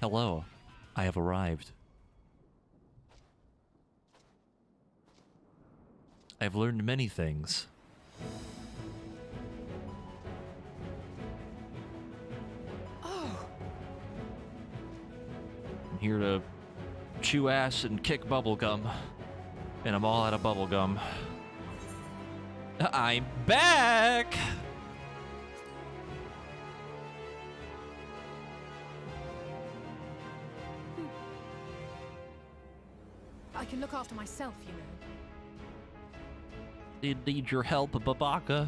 Hello, I have arrived. I have learned many things. Oh. I'm here to chew ass and kick bubblegum. And I'm all out of bubblegum. I'm back! I can look after myself, you know. They need your help, Babaka.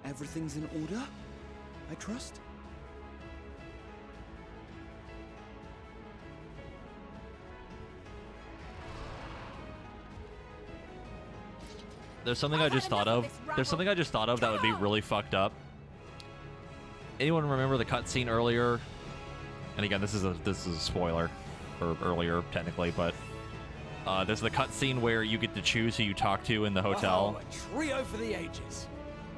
Everything's in order, I trust? There's something I just thought of. There's something I just thought of that would be really fucked up. Anyone remember the cutscene earlier? And again, this is a spoiler for earlier technically, but there's the cutscene where you get to choose who you talk to in the hotel. Oh, a trio for the ages.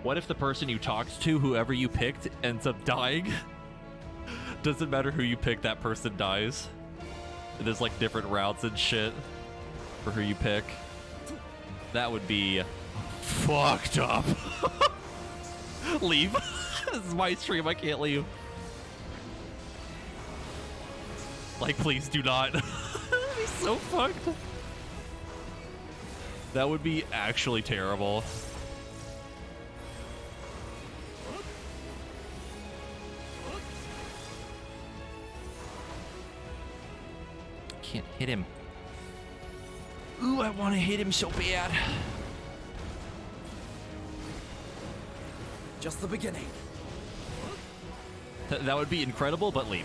What if the person you talked to, whoever you picked, ends up dying? Doesn't matter who you pick, that person dies. There's like different routes and shit for who you pick. That would be fucked up. Leave. This is my stream, I can't leave. Like, please do not. That'd be so fucked. That would be actually terrible. Can't hit him. Ooh, I want to hit him so bad. Just the beginning. That would be incredible, but leave.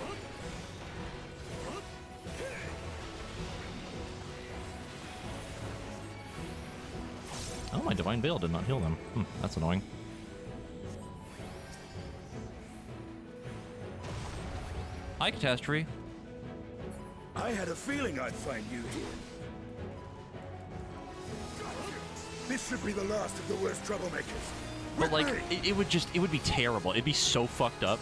Oh, my Divine Veil did not heal them. That's annoying. Hi, Catastrophe. I had a feeling I'd find you here. This should be the last of the worst troublemakers. But like, it would be terrible. It'd be so fucked up.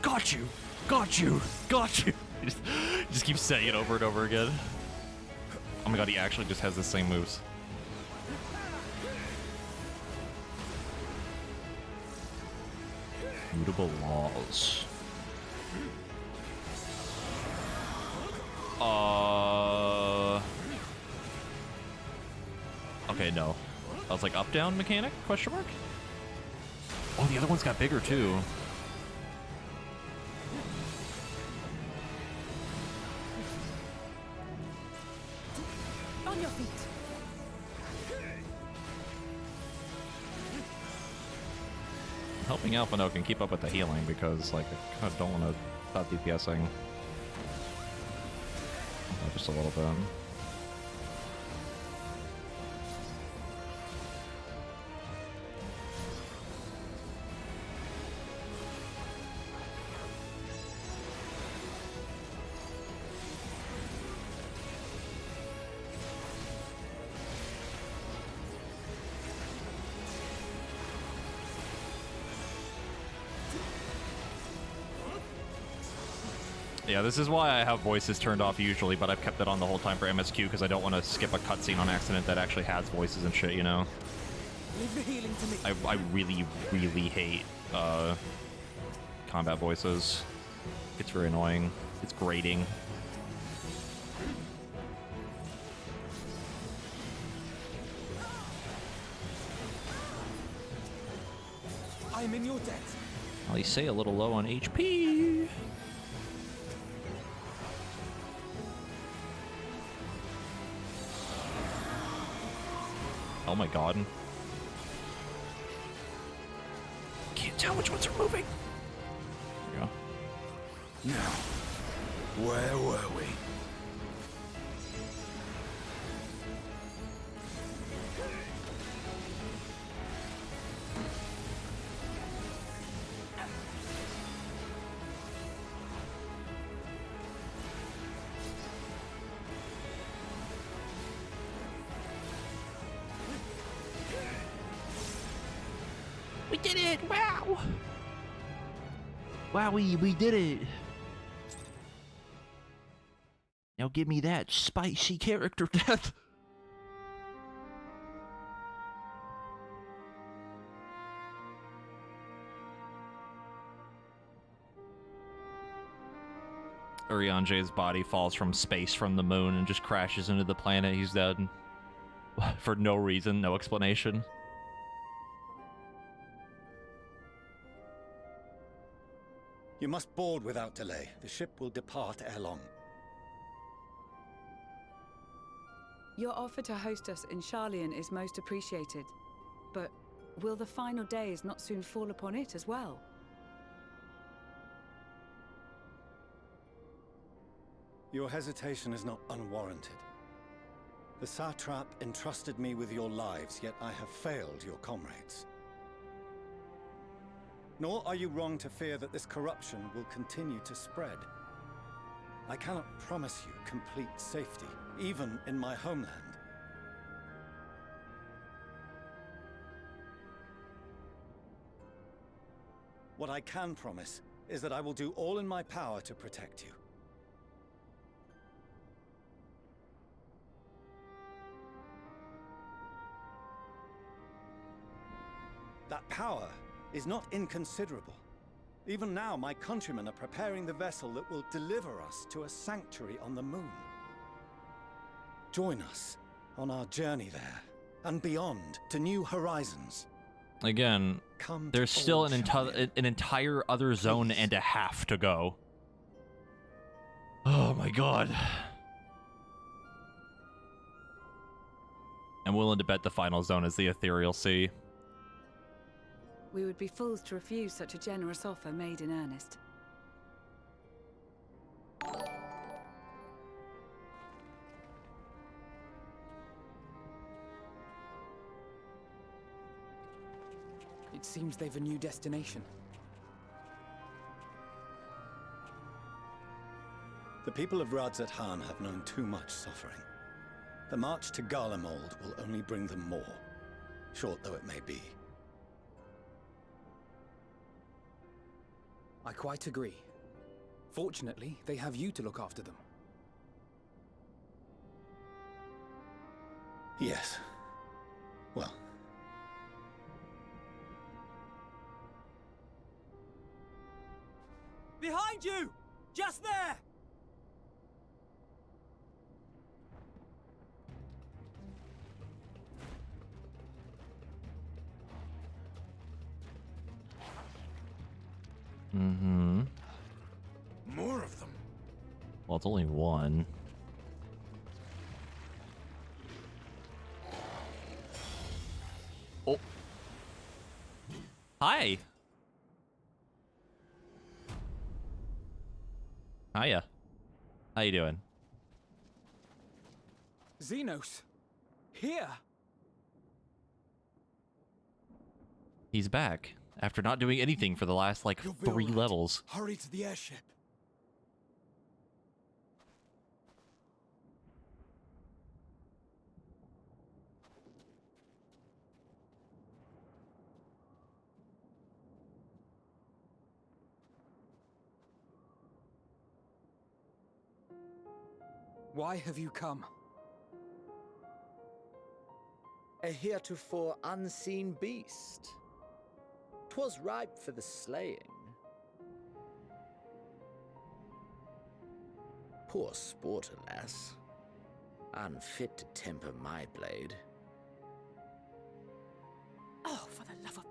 Got you! Got you! Got you! He just keeps saying it over and over again. Oh my god, he actually just has the same moves. Mutable laws. Okay, no. I was like, up-down mechanic? Question mark? Oh, the other one's got bigger, too. On your feet. hoping Alphino can keep up with the healing because, like, I kind of don't want to stop DPSing. Just a little bit. Yeah, this is why I have voices turned off usually, but I've kept it on the whole time for MSQ because I don't want to skip a cutscene on accident that actually has voices and shit, you know? Leave the healing to me. I really, really hate combat voices. It's very annoying. It's grating. I'm in your debt. Well, you say a little low on HP. Oh my god. Can't tell which ones are moving. There we go. Now, where were we? We did it! Wow! Wowie, we did it! Now give me that spicy character death! Urianje's body falls from space from the moon and just crashes into the planet. He's dead. For no reason, no explanation. You must board without delay. The ship will depart ere long. Your offer to host us in Sharlayan is most appreciated. But will the final days not soon fall upon it as well? Your hesitation is not unwarranted. The satrap entrusted me with your lives, yet I have failed your comrades. Nor are you wrong to fear that this corruption will continue to spread. I cannot promise you complete safety, even in my homeland. What I can promise is that I will do all in my power to protect you. That power is not inconsiderable. Even now, my countrymen are preparing the vessel that will deliver us to a sanctuary on the moon. Join us on our journey there, and beyond, to new horizons. Again, there's still an entire other zone and a half to go. Oh my god. I'm willing to bet the final zone is the Ethereal Sea. We would be fools to refuse such a generous offer made in earnest. It seems they've a new destination. The people of Radzat-Han have known too much suffering. The march to Garlemald will only bring them more, short though it may be. I quite agree. Fortunately, they have you to look after them. Yes. Well. Behind you! Just there! Mm-hmm. More of them. Well, it's only one. Oh. Hi. Hiya. How you doing? Xenos. Here. He's back after not doing anything for the last like 3 levels. Hurry to the airship. Why have you come? A heretofore unseen beast. 'Twas ripe for the slaying. Poor sport, alas. Unfit to temper my blade. Oh, for the love of...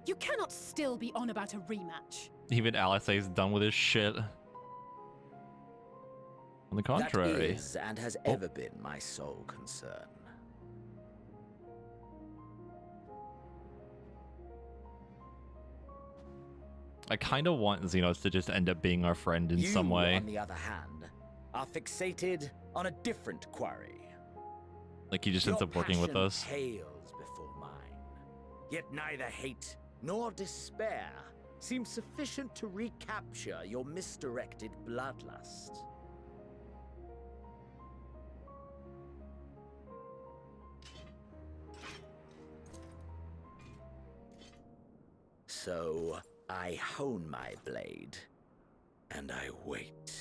You cannot still be on about a rematch. Even Alisay's done with his shit. On the contrary. That is and has ever been my sole concern. I kind of want Xenos to just end up being our friend in some way. You, on the other hand, are fixated on a different quarry. Like he just ends up working with us. Pales before mine. Yet neither hate nor despair seem sufficient to recapture your misdirected bloodlust. So I hone my blade, and I wait.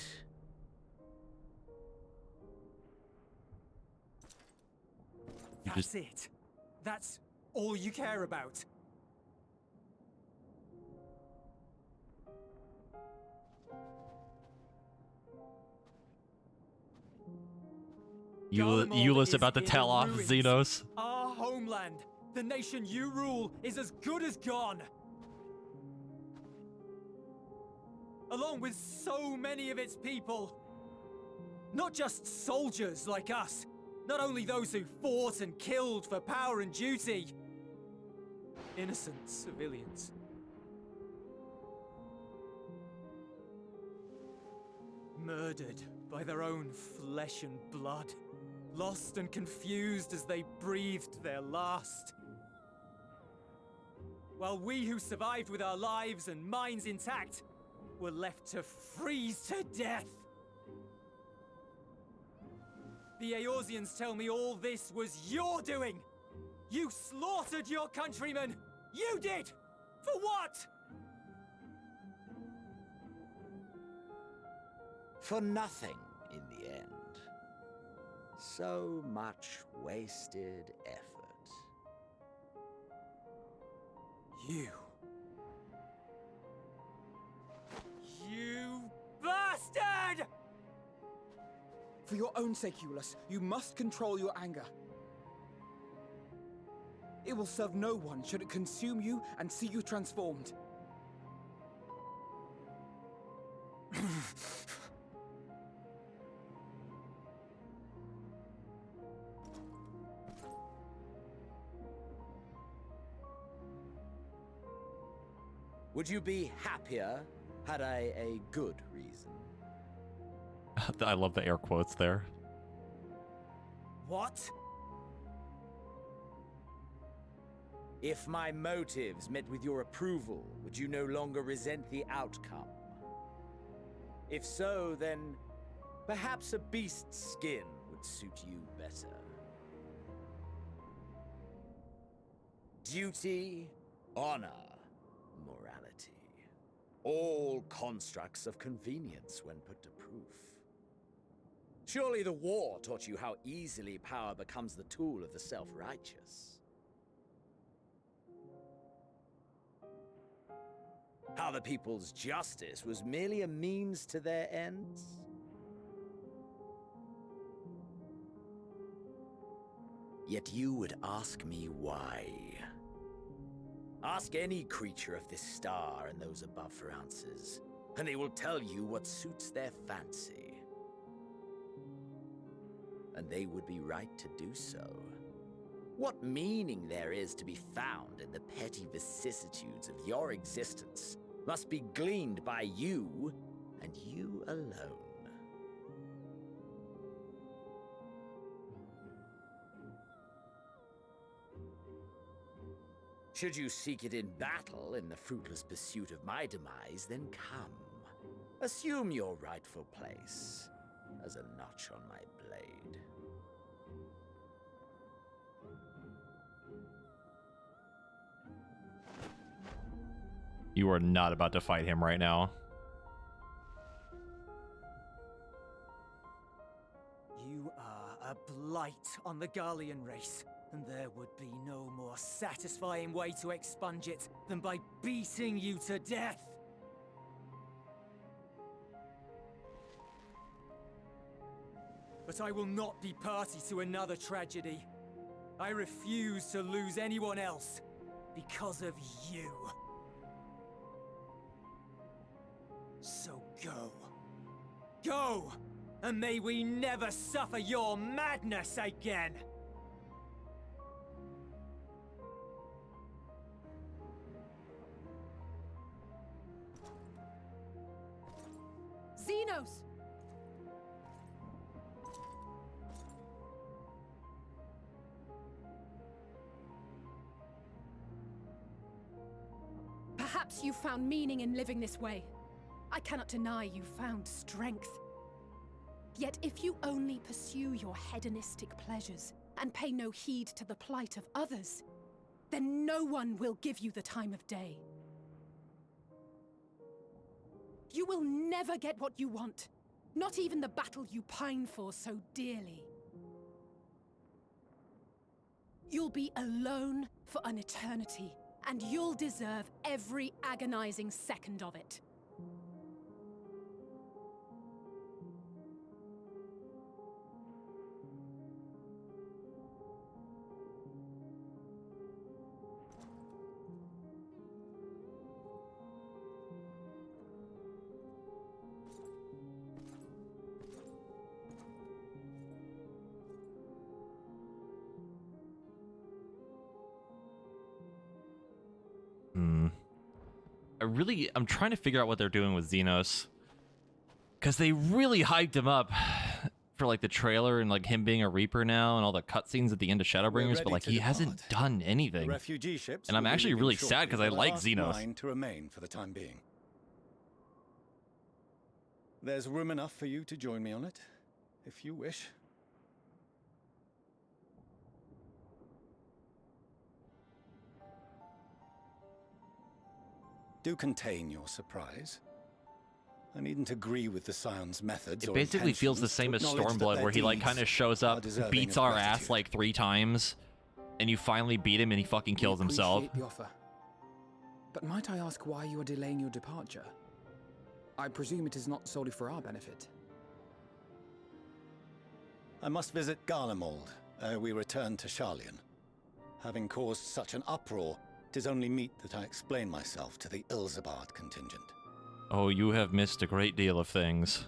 That's it. That's all you care about. Eula's about to tell off Xenos. Our homeland, the nation you rule, is as good as gone. Along with so many of its people. Not just soldiers like us. Not only those who fought and killed for power and duty. Innocent civilians. Murdered by their own flesh and blood. Lost and confused as they breathed their last. While we who survived with our lives and minds intact were left to freeze to death. The Eorzeans tell me all this was your doing! You slaughtered your countrymen! You did! For what? For nothing in the end. So much wasted effort. You bastard! For your own sake, Eulus, you must control your anger. It will serve no one should it consume you and see you transformed. Would you be happier had I a good reason? I love the air quotes there. What? If my motives met with your approval, would you no longer resent the outcome? If so, then perhaps a beast's skin would suit you better. Duty, honor, morality. All constructs of convenience when put to proof. Surely the war taught you how easily power becomes the tool of the self-righteous. How the people's justice was merely a means to their ends? Yet you would ask me why. Ask any creature of this star and those above for answers, and they will tell you what suits their fancy. And they would be right to do so. What meaning there is to be found in the petty vicissitudes of your existence must be gleaned by you and you alone. Should you seek it in battle in the fruitless pursuit of my demise, then come. Assume your rightful place as a notch on my blade. You are not about to fight him right now. You are a blight on the Garlean race, and there would be no more satisfying way to expunge it than by beating you to death. But I will not be party to another tragedy. I refuse to lose anyone else because of you. So go. Go! And may we never suffer your madness again! Xenos! Perhaps you found meaning in living this way. I cannot deny you found strength. Yet if you only pursue your hedonistic pleasures and pay no heed to the plight of others, then no one will give you the time of day. You will never get what you want, not even the battle you pine for so dearly. You'll be alone for an eternity, and you'll deserve every agonizing second of it. I'm trying to figure out what they're doing with Xenos, because they really hyped him up for like the trailer and like him being a Reaper now and all the cutscenes at the end of Shadowbringers, but like he hasn't done anything. Refugee ships And I'm will be actually leaving really shortly sad because for I the like last Xenos. 9 to remain for the time being. There's room enough for you to join me on it, if you wish. Do contain your surprise. I needn't agree with the Scion's methods. It basically feels the same as Stormblood, where he like kind of shows up, beats our ass like 3 times, and you finally beat him and he fucking kills himself. Appreciate the offer. But might I ask why you are delaying your departure? I presume it is not solely for our benefit. I must visit Garlemald ere we return to Sharlayan. Having caused such an uproar, it is only meet that I explain myself to the Ilzabard contingent. Oh, you have missed a great deal of things.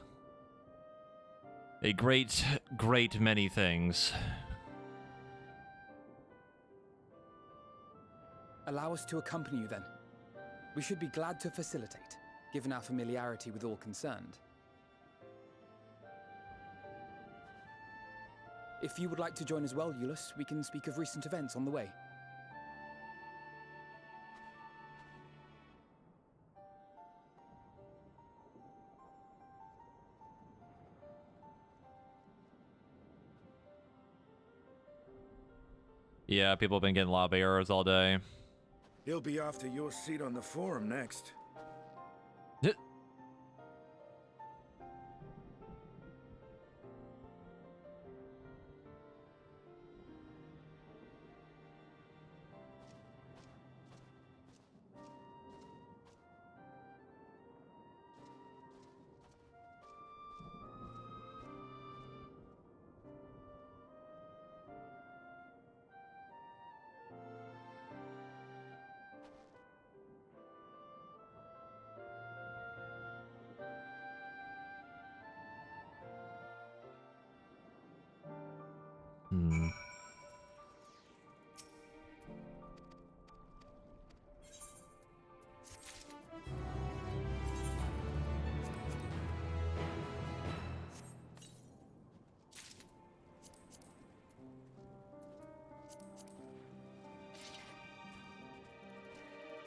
A great, great many things. Allow us to accompany you then. We should be glad to facilitate, given our familiarity with all concerned. If you would like to join as well, Eulus, we can speak of recent events on the way. Yeah, people have been getting lobby arrows all day. He'll be after your seat on the forum next.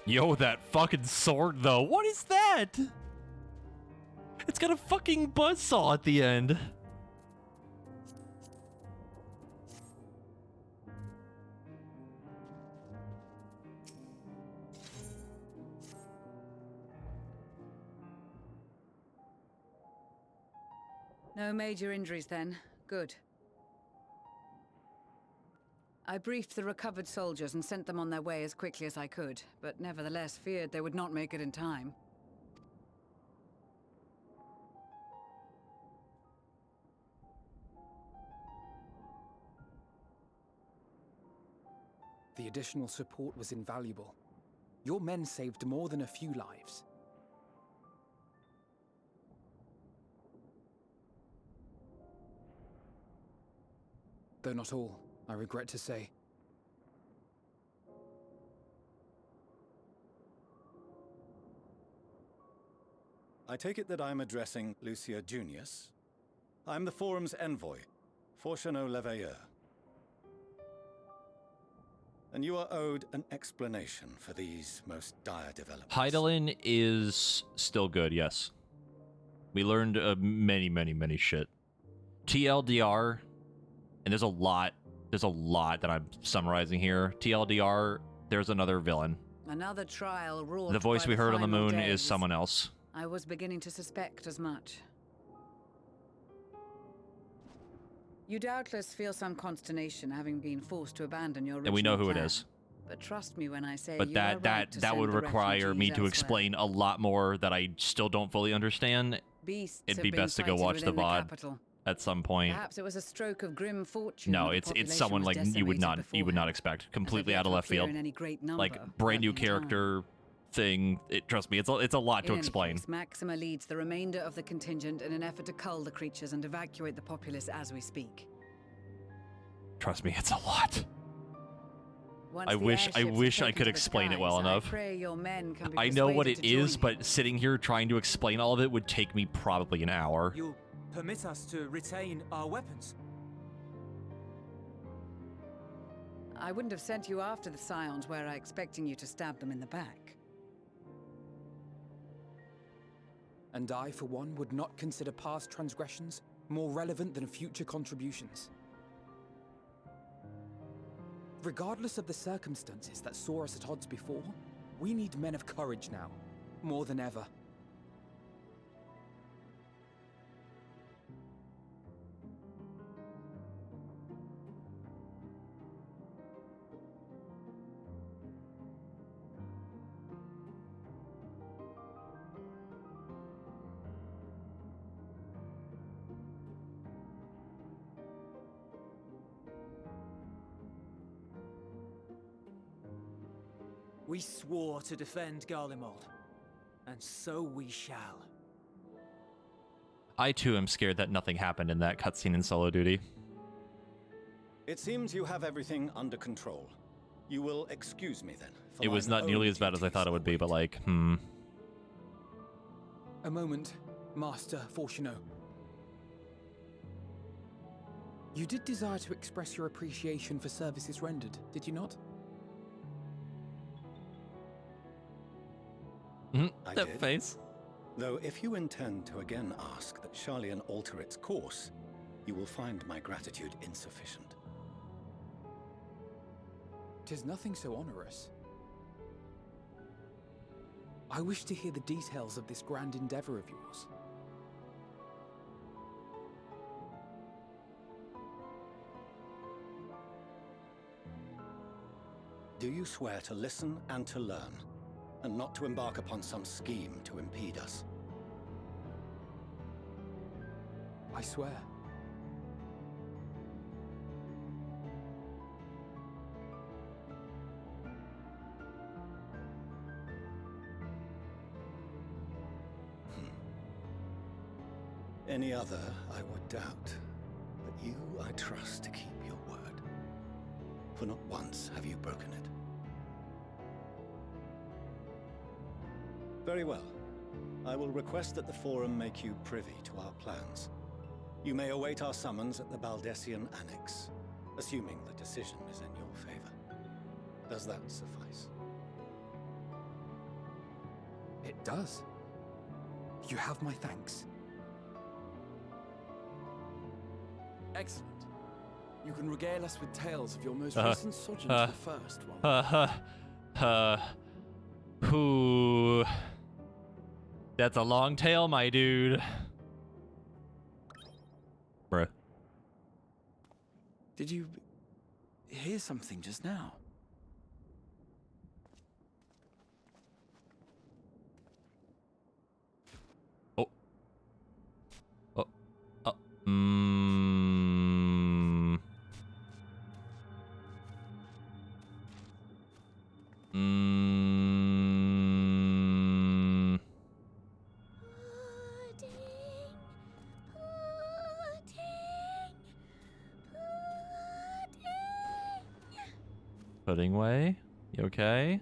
Yo, that fucking sword, though. What is that? It's got a fucking buzzsaw at the end. No major injuries then. Good. I briefed the recovered soldiers and sent them on their way as quickly as I could, but nevertheless feared they would not make it in time. The additional support was invaluable. Your men saved more than a few lives. Though not all, I regret to say. I take it that I'm addressing Lucia Junius. I'm the Forum's envoy, Forchano Leveilleur. And you are owed an explanation for these most dire developments. Heidelin is still good, yes. We learned many shit. TLDR, and there's a lot that I'm summarizing here. TLDR, there's another villain. Another trial wrought The voice by we heard on the final moon days. is someone else. I was beginning to suspect as much. You doubtless feel some consternation having been forced to abandon your original And we know who it plan. is. But trust me when I say But you are right to that would send the require me refugees to elsewhere. explain a lot more that I still don't fully understand. Beasts It'd have be been best to go sighted watch the within VOD capital. at some point. Perhaps it was a stroke of grim fortune. No, that the it's population someone was like you would decimated not expect. Completely yet out of to left appear field. in any great number, Like brand new lurking in time. character thing. Trust me, it's a lot to In any explain. case, Maxima leads the remainder of the contingent in an effort to cull the creatures and evacuate the populace as we speak. Trust me, it's a lot. Once I the wish airships are I taken could to the explain it skies, well I enough. pray your men can be I know what it persuaded to join is, you. but sitting here trying to explain all of it would take me probably an hour. You'll permit us to retain our weapons? I wouldn't have sent you after the Scions were I expecting you to stab them in the back. And I, for one, would not consider past transgressions more relevant than future contributions. Regardless of the circumstances that saw us at odds before, we need men of courage now, more than ever. We swore to defend Garlemald, and so we shall. I too am scared that nothing happened in that cutscene in Solo Duty. It seems you have everything under control. You will excuse me then. for It was mine not nearly own as bad as I duties. thought it would be, but like, A moment, Master Forchano. You did desire to express your appreciation for services rendered, did you not? I that did. face. Though if you intend to again ask that Charlian alter its course, you will find my gratitude insufficient. 'Tis nothing so onerous. I wish to hear the details of this grand endeavor of yours. Do you swear to listen and to learn, and not to embark upon some scheme to impede us? I swear. Any other, I would doubt. But you, I trust to keep your word. For not once have you broken it. Very well. I will request that the Forum make you privy to our plans. You may await our summons at the Baldessian Annex, assuming the decision is in your favor. Does that suffice? does. You have my thanks. Excellent. You can regale us with tales of your most recent sojourn to the first one. Who? That's a long tail, my dude. Bruh. Did you hear something just now? Oh. Mm. Mm. Pudding way? You okay?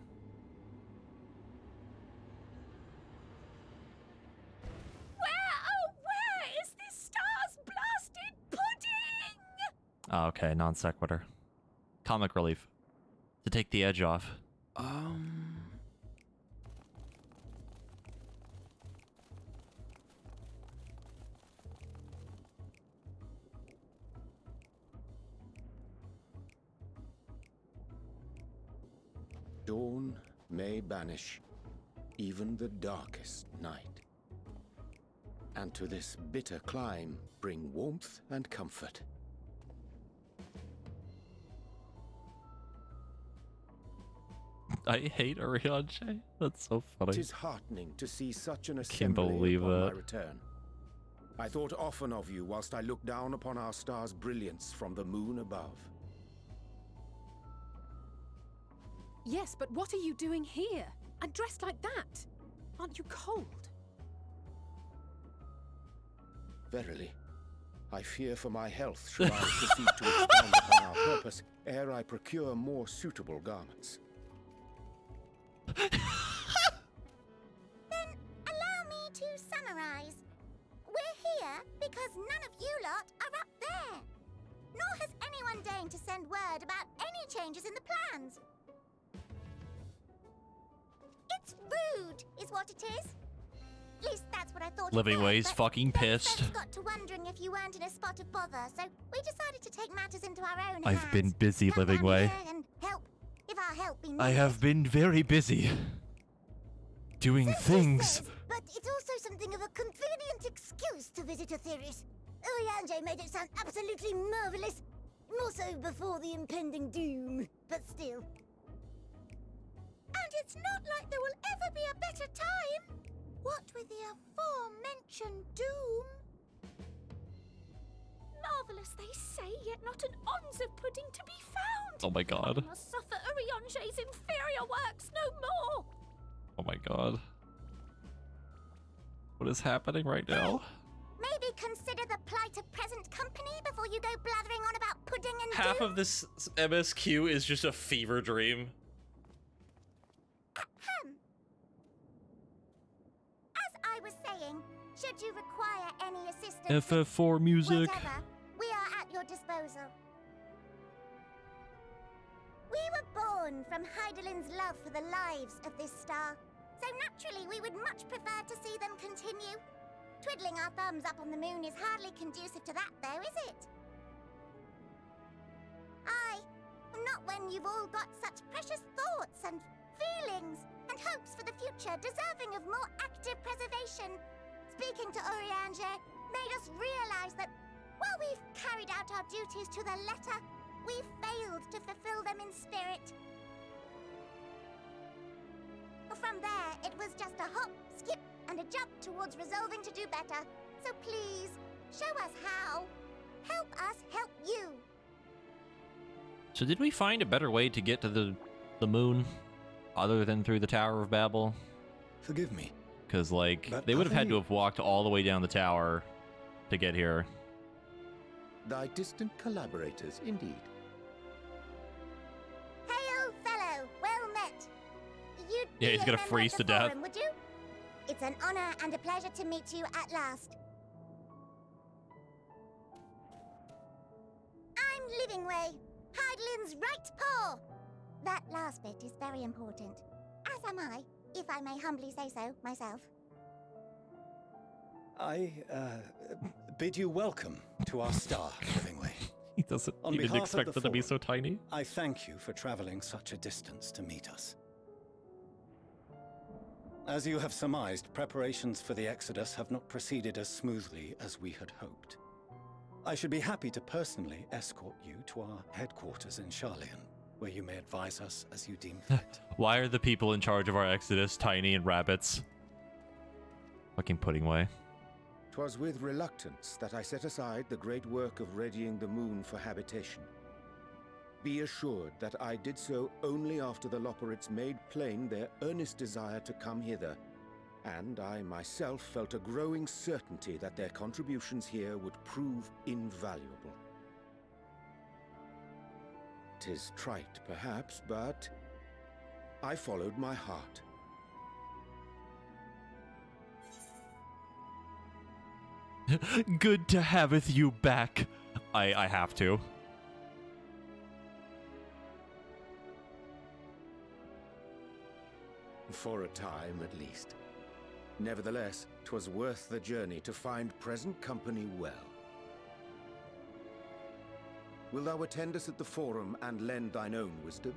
Where is this star's blasted pudding? Oh, okay, non sequitur. Comic relief. To take the edge off. Dawn may banish even the darkest night, and to this bitter clime bring warmth and comfort. I hate Arianche. That's so funny. It is heartening to see such an Can't assembly believe upon my that. return. I thought often of you whilst I looked down upon our star's brilliance from the moon above. Yes, but what are you doing here? And dressed like that? Aren't you cold? Verily, I fear for my health should I proceed to expound upon our purpose ere I procure more suitable garments. Then allow me to summarize. We're here because none of you lot are up there. Nor has anyone deigned to send word about any changes in the plans. It's rude, is what it is. At least that's what I thought. Living Way's but fucking then pissed. folks got to wondering if you weren't in a spot of bother, so we decided to take matters into our own hands. I've been busy, Living Way. And help, if our help be I needed. have been very busy. Doing things. But it's also something of a convenient excuse to visit Aetheris. Oriange made it sound absolutely marvelous. More so before the impending doom, but still. And it's not like there will ever be a better time. What with the aforementioned doom? Marvelous, they say, yet not an ounce of pudding to be found. Oh my god. I must suffer Oriange's inferior works no more. Oh my god. What is happening right now? Maybe consider the plight of present company before you go blathering on about pudding and Half doom. of this MSQ is just a fever dream. Ahem. As I was saying, should you require any assistance, FF4 music. whatever, we are at your disposal. We were born from Heidelin's love for the lives of this star, so naturally we would much prefer to see them continue. Twiddling our thumbs up on the moon is hardly conducive to that, though, is it? Aye, not when you've all got such precious thoughts and feelings and hopes for the future deserving of more active preservation. Speaking to Oriange made us realize that while we've carried out our duties to the letter, we've failed to fulfill them in spirit. From there, it was just a hop, skip, and a jump towards resolving to do better. So please, show us how. Help us help you. So did we find a better way to get to the moon other than through the Tower of Babel? Forgive me. Because, like, But they would have had to having- have walked all the way down the tower to get here. Thy distant collaborators, indeed. Hail, fellow. Well met. You'd Yeah, be he's a gonna member freeze of the to death. forum, would you? It's an honor and a pleasure to meet you at last. I'm Living Way, Heidelin's right paw. That last bit is very important. As am I, if I may humbly say so myself. I bid you welcome to our star, Livingway. He doesn't. On He didn't behalf of expect the it to be Forum, so tiny. I thank you for traveling such a distance to meet us. As you have surmised, preparations for the Exodus have not proceeded as smoothly as we had hoped. I should be happy to personally escort you to our headquarters in Charlian, where you may advise us as you deem fit. Why are the people in charge of our Exodus tiny and rabbits? Fucking Puddingway. 'Twas with reluctance that I set aside the great work of readying the moon for habitation. Be assured that I did so only after the Loperites made plain their earnest desire to come hither, and I myself felt a growing certainty that their contributions here would prove invaluable. 'Tis trite, perhaps, but I followed my heart. Good to haveth you back. I have to. For a time, at least. Nevertheless, 'twas worth the journey to find present company well. Wilt thou attend us at the Forum and lend thine own wisdom?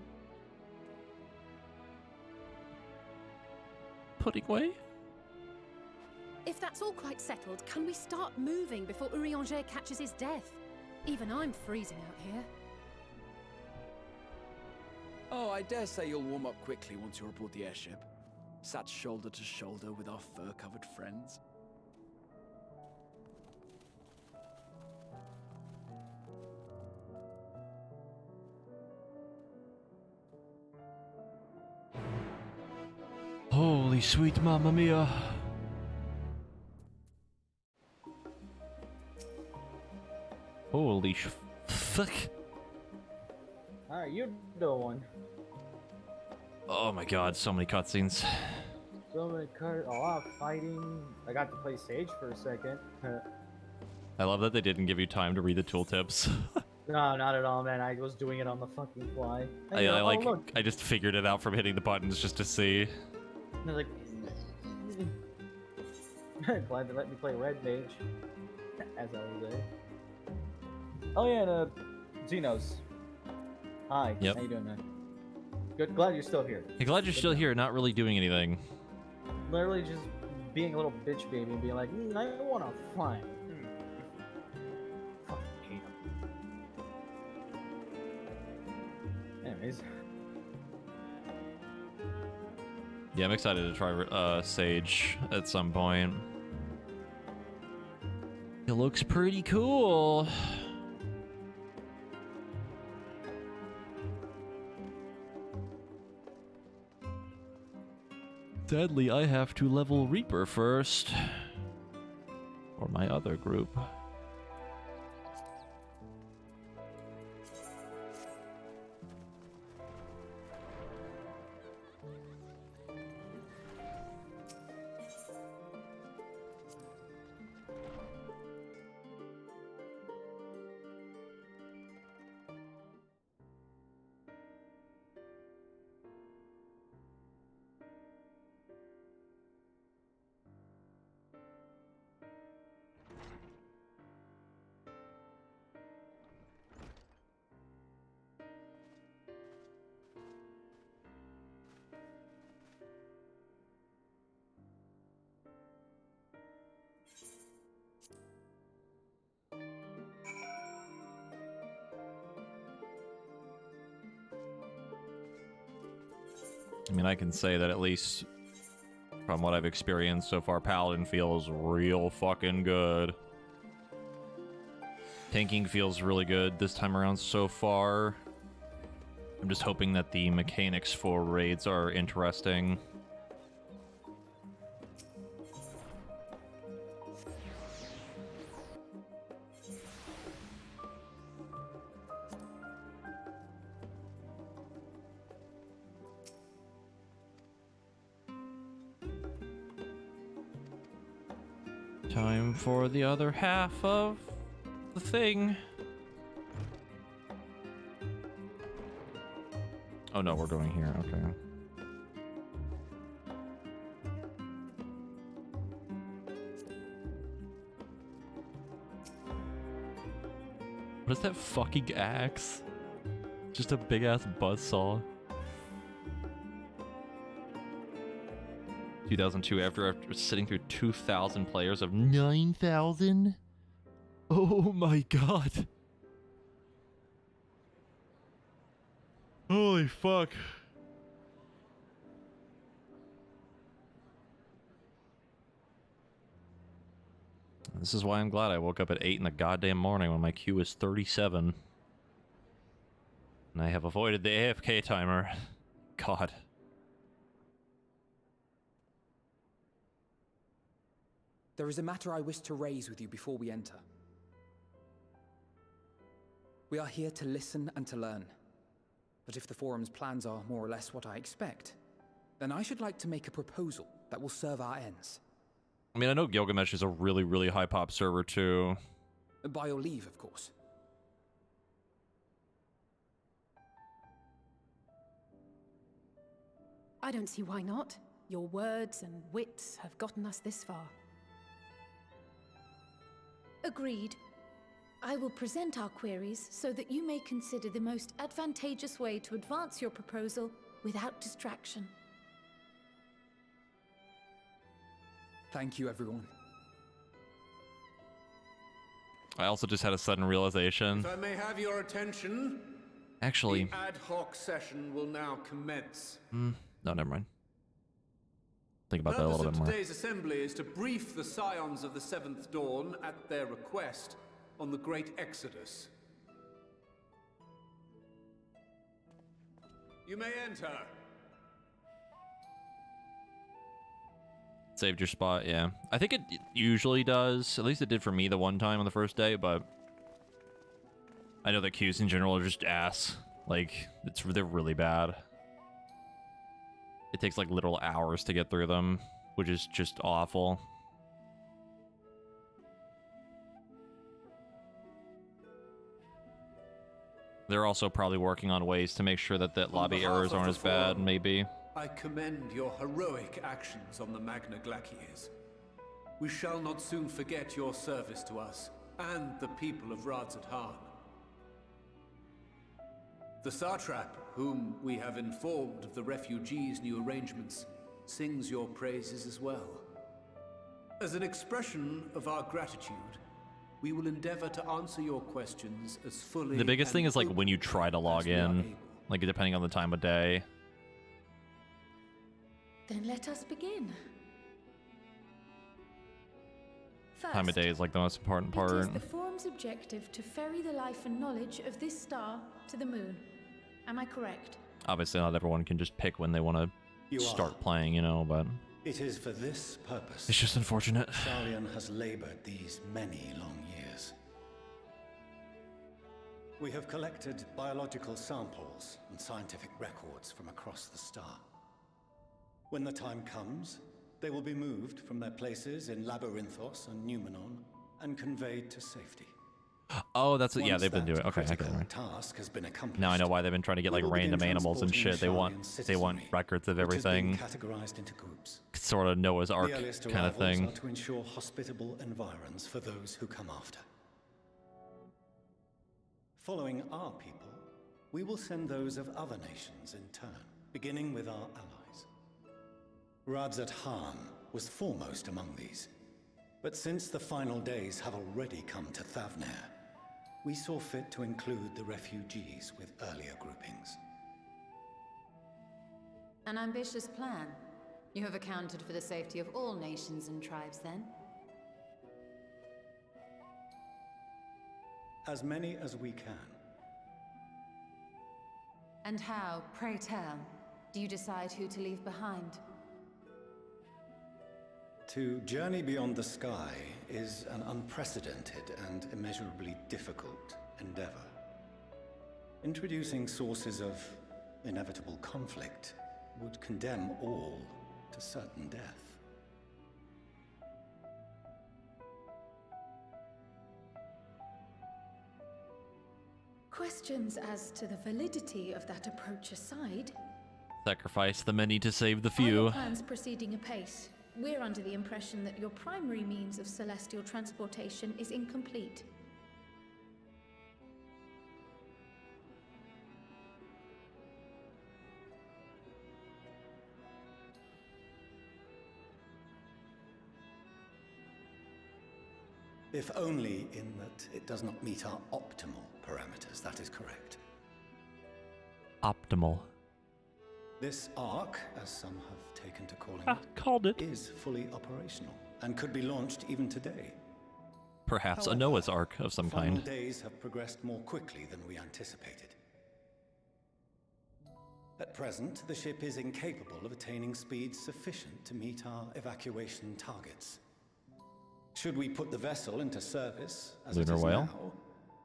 Puddingway? If that's all quite settled, can we start moving before Urianger catches his death? Even I'm freezing out here. Oh, I dare say you'll warm up quickly once you're aboard the airship. Sat shoulder to shoulder with our fur-covered friends. Holy sweet mamma mia. Holy fuck. Alright, you doing? Oh my god, so many cutscenes. So many a lot of fighting. I got to play Sage for a second. I love that they didn't give you time to read the tooltips. No, not at all, man. I was doing it on the fucking fly. I just figured it out from hitting the buttons just to see. I was like, glad they let me play Red Mage, as I was there. Oh yeah, and Xenos. Hi. Yep. How you doing, man? Good. Glad you're still here. I'm glad you're still here, not really doing anything. Literally just being a little bitch baby and being like, I want to fly. Fucking hate him. Anyways. Yeah, I'm excited to try Sage at some point. It looks pretty cool. Sadly, I have to level Reaper first. Or my other group. I mean, I can say that at least from what I've experienced so far, Paladin feels real fucking good. Tanking feels really good this time around so far. I'm just hoping that the mechanics for raids are interesting. Time for the other half of the thing. Oh no, we're going here, okay. What is that fucking axe? Just a big ass buzzsaw. 2002, after sitting through 2,000 players of 9,000? Oh my god. Holy fuck. This is why I'm glad I woke up at 8 in the goddamn morning when my queue was 37. And I have avoided the AFK timer. God. There is a matter I wish to raise with you before we enter. We are here to listen and to learn. But if the Forum's plans are more or less what I expect, then I should like to make a proposal that will serve our ends. I mean, I know Gilgamesh is a really, really high pop server too. By your leave, of course. I don't see why not. Your words and wits have gotten us this far. Agreed. I will present our queries so that you may consider the most advantageous way to advance your proposal without distraction. Thank you, everyone. I also just had a sudden realization. If I may have your attention, Actually, the ad hoc session will now commence. no, never mind. Think about that a little bit The more. purpose of today's assembly is to brief the Scions of the Seventh Dawn at their request on the Great Exodus. You may enter. Saved your spot, yeah. I think it usually does. At least it did for me the one time on the first day, but I know that queues in general are just ass. Like, they're really bad. It takes like literal hours to get through them, which is just awful. They're also probably working on ways to make sure that lobby errors aren't as bad, maybe. I commend your heroic actions on the Magna Glacies. We shall not soon forget your service to us and the people of Radzat-Han. The Satrap, whom we have informed of the refugees' new arrangements, sings your praises as well. As an expression of our gratitude, we will endeavor to answer your questions as fully. The biggest thing and is like when you try to log we are in, able. like depending on the time of day. Then let us begin. First, Time of day is like the most important it is part. the Forum's objective to ferry the life and knowledge of this star to the moon. Am I correct? Obviously, not everyone can just pick when they want to You start are. playing, you know, but It is for this purpose. it's just unfortunate. Sharlian has labored these many long years. We have collected biological samples and scientific records from across the star. When the time comes, they will be moved from their places in Labyrinthos and Numenon and conveyed to safety. Oh, that's it. Yeah, Once they've been that doing. Okay, I get critical it. task has been accomplished. Now I know why they've been trying to get we like will begin random animals and transporting shit. They want Sharlian records of which has been everything. categorized into groups. Sort of Noah's Ark The earliest kind of arrivals thing. are to ensure hospitable environs for those who come after. Following our people, we will send those of other nations in turn, beginning with our allies. Radzat-Han was foremost among these, but since the final days have already come to Thavnair, we saw fit to include the refugees with earlier groupings. An ambitious plan. You have accounted for the safety of all nations and tribes, then? As many as we can. And how, pray tell, do you decide who to leave behind? To journey beyond the sky is an unprecedented and immeasurably difficult endeavor. Introducing sources of inevitable conflict would condemn all to certain death. Questions as to the validity of that approach aside, Sacrifice the many to save the are your few. plans proceeding apace? We're under the impression that your primary means of celestial transportation is incomplete. If only in that it does not meet our optimal parameters, that is correct. Optimal. This Ark, as some have taken to calling called it, is fully operational and could be launched even today. Perhaps However, a Noah's Ark of some final kind. days have progressed more quickly than we anticipated. At present, the ship is incapable of attaining speeds sufficient to meet our evacuation targets. Should we put the vessel into service, as Lunar it is whale? now,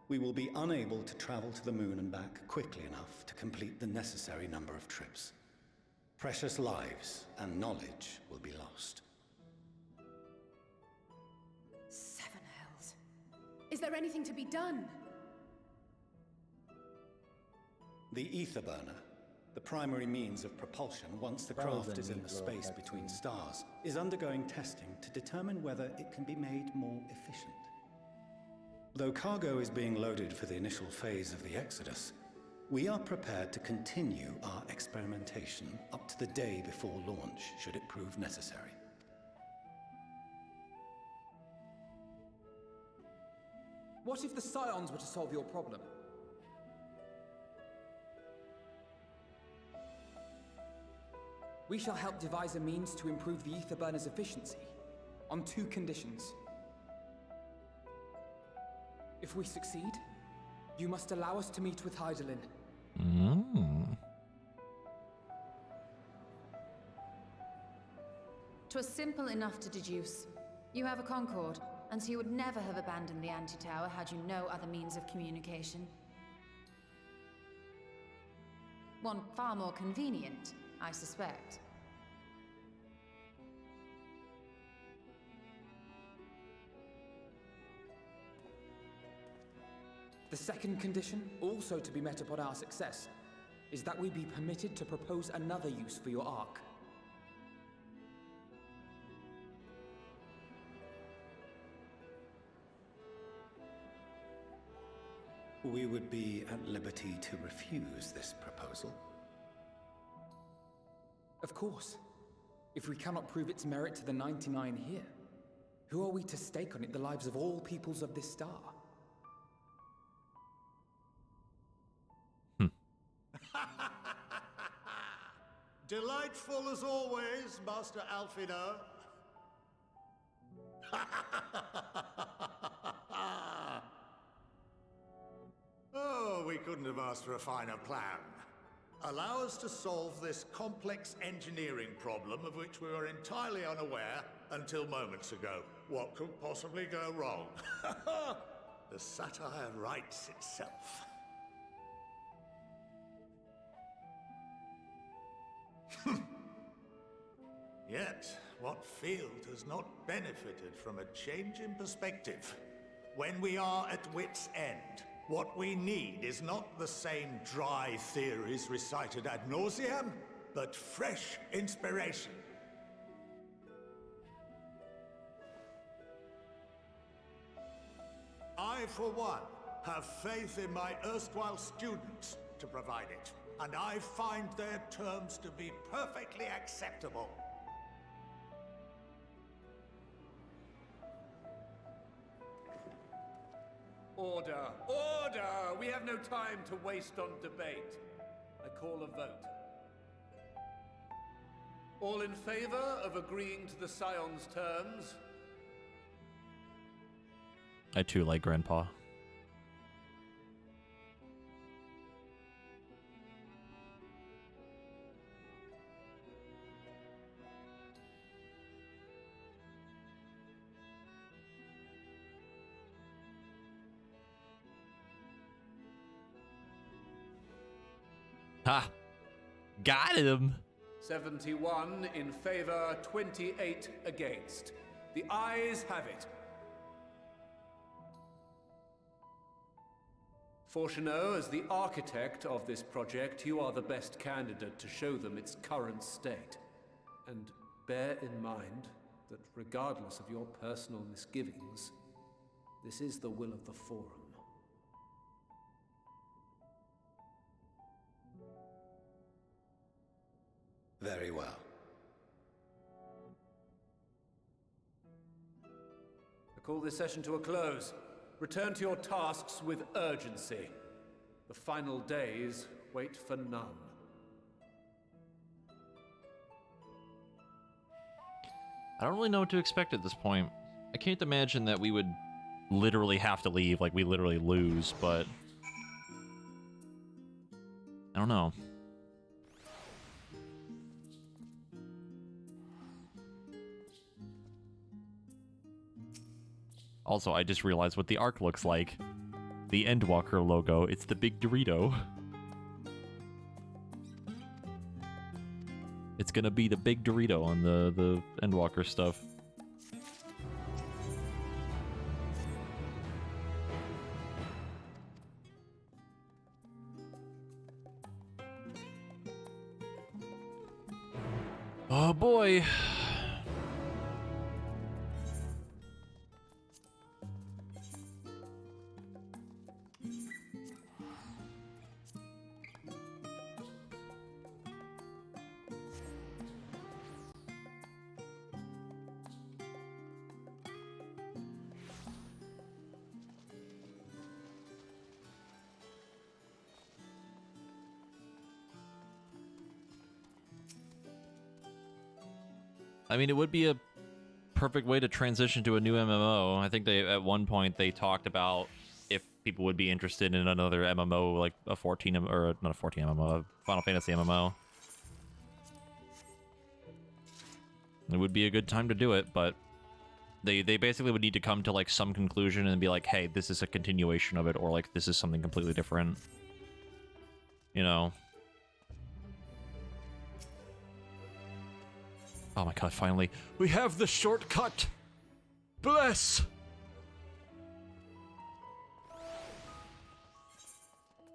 we will be unable to travel to the moon and back quickly enough to complete the necessary number of trips. Precious lives and knowledge will be lost. Seven hells. Is there anything to be done? The ether burner, the primary means of propulsion once the craft is in the space between stars, is undergoing testing to determine whether it can be made more efficient. Though cargo is being loaded for the initial phase of the Exodus, we are prepared to continue our experimentation up to the day before launch, should it prove necessary. What if the Scions were to solve your problem? We shall help devise a means to improve the ether burner's efficiency, on 2 conditions. If we succeed, you must allow us to meet with Hydaelyn. "'Twas simple enough to deduce. You have a Concord, and so you would never have abandoned the anti-tower had you no other means of communication. One far more convenient, I suspect. The second condition, also to be met upon our success, is that we be permitted to propose another use for your Ark. We would be at liberty to refuse this proposal. Of course. If we cannot prove its merit to the 99 here, who are we to stake on it the lives of all peoples of this star? Delightful as always, Master Alfino. Oh, we couldn't have asked for a finer plan. Allow us to solve this complex engineering problem of which we were entirely unaware until moments ago. What could possibly go wrong? The satire writes itself. Yet, what field has not benefited from a change in perspective? When we are at wit's end, what we need is not the same dry theories recited ad nauseam, but fresh inspiration. I, for one, have faith in my erstwhile students to provide it, and I find their terms to be perfectly acceptable. Order! Order! We have no time to waste on debate. I call a vote. All in favor of agreeing to the Scion's terms? I too like Grandpa. Ha! Got him! 71 in favor, 28 against. The ayes have it. Fortuneau, as the architect of this project, you are the best candidate to show them its current state. And bear in mind that regardless of your personal misgivings, this is the will of the Forum. Very well. call this session to a close. Return to your tasks with urgency. The final days wait for none. I don't really know what to expect at this point. I can't imagine that we would literally have to leave, like we literally lose, but I don't know. Also, I just realized what the arc looks like. The Endwalker logo, it's the big Dorito. It's gonna be the big Dorito on the Endwalker stuff. Oh boy. I mean, it would be a perfect way to transition to a new MMO. I think they, at one point, they talked about if people would be interested in another MMO, like a 14, or not a 14 MMO, a Final Fantasy MMO. It would be a good time to do it, but they basically would need to come to like some conclusion and be like, hey, this is a continuation of it, or like this is something completely different. You know? Oh my god, finally. We have the shortcut! Bless!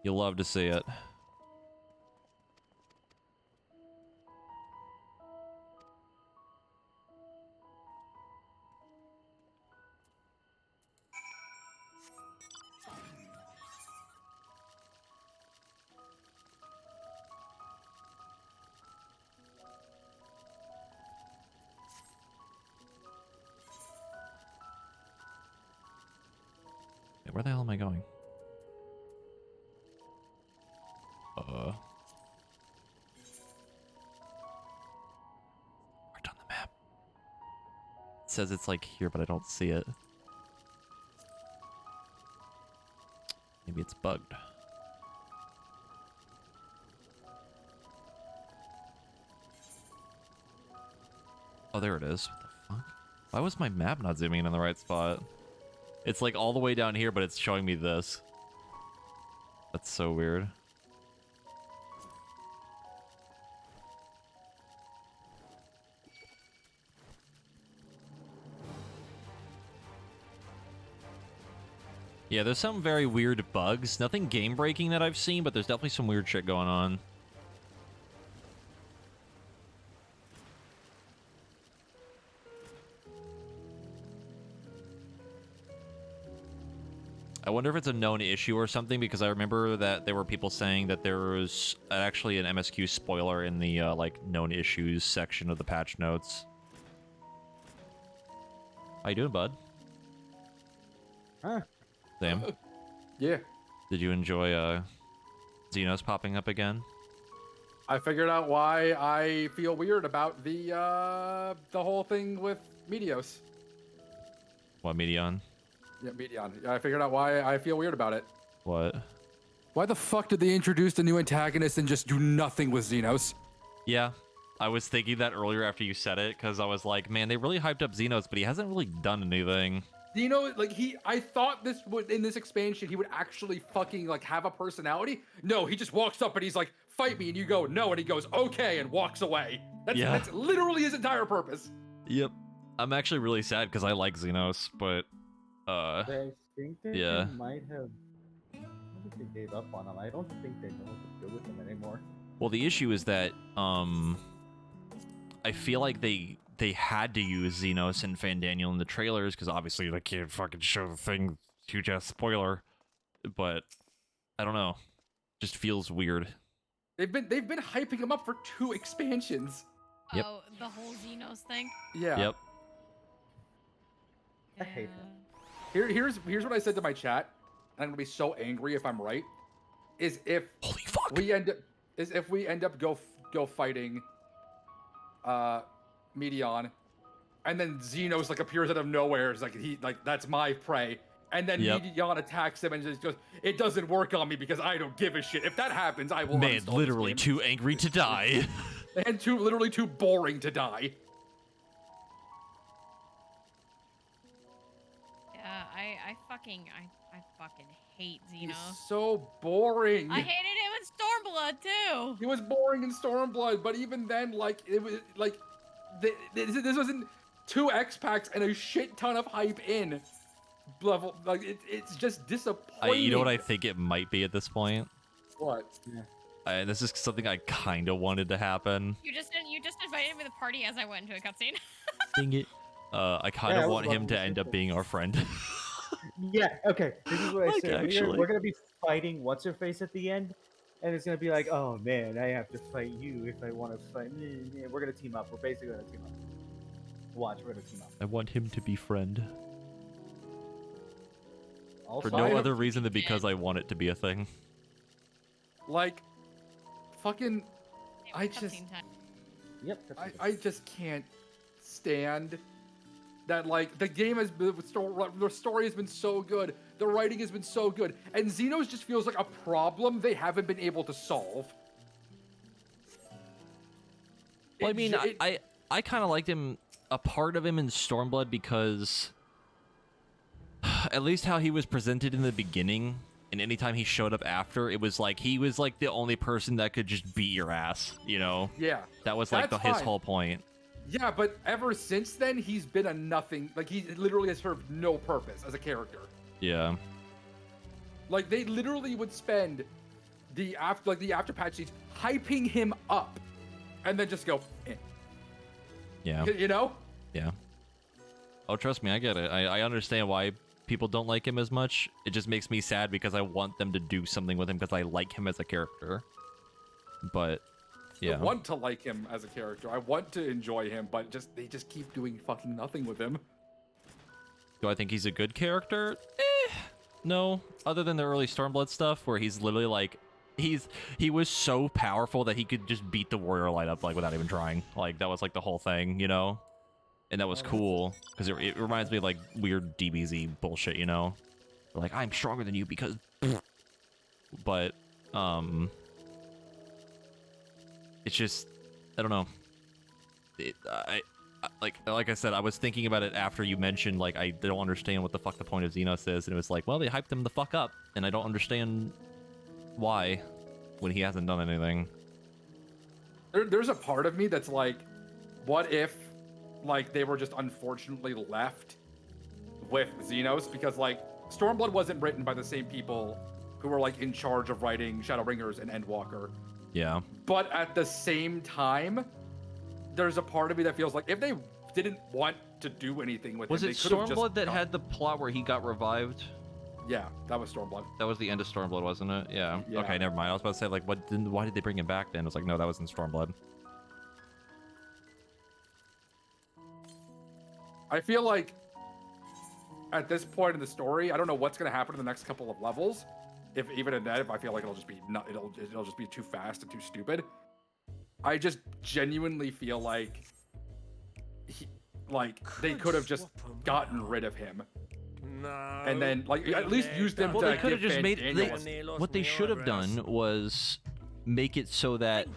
You'll love to see it. Wait, where the hell am I going? Marked on the map. It says it's like here, but I don't see it. Maybe it's bugged. Oh, there it is. What the fuck? Why was my map not zooming in the right spot? It's like all the way down here, but it's showing me this. That's so weird. Yeah, there's some very weird bugs. Nothing game-breaking that I've seen, but there's definitely some weird shit going on. I wonder if it's a known issue or something, because I remember that there were people saying that there was actually an MSQ spoiler in the, like, known issues section of the patch notes. How you doing, bud? Huh? Sam? Yeah. Did you enjoy, Xenos popping up again? I figured out why I feel weird about the whole thing with Meteos. What, Medion? Yeah, Meteon. Yeah, I figured out why I feel weird about it. What? Why the fuck did they introduce the new antagonist and just do nothing with Xenos? Yeah, I was thinking that earlier after you said it, because I was like, man, they really hyped up Xenos, but he hasn't really done anything. Xenos, like, I thought this would, in this expansion, he would actually fucking, like, have a personality. No, he just walks up and he's like, fight me, and you go, no, and he goes, okay, and walks away. That's literally his entire purpose. Yep. I'm actually really sad, because I like Xenos, but, I think they yeah. might have... I don't think they gave up on him. I don't think they know what to do with him anymore. Well, the issue is that, I feel like they had to use Xenos and Fandaniel in the trailers, because obviously they can't fucking show the thing, huge-ass spoiler, but, I don't know. Just feels weird. They've been hyping him up for 2 expansions. Yep. Oh, the whole Xenos thing? Yeah. Yep. I hate him. Here's what I said to my chat, and I'm gonna be so angry if I'm right. Is if we end up go fighting Medion, and then Xenos like appears out of nowhere. It's like that's my prey. And then Medion attacks him and just goes, "It doesn't work on me because I don't give a shit." If that happens, I will. Man, literally too angry to die. And literally too boring to die. Yeah, I fucking hate Xeno. He's so boring. I hated him in Stormblood too. He was boring in Stormblood, but even then, like it was like this wasn't 2 X packs and a shit ton of hype in level. Like it's just disappointing. You know what I think it might be at this point? What? This is something I kind of wanted to happen. You just invited me to the party as I went into a cutscene. Dang it. I kind of want him to end up being our friend. Yeah, okay. This is what I said. actually. We're gonna be fighting what's her face at the end, and it's gonna be like, oh man, I have to fight you if I want to fight. We're gonna team up. We're basically gonna team up. Watch, we're gonna team up. I want him to be friend. Also, For no other reason than because I want it to be a thing. Like, fucking, I just, I just can't stand that. Like, the game has been, the story has been so good, the writing has been so good, and Xenos just feels like a problem they haven't been able to solve. Well, I mean, I kind of liked him, a part of him in Stormblood, because at least how he was presented in the beginning, and anytime he showed up after, it was like he was like the only person that could just beat your ass, you know? Yeah. That was like That's his fine. whole point. Yeah, but ever since then, he's been a nothing. Like, he literally has served no purpose as a character. Yeah. Like, they literally would spend the after patch sheets hyping him up, and then just go, eh. Yeah. You know? Yeah. Oh, trust me, I get it. I understand why people don't like him as much. It just makes me sad because I want them to do something with him because I like him as a character. But, yeah. I want to like him as a character. I want to enjoy him, but they just keep doing fucking nothing with him. Do I think he's a good character? No. Other than the early Stormblood stuff where he's literally like, he was so powerful that he could just beat the warrior light up like without even trying. Like that was like the whole thing, you know? And that was cool because it reminds me of like weird DBZ bullshit, you know? Like, I'm stronger than you because... But, it's just, I don't know. Like I said, I was thinking about it after you mentioned, like, I don't understand what the fuck the point of Xenos is, and it was like, well, they hyped him the fuck up, and I don't understand why when he hasn't done anything. There's a part of me that's like, what if, like, they were just unfortunately left with Xenos? Because, like, Stormblood wasn't written by the same people who were, like, in charge of writing Shadowbringers and Endwalker. Yeah. But at the same time, there's a part of me that feels like if they didn't want to do anything with Was him, it they could have Stormblood just that had the plot where he got revived? Yeah, that was Stormblood. That was the end of Stormblood, wasn't it? Yeah. Yeah. Okay, never mind. I was about to say, like, why did they bring him back then? It was like, no, that was in Stormblood. I feel like at this point in the story, I don't know what's gonna happen in the next couple of levels. If even in that, if I feel like it'll just be too fast and too stupid. I just genuinely feel like they could have just gotten rid of him. No. And then at least used him Well, to they could have give just made Fandaniel what they should have done was make it so that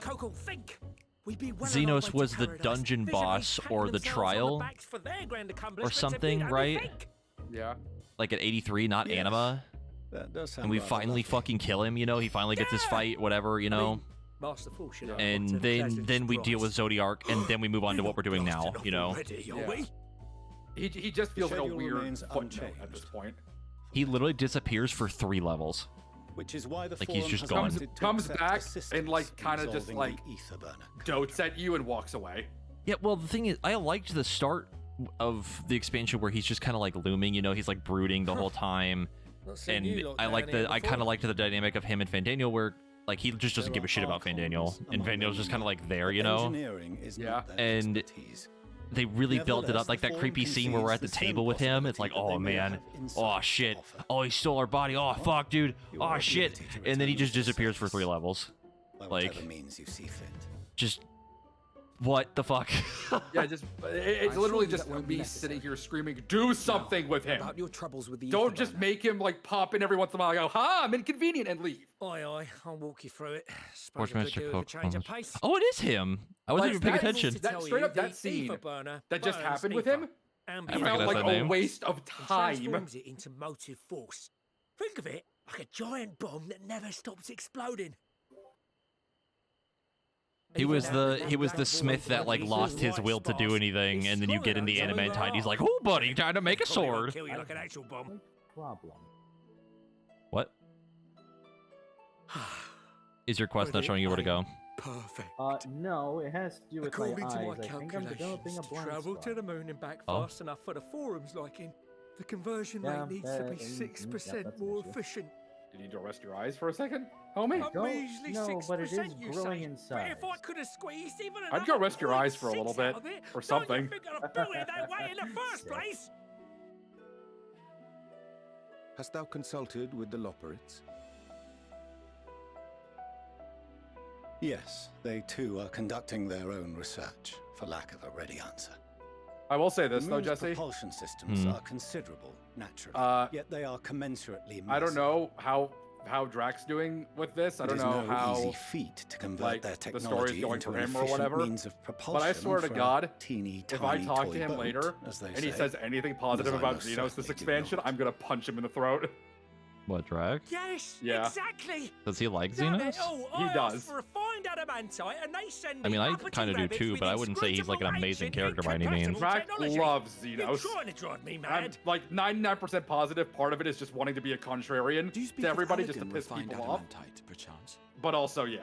Xenos was the dungeon boss or the trial or something, right? Yeah. Like at 83, not Anima. That does sound And we rather finally lovely. fucking kill him, you know? He finally gets his fight, whatever, you know? And then we deal with Zodiark, and then we move on to what we're doing now, you know? Yeah. He just feels like a schedule weird remains footnote at this point. He literally disappears for 3 levels. Which is why the Like, he's forum just has gone. opted to Comes accept back assistance and like in kind of just resolving like the ether burner. dotes at you and walks away. Yeah, well, the thing is, I liked the start of the expansion where he's just kind of like looming, you know? He's like brooding the whole time. And I kind of liked the dynamic of him and Fandaniel where, like, he just doesn't give a shit about Fandaniel. And Fandaniel's just kind of like there, you know? Engineering is Yeah. not their And expertise. they really built it up, like that creepy scene where we're at the table with him. It's like, oh man, oh shit, oh he stole our body, oh fuck, dude, oh shit, and then he just disappears for 3 levels. Like, means you see fit. just what the fuck? Yeah, just it's literally just me sitting here screaming, do something with him. About your troubles with the Don't just make him like pop in every once in a while and go, ha, I'm inconvenient, and leave. Aye, aye, I'll walk you through it. Sportsmaster Coke. Change of pace. Oh, it is him. I wasn't even paying attention. That straight up that scene that just happened with him, I felt recognize like that a name. waste of time. Transforms it into motive force. Think of it like a giant bomb that never stops exploding. He was the smith that like lost his will to do anything, and then you get in the adamantite. And he's like, "Oh, buddy, time to make a sword." Kill you like an actual bomb. Problem. What? Is your quest not showing you where to go? Perfect. No, it has to do with my According eyes. to my I think I'm developing calculations, a blind travel spot. to the moon and back Oh. fast enough for the forum's liking. The conversion Yeah, rate needs to be yeah, 6% that's an more issue. efficient. You need to rest your eyes for a second, homie. A measly no, 6%, but it is you growing say. in But size. if I could have squeezed even I'd go another rest your eyes for a little 0.6 bit, out of it, or don't something. you think I'd have built it that way in the first place? Hast thou consulted with the Loperites? Yes, they too are conducting their own research, for lack of a ready answer. I will say this The though, moon's Jesse. propulsion systems are considerable, naturally, yet they are commensurately massive. I don't know how Drax's doing with this. I don't It is know no how easy feat to convert like their the story's technology going into for an him or efficient whatever. means of propulsion. But I swear to for a God, teeny, if I tiny talk toy to him boat, later as they and he say, says anything positive as I about most Xenos this certainly do expansion, not. I'm gonna punch him in the throat. What, Drax? Yes, Yeah. exactly. Does he like Damn Xenos? it all, He I does. asked for a fine adamantite and they send I mean, me I uppity kind of do rabbits too, with but I wouldn't say he's like an inscrutable amazing ancient, character by any means. incompatible Drax technology. loves You're Xenos. trying to drive me I'm mad. like 99% positive. Part of it is just wanting to be a contrarian to everybody, just to piss people off. Perchance. But also, yeah.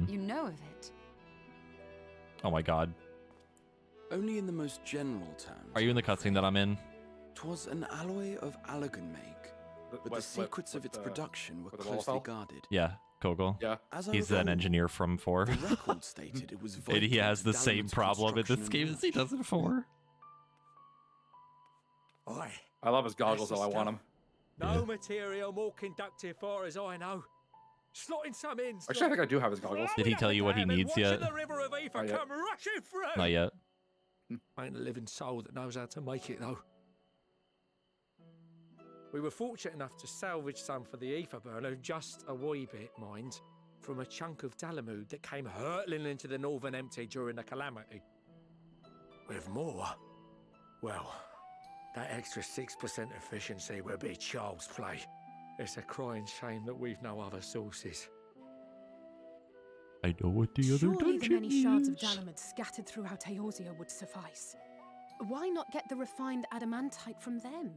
You know of it. Oh my god. Only in the most general terms. Are you in the cutscene that I'm in? 'Twas an alloy of Allagan make, but the secrets of its production were with the closely Wallfell? guarded. Yeah, Kogel. Yeah. As I He's an recall, engineer from 4. The record stated it was And vital he has to the same Dalaman's problem in this construction game and as he does in 4. Aye. I love his goggles, That's though. the I want them. No material more conductive far as I know. Slotting some in. Actually, I think I do have his goggles. Did he tell you what he needs yet? The river of Aether Not yet. come rushing through. Not yet. Ain't a living soul that knows how to make it though. We were fortunate enough to salvage some for the ether burner, just a wee bit, mind, from a chunk of Dalamud that came hurtling into the Northern Empty during the calamity. With more, well, that extra 6% efficiency would be child's play. It's a crying shame that we've no other sources. I know what the other Surely the dungeon many shards of is. Dalamud scattered throughout Eorzea would suffice. Why not get the refined adamantite from them?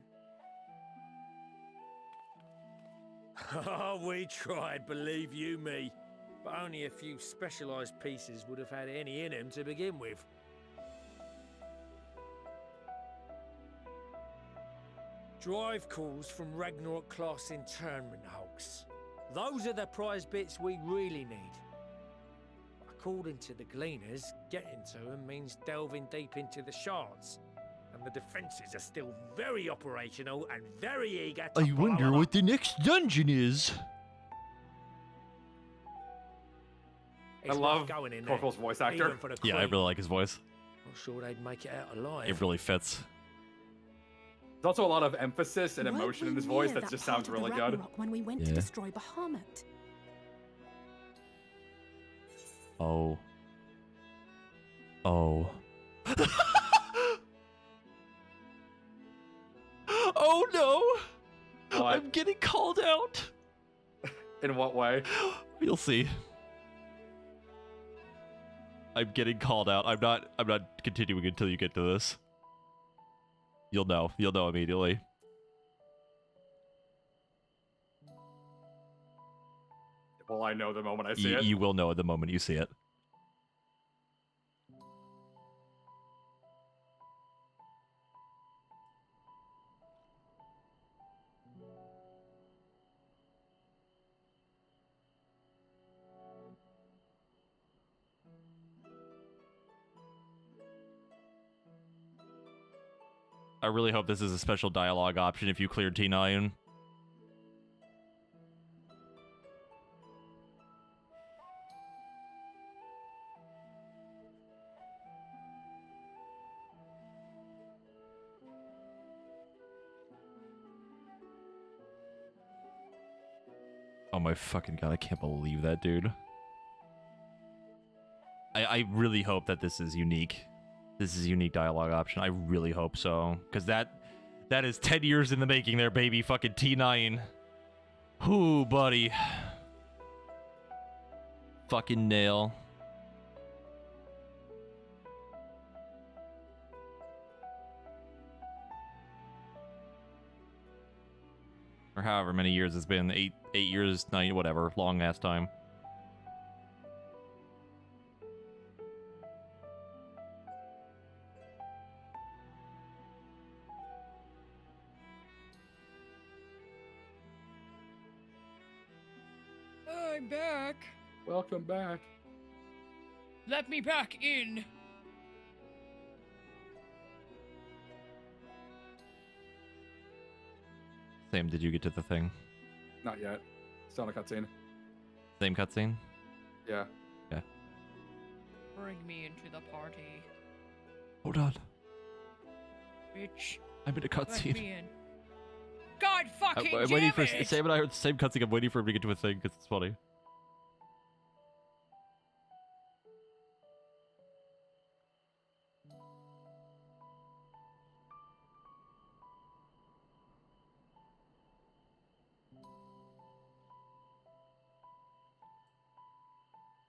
Oh, we tried, believe you me. But only a few specialised pieces would have had any in them to begin with. Drive calls from Ragnarok class internment hulks. Those are the prize bits we really need. According to the Gleaners, getting to them means delving deep into the shards. And the defences are still very operational and very eager to I follow wonder up. what the next dungeon is. I It's love worth going in there, Corporal's voice actor. even for the Yeah, I Queen. really like his voice. Not sure they'd make it out alive. It really fits. There's also a lot of emphasis and Weren't emotion we in his voice near that just part sounds of the really good. Ragnarok when we went to Yeah. destroy Bahamut? Oh. Oh. Oh no! What? I'm getting called out. In what way? You'll see. I'm getting called out. I'm not continuing until you get to this. You'll know. You'll know immediately. Well, I know the moment I see it. You will know the moment you see it. I really hope this is a special dialogue option if you cleared T9. Oh my fucking god, I can't believe that, dude. I really hope that this is unique. This is a unique dialogue option. I really hope so. Because that is 10 years in the making there, baby. Fucking T9. Ooh, buddy. Fucking nail. Or however many years it's been. 8 years, 9, whatever. Long ass time. I'm back. Welcome back. Let me back in. Sam, did you get to the thing? Not yet. Still on a cutscene. Same cutscene? Yeah. Yeah. Bring me into the party. Hold on. Bitch. I'm in a Let cutscene. me in. God fucking I'm damn waiting for it! Sam and I are the same cutscene. I'm waiting for him to get to a thing because it's funny.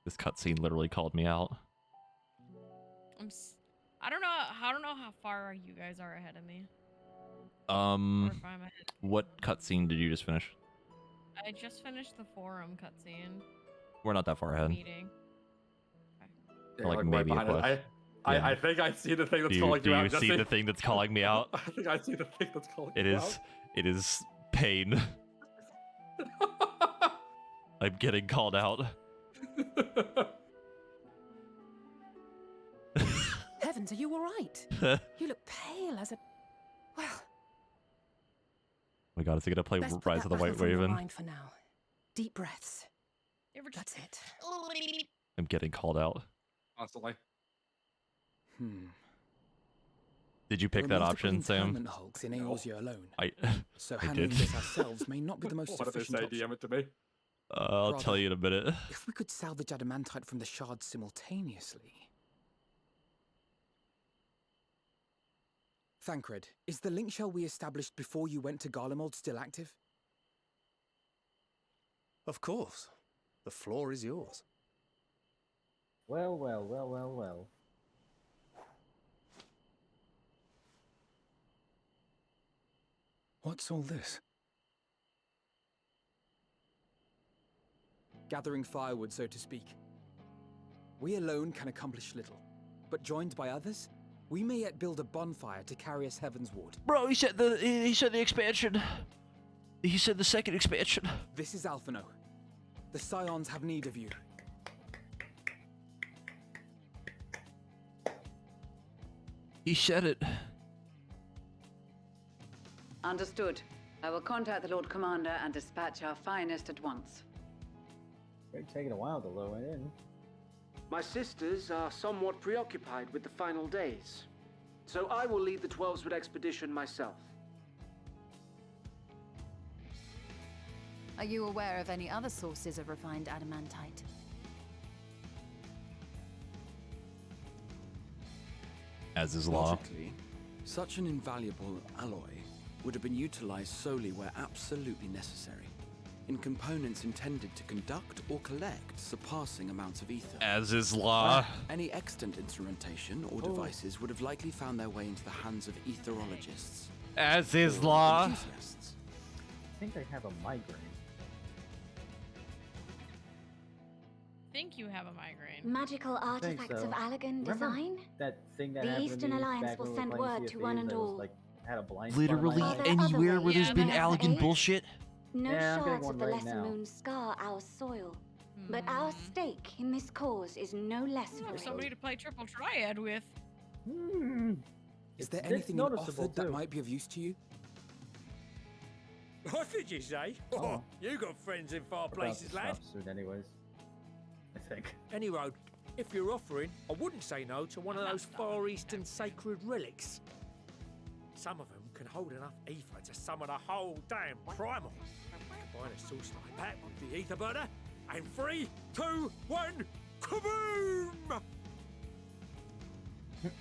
This cutscene literally called me out. I don't know how far you guys are ahead of me. Or if I'm ahead. What cutscene did you just finish? I just finished the forum cutscene. We're not that far ahead. Meeting. Yeah, Like right maybe a behind us. quest. I think I see the thing that's calling Do you you out. see Jesse. the thing that's calling me out? I think I see the thing that's calling It you is. out. It is pain. I'm getting called out. Heavens, are you all right? You look pale as a... Well, Oh my god, is he gonna play let's put Rise that of the White battle from your Raven? mind for now. Deep breaths. That's it. I'm getting called out. Constantly. Did you There pick are that multiple option, Sam? internment hulks in Eorzea alone. I So handling did. this ourselves may not be the most What did they efficient say? option. DM it to me. I'll tell you in a minute. If we could salvage adamantite from the shards simultaneously... Thancred, is the link shell we established before you went to Garlemald still active? Of course. The floor is yours. Well, well, well, well, well. What's all this? Gathering firewood, so to speak. We alone can accomplish little, but joined by others, we may yet build a bonfire to carry us heavensward. Bro, he said the expansion. He said the second expansion. This is Alphino. The Scions have need of you. He said it. Understood. I will contact the Lord Commander and dispatch our finest at once. It's taking a while to lower in. My sisters are somewhat preoccupied with the final days, so I will lead the 12-Wood expedition myself. Are you aware of any other sources of refined adamantite? As is law. Logically, such an invaluable alloy would have been utilized solely where absolutely necessary, in components intended to conduct or collect surpassing amounts of ether. As is law. Any extant instrumentation or devices would have likely found their way into the hands of etherologists. As is or law. enthusiasts. I think I have a migraine. Think you have a migraine. Magical artifacts so. of Allegan Remember design? that thing that The happened Eastern to me Alliance back will when we were send playing word Sea of to one Thieves? and I was, all. like, had a blind spot in Literally my eye? anywhere where there's ways been to Allegan navigate? bullshit. No Yeah, I'm getting shards one of the right Lesser now. Moon scar our soil. But our stake in this cause is no less For vital. somebody to play triple triad with. Is there It's anything noticeable, offered that too. might be of use to you? What did you say? Oh. You got friends in far About places, to lad. stop soon anyways. I think. Anyway, if you're offering, I wouldn't say no to one of those Far Eastern sacred relics. Some of them can hold enough ether to summon a whole damn primal. Combine a source like that with the ether burner, and 3, 2, 1, kaboom!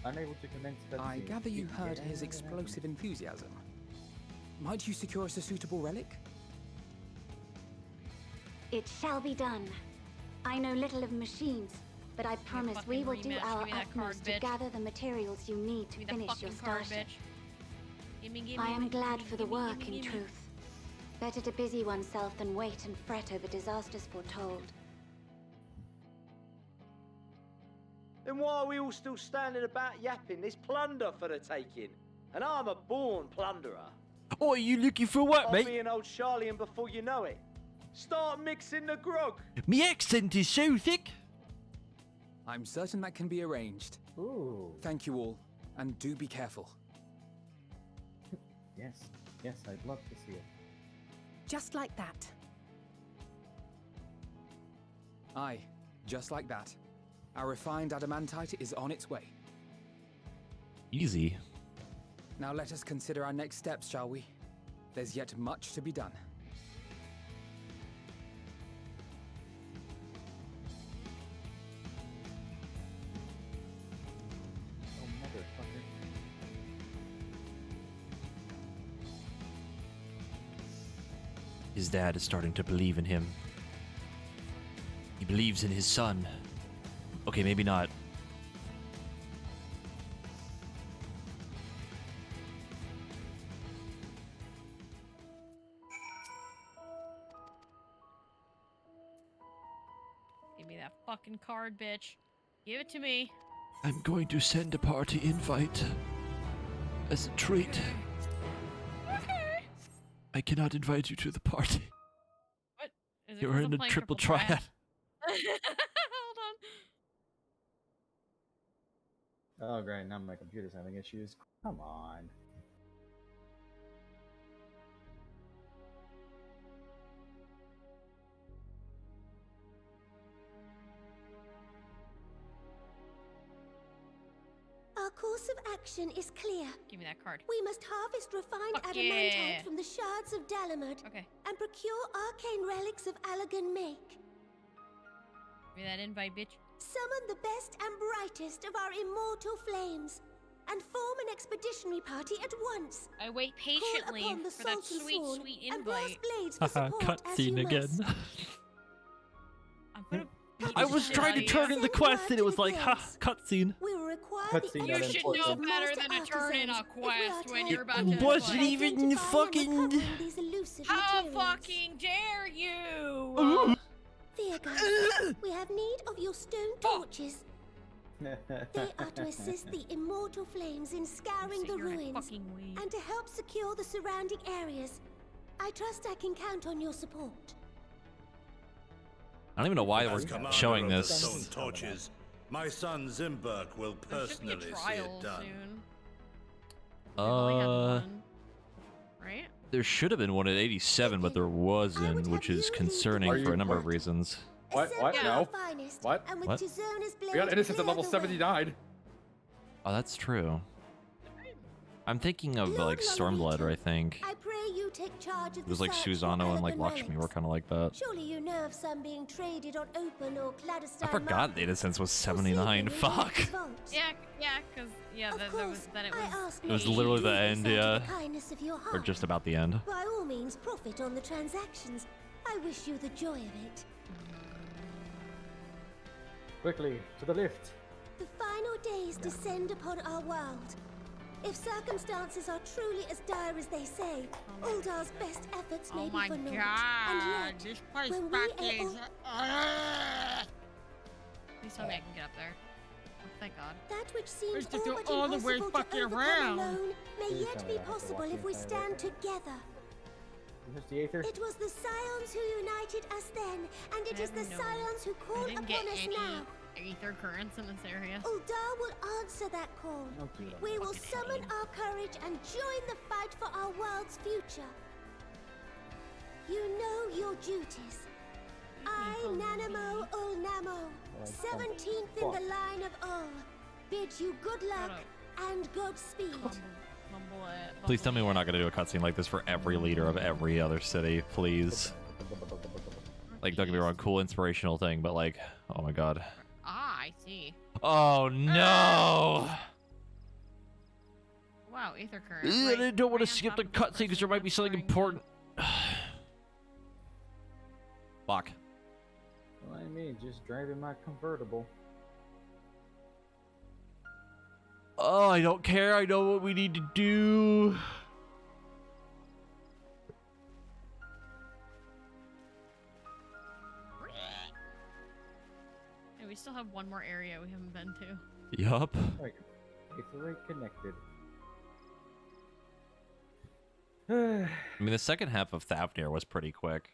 Unable to commence I cutscene. gather you heard his explosive enthusiasm. Might you secure us a suitable relic? It shall be done. I know little of machines, but I promise we will do our utmost to gather the materials you need to finish your starship. I am glad for the work, in truth. Better to busy oneself than wait and fret over disasters foretold. Then why are we all still standing about yapping? There's plunder for the taking. And I'm a born plunderer. Oh, are you looking for what, I'll mate? be an old Charlian before you know it. Start mixing the grog. Me accent is so thick. I'm certain that can be arranged. Ooh. Thank you all, and do be careful. Yes. Yes, I'd love to see it. Just like that. Aye, just like that. Our refined adamantite is on its way. Easy. Now let us consider our next steps, shall we? There's yet much to be done. Oh, motherfucker. His dad is starting to believe in him. He believes in his son. Okay, maybe not. Give me that fucking card, bitch. Give it to me. I'm going to send a party invite as a treat. Okay. I cannot invite you to the party. What? Is it You're 'cause in I'm a playing triple triad. Hold on. Oh, great. Now my computer's having issues. Come on. Our course of action is clear. Give me that card. We must harvest refined Fuck adamantite yeah. from the shards of Dalamud Okay. and procure arcane relics of Allagan make. Give me that invite, bitch. Summon the best and brightest of our immortal flames and form an expeditionary party at once. I wait Call patiently upon the for that Sultan sweet, Sworn sweet and brass invite. blades for support as you Cutscene again. must. I'm gonna I was trying to turn in the quest and it was like, ha, cutscene. We will require Cutscene the not You should important. know of better master than to turn in a artisans if we are quest when to you're about help to you Wasn't play. even identify and fucking. recovering these elusive How materials. fucking dare you! Ooh. Fear God, we have need of your stone torches. They are to assist the immortal flames in scouring the You're a ruins fucking weed. and to help secure the surrounding areas. I trust I can count on your support. I don't even know why As we're commander showing of the this. Stone Torches, my son Zimberg will There should be a personally see trial it done. soon. We've only had one, right? There should have been one at 87, but there wasn't, which is concerning Are for you- a number of reasons. What? What? Yeah. No. Finest, What? and with What? Tizona's We got blade innocence at clear level the way. 79. Oh, that's true. I'm thinking of like Lord Stormblood, Longleater, I think. I pray you take charge of It was the like search for Susano and like Allagan Lakshmi relics. were kind of like that. Surely you know of some being traded on open or clandestine I forgot markets. Innocence was Or 79. sleeping in Fuck. Luke's vaults. Yeah, cause there was that it I was. ask It was you to literally do the this end, out of yeah. the kindness of your Or heart. just about the end. By all means, profit on the transactions. I wish you the joy of it. Quickly, to the lift. The final days descend upon our world. If circumstances are truly as dire as they say, Uldar's best efforts may Oh be my for naught. god! And yet, This place when we fucking. are all Please tell me I can get up there. Oh, thank God. that which seems Just to all go but all the way impossible to fucking overcome around. alone may Please yet tell me be I have to possible walk if we the entire way. stand together. Is this the Aether? It was the Scions who united us then, and it is the No, Scions who call I didn't get upon us any now. ether currents in this area? Uldar will answer that call. We will summon our courage and join the fight for our world's future. You know your duties. I, Nanamo Ulnamo, 17th in the line of Ul, bid you good luck and Godspeed. Please tell me we're not going to do a cutscene like this for every leader of every other city, please. Like, don't get me wrong, cool inspirational thing, but like, oh my god. Ah, I see. Oh no! Wow, ether current. I don't want to skip the cutscene because there might be something important. Fuck. Well, I mean, just driving my convertible. Oh, I don't care. I know what we need to do. And we still have one more area we haven't been to. Yup. Right. It's right connected. I mean, the second half of Thavnir was pretty quick.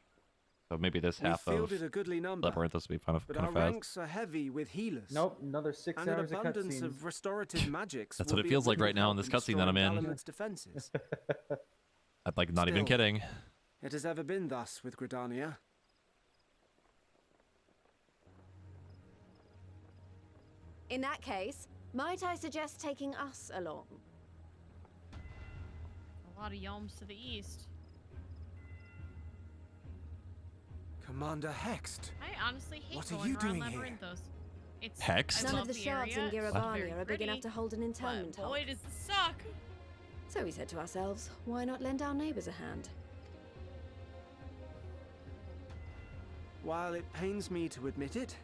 So maybe this half of fielded a goodly number, Labyrinth will be kind of but our fast. ranks are heavy with healers. Nope, another 6 and hours an of abundance cutscenes. of restorative magics. That's will what it be feels of like right little now in help this cutscene that I'm destroying in. Dalaman's defenses. I'm like not even Still, kidding. It has ever been thus with Gridania. In that case, might I suggest taking us along? A lot of yelms to the east. Commander Hext. I honestly hate What are going you around doing here? Labyrinthos. It's Hext? I None love of the shards in area, it's Girabania very are big enough pretty, to hold an internment but hold. boy, does it suck. So we said to ourselves, why not lend our neighbors a hand? While it pains me to admit it,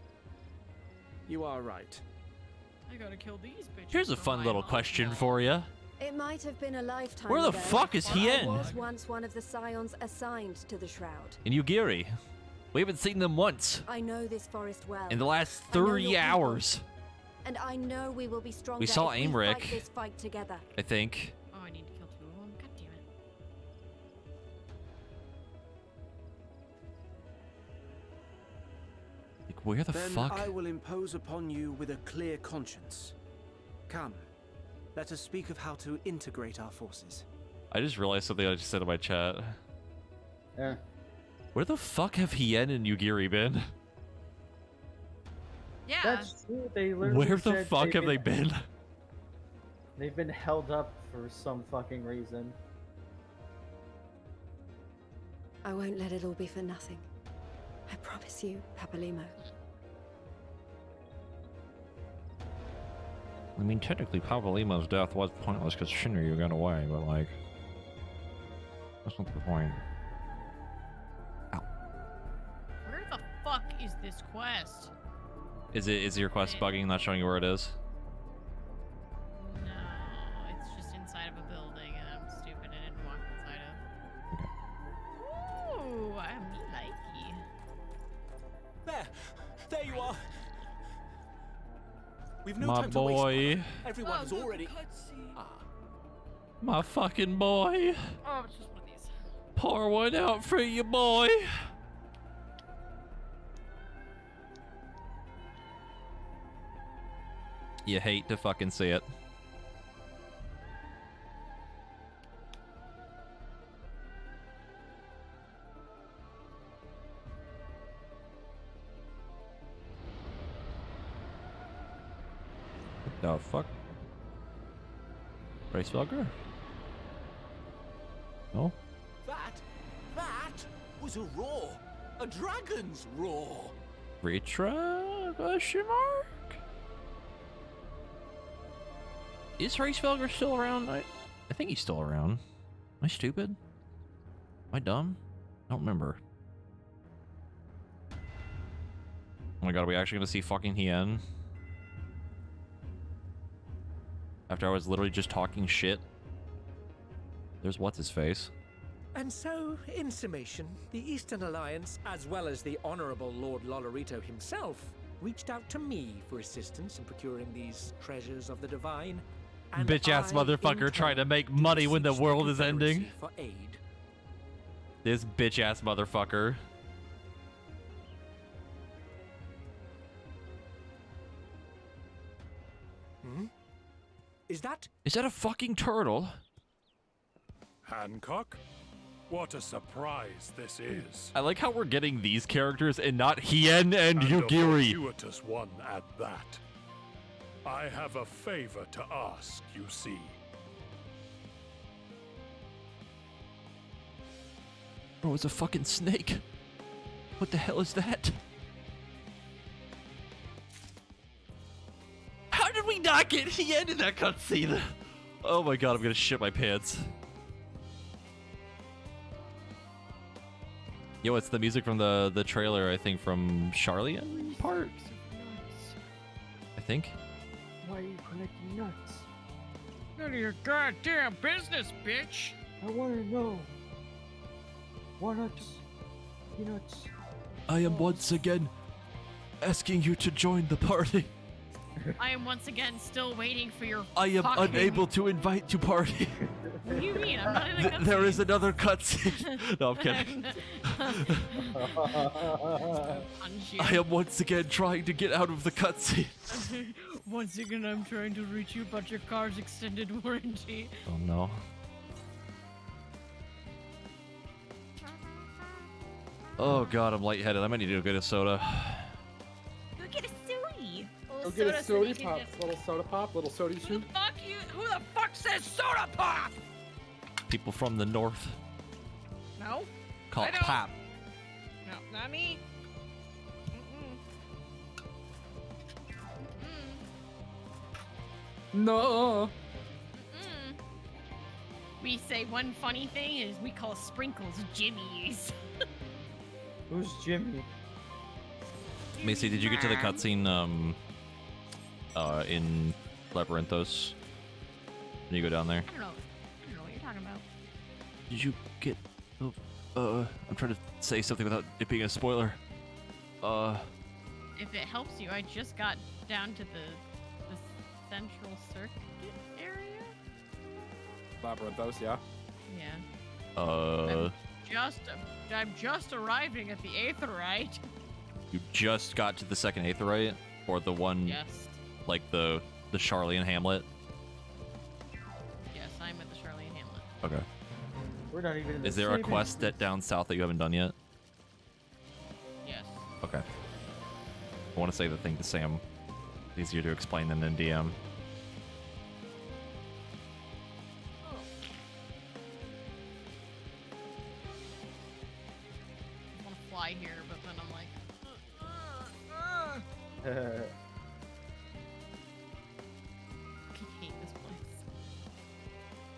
you are right. I gotta kill these bitches. Here's a for fun my little own question health. for you. It might have been a lifetime Where the ago, fuck is but he I in? was once one of the scions assigned to the Shroud. In Ugiri. We haven't seen them once. I know this forest well. In the last I know 30 your people, hours. And I know we will be stronger We saw if we Aymeric. fight this fight together. I think. Oh, I need to kill 2 of them. God damn it. Like, where the Then fuck? I will impose upon you with a clear conscience. Come, let us speak of how to integrate our forces. I just realized something I just said in my chat. Yeah. Where the fuck have Hien and Ugiri been? Yeah. That's true. They literally Where the said fuck have they been? They've been held up for some fucking reason. I won't let it all be for nothing. I promise you, Papalimo. I mean, technically, Pavalimo's death was pointless because Shinryu got away, but like, that's not the point. Where the fuck is this quest? Is your quest bugging, not showing you where it is? No, it's just inside of a building, and I'm stupid and didn't walk inside of. Ooh, I'm likey. There you are. We've no My time boy. to waste. Everyone has already. My fucking boy. Oh, it's just one of these. Pour one out for you, boy. You hate to fucking see it. What the fuck? Race Valkyr? No? That was a roar. A dragon's roar. Retra? Question mark? Is Racefelger still around? I think he's still around. Am I stupid? Am I dumb? I don't remember. Oh my god, are we actually gonna see fucking Hien? After I was literally just talking shit? There's what's-his-face. And so, in summation, the Eastern Alliance, as well as the Honorable Lord Lolorito himself, reached out to me for assistance in procuring these treasures of the divine. And Bitch-ass I, motherfucker in trying to turn, make money when the beseeched world is ending. Confederacy for aid. This bitch-ass motherfucker. Is that a fucking turtle? Hancock? What a surprise this is. I like how we're getting these characters and not Hien and A Yugiri. fortuitous one at that. I have a favor to ask, you see. Bro, it's a fucking snake. What the hell is that? How did we not get Hien in that cutscene? Oh my god, I'm gonna shit my pants. Yo, it's the music from the trailer, I think, from Charlian part? I think. Why are you collecting nuts? None of your goddamn business, bitch! I want to know. Walnuts, peanuts. I am once again asking you to join the party. I am once again still waiting for your I am fucking... unable to invite to party. What do you mean? I'm not in a cutscene. There is another cutscene. No, I'm kidding. I am once again trying to get out of the cutscene. Once again, I'm trying to reach you about your car's extended warranty. Oh no. Oh god, I'm lightheaded. I might need to go get a soda. Go get a soda. Go get a soda pop. Little soda pop. Little soda soup. Fuck you! Who the fuck says soda pop? People from the north No. call I it don't. pap. No, not me. No. We say one funny thing is we call sprinkles jimmies. Who's Jimmy? Macy, did you get to the cutscene in Labyrinthos? When you go down there? I don't know what you're talking about. Did you get I'm trying to say something without it being a spoiler. If it helps you, I just got down to the central circuit area. Labyrinthos, yeah. Yeah. I'm just arriving at the Aetherite. You just got to the second Aetherite? Or the one Yes. like the Charlian Hamlet? Yes, I'm at the Charlian Hamlet. Okay. We're not even in the Is there a same quest that down south that you haven't done yet? Yes. Okay. I want to say the thing to Sam. It's easier to explain than in DM. I want to fly here, but then I'm like, I hate this place.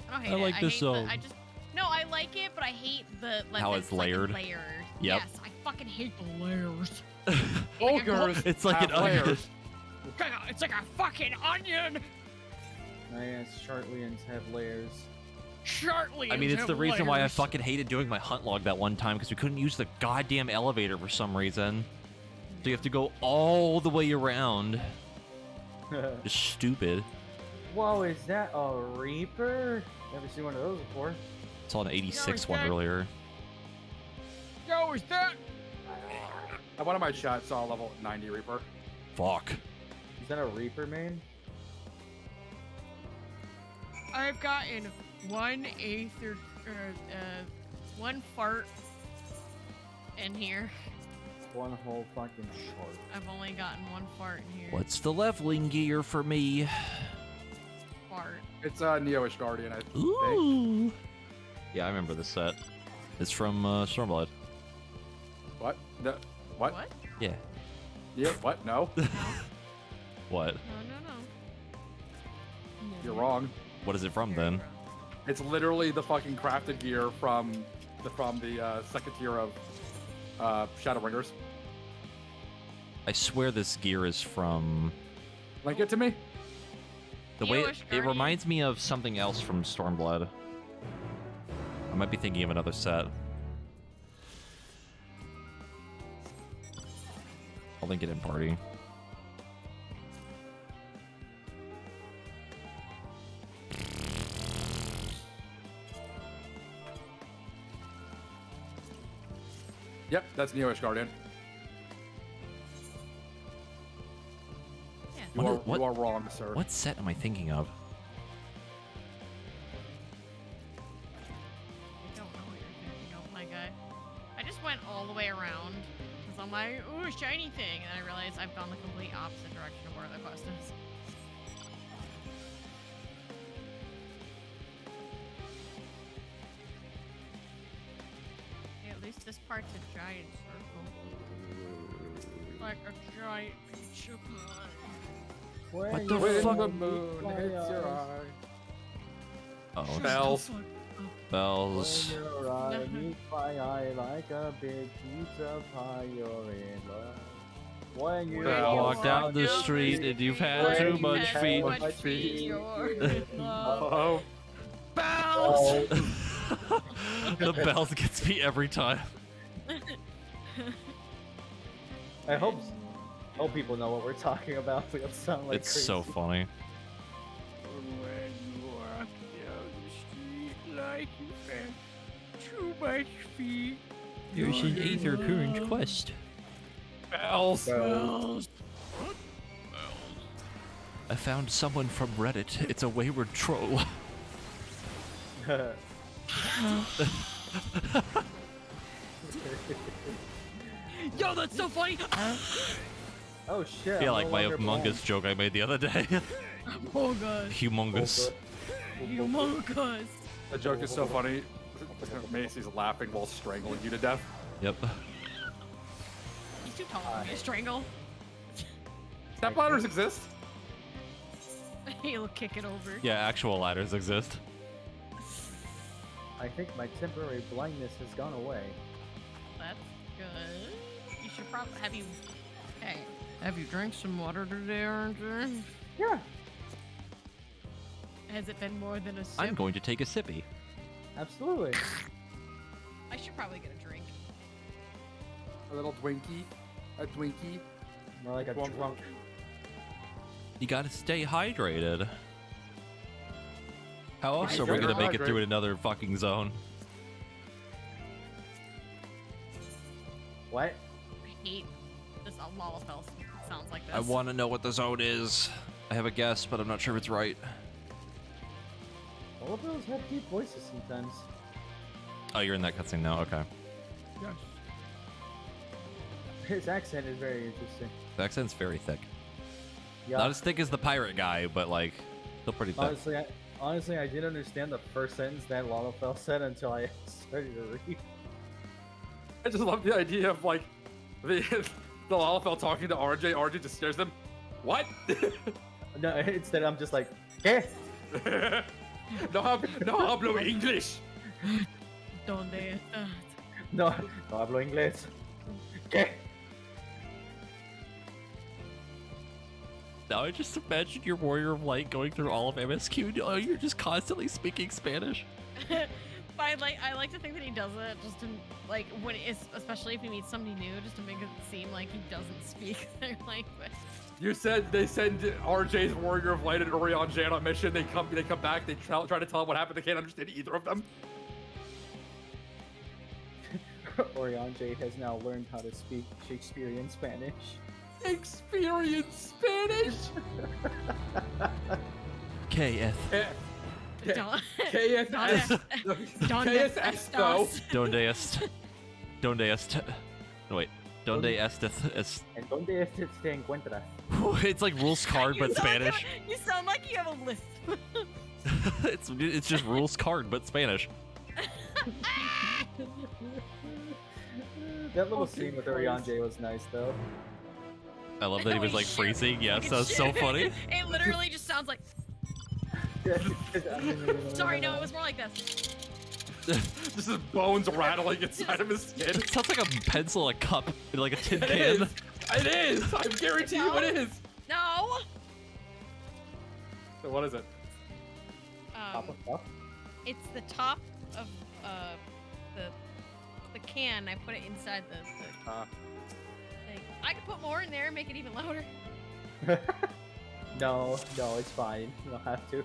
I don't hate I it. like this hate zone. No, I like it, but I hate the like How the it's fucking layered. Layers. Yep. Yes, I fucking hate the layers. Ogres. It's like an have onion. layers. It's like a fucking onion. Yes, Chartlians have layers. Chartlians I mean, it's have the reason why I layers. fucking hated doing my hunt log that one time, because we couldn't use the goddamn elevator for some reason. So you have to go all the way around. Just stupid. Whoa, is that a Reaper? Never seen one of those before. Saw an 86 No, one it's not. earlier. Yo, is that? At one of my shots saw a level 90 Reaper. Fuck. Is that a Reaper main? I've gotten one one fart in here. One whole fucking shark. I've only gotten one fart in here. What's the leveling gear for me? Fart. It's a Neo-ish Guardian, I think. Ooh. Yeah, I remember this set. It's from Stormblood. What? No. What? What? Yeah. Yeah, what? No. What? No. You're wrong. What is it from then? It's literally the fucking crafted gear from the second tier of Shadowbringers. I swear this gear is from... Link it to me. The way Neo-ish it Guardian. reminds me of something else from Stormblood. I might be thinking of another set. I'll link it in party. Yep, that's Neo-ish Guardian. Yeah. You are wrong, sir. What set am I thinking of? like, ooh, shiny thing, and I realize I've gone the complete opposite direction of where the quest is. Yeah, at least this part's a giant circle. Like a giant pizza pie. What the When fuck? the moon hits your eye. Oh, Bells. bells. When your eye meets my eye like a big pizza pie, you're in love. When you Walk down the street and you've had too much feet. you're in love. Bells! The bells gets me every time. I hope people know what we're talking about. We don't sound like It's crazy. so funny. When you walk down the street like you've had too much feet. There's an you're in Aether Current love. quest. Bells. Bells. I found someone from Reddit. It's a wayward troll. Yo, that's so funny! Oh shit! I feel I'm like no my longer humongous blind. joke I made the other day. Oh god. Humongous. Humongous. The joke is so funny. Macy's laughing while strangling you to death. Yep. He's too tall for me to strangle. Step ladders exist. He'll kick it over. Yeah, actual ladders exist. I think my temporary blindness has gone away. That's good. You should probably have you. Hey, have you drank some water today, aren't you? Yeah. Has it been more than a sip? I'm going to take a sippy. Absolutely. I should probably get a drink. A little Twinkie. A Twinkie. More like a drunk. You gotta stay hydrated. How else are we Stay gonna make it through hydrated. another fucking zone? What? I hate this Lalafell sounds like this. I want to know what the zone is. I have a guess, but I'm not sure if it's right. All of those have deep voices sometimes. Oh, you're in that cutscene now. Okay. Yes. His accent is very interesting. The accent's very thick. Yeah. Not as thick as the pirate guy, but like still pretty thick. Honestly, I didn't understand the first sentence that Lalafell said until I started to read. I just love the idea of like the Lalafell talking to RJ. RJ just stares at him. What? No, instead I'm just like, ¿qué? no hablo English. ¿Dónde estás? No hablo inglés. ¿Qué? Now I just imagine your Warrior of Light going through all of MSQ. Oh, you're just constantly speaking Spanish. But I like to think that he does it just to like when it's especially if he meets somebody new, just to make it seem like he doesn't speak their language. You said they send RJ's Warrior of Light and Orion Jan on mission. They come back. They try to tell him what happened. They can't understand either of them. Orion J has now learned how to speak Shakespearean Spanish. Experience Spanish. KF. KSS. KSS. Donde est? Donde est? No, wait. Donde esteth? ¿En dónde te encuentras? It's like rules card, but Spanish. You sound like you have a lisp. It's just rules card, but Spanish. That little scene with Orion J was nice though. I love that he was like freezing. Yes, that's so funny. It literally just sounds like. Sorry, no, it was more like this. Just his bones rattling inside of his skin. It sounds like a pencil, a cup, in like a tin can. It is. I guarantee you it is. No. So what is it? It's the top of the can. I put it inside the thing. I could put more in there and make it even louder. No, it's fine. You don't have to.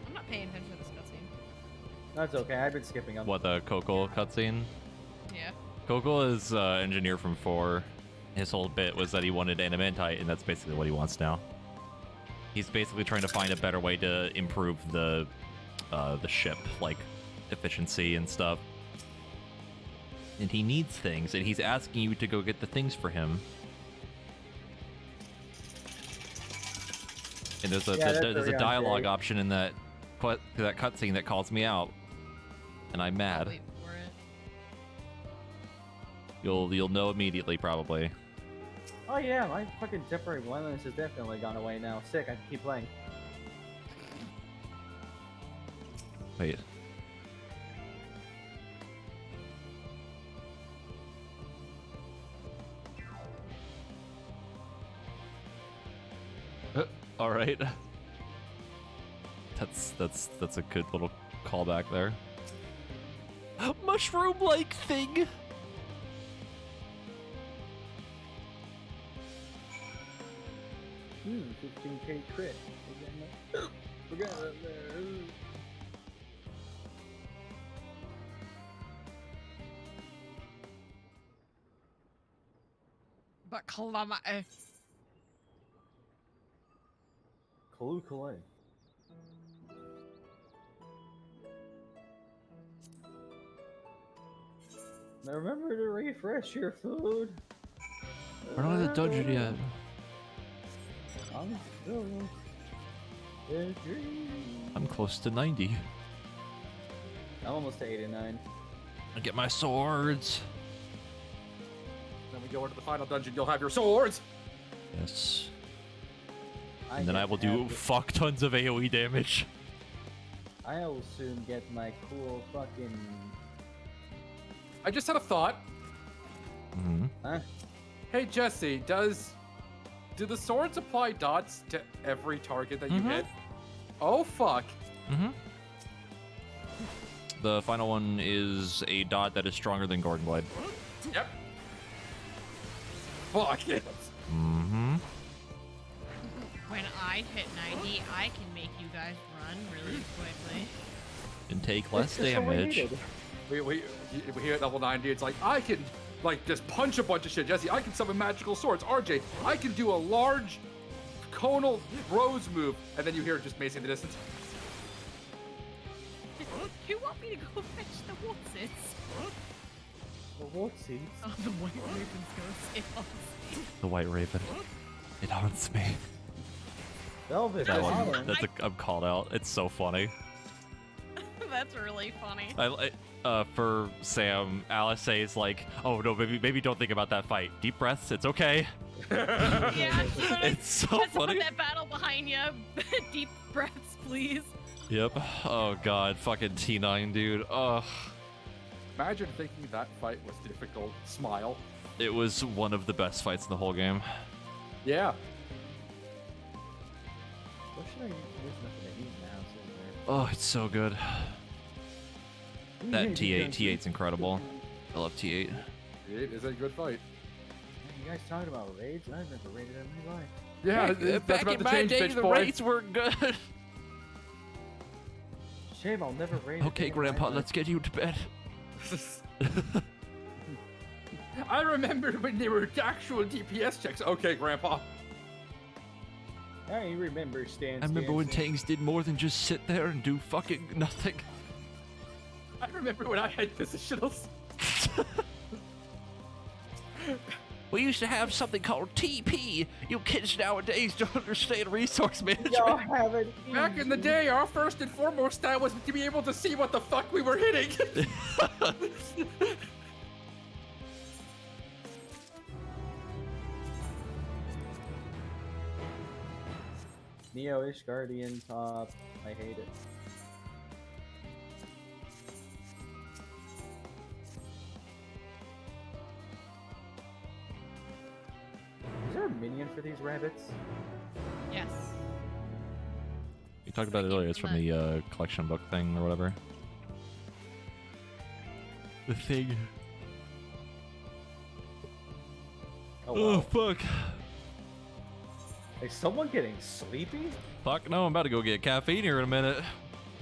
I'm not paying attention to this cutscene. That's okay. I've been skipping them. What, the Coco cutscene? Yeah. Coco is engineer from 4. His whole bit was that he wanted Animantite, and that's basically what he wants now. He's basically trying to find a better way to improve the ship, like efficiency and stuff. and he needs things, and he's asking you to go get the things for him. And there's a dialogue option in that cutscene that calls me out, and I'm mad. Wait for it. You'll know immediately, probably. Oh yeah, my fucking temporary blindness has definitely gone away now. Sick, I can keep playing. Wait. All right. That's a good little callback there. Mushroom-like thing. Hmm, 15k crit. Forget that there. But calamity. Kaloo. Now remember to refresh your food. We're not in the dungeon yet. I'm still in a dream. I'm close to 90. I'm almost to 89. I get my swords. Then we go into the final dungeon. You'll have your swords. Yes. And then I will do fuck tons of AoE damage. I'll soon get my cool fucking. I just had a thought. Mm-hmm. Huh? Hey Jesse, do the swords apply dots to every target that you hit? Oh fuck. Mm-hmm. The final one is a dot that is stronger than Gordon Blade. Yep. Fuck it. Mm-hmm. When I hit 90, I can make you guys run really quickly. And take less damage. We hit level 90. It's like I can just punch a bunch of shit. Jesse, I can summon magical swords. RJ, I can do a large conal rose move, and then you hear it just macing in the distance. Do you want me to go fetch the Watsits? The Watsits? Oh, the White Raven's gonna say us. The White Raven. It haunts me. Velvet. That one, I'm called out. It's so funny. That's really funny. For Sam, Alice says like, "Oh no, maybe don't think about that fight. Deep breaths. It's okay." Yeah, it's so funny. Put that battle behind you. Deep breaths, please. Yep. Oh god, fucking T9, dude. Ugh. Imagine thinking that fight was difficult. Smile. It was one of the best fights in the whole game. Yeah. What should I use? There's nothing to eat now, is there? Oh, it's so good. That T8's incredible. I love T8. It is a good fight. You guys talking about raids? I've never raided in my life. Yeah, back about in to my change, day, bitch the boy. raids were good. Shame I'll never raid. Okay, Grandpa, let's get you to bed. I remember when there were actual DPS checks. Okay, Grandpa. I remember I remember when Tangs did more than just sit there and do fucking nothing. I remember when I had positionals. We used to have something called TP. You kids nowadays don't understand resource management. Y'all have it easy. Back in the day, our first and foremost style was to be able to see what the fuck we were hitting. Neo-ish Guardian top. I hate it. Is there a minion for these rabbits? Yes. You talked about it earlier. It's from the collection book thing or whatever. The thing. Oh, Oh wow. fuck. Is someone getting sleepy? Fuck no, I'm about to go get caffeine here in a minute.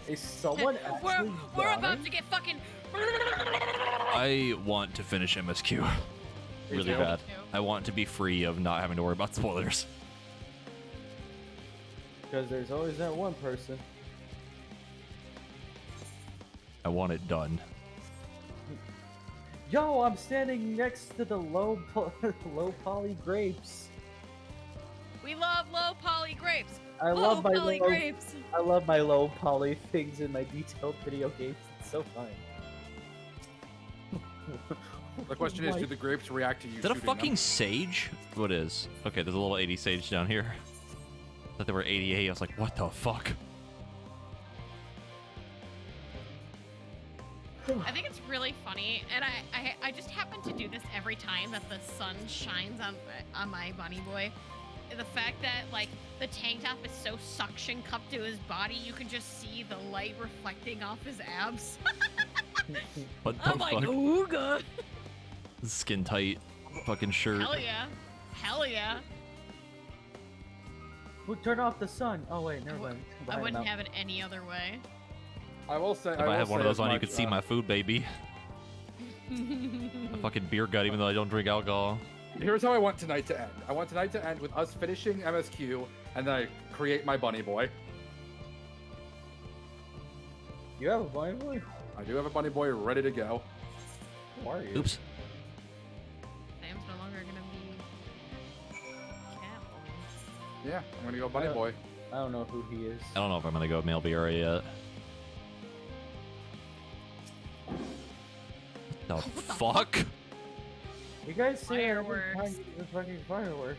Is someone actually We're dying? about to get fucking. I want to finish MSQ really too. bad. I want to be free of not having to worry about spoilers. Because there's always that one person. I want it done. Yo, I'm standing next to the low poly grapes. We love low poly grapes. I low love my poly low, grapes. I love my low poly things in my detailed video games. It's so fun. The question is, do the grapes react to you Is that a shooting fucking them? sage? What is? Okay, there's a little 80 sage down here. I thought they were 88. I was like, what the fuck? I think it's really funny, and I just happen to do this every time that the sun shines on my bunny boy. The fact that like the tank top is so suction cupped to his body, you can just see the light reflecting off his abs. What the I'm fuck? like, ooga. Skin tight fucking shirt. Hell yeah. Hell yeah. We'll turn off the sun. Oh wait, never mind. I wouldn't have it any other way. I will say. If I had one of those on, you could see my food, baby. A fucking beer gut, even though I don't drink alcohol. Here's how I want tonight to end. I want tonight to end with us finishing MSQ, and then I create my bunny boy. You have a bunny boy? I do have a bunny boy ready to go. Who are you? Oops. Sam's no longer gonna be Catwoman. Yeah, I'm gonna go bunny boy. I don't know who he is. I don't know if I'm gonna go male Vera yet. What the fuck? You guys say Fireworks. The fucking fireworks.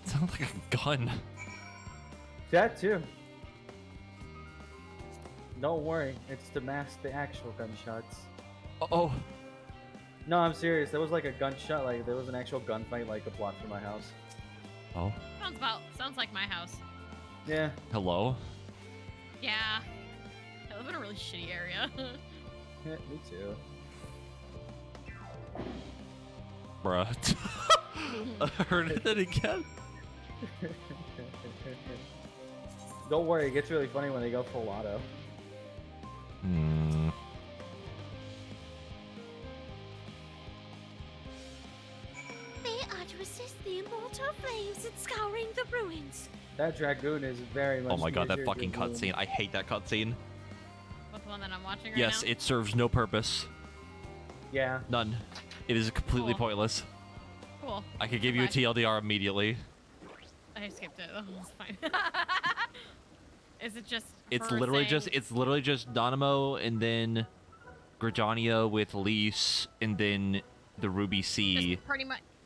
Sounds like a gun. That too. Don't worry, it's to mask the actual gunshots. Oh. No, I'm serious. There was like a gunshot, like there was an actual gunfight like a block from my house. Oh. Sounds like my house. Yeah. Hello? Yeah. I live in a really shitty area. Yeah, me too. Bruh. I heard it again. Don't worry, it gets really funny when they go full auto. Hmm. They are to assist the immortal flames in scouring the ruins. That dragoon is very much. Oh my god, that easier fucking to do. cutscene. I hate that cutscene. What's the one that I'm watching right Yes, now? it serves no purpose. Yeah. None. It is completely Cool. pointless. Cool. I could give you a Goodbye. TLDR immediately. I skipped it. Oh, it's fine. Is it just? It's her literally saying- just Dynamo and then Gridania with Lise and then the Ruby C.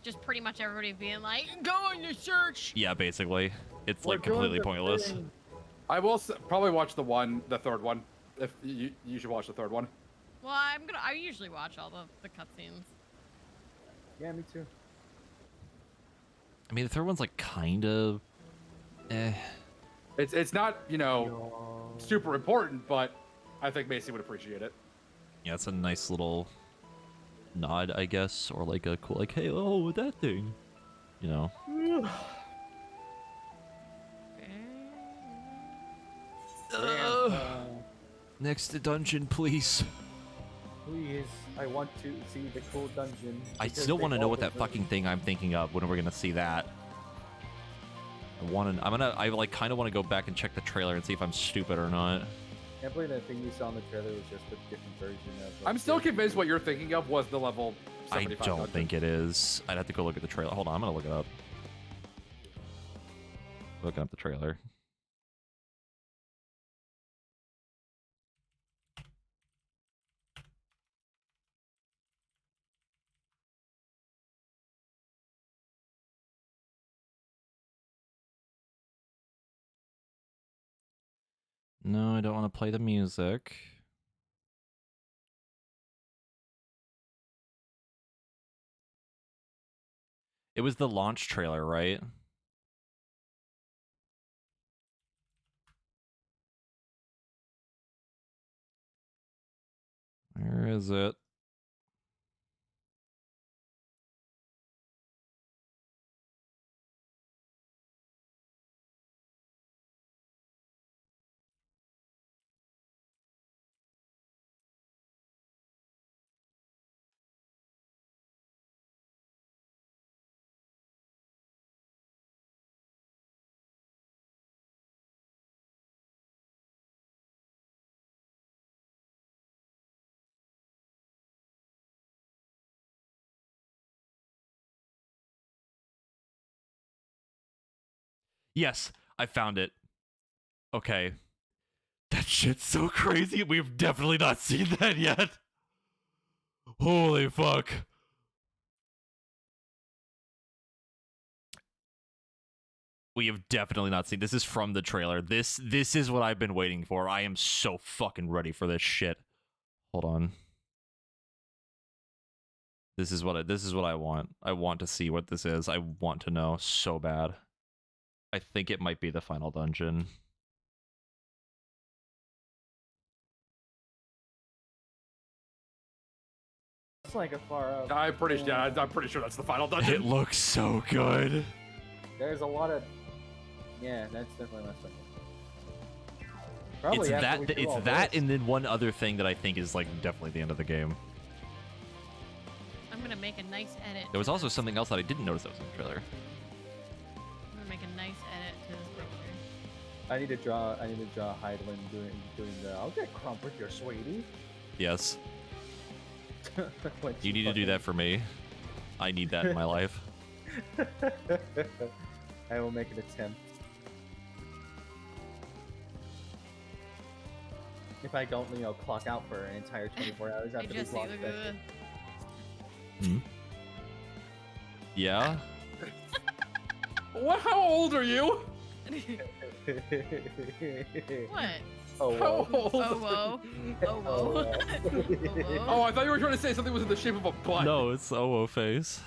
Just pretty much everybody being like, go on your search. Yeah, basically. It's like We're doing completely the pointless. thing. I will probably watch the third one. If you should watch the third one. Well, I usually watch all the cutscenes. Yeah, me too. I mean, the third one's like kind of It's not, super important, but I think Macy would appreciate it. Yeah, it's a nice little nod, I guess, or like a cool, like, hey, oh, that thing, you know. Next dungeon, please. Please, I want to see the cool dungeon. I because still they want to know all what that deserve fucking thing I'm thinking of when we're gonna see that. I like kind of want to go back and check the trailer and see if I'm stupid or not. I can't believe that thing you saw in the trailer was just a different version of. I'm still convinced what you're thinking of was the level I 75 don't dungeon. think it is. I'd have to go look at the trailer. Hold on, I'm gonna look it up. Looking up the trailer. No, I don't want to play the music. It was the launch trailer, right? Where is it? Yes, I found it. Okay. That shit's so crazy. We've definitely not seen that yet. Holy fuck. We have definitely not seen. This is from the trailer. This is what I've been waiting for. I am so fucking ready for this shit. Hold on. This is what I want. I want to see what this is. I want to know so bad. I think it might be the final dungeon. It's like a far up. I'm pretty sure that's the final dungeon. It looks so good. There's a lot of. Yeah, that's definitely my second. Probably It's that and then one other thing that I think is like definitely the end of the game. I'm gonna make a nice edit. There was also something else that I didn't notice that was in the trailer. I'm gonna make a nice edit to this picture. I need to draw Heidelin doing the. I'll get crump with your sweetie. Yes. You need to do that for me. I need that in my life. I will make an attempt. If I don't, clock out for an entire 24 hours after the clock session. Hmm? Yeah? What? How old are you? What? Oh, How whoa. old? Oh, whoa. Oh, whoa. Oh, I thought you were trying to say something was in the shape of a butt. No, it's OO face.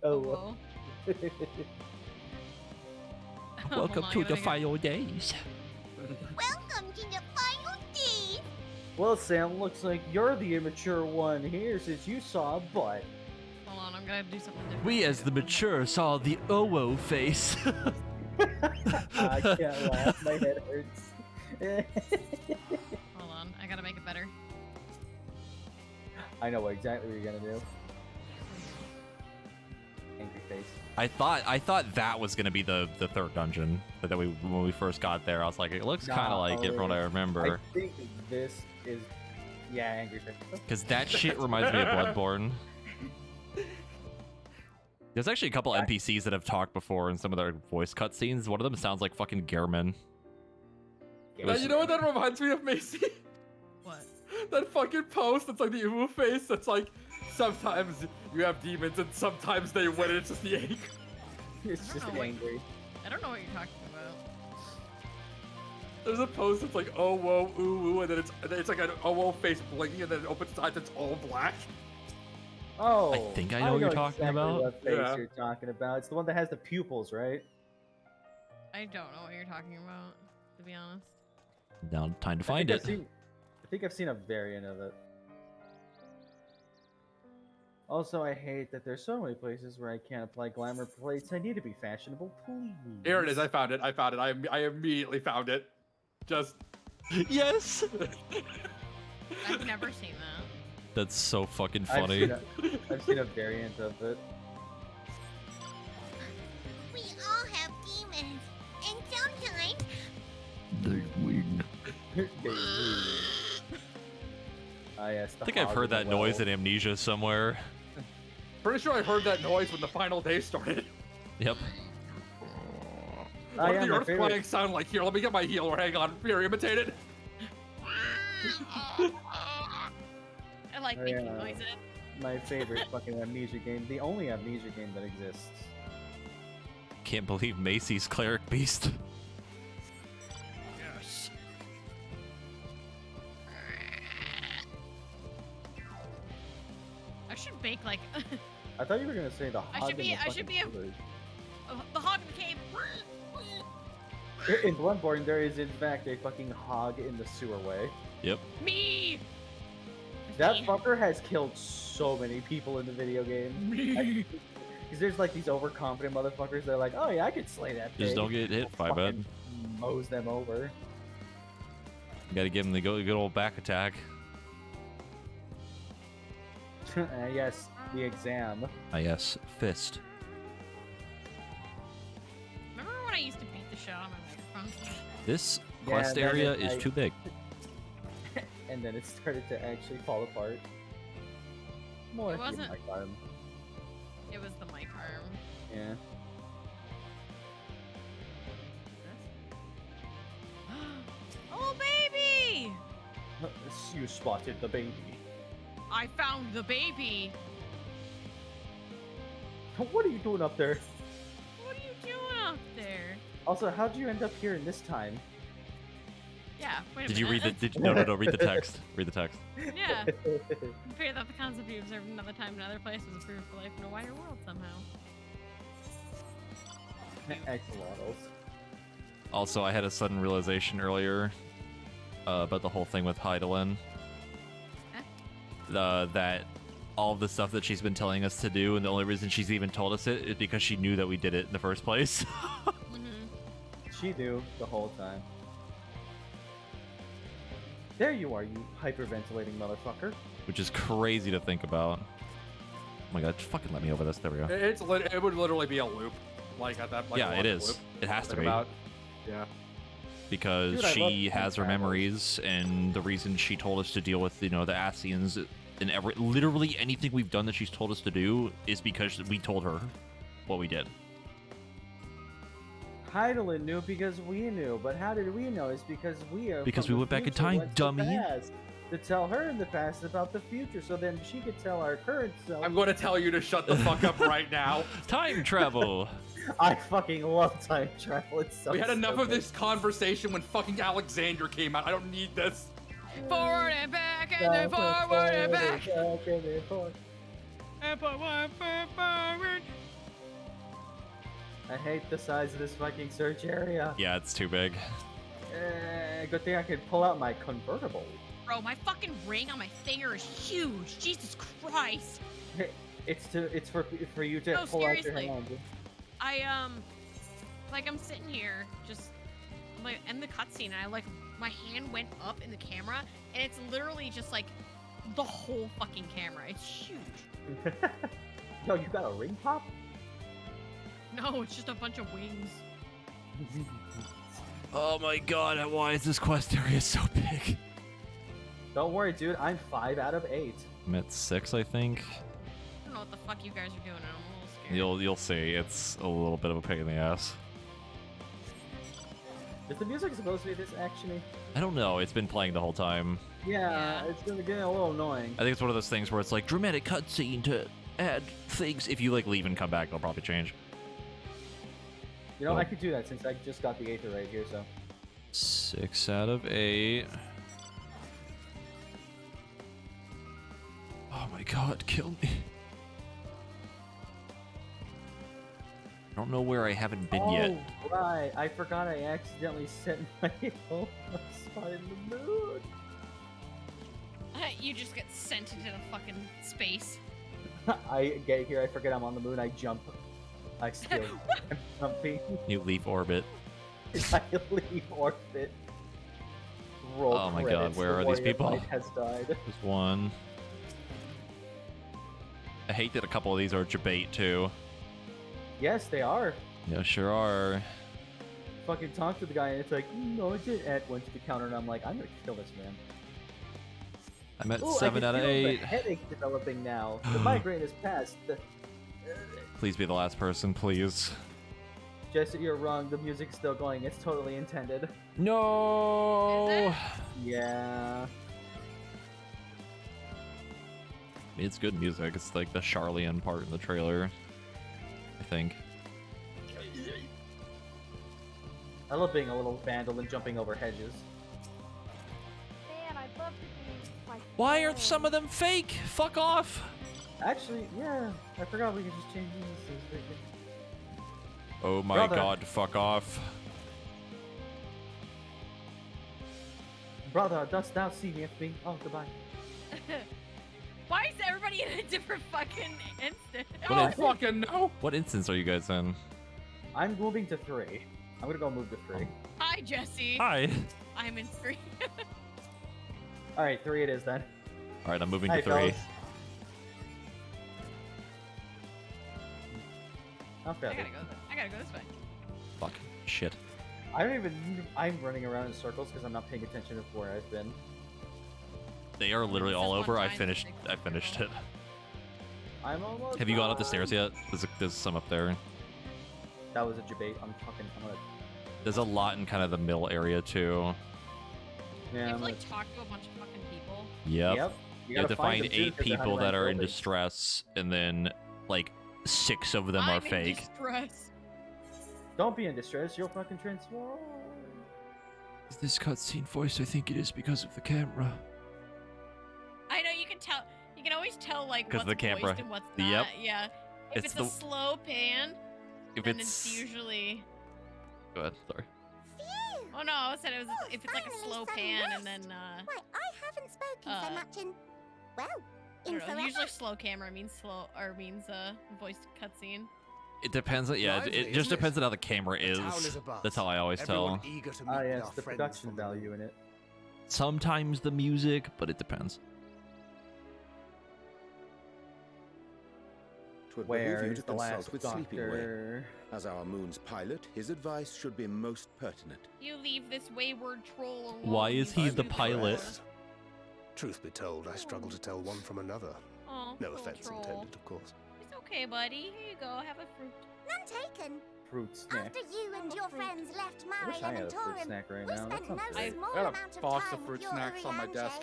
Oh, whoa. Welcome to the final days. Welcome to the final day. Well, Sam, looks like you're the immature one here since you saw a butt. Hold on, I'm gonna do something different. We, as the mature, saw the OO face. I can't laugh. My head hurts. Hold on, I gotta make it better. I know exactly what you're gonna do. Angry face. I thought that was gonna be the third dungeon that when we first got there. I was like, it looks kind of like it from what I remember. I think this is, yeah, angry face. Because that shit reminds me of Bloodborne. There's actually a couple NPCs that have talked before in some of their voice cutscenes. One of them sounds like fucking Gehrman. You know what that reminds me of, Macy? What? That fucking post that's like the Uwu face that's like, sometimes you have demons and sometimes they win and it's just the anger. It's just angry. I don't know what you're talking about. There's a post that's like, oh, whoa, ooh, and then it's like an oh, whoa face blinking and then it opens its eyes, it's all black. Oh, I think I know what you're talking exactly about. What face you're talking about? It's the one that has the pupils, right? I don't know what you're talking about, to be honest. Now, time to find it. I think I've seen a variant of it. Also, I hate that there's so many places where I can't apply glamour plates. I need to be fashionable, please. Here it is. I found it. I immediately found it. Just yes. I've never seen that. That's so fucking funny. I've seen a variant of it. We all have demons, and sometimes They win. Yes, I think I've heard that noise in Amnesia somewhere. pretty sure I heard that noise when the final day started. Yep. What did the earth flying sound like? Here, let me get my healer. Hang on. Here, imitate it. I like making noises. My favorite fucking Amnesia game. The only Amnesia game that exists. Can't believe Macy's Cleric Beast. Yes. I should bake like. I thought you were gonna say the hog. I should be the hog in the cave. In Bloodborne, there is in fact a fucking hog in the sewerway. Yep. Me. That fucker has killed so many people in the video game. Because there's like these overconfident motherfuckers that are like, oh yeah, I could slay that thing. Just don't get hit, Firebud. Mows them over. You gotta give him the good old back attack. Yes, the exam. Ah, yes, fist. Remember when I used to beat the shit out of my microphone? This quest area is too big. And then it started to actually fall apart. More It wasn't. mic arm. It was the mic arm. Yeah. you spotted the baby. I found the baby. What are you doing up there? What are you doing up there? Also, how'd you end up here in this time? Yeah, wait a Did you minute. read the? No, read the text. Read the text. Yeah. Fear that the concept you observed another time, another place was approved for life in a wider world somehow. Excellent. Also, I had a sudden realization earlier about the whole thing with Heidelin. That all of the stuff that she's been telling us to do, and the only reason she's even told us it is because she knew that we did it in the first place. She knew the whole time. There you are, you hyperventilating motherfucker. Which is crazy to think about. Oh my god, just fucking let me over this. There we go. It would literally be a loop, like at that. Like, Yeah, it is. loop. It has to be. Yeah. Because Dude, she has her memories, and the reason she told us to deal with, the Asians and literally anything we've done that she's told us to do is because we told her what we did. Heidelin knew because we knew, but how did we know? It's because we are. Because we went back in future, time, went to dummy. past to tell her in the past about the future, so then she could tell our current self. I'm going to tell you to shut the fuck up right now. Time travel. I fucking love time travel. It's so We had enough of stupid. this conversation when fucking Alexander came out. I don't need this. Forward and back and then forward and back. And forward. I hate the size of this fucking search area. Yeah, it's too big. Good thing I could pull out my convertible. Bro, my fucking ring on my finger is huge. Jesus Christ. It's for you to No, pull out your seriously. hand. I'm sitting here, just like in the cutscene, and my hand went up in the camera, and it's literally just like the whole fucking camera. It's huge. No, you got a ring pop? No, it's just a bunch of wings. Oh my god, why is this quest area so big? Don't worry, dude. I'm 5 out of 8. I'm at 6, I think. I don't know what the fuck you guys are doing. I'm a little scared. You'll see. It's a little bit of a pain in the ass. Is the music supposed to be this actiony? I don't know. It's been playing the whole time. Yeah, it's gonna get a little annoying. I think it's one of those things where it's like dramatic cutscene to add things. If you leave and come back, it'll probably change. You know, I could do that since I just got the Aether right here, so. 6 out of 8. Oh my god, kill me. I don't know where I haven't been yet. Right, I forgot I accidentally set my home spot in the moon. You just get sent into the fucking space. I get here, I forget I'm on the moon, I jump. I still am jumping. You leave orbit. I leave orbit. Roll Oh my god, credits, where the are these warrior people? knight has died. There's one. I hate that a couple of these are debate too. Yes, they are. Yeah, sure are. Fucking talk to the guy and it's like, no, I did add one to the counter, and I'm like, I'm gonna kill this man. I'm at Ooh, 7 I out can of feel 8. The headache developing now. The migraine is past. Please be the last person, please. Jesse, you're wrong. The music's still going. It's totally intended. No. Yeah. It's good music. It's like the Charlian part in the trailer, I think. I love being a little vandal and jumping over hedges. Man, I'd love to be like. Why are some of them fake? Fuck off. Actually, yeah. I forgot we could just change these. Oh my Brother. god, fuck off. Brother, dost thou see me? Oh, goodbye. Why is everybody in a different fucking instant? What is- fucking no. What instance are you guys in? I'm moving to 3. I'm gonna go move to 3. Hi, Jesse. Hi. I'm in 3. Alright, 3 it is then. Alright, I'm moving Hi, to 3. fellas. I'll I fail gotta go this way. Fuck. Shit. I'm running around in circles because I'm not paying attention to where I've been. They are literally all over. I finished it. I'm almost. Have you gone up the stairs yet? There's some up there. That was a debate. I'm gonna. There's a lot in kind of the middle area too. You Yeah, have I'm to like gonna- talk to a bunch of fucking people. Yep. Yep. You have gotta to find them too, 8 'cause they're people high-rank that are in buildings. distress, and then like 6 of them are I'm fake. in distress. Don't be in distress. You'll fucking transform. Is this cutscene voice? I think it is because of the camera. I know you can tell. You can always tell like 'Cause what's the camera. voiced and what's not. Yep. Yeah. If It's it's, a the- slow pan, If then it's it's usually. Go ahead. Sorry. Oh no, I said it was. If it's like a finally slow some pan and rest. then. Why, I haven't spoken so much in, well, I in don't know. forever. Usually slow camera means slow or means voiced cutscene. It depends. Yeah, Lively, it just isn't it? depends on how the camera The is. town is abuzz. That's how I always Everyone tell. eager to meet Ah, with yeah, our it's the friends production from the value in it. Sometimes the music, but it depends. Twould Where behoove you is to the consult last with Sleeping Way. doctor? As our moon's pilot, his advice should be most pertinent. You leave this wayward troll alone. Why is he you the stupid pilot? troll. Truth be told, I struggle to tell one from another. Oh, No little offense troll. intended, of course. It's okay, buddy. Here you go. Have a fruit. None taken. Fruit snack. After you and your friends left I wish I Mari had a fruit Elementorum, snack right we now. That spent sounds no great. small I got amount a of box time of fruit with your snacks on my Urianger. desk.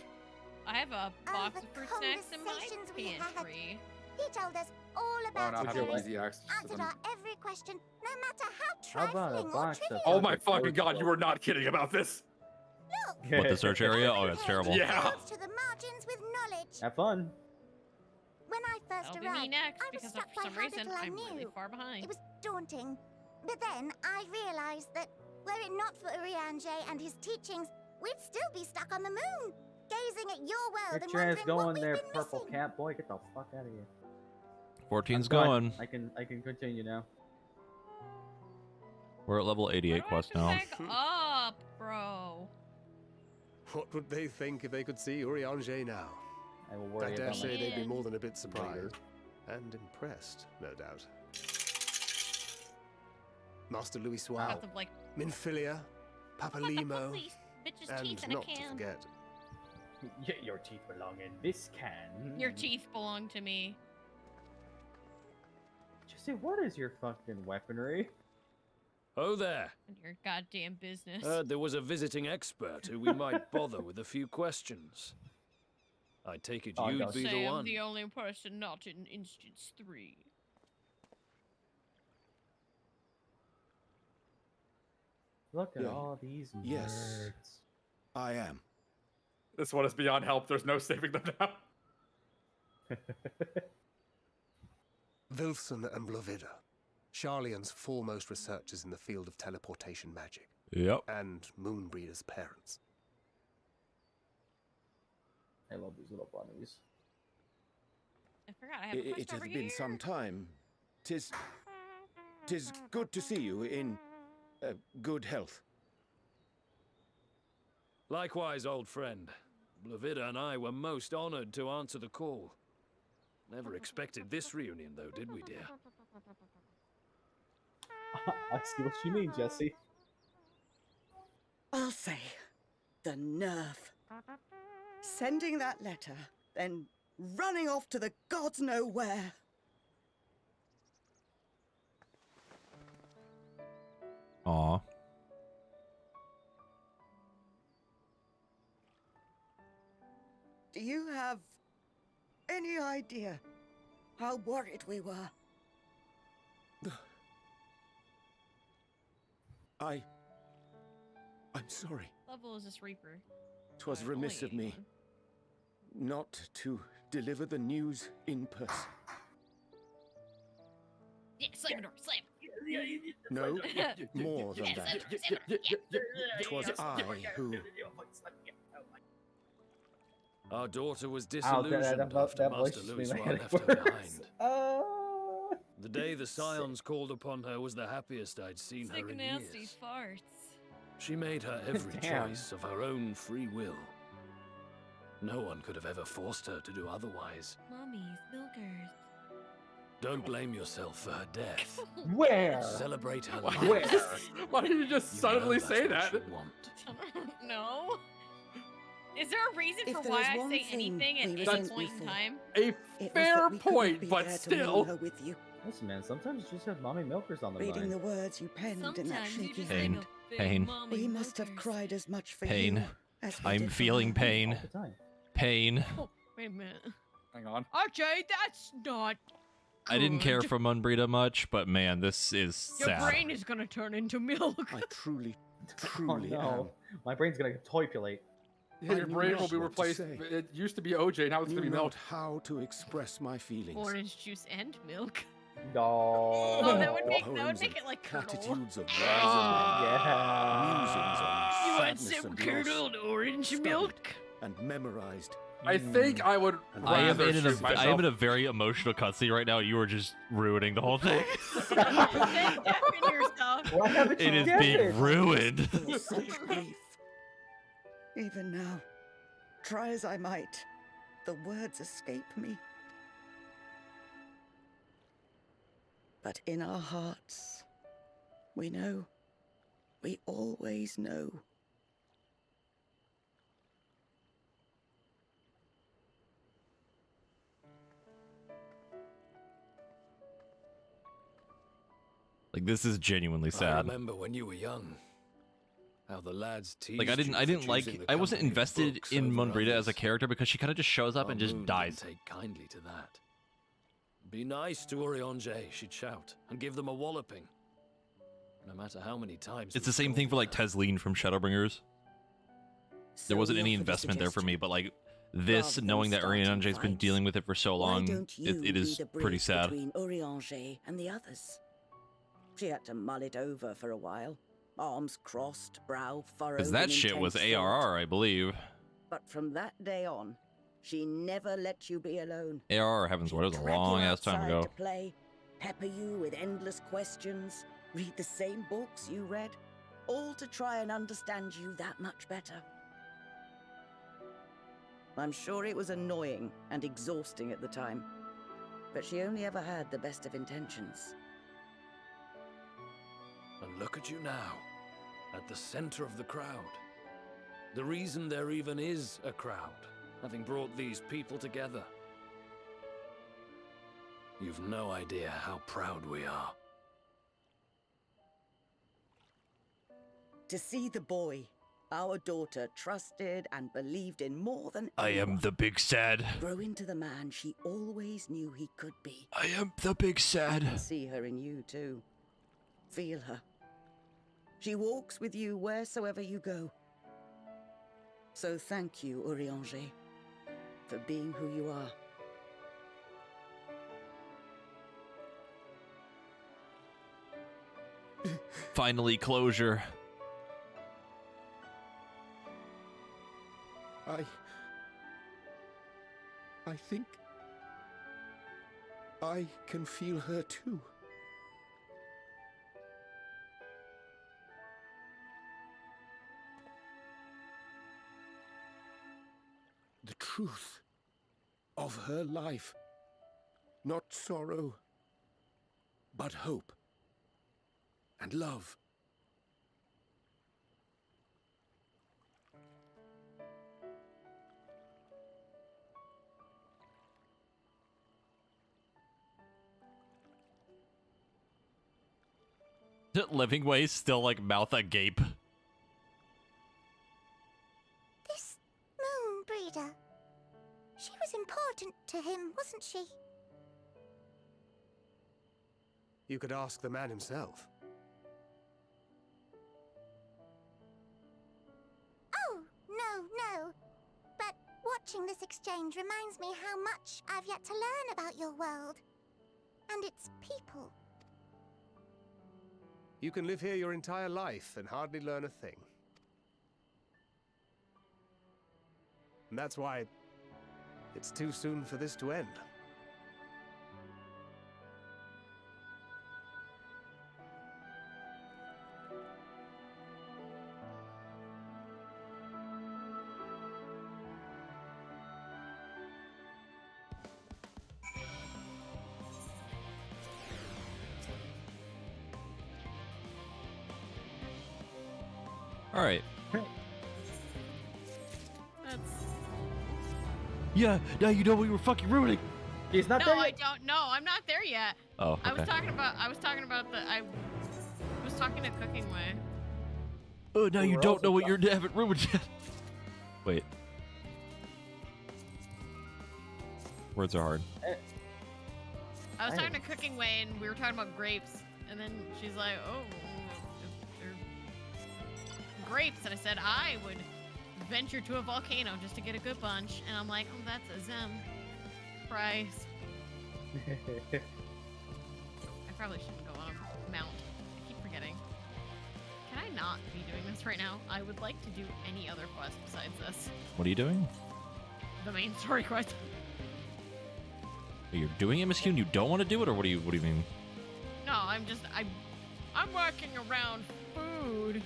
I have a box the of fruit snacks in my conversations we had. pantry. He told us all Oh, about not his having life, easy access to answered them. our every question, no matter how How about a trifling or box of trivial. Oh my Chocolate fucking Toast god, you Roll. were not kidding about this. Look, What, the search area? Oh, that's terrible. Yeah. goes to the margins with knowledge. Have fun. When I first That'll be arrived, me next I was because struck for by some how reason little I I'm knew. really far behind. It was daunting. But then I realized that were it not for Urianger and his teachings, we'd still be stuck on the moon, gazing at your world Get and your ass wondering what going we've there, been purple missing. cat boy. Get the fuck out of here. 14's I'm done. going. I can continue now. We're at level 88 quest now. Back up, bro. What would they think if they could see Urianger now? I will I worry dare about say they'd be Man. more than a bit surprised. And impressed, no doubt. Master Louis Soir, Lots of like Minfilia, Papalimo, these bitches' teeth and in a not to can. forget, Your teeth belong in this can. Your teeth belong to me. Jesse, what is your fucking weaponry? Oh there. And your goddamn business. Heard there was a visiting expert who we might bother with a few questions. I take it you'd be Say the I'm one. the only person not in instance 3. Look at Yeah. all these nerds. Yes. I am. This one is beyond help. There's no saving them now. Wilson and Blovida, Charlian's foremost researchers in the field of teleportation magic. Yep. And Moonbreeder's parents. I love these little bunnies. I forgot I have a It quest has over been here. some time. Tis good to see you in good health. Likewise, old friend. Blovida and I were most honored to answer the call. Never expected this reunion, though, did we, dear? I see what you mean, Jesse. Arthur, the nerve. Sending that letter, then running off to the gods know where. Aw. Do you have any idea how worried we were? I'm sorry. Level is this Reaper? 'Twas remiss of me not to deliver the news in person. Yeah, slam the door, slam. No, more than Yeah, that. slam the door, slam the door, yeah. 'Twas I who. Our daughter was Ow, disillusioned after that voice Master just Louis made my Soir head left her worse. behind. The day the Scions called upon her was the happiest I'd seen It's her like in nasty years. farts. She made her every Damn. choice of her own free will. No one could have ever forced her to do otherwise. Mummies, milkers. Don't blame yourself for her death. Where? Celebrate her Why? life. Why did you just You suddenly know say that's that? what you want. No. Is there a reason If for there why is I one say thing anything at we any resent point you in for, time? A It was fair that we couldn't point, be but there to still. mourn her with you. Listen, man, sometimes you just have mommy milkers on the Reading mind. the words you penned in that Sometimes you shaky just Pain. hand. like a big Pain. mommy We must have milkers. cried as much for Pain. you I'm feeling pain. Pain. Oh, wait a minute. Hang on. RJ, that's not. I didn't care good. for Munbrita much, but man, this is Your sad. brain is gonna turn into milk. I truly Oh no, my brain's gonna toipulate. Yeah, your brain will be replaced. It used to be OJ, now it's gonna be milk. How to express my feelings. Orange juice and milk. No. Oh, that would make it like curdle. Platitudes of Yeah. You want some curdled orange milk? And memorized. I think I would I am rather in shoot myself. I am in a very emotional cutscene right now. You are just ruining the whole thing. Why haven't you It is done being it? ruined. Even now, try as I might, the words escape me. But in our hearts, we know. We always know. Like, this is genuinely I sad. remember when you were young. How the lads teased Like, I didn't like, I wasn't invested in Munbrita as a character because she kind of just shows up and just dies. Take kindly to that. Be nice to Urianger, she'd shout, and give them a walloping. No matter how many times. It's the same thing for like Tesleen from Shadowbringers. There wasn't any investment there for me, but like this, knowing that Urianger's been dealing with it for so long, it is pretty sad. Between Urianger and the others. She had to mull it over for a while. Arms crossed, brow furrowed. Because that in shit was intense thought. ARR, I believe. But from that day on, she never let you be alone. ARR, heavens, what? It was a Drag you long ass time outside ago. to play, pepper you with endless questions, read the same books you read, all to try and understand you that much better. I'm sure it was annoying and exhausting at the time, but she only ever had the best of intentions. And look at you now, at the center of the crowd. The reason there even is a crowd, having brought these people together. You've no idea how proud we are. To see the boy, our daughter, trusted and believed in more than I am the big sad. grow into the man she always knew he could be. I am the big sad. I can see her in you too. Feel her. She walks with you wheresoever you go. So thank you, Urianger, for being who you are. Finally, closure. I think I can feel her too. The truth of her life. Not sorrow, but hope and love. Livingway's still like mouth agape. This moon breeder. She was important to him, wasn't she? You could ask the man himself. Oh, no. But watching this exchange reminds me how much I've yet to learn about your world. And its people. You can live here your entire life and hardly learn a thing. And that's why it's too soon for this to end. All right. That's... Yeah, now you know what you were fucking ruining. He's not No, there yet. I don't. No, I'm not there yet. Oh, I was okay. talking about. I was talking to Cooking Way. Oh, now you We're don't also know what you haven't ruined yet. Wait. Words are hard. I was talking to Cooking Way, and we were talking about grapes, and then she's like, "Oh, they're grapes," and I said I would venture to a volcano just to get a good bunch, and I'm like, "Oh, that's a Zem price." I probably shouldn't go on a mount. I keep forgetting. Can I not be doing this right now? I would like to do any other quest besides this. What are you doing? The main story quest. You're doing MSQ and you don't want to do it, or what do you mean? No, I'm walking around food.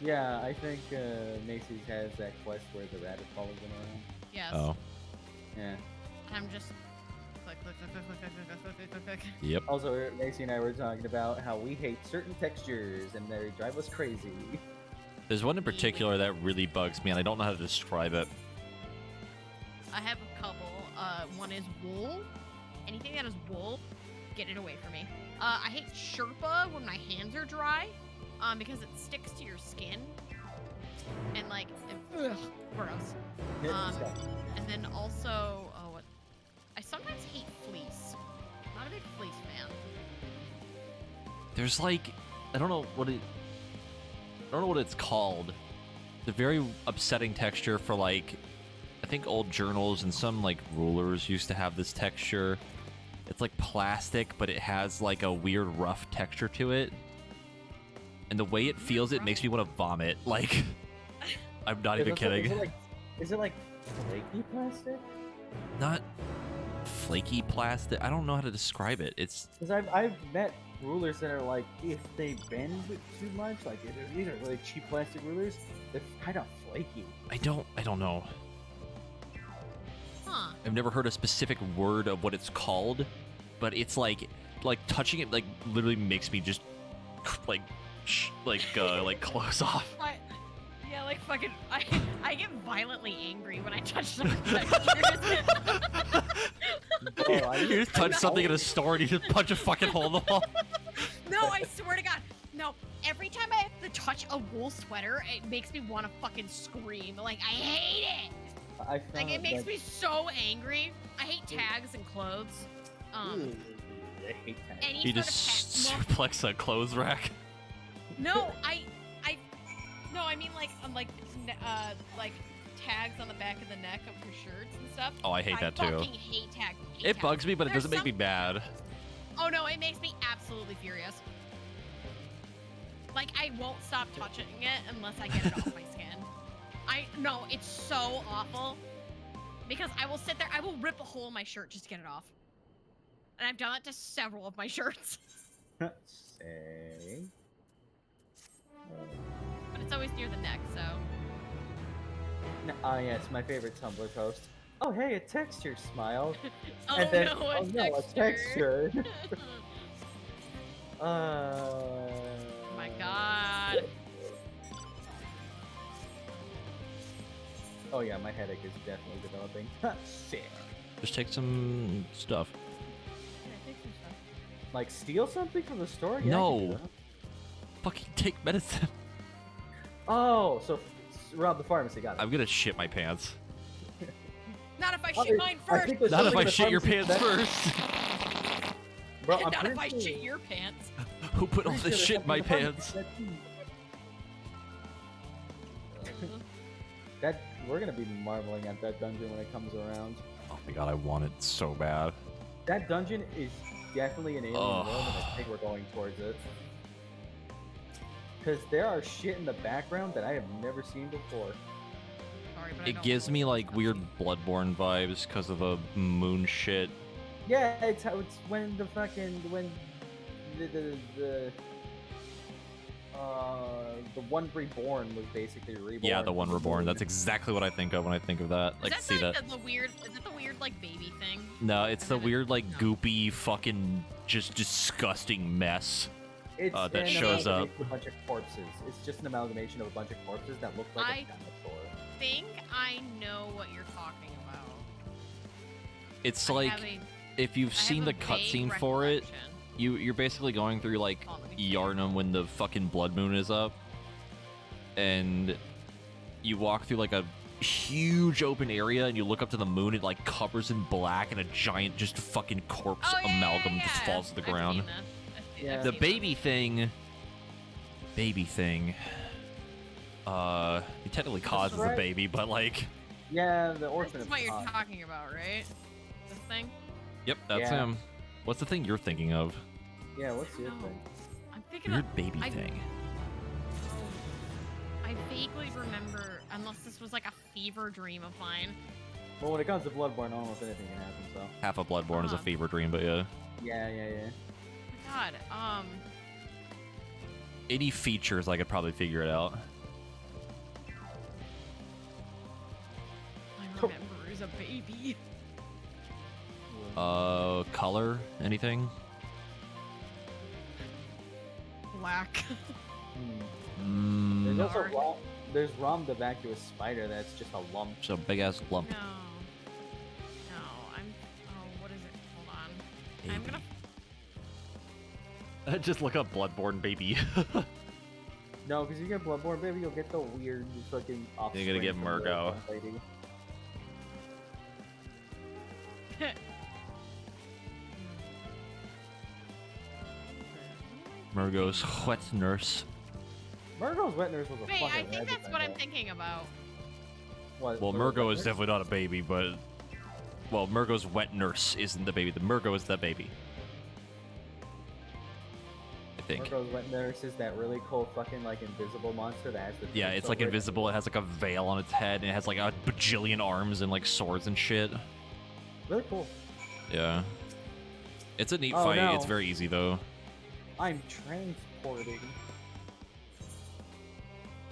Yeah, I think Macy's has that quest where the rabbit follows them around. Yes. Oh. Yeah. I'm just click. Yep. Also, Macy and I were talking about how we hate certain textures and they drive us crazy. There's one in particular that really bugs me, and I don't know how to describe it. I have a couple. One is wool. Anything that is wool, get it away from me. I hate Sherpa when my hands are dry, because it sticks to your skin. And like, ugh, gross. And then also, I sometimes hate fleece. Not a big fleece fan. There's like, I don't know what it's called. It's a very upsetting texture for like, I think old journals and some like rulers used to have this texture. It's like plastic, but it has like a weird rough texture to it. And the way it feels, it makes me want to vomit. Like, I'm not even kidding. Is it like flaky plastic? Not flaky plastic. I don't know how to describe it. It's because I've met rulers that are like, if they bend too much, like these are really cheap plastic rulers, they're kind of flaky. I don't know. Huh. I've never heard a specific word of what it's called, but it's like touching it like literally makes me just like close off. Yeah, like fucking, I get violently angry when I touch some textures. You just touch something in a store and you just punch a fucking hole in the wall. No, I swear to God. No, every time I have to touch a wool sweater, it makes me want to fucking scream. Like, I hate it. Like, it makes me so angry. I hate tags and clothes. I hate tags. You just suplex a clothes rack. No, I mean like tags on the back of the neck of your shirts and stuff. Oh, I hate that too. I fucking hate tags. It bugs me, but it doesn't make me mad. Oh no, it makes me absolutely furious. Like, I won't stop touching it unless I get it off my skin. No, it's so awful. Because I will sit there, I will rip a hole in my shirt just to get it off. And I've done that to several of my shirts. Say. But it's always near the neck, so. Ah, yes, my favorite Tumblr post. Oh, hey, a texture, smile. Oh, and then, no, a texture. Oh my god. Oh yeah, my headache is definitely developing. Sick. Just take some stuff. Like, steal something from the store? Yeah, No. Fucking take medicine. Oh, so rob the pharmacy. Got it. I'm gonna shit my pants. Not if I shit mine first. Not if I shit your pants first. Bro, Not if I shit your pants. Who put all this shit in my pants? That we're gonna be marveling at that dungeon when it comes around. Oh my god, I want it so bad. That dungeon is definitely an alien world, and I think we're going towards it. Because there are shit in the background that I have never seen before. Sorry, but It gives me like weird Bloodborne vibes because of the moon shit. Yeah, it's when the fucking the one reborn was basically reborn. Yeah, the one reborn. That's exactly what I think of when I think of that. Like, Is see that that? the weird? Is it the weird like baby thing? No, it's the weird like goopy fucking just disgusting mess It's that an shows up. amalgamation of a bunch of corpses. It's just an amalgamation of a bunch of corpses that look like a dinosaur. I think I know what you're talking about. It's I like have a- if you've seen the a vague cutscene for it, you're basically going through like Yharnam when the fucking blood moon is up, and you walk through like a huge open area, and you look up to the moon, it like covers in black, and a giant just fucking corpse amalgam just falls to the ground. The baby thing. He technically causes the baby, but like. Yeah, the orphan. This is what you're talking about, right? This thing. Yep, that's him. What's the thing you're thinking of? Yeah, what's your thing? I'm thinking Weird of baby thing. I vaguely remember, unless this was like a fever dream of mine. Well, when it comes to Bloodborne, I don't know if anything can happen. So. Half of Bloodborne is a fever dream, but yeah. Yeah. God, Any features, I could probably figure it out. I remember as a baby. Color? Anything? Black. There's also Rom the vacuous spider that's just a lump. So big ass lump. No, what is it? Hold on. I'm gonna. Just look up Bloodborne baby. No, because you get Bloodborne baby, you'll get the weird fucking offspring. You're gonna get Murgo. Murgo's wet nurse. Murgo's wet nurse was a Wait, fucking I think that's what I'm thinking about. What? Well, Murgo is definitely not a baby, but well, Murgo's wet nurse isn't the baby. The Murgo is the baby. I think. Murgo's wet nurse is that really cool fucking like invisible monster that has the. Yeah, it's like invisible. It has like a veil on its head, and it has like a bajillion arms and like swords and shit. Really cool. Yeah. It's a neat Oh, fight. no. It's very easy though. I'm transporting.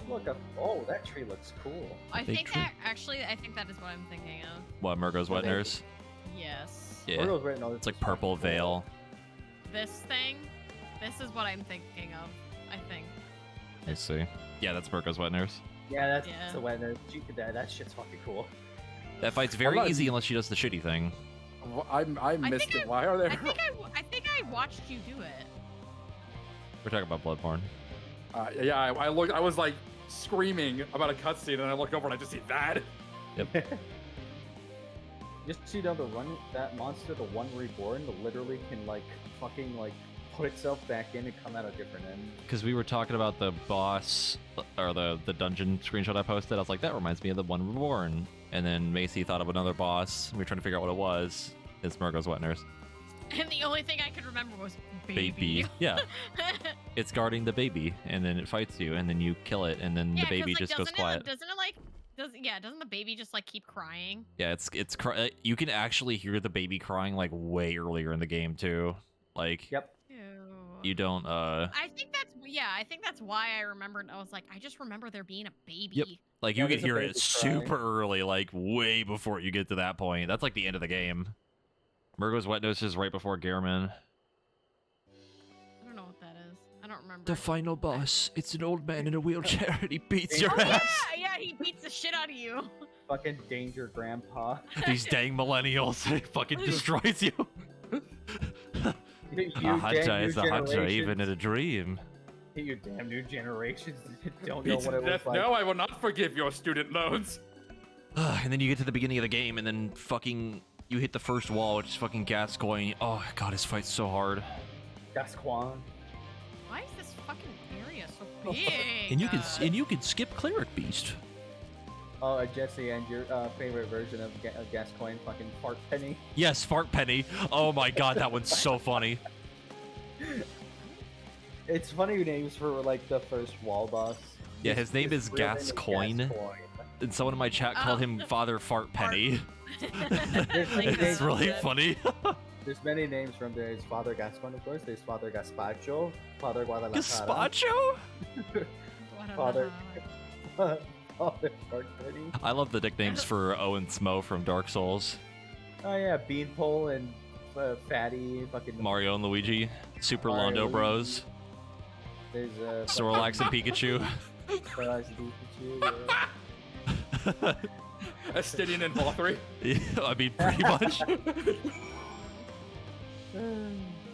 Look up. Oh, that tree looks cool. I think that is what I'm thinking of. What, Murgo's wet nurse? Yes. Yeah. It's like purple veil. This thing. This is what I'm thinking of. I think. Let's see. Yeah, that's Murgo's wet nurse. Yeah, that's the wet nurse. That shit's fucking cool. That fight's very easy unless she does the shitty thing. I missed it. Why are there? I think I watched you do it. We're talking about Bloodborne. Yeah, I looked. I was like screaming about a cutscene, and I look over and I just see that. Yep. Just so you know, that monster, the one reborn, literally can like fucking like put itself back in and come out a different end. Because we were talking about the boss or the dungeon screenshot I posted. I was like, that reminds me of the one reborn. And then Macy thought of another boss. We were trying to figure out what it was. It's Murgo's wet nurse. And the only thing I could remember was baby. Yeah. It's guarding the baby, and then it fights you, and then you kill it, and then the baby just goes quiet. Doesn't the baby just like keep crying? Yeah, you can actually hear the baby crying like way earlier in the game too. Like, yep. You don't. I think that's why I remembered. I was like, I just remember there being a baby. Yep. Like you can hear it super early, like way before you get to that point. That's like the end of the game. Murgo's wet nurse is right before Gehrman. I don't know what that is. I don't remember. The final boss. It's an old man in a wheelchair, and he beats your ass. Yeah, he beats the shit out of you. Fucking danger, Grandpa. These dang millennials, he fucking destroys you. A hunter is a hunter, even in a dream. You damn new generations don't know what it looks like. No, I will not forgive your student loans. And then you get to the beginning of the game, and then fucking you hit the first wall, which is fucking Gascoigne. Oh god, his fight's so hard. Gascoigne. Why is this fucking area so big? And you can skip Cleric Beast. Oh, Jesse, and your favorite version of Gascoigne, fucking Fart Penny. Yes, Fart Penny. Oh my god, that one's so funny. It's funny names for like the first wall boss. Yeah, his name is Gascoigne. And someone in my chat called him Father Fart Penny. It's really funny. There's many names from there. There's Father Gascoigne, of course. There's Father Gaspacho, Father Guadalajara. Gaspacho? Father Fart Penny. I love the nicknames for Owen Smo from Dark Souls. Oh yeah, Beanpole and Fatty, fucking Mario and Luigi, Super Mario, Londo Bros. There's Snorlax and Pikachu. Snorlax and Pikachu. Yeah. Estidian and Valkyrie. Yeah, I mean, pretty much.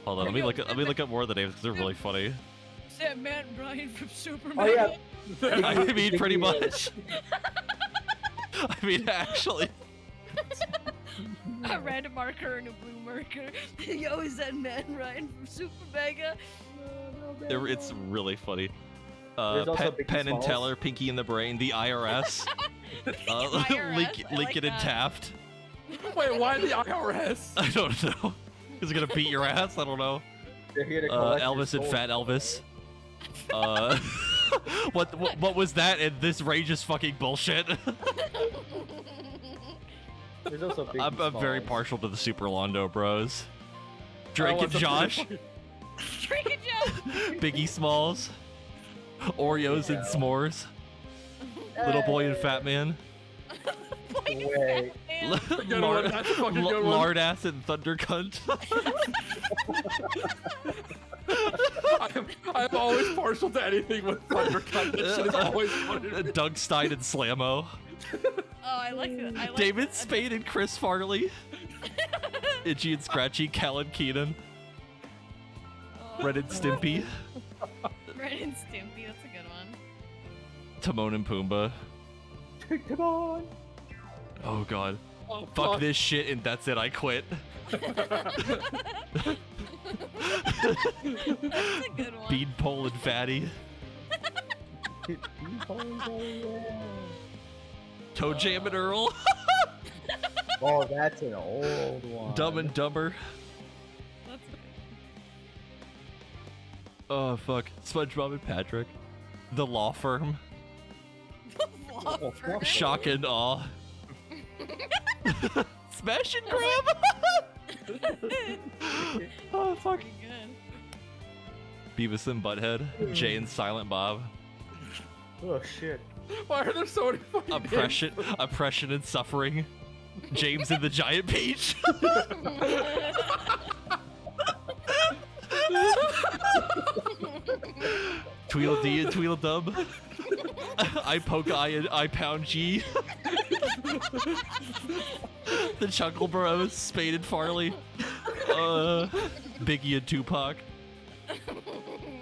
Hold on, let me look up more of the names because they're really funny. Is that Matt and Brian from Superman? Oh yeah. I mean, pretty much. I mean, actually. A red marker and a blue marker. Yo, is that man Ryan from Super Mega? It's really funny. There's also Biggie Penn and Smalls. Teller, Pinky in the Brain, the IRS, Lincoln and Taft. Wait, why the IRS? I don't know. Is it gonna beat your ass? I don't know. They're here to collect your Elvis and soul. Fat Elvis. What was that? And this rage is fucking bullshit. There's also Biggie I'm very Smalls. partial to the Super Londo Bros. Drake and what's up, Josh, Drake and Josh. Biggie Smalls, Oreos and s'mores, Little Boy and Fat Man, Wait. Good one, that's a fucking good one. Lard Ass and Thunder Cunt. I'm always partial to anything with Thundercut. That shit is always funny to me. Doug Stein and Slammo, Oh, I like that. I like David that. Spade and Chris Farley, Itchy and Scratchy, Callan Keenan, Red and Stimpy, Ren and Stimpy, that's a good one. Timon and Pumbaa. Come on. Oh god. Oh, Fuck this shit and that's it, I quit. That's a good one. Beanpole and Fatty. Toe Jam and Earl. Oh, that's an old one. Dumb and Dumber. That's a good Oh fuck. SpongeBob and Patrick. The Law Firm. one. Law firm. Shock and Awe. Smash and Grab. Oh fuck. Pretty good. Beavis and Butthead. Jay and Silent Bob. Oh shit. Why are there so many fucking Oppression and Suffering. James and the Giant Peach. Tweedledee and Tweedledum. I Poke I and I Pound G. The Chuckle Bros, Spade and Farley. Biggie and Tupac.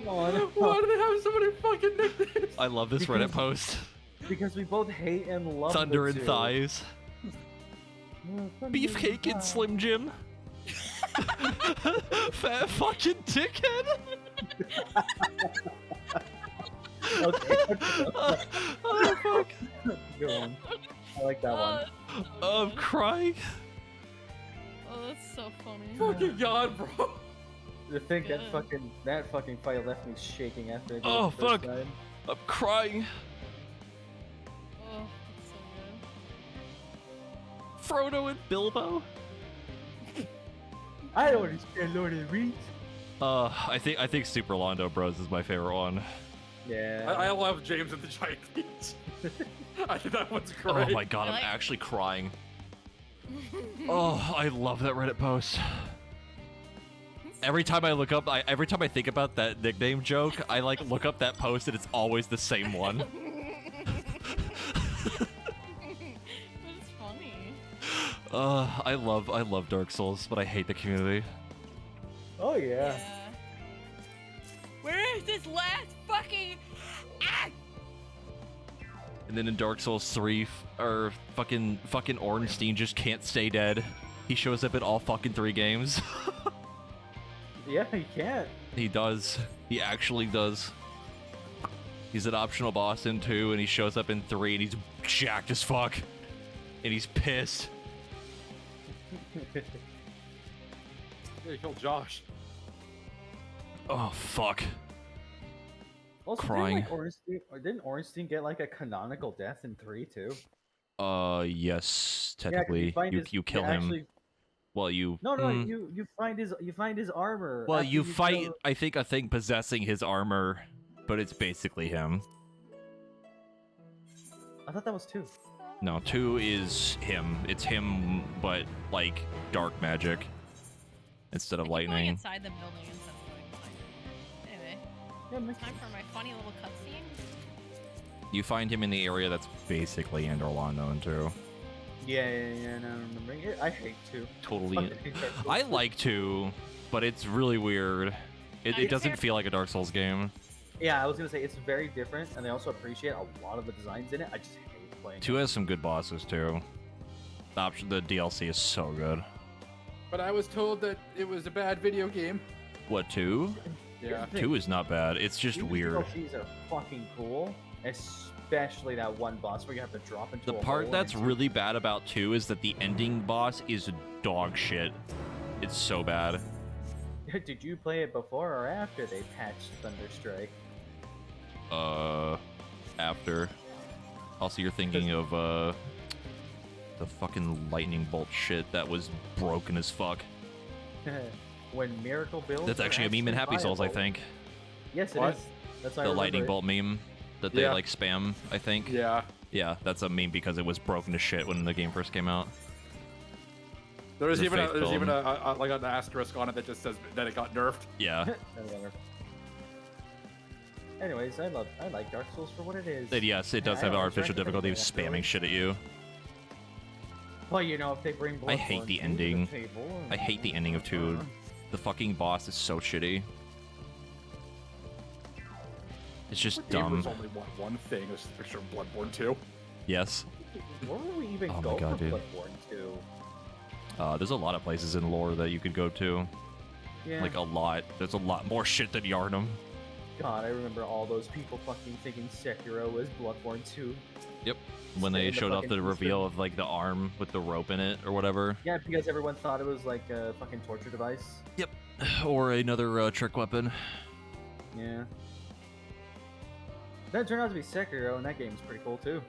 Why do they have so many fucking nicknames? I love this Reddit post. Because we both hate and love Thunder the and two. Thighs. Beefcake and Slim Jim. Fat fucking dickhead. Okay. Oh fuck. Good one. I like that one. I'm crying. Oh, that's so funny. Fucking god, bro. To think that fucking fight left me shaking after I did Oh it the first fuck. time. I'm crying. Oh, that's so good. Frodo and Bilbo. I don't understand Lord of the Rings. I think Super Londo Bros is my favorite one. Yeah. I love James and the Giant Peach. I think that one's great. Oh my god, I'm actually crying. Oh, I love that Reddit post. Every time I look up, every time I think about that nickname joke, I like look up that post and it's always the same one. It's funny. I love Dark Souls, but I hate the community. Oh yeah. Where is this last fucking? Ah! And then in Dark Souls 3, fucking Ornstein just can't stay dead. He shows up in all fucking 3 games. Yeah, you can't. He does. He actually does. He's an optional boss in 2, and he shows up in 3, and he's jacked as fuck. And he's pissed. Yeah, he killed Josh. Oh, fuck. Also, Crying. Didn't Ornstein get like a canonical death in 3 too? Yes, Yeah, 'cause technically. find his- You kill him. actually- Well, you... No, you find his armor. Well, after you fight, kill- I think, a thing possessing his armor, but it's basically him. I thought that was 2. No, 2 is him. It's him, but, like, dark magic instead of Going lightning. inside the building instead of going inside. Anyway, time for my funny little cutscene. You find him in the area that's basically Endor Londo too. Yeah, no, I remember. I hate 2. Totally. Fucking hate Dark Souls. I like 2, but it's really weird. It doesn't feel like a Dark Souls game. Yeah, I was gonna say it's very different, and I also appreciate a lot of the designs in it. I just hate playing. 2 has some good bosses too. The DLC is so good. But I was told that it was a bad video game. What, 2? Yeah. 2 is not bad. It's just These weird. DLCs are fucking cool, especially that one boss where you have to drop into The a part hole that's and really bad about 2 is that the ending boss is dog shit. It's so bad. Did you play it before or after they patched Thunderstrike? After. Also, you're thinking of, the fucking lightning bolt shit that was broken as fuck. When Miracle builds. That's are actually a meme in Happy Souls, I viable. think. Yes, it What? is. That's why I The remember lightning it. bolt meme that they, Yeah. like, spam, I think. Yeah. Yeah, that's a meme because it was broken to shit when the game first came out. There's The even faith there's build. even like an asterisk on it that just says that it got nerfed. Yeah. Anyways, I like Dark Souls for what it is. And yes, it does I have always artificial recommend difficulty it, actually. spamming shit at you. Well, you know, if they bring I hate Bloodborne the 2 to ending. table, I hate the ending of 2. The fucking boss is so shitty. It's just It dumb. was only one thing. It was a picture of Bloodborne 2. Yes. Where would we even Oh my go God, for dude. Bloodborne 2? There's a lot of places in lore that you could go to. Yeah. Like a lot. There's a lot more shit than Yharnam. God, I remember all those people fucking thinking Sekiro was Bloodborne 2. Yep. When they Stay in the showed off fucking the reveal of like the arm with the rope in it or whatever. Yeah, because everyone thought it was like a fucking torture device. Yep. Or another trick weapon. Yeah. Then it turned out to be Sekiro, and that game's pretty cool too.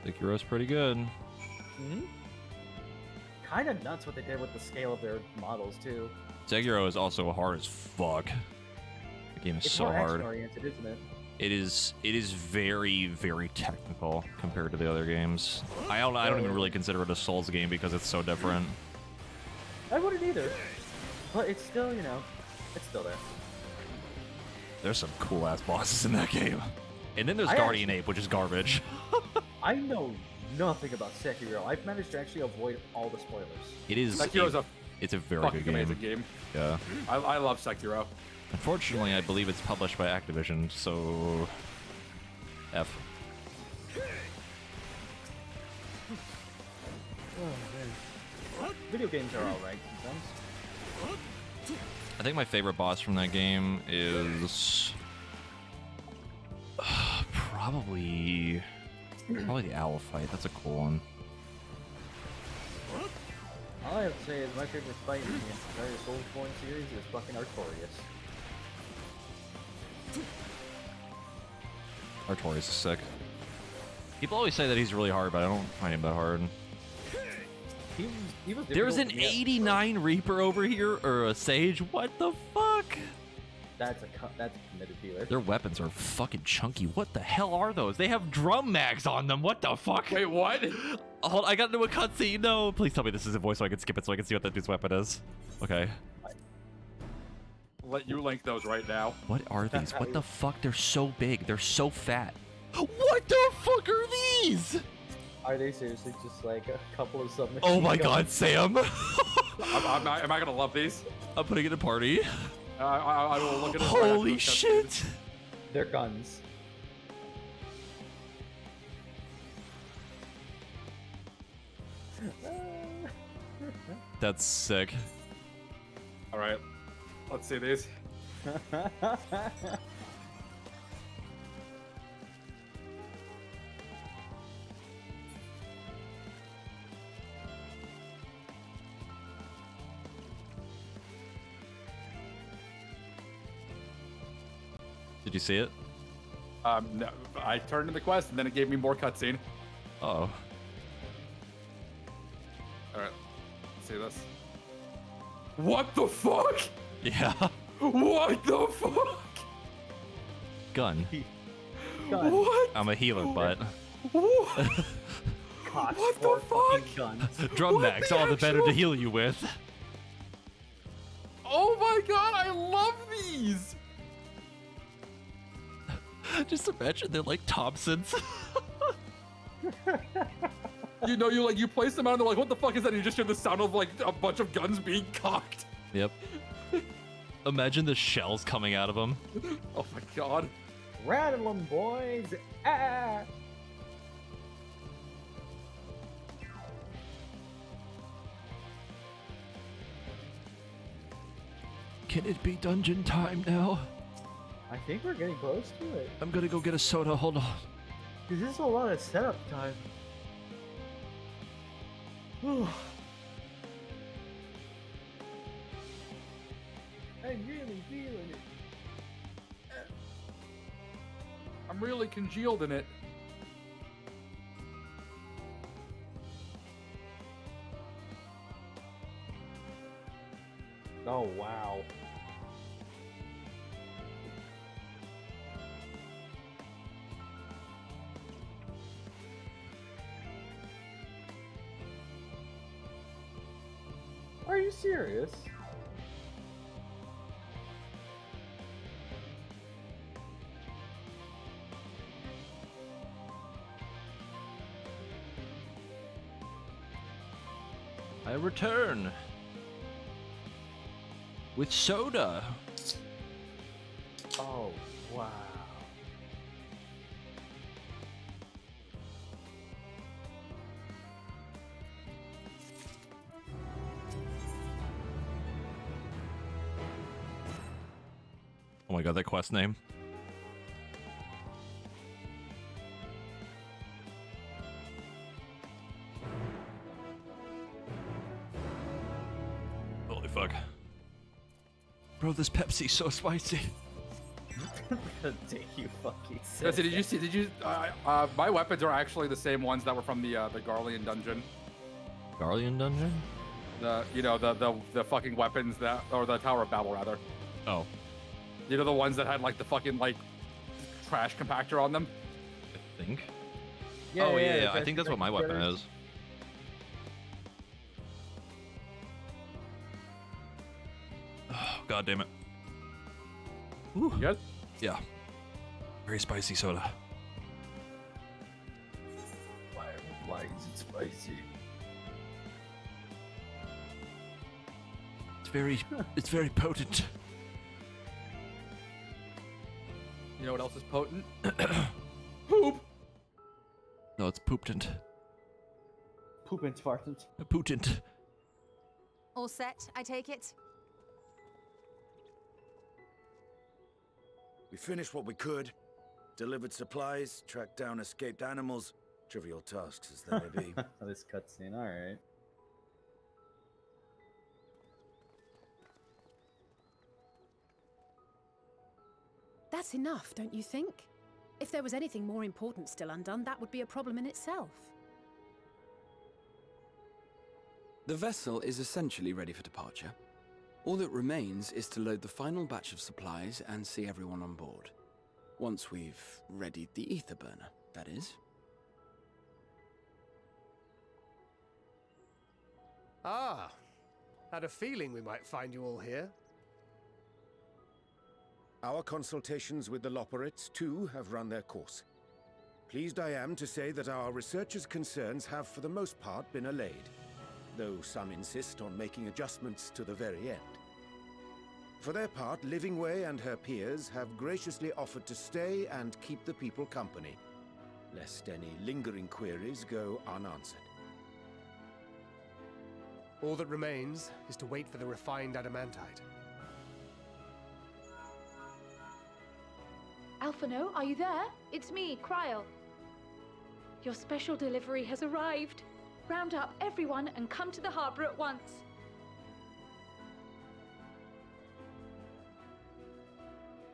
Sekiro's pretty good. Mm-hmm. Kind of nuts what they did with the scale of their models too. Sekiro is also hard as fuck. The game is It's so more hard. action-oriented, isn't it? It is very, very technical compared to the other games. I don't even really consider it a Souls game because it's so different. I wouldn't either. But it's still, you know, it's still there. There's some cool ass bosses in that game. And then there's I Guardian Ape, which is garbage. I know nothing about Sekiro. I've managed to actually avoid all the spoilers. It is. Sekiro's It's a very fucking good game. amazing game. Yeah. I love Sekiro. Unfortunately, I believe it's published by Activision, so F. Oh, man. Video games are alright sometimes. I think my favorite boss from that game is probably the owl fight. That's a cool one. All I have to say is my favorite fight in the entire Soulsborne series is fucking Artorias. Artorias is sick. People always say that he's really hard, but I don't find him that hard. He was There's an difficult to get. 89 Reaper over here, or a Sage. What the fuck? That's a committed dealer. Their weapons are fucking chunky. What the hell are those? They have drum mags on them. What the fuck? Wait, what? Hold, I got into a cutscene. No, please tell me this is a voice so I can skip it so I can see what that dude's weapon is. Okay. Let you link those right now. What are these? What the fuck? They're so big. They're so fat. What the fuck are these? Are they seriously just like a couple of submachine Oh my god, guns? Sam. am I gonna love these? I'm putting it in a party. I will look at it. Holy shit. They're guns. That's sick. All right, let's see these. Did you see it? No, I turned in the quest and then it gave me more cutscene. Uh-oh. All right, let's see this. What the fuck? Yeah. What the fuck? Gun. Gun. What? I'm a healer, but What? Cost What the for fuck? fucking guns. drum mags, all the better to heal you with. Oh my god, I love these! Just imagine they're like Thompsons. You know, you place them out and they're like, what the fuck is that? And you just hear the sound of like a bunch of guns being cocked. Yep. Imagine the shells coming out of him. Oh my god. Rattle them, boys! Ah! Can it be dungeon time now? I think we're getting close to it. I'm gonna go get a soda. Hold on. This is a lot of setup time. Whew. I'm really feeling it. I'm really congealed in it. Oh, wow. Are you serious? I return with soda. Oh, wow. Oh my god, that quest name. Holy fuck. Bro, this Pepsi's so spicy. You fucking Jesse, did you see? My weapons are actually the same ones that were from the Garlean dungeon. Garlean dungeon? The fucking weapons that, or the Tower of Babel rather. Oh. You know, the ones that had like the fucking like trash compactor on them. I think. Yeah. I think that's what my weapon is. Oh, god damn it. Ooh. You good? Yeah. Very spicy soda. Why is it spicy? It's very potent. You know what else is potent? Poop. No, it's pooptant. Poopant fartant. Potent. All set, I take it? We finished what we could. Delivered supplies, tracked down escaped animals. Trivial tasks as they may be. This cutscene, alright. That's enough, don't you think? If there was anything more important still undone, that would be a problem in itself. The vessel is essentially ready for departure. All that remains is to load the final batch of supplies and see everyone on board. Once we've readied the ether burner, that is. Ah, had a feeling we might find you all here. Our consultations with the Loperates, too, have run their course. Pleased I am to say that our researchers' concerns have for the most part been allayed, though some insist on making adjustments to the very end. For their part, Livingway and her peers have graciously offered to stay and keep the people company, lest any lingering queries go unanswered. All that remains is to wait for the refined adamantite. Alphino, are you there? It's me, Kryl. Your special delivery has arrived. Round up everyone and come to the harbor at once.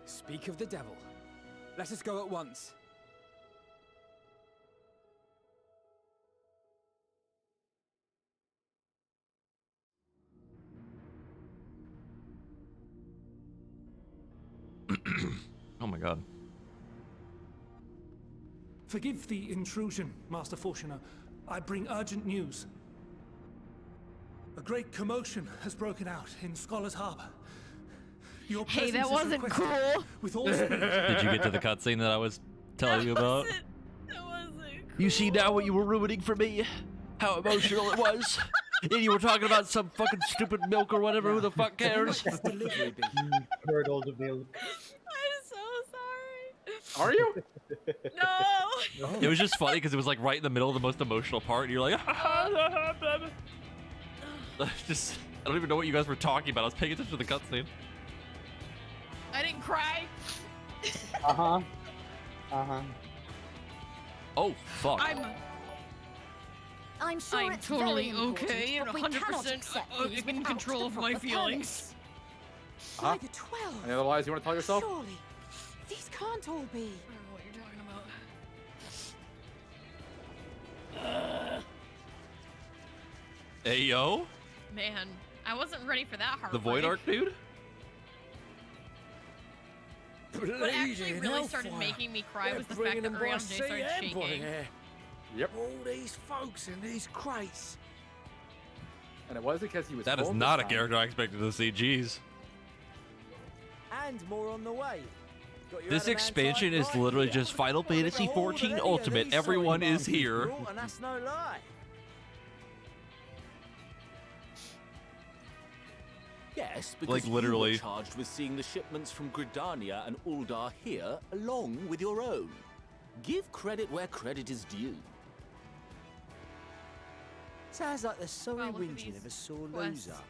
Speak of the devil. Let us go at once. Oh my god. Forgive the intrusion, Master Fortuner. I bring urgent news. A great commotion has broken out in Scholar's Harbor. Your Hey, presence that is wasn't requested cool. With all speed. Did you get to the cutscene that I was telling you about? That wasn't cool. You see now what you were ruining for me? How emotional it was? And you were talking about some fucking stupid milk or whatever. Who the fuck cares? Curdled milk. I'm so sorry. Are you? No. It was just funny because it was like right in the middle of the most emotional part, and you're like, just I don't even know what you guys were talking about. I was paying attention to the cutscene. I didn't cry. Oh fuck. I'm sure I'm it's totally very important, okay and but we cannot 100% accept these in without control the of my proper feelings. Huh? By the 12. Any other lies you want to tell yourself? Surely, these can't all be. I don't know what you're talking about. Hey yo, Man, I wasn't ready for that hard. the Void Arc dude. What actually really started making me cry was the fact that Urianger started shaking. Yep. All these folks in these crates. And it was because he was. That is cold not a this time. character I expected to see. Jeez. And more on the way. Got your This expansion is literally just Final Fantasy XIV Ultimate. Everyone is here. And that's no lie. Yes, Like, because literally. you were charged with seeing the shipments from Gridania and Uldar here, along with your own. Give credit where credit is due. Sounds like the sorry Wow, look at whinging these of a sore quests. loser.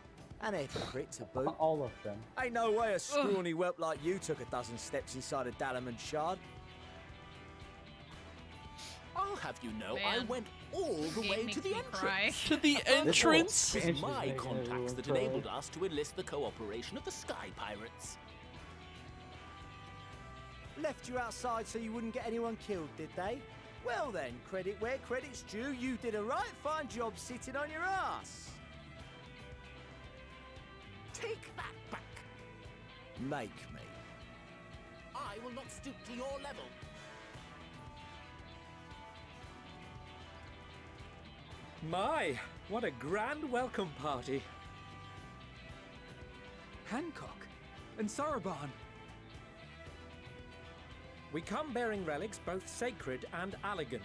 And a hypocrite to boot. All of them. Ain't no way a scrawny whelp like you took a dozen steps inside a Dalamud shard. I'll have you know, I Man, went all the game way to makes the me cry. entrance. To the entrance? It was my Making contacts everyone that cry. enabled us to enlist the cooperation of the Sky Pirates. Left you outside so you wouldn't get anyone killed, did they? Well then, credit where credit's due, you did a right fine job sitting on your ass. Take that back. Make me. I will not stoop to your level. My, what a grand welcome party. Hancock and Saraban. We come bearing relics both sacred and Allegan,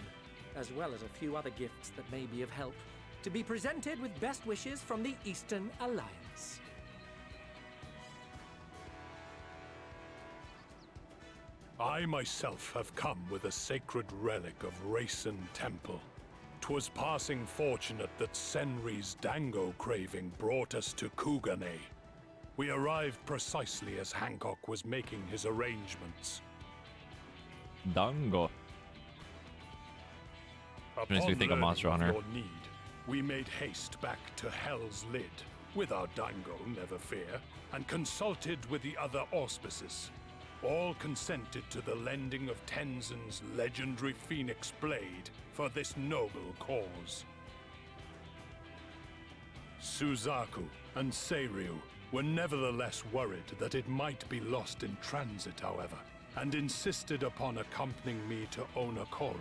as well as a few other gifts that may be of help, to be presented with best wishes from the Eastern Alliance. I myself have come with a sacred relic of Rayson Temple. 'Twas passing fortunate that Senri's dango craving brought us to Kugane. We arrived precisely as Hancock was making his arrangements. Dango. Makes me Upon think of learning Monster Hunter. your need, we made haste back to Hell's Lid, with our dango, never fear, and consulted with the other auspices. All consented to the lending of Tenzin's legendary Phoenix Blade for this noble cause. Suzaku and Seiryu were nevertheless worried that it might be lost in transit, however, and insisted upon accompanying me to Onakoru,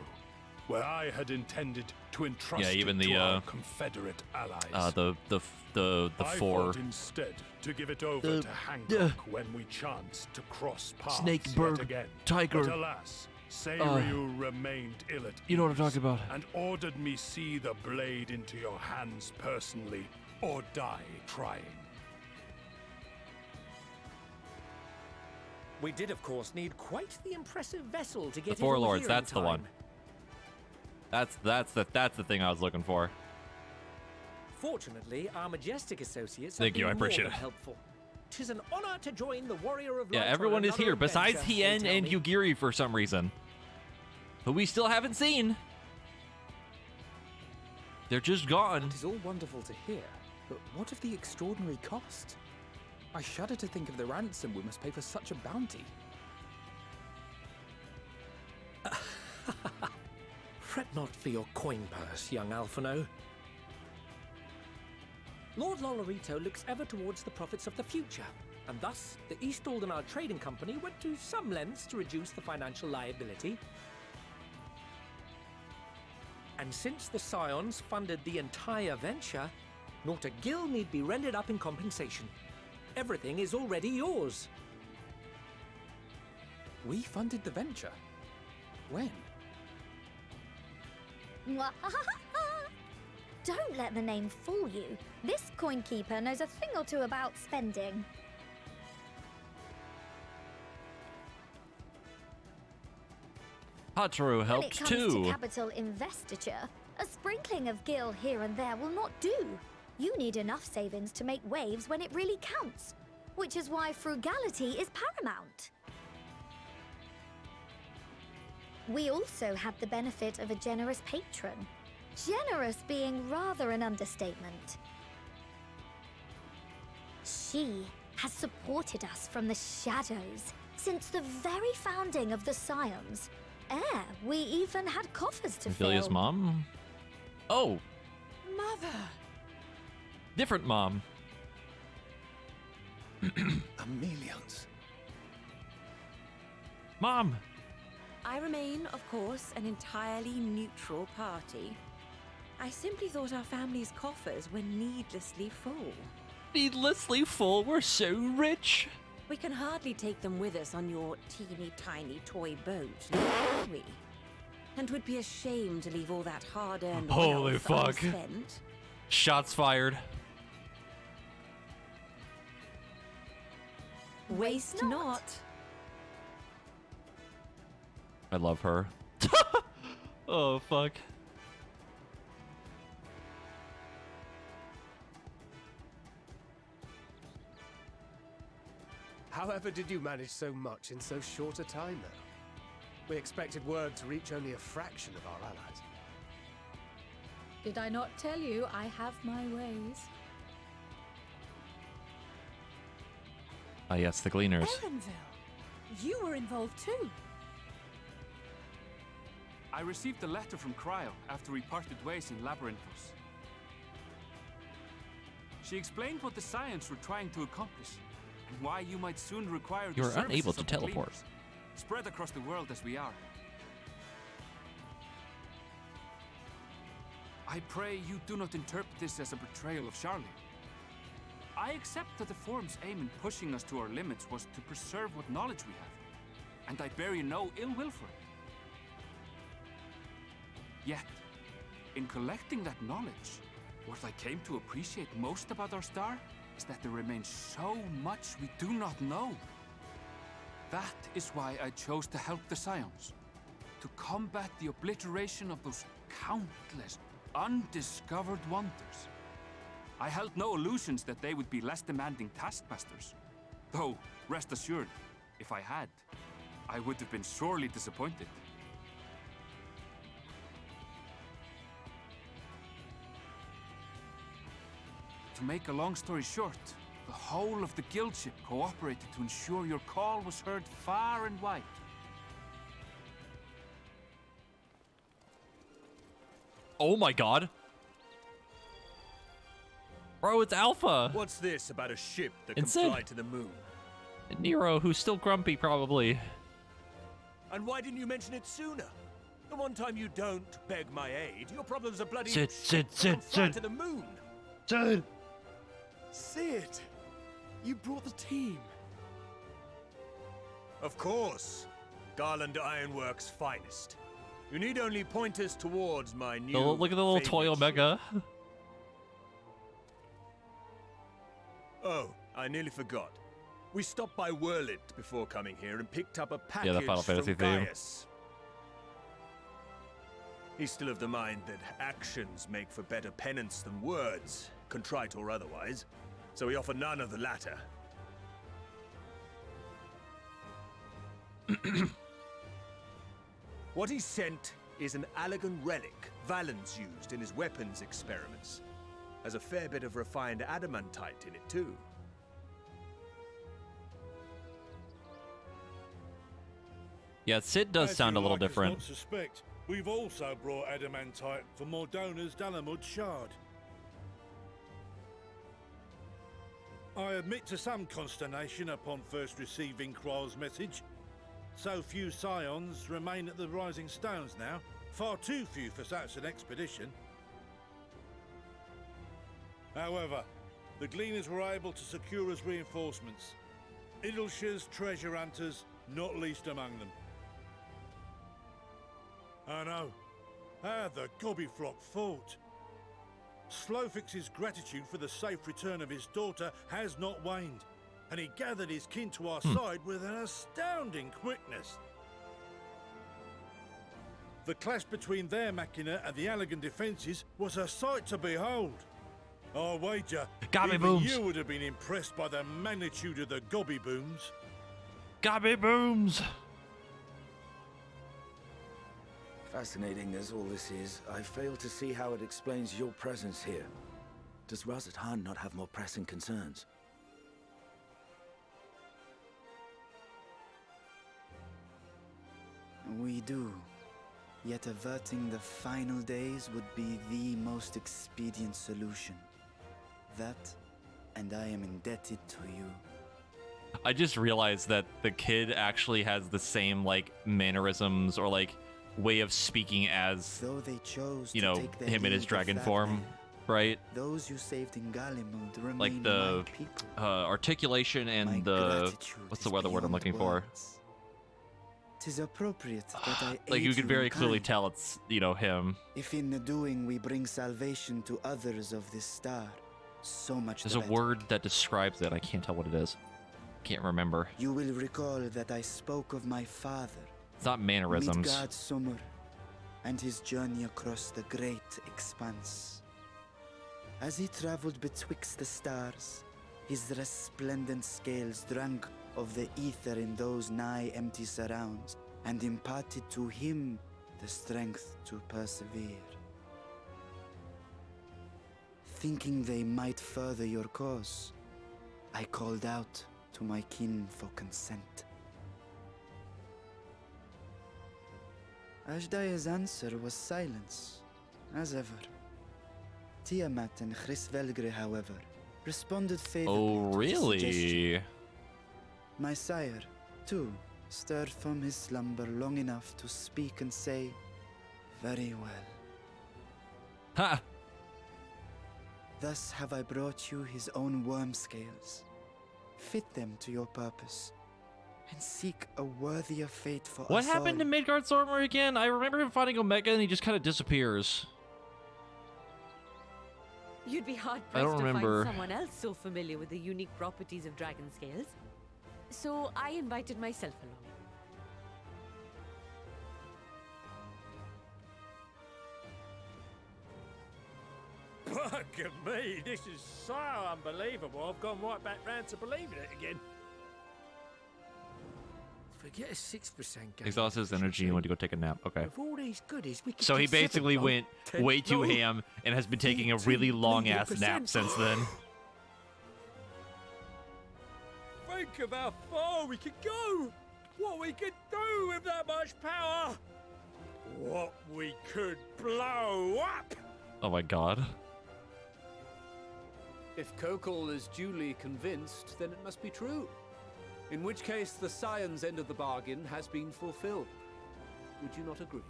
where I had intended to entrust Yeah, even it to the, our Confederate allies. the I four. thought instead to give it over The- to Hancock when we chanced to cross paths Snake, yet bird, again. tiger. But alas, Seiryu remained ill at You know what I'm ease talking about. and ordered me see the blade into your hands personally, or die trying. We did, of course, need quite the impressive vessel to The get Four it all Lords. here That's in the one. time. That's the thing I was looking for. Fortunately, our majestic associates Thank have you, been I appreciate more than it. helpful. 'Tis an honor to join the Warrior of Yeah, Light on everyone is another here besides adventure, they Hien tell and me. Yugiri for some reason, who we still haven't seen. They're just gone. It is all wonderful to hear, but what of the extraordinary cost? I shudder to think of the ransom we must pay for such a bounty. Fret not for your coin purse, young Alphino. Lord Lolorito looks ever towards the profits of the future, and thus the East Aldenar Trading Company went to some lengths to reduce the financial liability. And since the Scions funded the entire venture, not a gill need be rendered up in compensation. Everything is already yours. We funded the venture. When? Don't let the name fool you. This coin keeper knows a thing or two about spending. Hataru helps When it comes too. to capital investiture, a sprinkling of gil here and there will not do. You need enough savings to make waves when it really counts, which is why frugality is paramount. We also had the benefit of a generous patron. Generous being rather an understatement. She has supported us from the shadows since the very founding of the Scions. We even had coffers to Amphilia's fill. mom? Oh, Mother! different mom. Amelions. Mom! I remain, of course, an entirely neutral party. I simply thought our family's coffers were needlessly full. Needlessly full? We're so rich. We can hardly take them with us on your teeny tiny toy boat, can we? And would be ashamed to leave all that hard-earned Holy wealth fuck. unspent. Shots fired. Waste not. I love her. Oh, fuck. However did you manage so much in so short a time, though? We expected word to reach only a fraction of our allies. Did I not tell you I have my ways? Ah, yes, the Gleaners. Erenville, you were involved too. I received a letter from Cryo after we parted ways in Labyrinthos. She explained what the Scions were trying to accomplish, and why you might soon require the You're services unable to of the teleport. Gleaners, spread across the world as we are. I pray you do not interpret this as a betrayal of Charlie. I accept that the Forum's aim in pushing us to our limits was to preserve what knowledge we have, and I bear you no ill will for it. Yet, in collecting that knowledge, what I came to appreciate most about our star is that there remains so much we do not know. That is why I chose to help the Scions, to combat the obliteration of those countless, undiscovered wonders. I held no illusions that they would be less demanding taskmasters. Though, rest assured, if I had, I would have been sorely disappointed. To make a long story short, the whole of the guildship cooperated to ensure your call was heard far and wide. Oh my god. Bro, it's Alpha. What's this about a ship that can And Sid. fly to the moon? Nero, who's still grumpy, probably. And why didn't you mention it sooner? The one time you don't beg my aid, your problems are bloody Sid, Sid, Sid, fly Sid. to the moon. Sid. Sid, you brought the team. Of course. Garland Ironworks' finest. You need only point us towards my new Look at the little toy favorite Omega. Oh, I nearly forgot. We stopped by Whirlit before coming here and picked up a package Yeah, the Final Fantasy from theme. Gaius. He's still of the mind that actions make for better penance than words, contrite or otherwise, so we offer none of the latter. What he sent is an Allegan relic Valens used in his weapons experiments. Has a fair bit of refined adamantite in it, too. Yeah, Sid does As sound a you little like us different. not suspect, we've also brought adamantite for Mordona's Dalamud shard. I admit to some consternation upon first receiving Kryl's message. So few Scions remain at the Rising Stones now. Far too few for such an expedition. However, the Gleaners were able to secure us reinforcements. Idleshire's treasure hunters, not least among them. I know. How the Gobbyflock fought. Slowfix's gratitude for the safe return of his daughter has not waned, and he gathered his kin to our side with an astounding quickness. The clash between their machina and the Allagan defences was a sight to behold. I wager Gobby even booms. you would have been impressed by the magnitude of the gobby booms. Gobby booms. Fascinating as all this is, I fail to see how it explains your presence here. Does Razat Han not have more pressing concerns? We do. Yet averting the final days would be the most expedient solution. That, and I am indebted to you. I just realized that the kid actually has the same, like, mannerisms or, like, way of speaking as, Though they chose you to know, take their him in his leave of dragon that form, man, right? those you saved in Galimund remain Like the my people. articulation and the, what's the other word I'm looking for? Tis appropriate that I Like, aid you could in very clearly kind. tell it's, you know, him. If in the doing we bring salvation to others of this star, so much There's the a better. word that describes it. I can't tell what it is. Can't remember. You will recall that I spoke of my father, It's not mannerisms. Midgard Summer, and his journey across the great expanse. As he traveled betwixt the stars, his resplendent scales drank of the ether in those nigh empty surrounds, and imparted to him the strength to persevere. Thinking they might further your cause, I called out to my kin for consent. Ashdaya's answer was silence, as ever. Tiamat and Chris-Velgre, however, responded favorably Oh, to the suggestion. really? My sire, too, stirred from his slumber long enough to speak and say, "Very well." Ha! Thus have I brought you his own worm scales. Fit them to your purpose, and seek a worthier fate for What us happened all. to Midgard Stormer again? I remember him fighting Omega and he just kind of disappears. You'd be hard I don't pressed to remember. find someone else so familiar with the unique properties of dragon scales. So I invited myself along. Bugger me, this is so unbelievable. I've gone right back round to believing it again. Forget a 6% game. Exhaust his energy and went to go take a nap. Okay. Of all these goodies, we could So he get 7 basically gold, went 10 way too gold. ham and has been taking a really long ass nap since then. Think of how far we could go! What we could do with that much power! What we could blow up! Oh my god. If Kokol is duly convinced, then it must be true. In which case, the Scion's end of the bargain has been fulfilled. Would you not agree?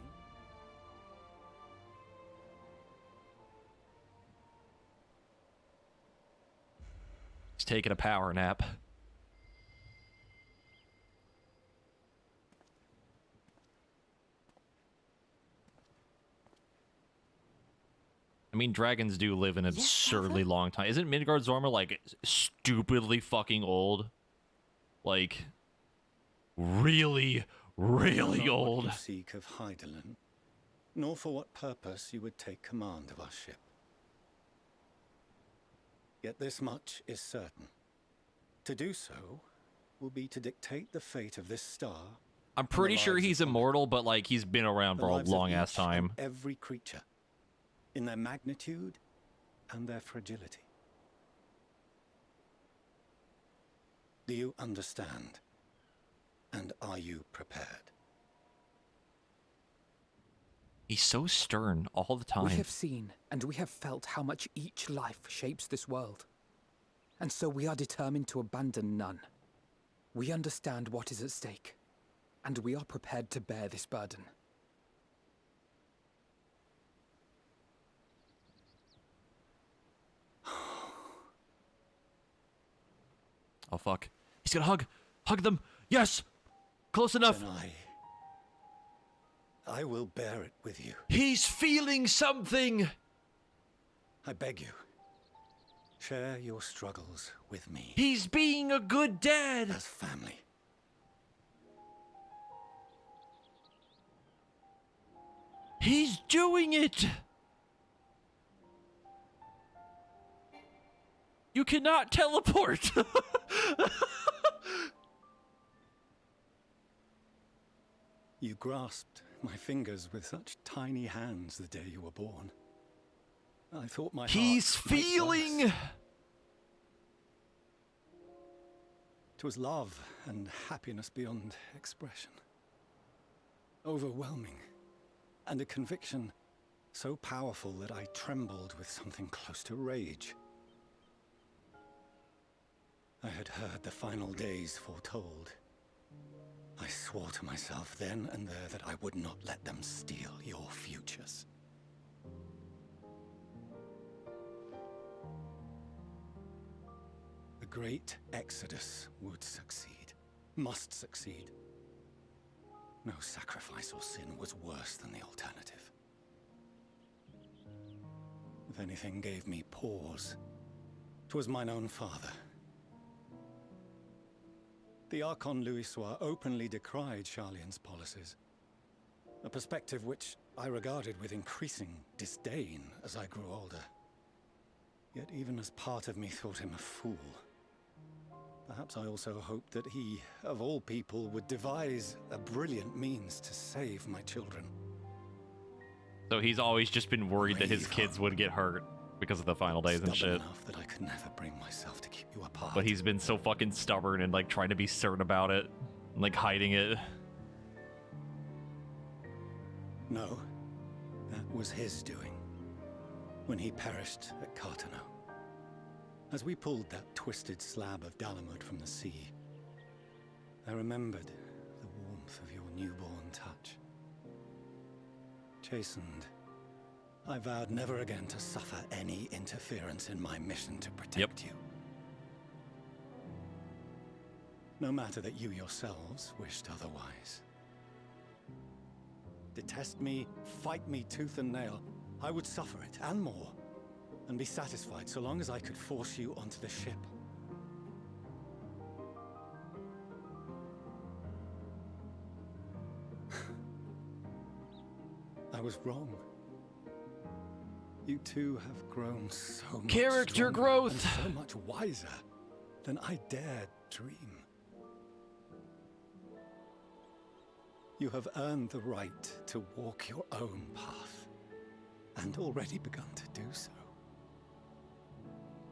He's taking a power nap. I mean, dragons do live an absurdly long time. Isn't Midgard Zorma, like, stupidly fucking old? Like, really, really Not what old. you seek of Hydaelyn, nor for what purpose you would take command of our ship. Yet this much is certain. To do so will be to dictate the fate of this star. I'm pretty sure he's immortal, but, like, he's been around for a long-ass time. Every creature, in their magnitude and their fragility. Do you understand? And are you prepared? He's so stern all the time. We have seen and we have felt how much each life shapes this world. And so we are determined to abandon none. We understand what is at stake, and we are prepared to bear this burden. Oh, fuck. He's gonna hug. Hug them. Yes! Close enough. Then I will bear it with you. He's feeling something! I beg you, share your struggles with me. He's being a good dad! As family. He's doing it! You cannot teleport! You grasped my fingers with such tiny hands the day you were born. I thought my He's heart might feeling! burst. 'Twas love and happiness beyond expression. Overwhelming. And a conviction so powerful that I trembled with something close to rage. I had heard the final days foretold. I swore to myself then and there that I would not let them steal your futures. The great exodus would succeed, must succeed. No sacrifice or sin was worse than the alternative. If anything gave me pause, 'twas mine own father. The Archon Louisois openly decried Charlian's policies, a perspective which I regarded with increasing disdain as I grew older. Yet even as part of me thought him a fool, perhaps I also hoped that he, of all people, would devise a brilliant means to save my children. So he's always just been worried that his kids would get hurt because of the final days and shit. Enough that I could never bring myself to keep you apart. But he's been so fucking stubborn and like trying to be certain about it, and, like hiding it. No, that was his doing, when he perished at Cartano. As we pulled that twisted slab of Dalamud from the sea, I remembered the warmth of your newborn touch. Chastened, I vowed never again to suffer any interference in my mission to protect you. No matter that you yourselves wished otherwise. Detest me, fight me tooth and nail, I would suffer it, and more, and be satisfied so long as I could force you onto the ship. I was wrong. You two have grown so much Character stronger growth! and so much wiser than I dared dream. You have earned the right to walk your own path, and already begun to do so.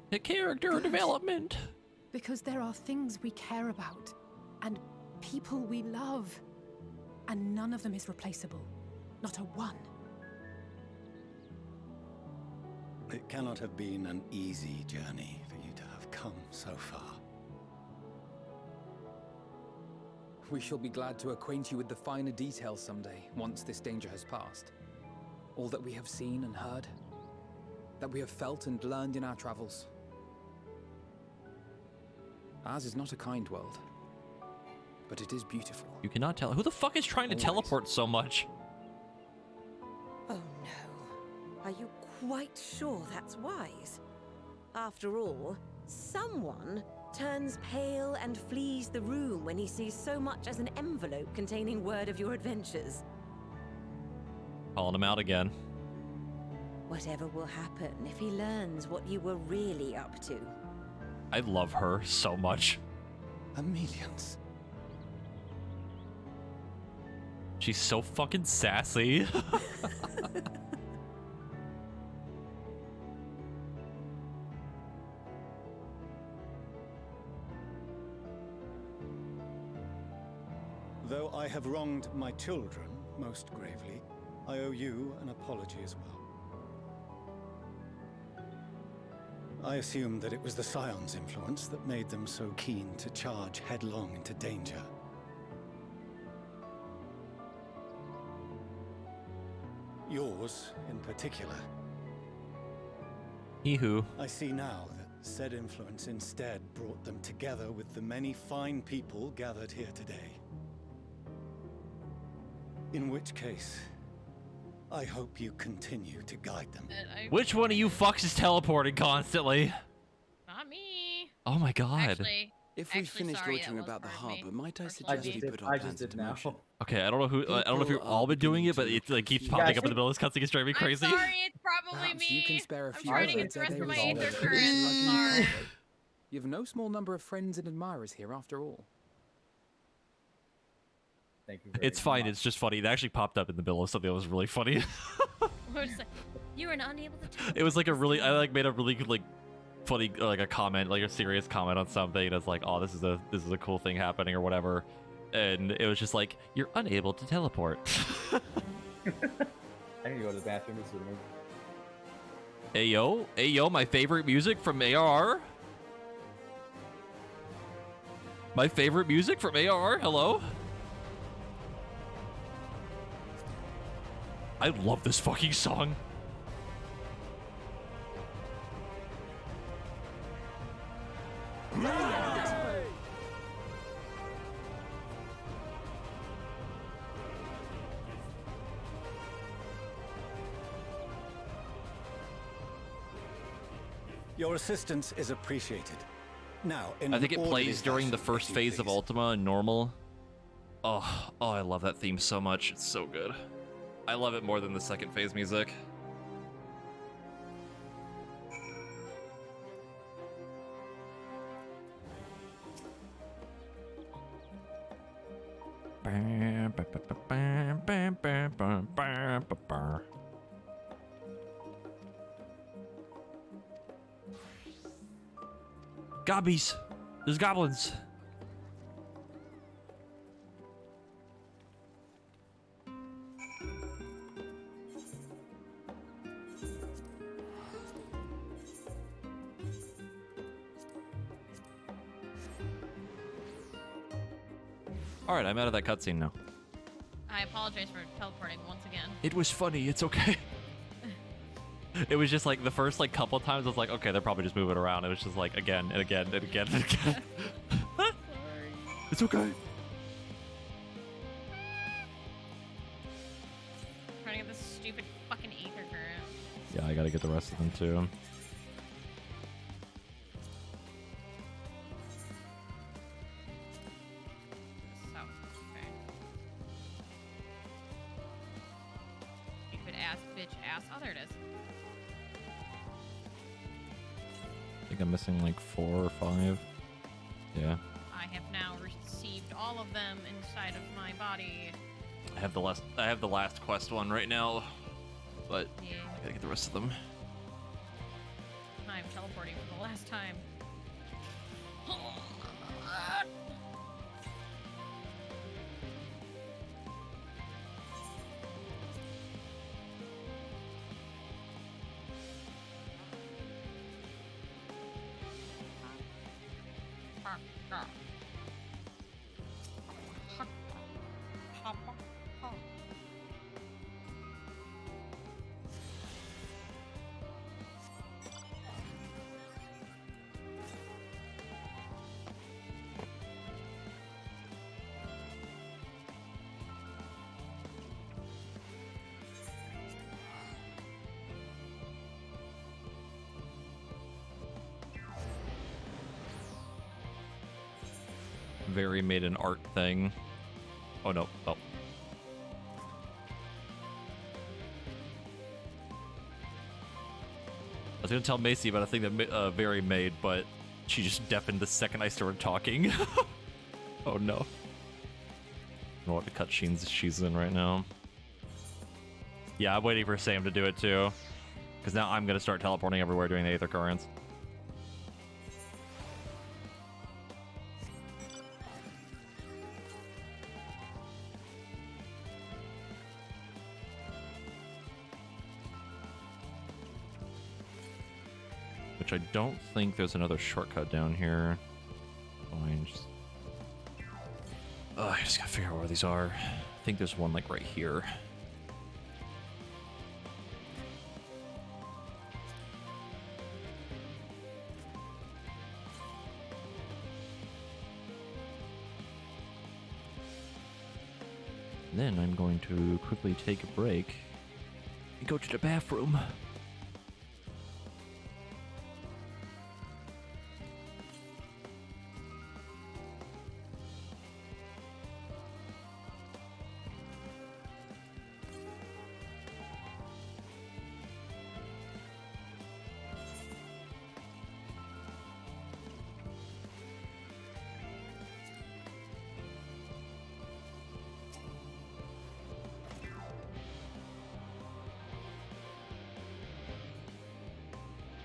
The character development! Because there are things we care about, and people we love, and none of them is replaceable. Not a one. It cannot have been an easy journey for you to have come so far. We shall be glad to acquaint you with the finer details someday, once this danger has passed. All that we have seen and heard, that we have felt and learned in our travels. Ours is not a kind world, but it is beautiful. You cannot tell. Who the fuck is trying to teleport so much? Oh no. Are you quite sure that's wise? After all, someone turns pale and flees the room when he sees so much as an envelope containing word of your adventures. Calling him out again. Whatever will happen if he learns what you were really up to. I love her so much. Amelians. She's so fucking sassy. Though I have wronged my children most gravely, I owe you an apology as well. I assumed that it was the Scion's influence that made them so keen to charge headlong into danger. Yours, in particular. He who. I see now that said influence instead brought them together with the many fine people gathered here today. In which case, I hope you continue to guide them. Which one of you fucks is teleporting constantly? Not me. Oh my god. Actually, If we actually, finished sorry, loitering that was about the part of me. harbor, might I Personally. suggest we put our plans into motion? Okay, I don't know who. I don't know if you've People all are been doing it, but beginning it to like keeps look popping up in the middle of this cutscene. It's driving me I'm crazy. sorry, it's probably Perhaps me. you can spare a I'm few trying to get moments the rest there of my is all ether that current. is. Sorry. You've no small number of friends and admirers here, after all. Thank you. It's fine. It's just funny. It actually popped up in the middle of something that was really funny. What is it? You were unable to tell. It was like a really. I like made a really good like funny like a comment, like a serious comment on something. And it's like, oh, this is a cool thing happening or whatever. And it was just like, you're unable to teleport. I need to go to the bathroom. This is amazing. Ayo, my favorite music from ARR. My favorite music from ARR. Hello. I love this fucking song. Your assistance is appreciated. Now, in I think it an orderly plays during the fashion, first if you phase of please. Ultima and normal. Oh, I love that theme so much. It's so good. I love it more than the second phase music. Gobbies! There's goblins! Alright, I'm out of that cutscene now. I apologize for teleporting once again. It was funny, it's okay. It was just like the first like couple times I was like, okay, they're probably just moving around. It was just like again and again and again and again. It's okay. Trying to get this stupid fucking ether current. Yeah, I gotta get the rest of them too. So, okay. Stupid ass bitch ass. Oh, there it is. I think I'm missing like 4 or 5. Yeah. I have now received all of them inside of my body. I have the last quest one right now. But Yeah. I gotta get the rest of them. I'm teleporting for the last time. Very made an art thing. Oh no. Oh. I was gonna tell Macy about a thing that Very made, but she just deafened the second I started talking. Oh no. I don't know what the cutscenes she's in right now. Yeah, I'm waiting for Sam to do it too. Because now I'm gonna start teleporting everywhere doing the Aether Currents. Which I don't think there's another shortcut down here. Fine, just... I just gotta figure out where these are. I think there's one like right here. Then I'm going to quickly take a break Go to the bathroom.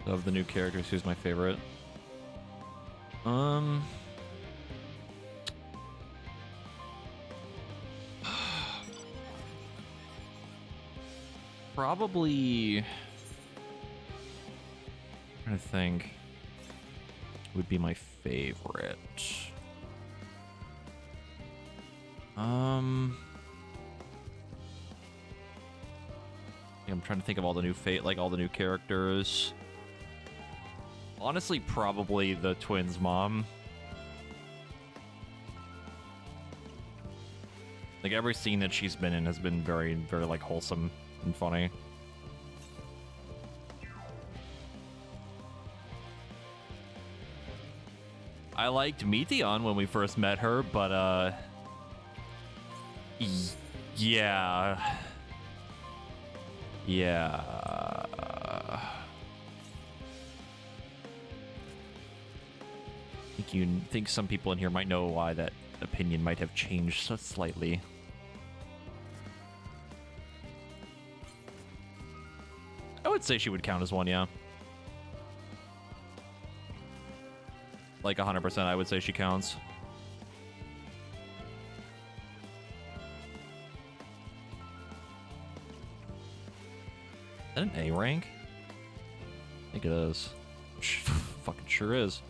Of the new characters, who's my favorite? Probably. I think would be my favorite. I'm trying to think of all the new all the new characters. Honestly, probably the twins' mom. Like, every scene that she's been in has been very, very, like, wholesome and funny. I liked Meteon when we first met her, but, yeah. Yeah. You think some people in here might know why that opinion might have changed so slightly. I would say she would count as one, yeah. Like 100%, I would say she counts. Is that an A rank? I think it is. Fucking sure is.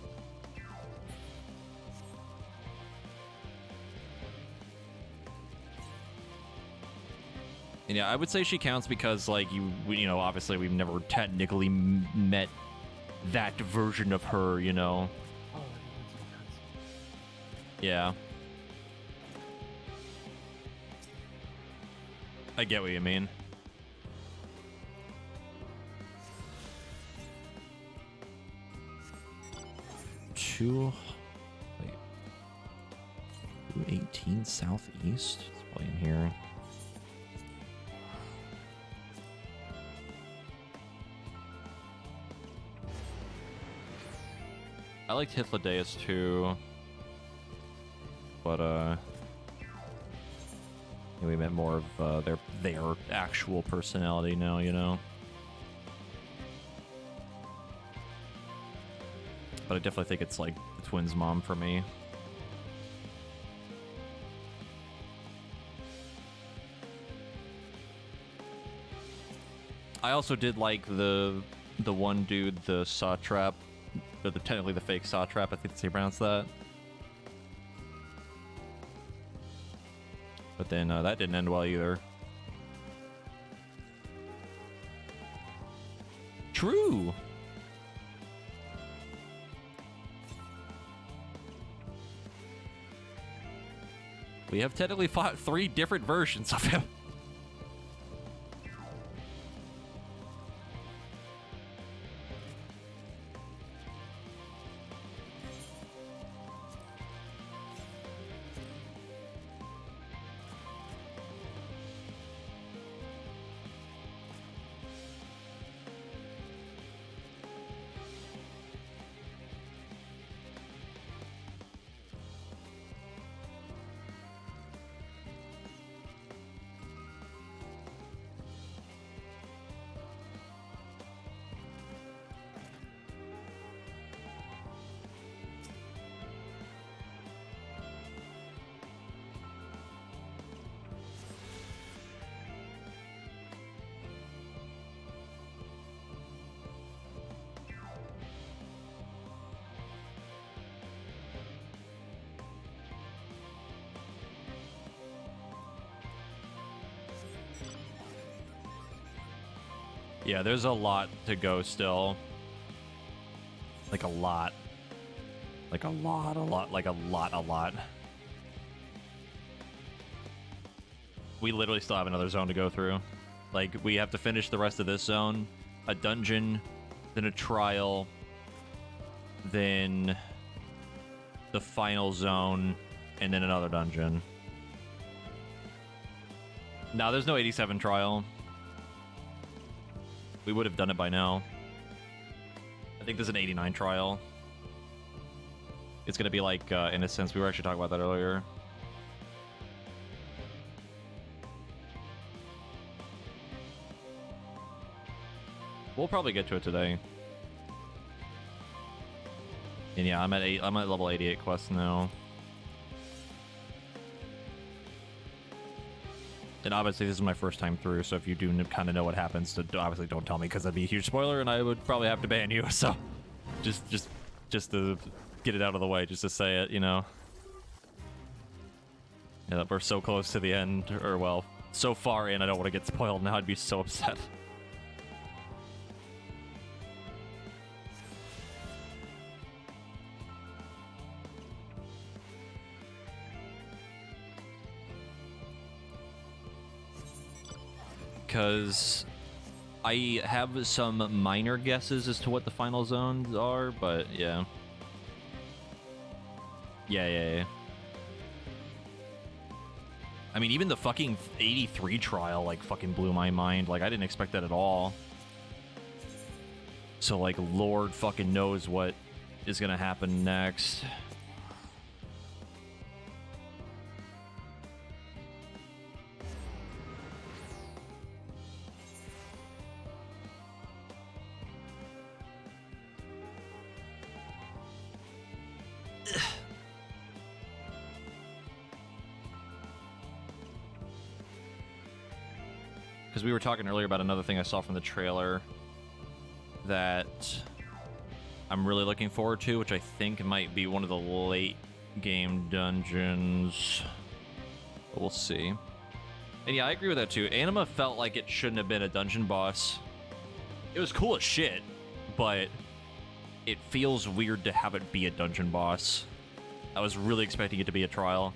And yeah, I would say she counts because, like, you know, obviously we've never technically met that version of her, you know. Yeah. I get what you mean. Wait. 218 southeast? It's probably in here. I liked Hythlodaeus too, but yeah, we met more of their actual personality now, you know. But I definitely think it's like the twins' mom for me. I also did like the one dude, the Satrap. Technically the fake Satrap, I think that's how you pronounce that. But then that didn't end well either. True! We have technically fought 3 different versions of him. Yeah, there's a lot to go still. Like a lot. Like a lot, like a lot. We literally still have another zone to go through. Like, we have to finish the rest of this zone, a dungeon, then a trial, then the final zone, and then another dungeon. No, there's no 87 trial. We would have done it by now. I think there's an 89 trial. It's gonna be like, in a sense, we were actually talking about that earlier. We'll probably get to it today. And yeah, I'm at level 88 quest now. And obviously this is my first time through, so if you do kind of know what happens, obviously don't tell me, because that'd be a huge spoiler and I would probably have to ban you. So just to get it out of the way, just to say it, you know. Yeah, we're so close to the end, or well, so far in, I don't want to get spoiled now. I'd be so upset. Because I have some minor guesses as to what the final zones are, but yeah. Yeah. I mean, even the fucking 83 trial, like, fucking blew my mind. Like, I didn't expect that at all. So, like, Lord fucking knows what is gonna happen next. Because we were talking earlier about another thing I saw from the trailer that I'm really looking forward to, which I think might be one of the late game dungeons. But we'll see. And yeah, I agree with that too. Anima felt like it shouldn't have been a dungeon boss. It was cool as shit, but it feels weird to have it be a dungeon boss. I was really expecting it to be a trial.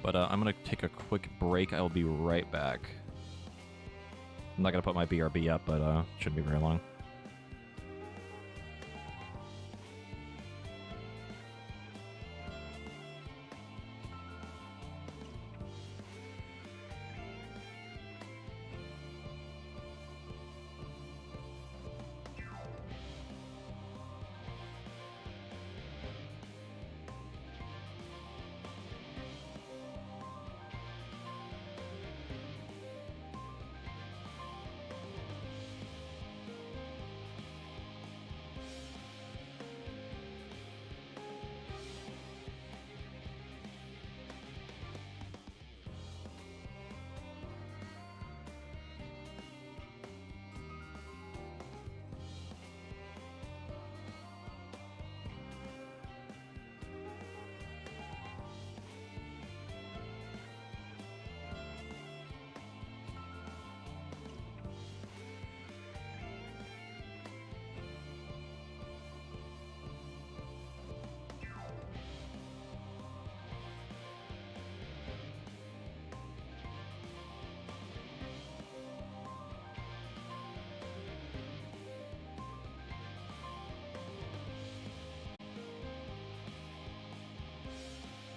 But I'm going to take a quick break. I will be right back. I'm not going to put my BRB up, but shouldn't be very long.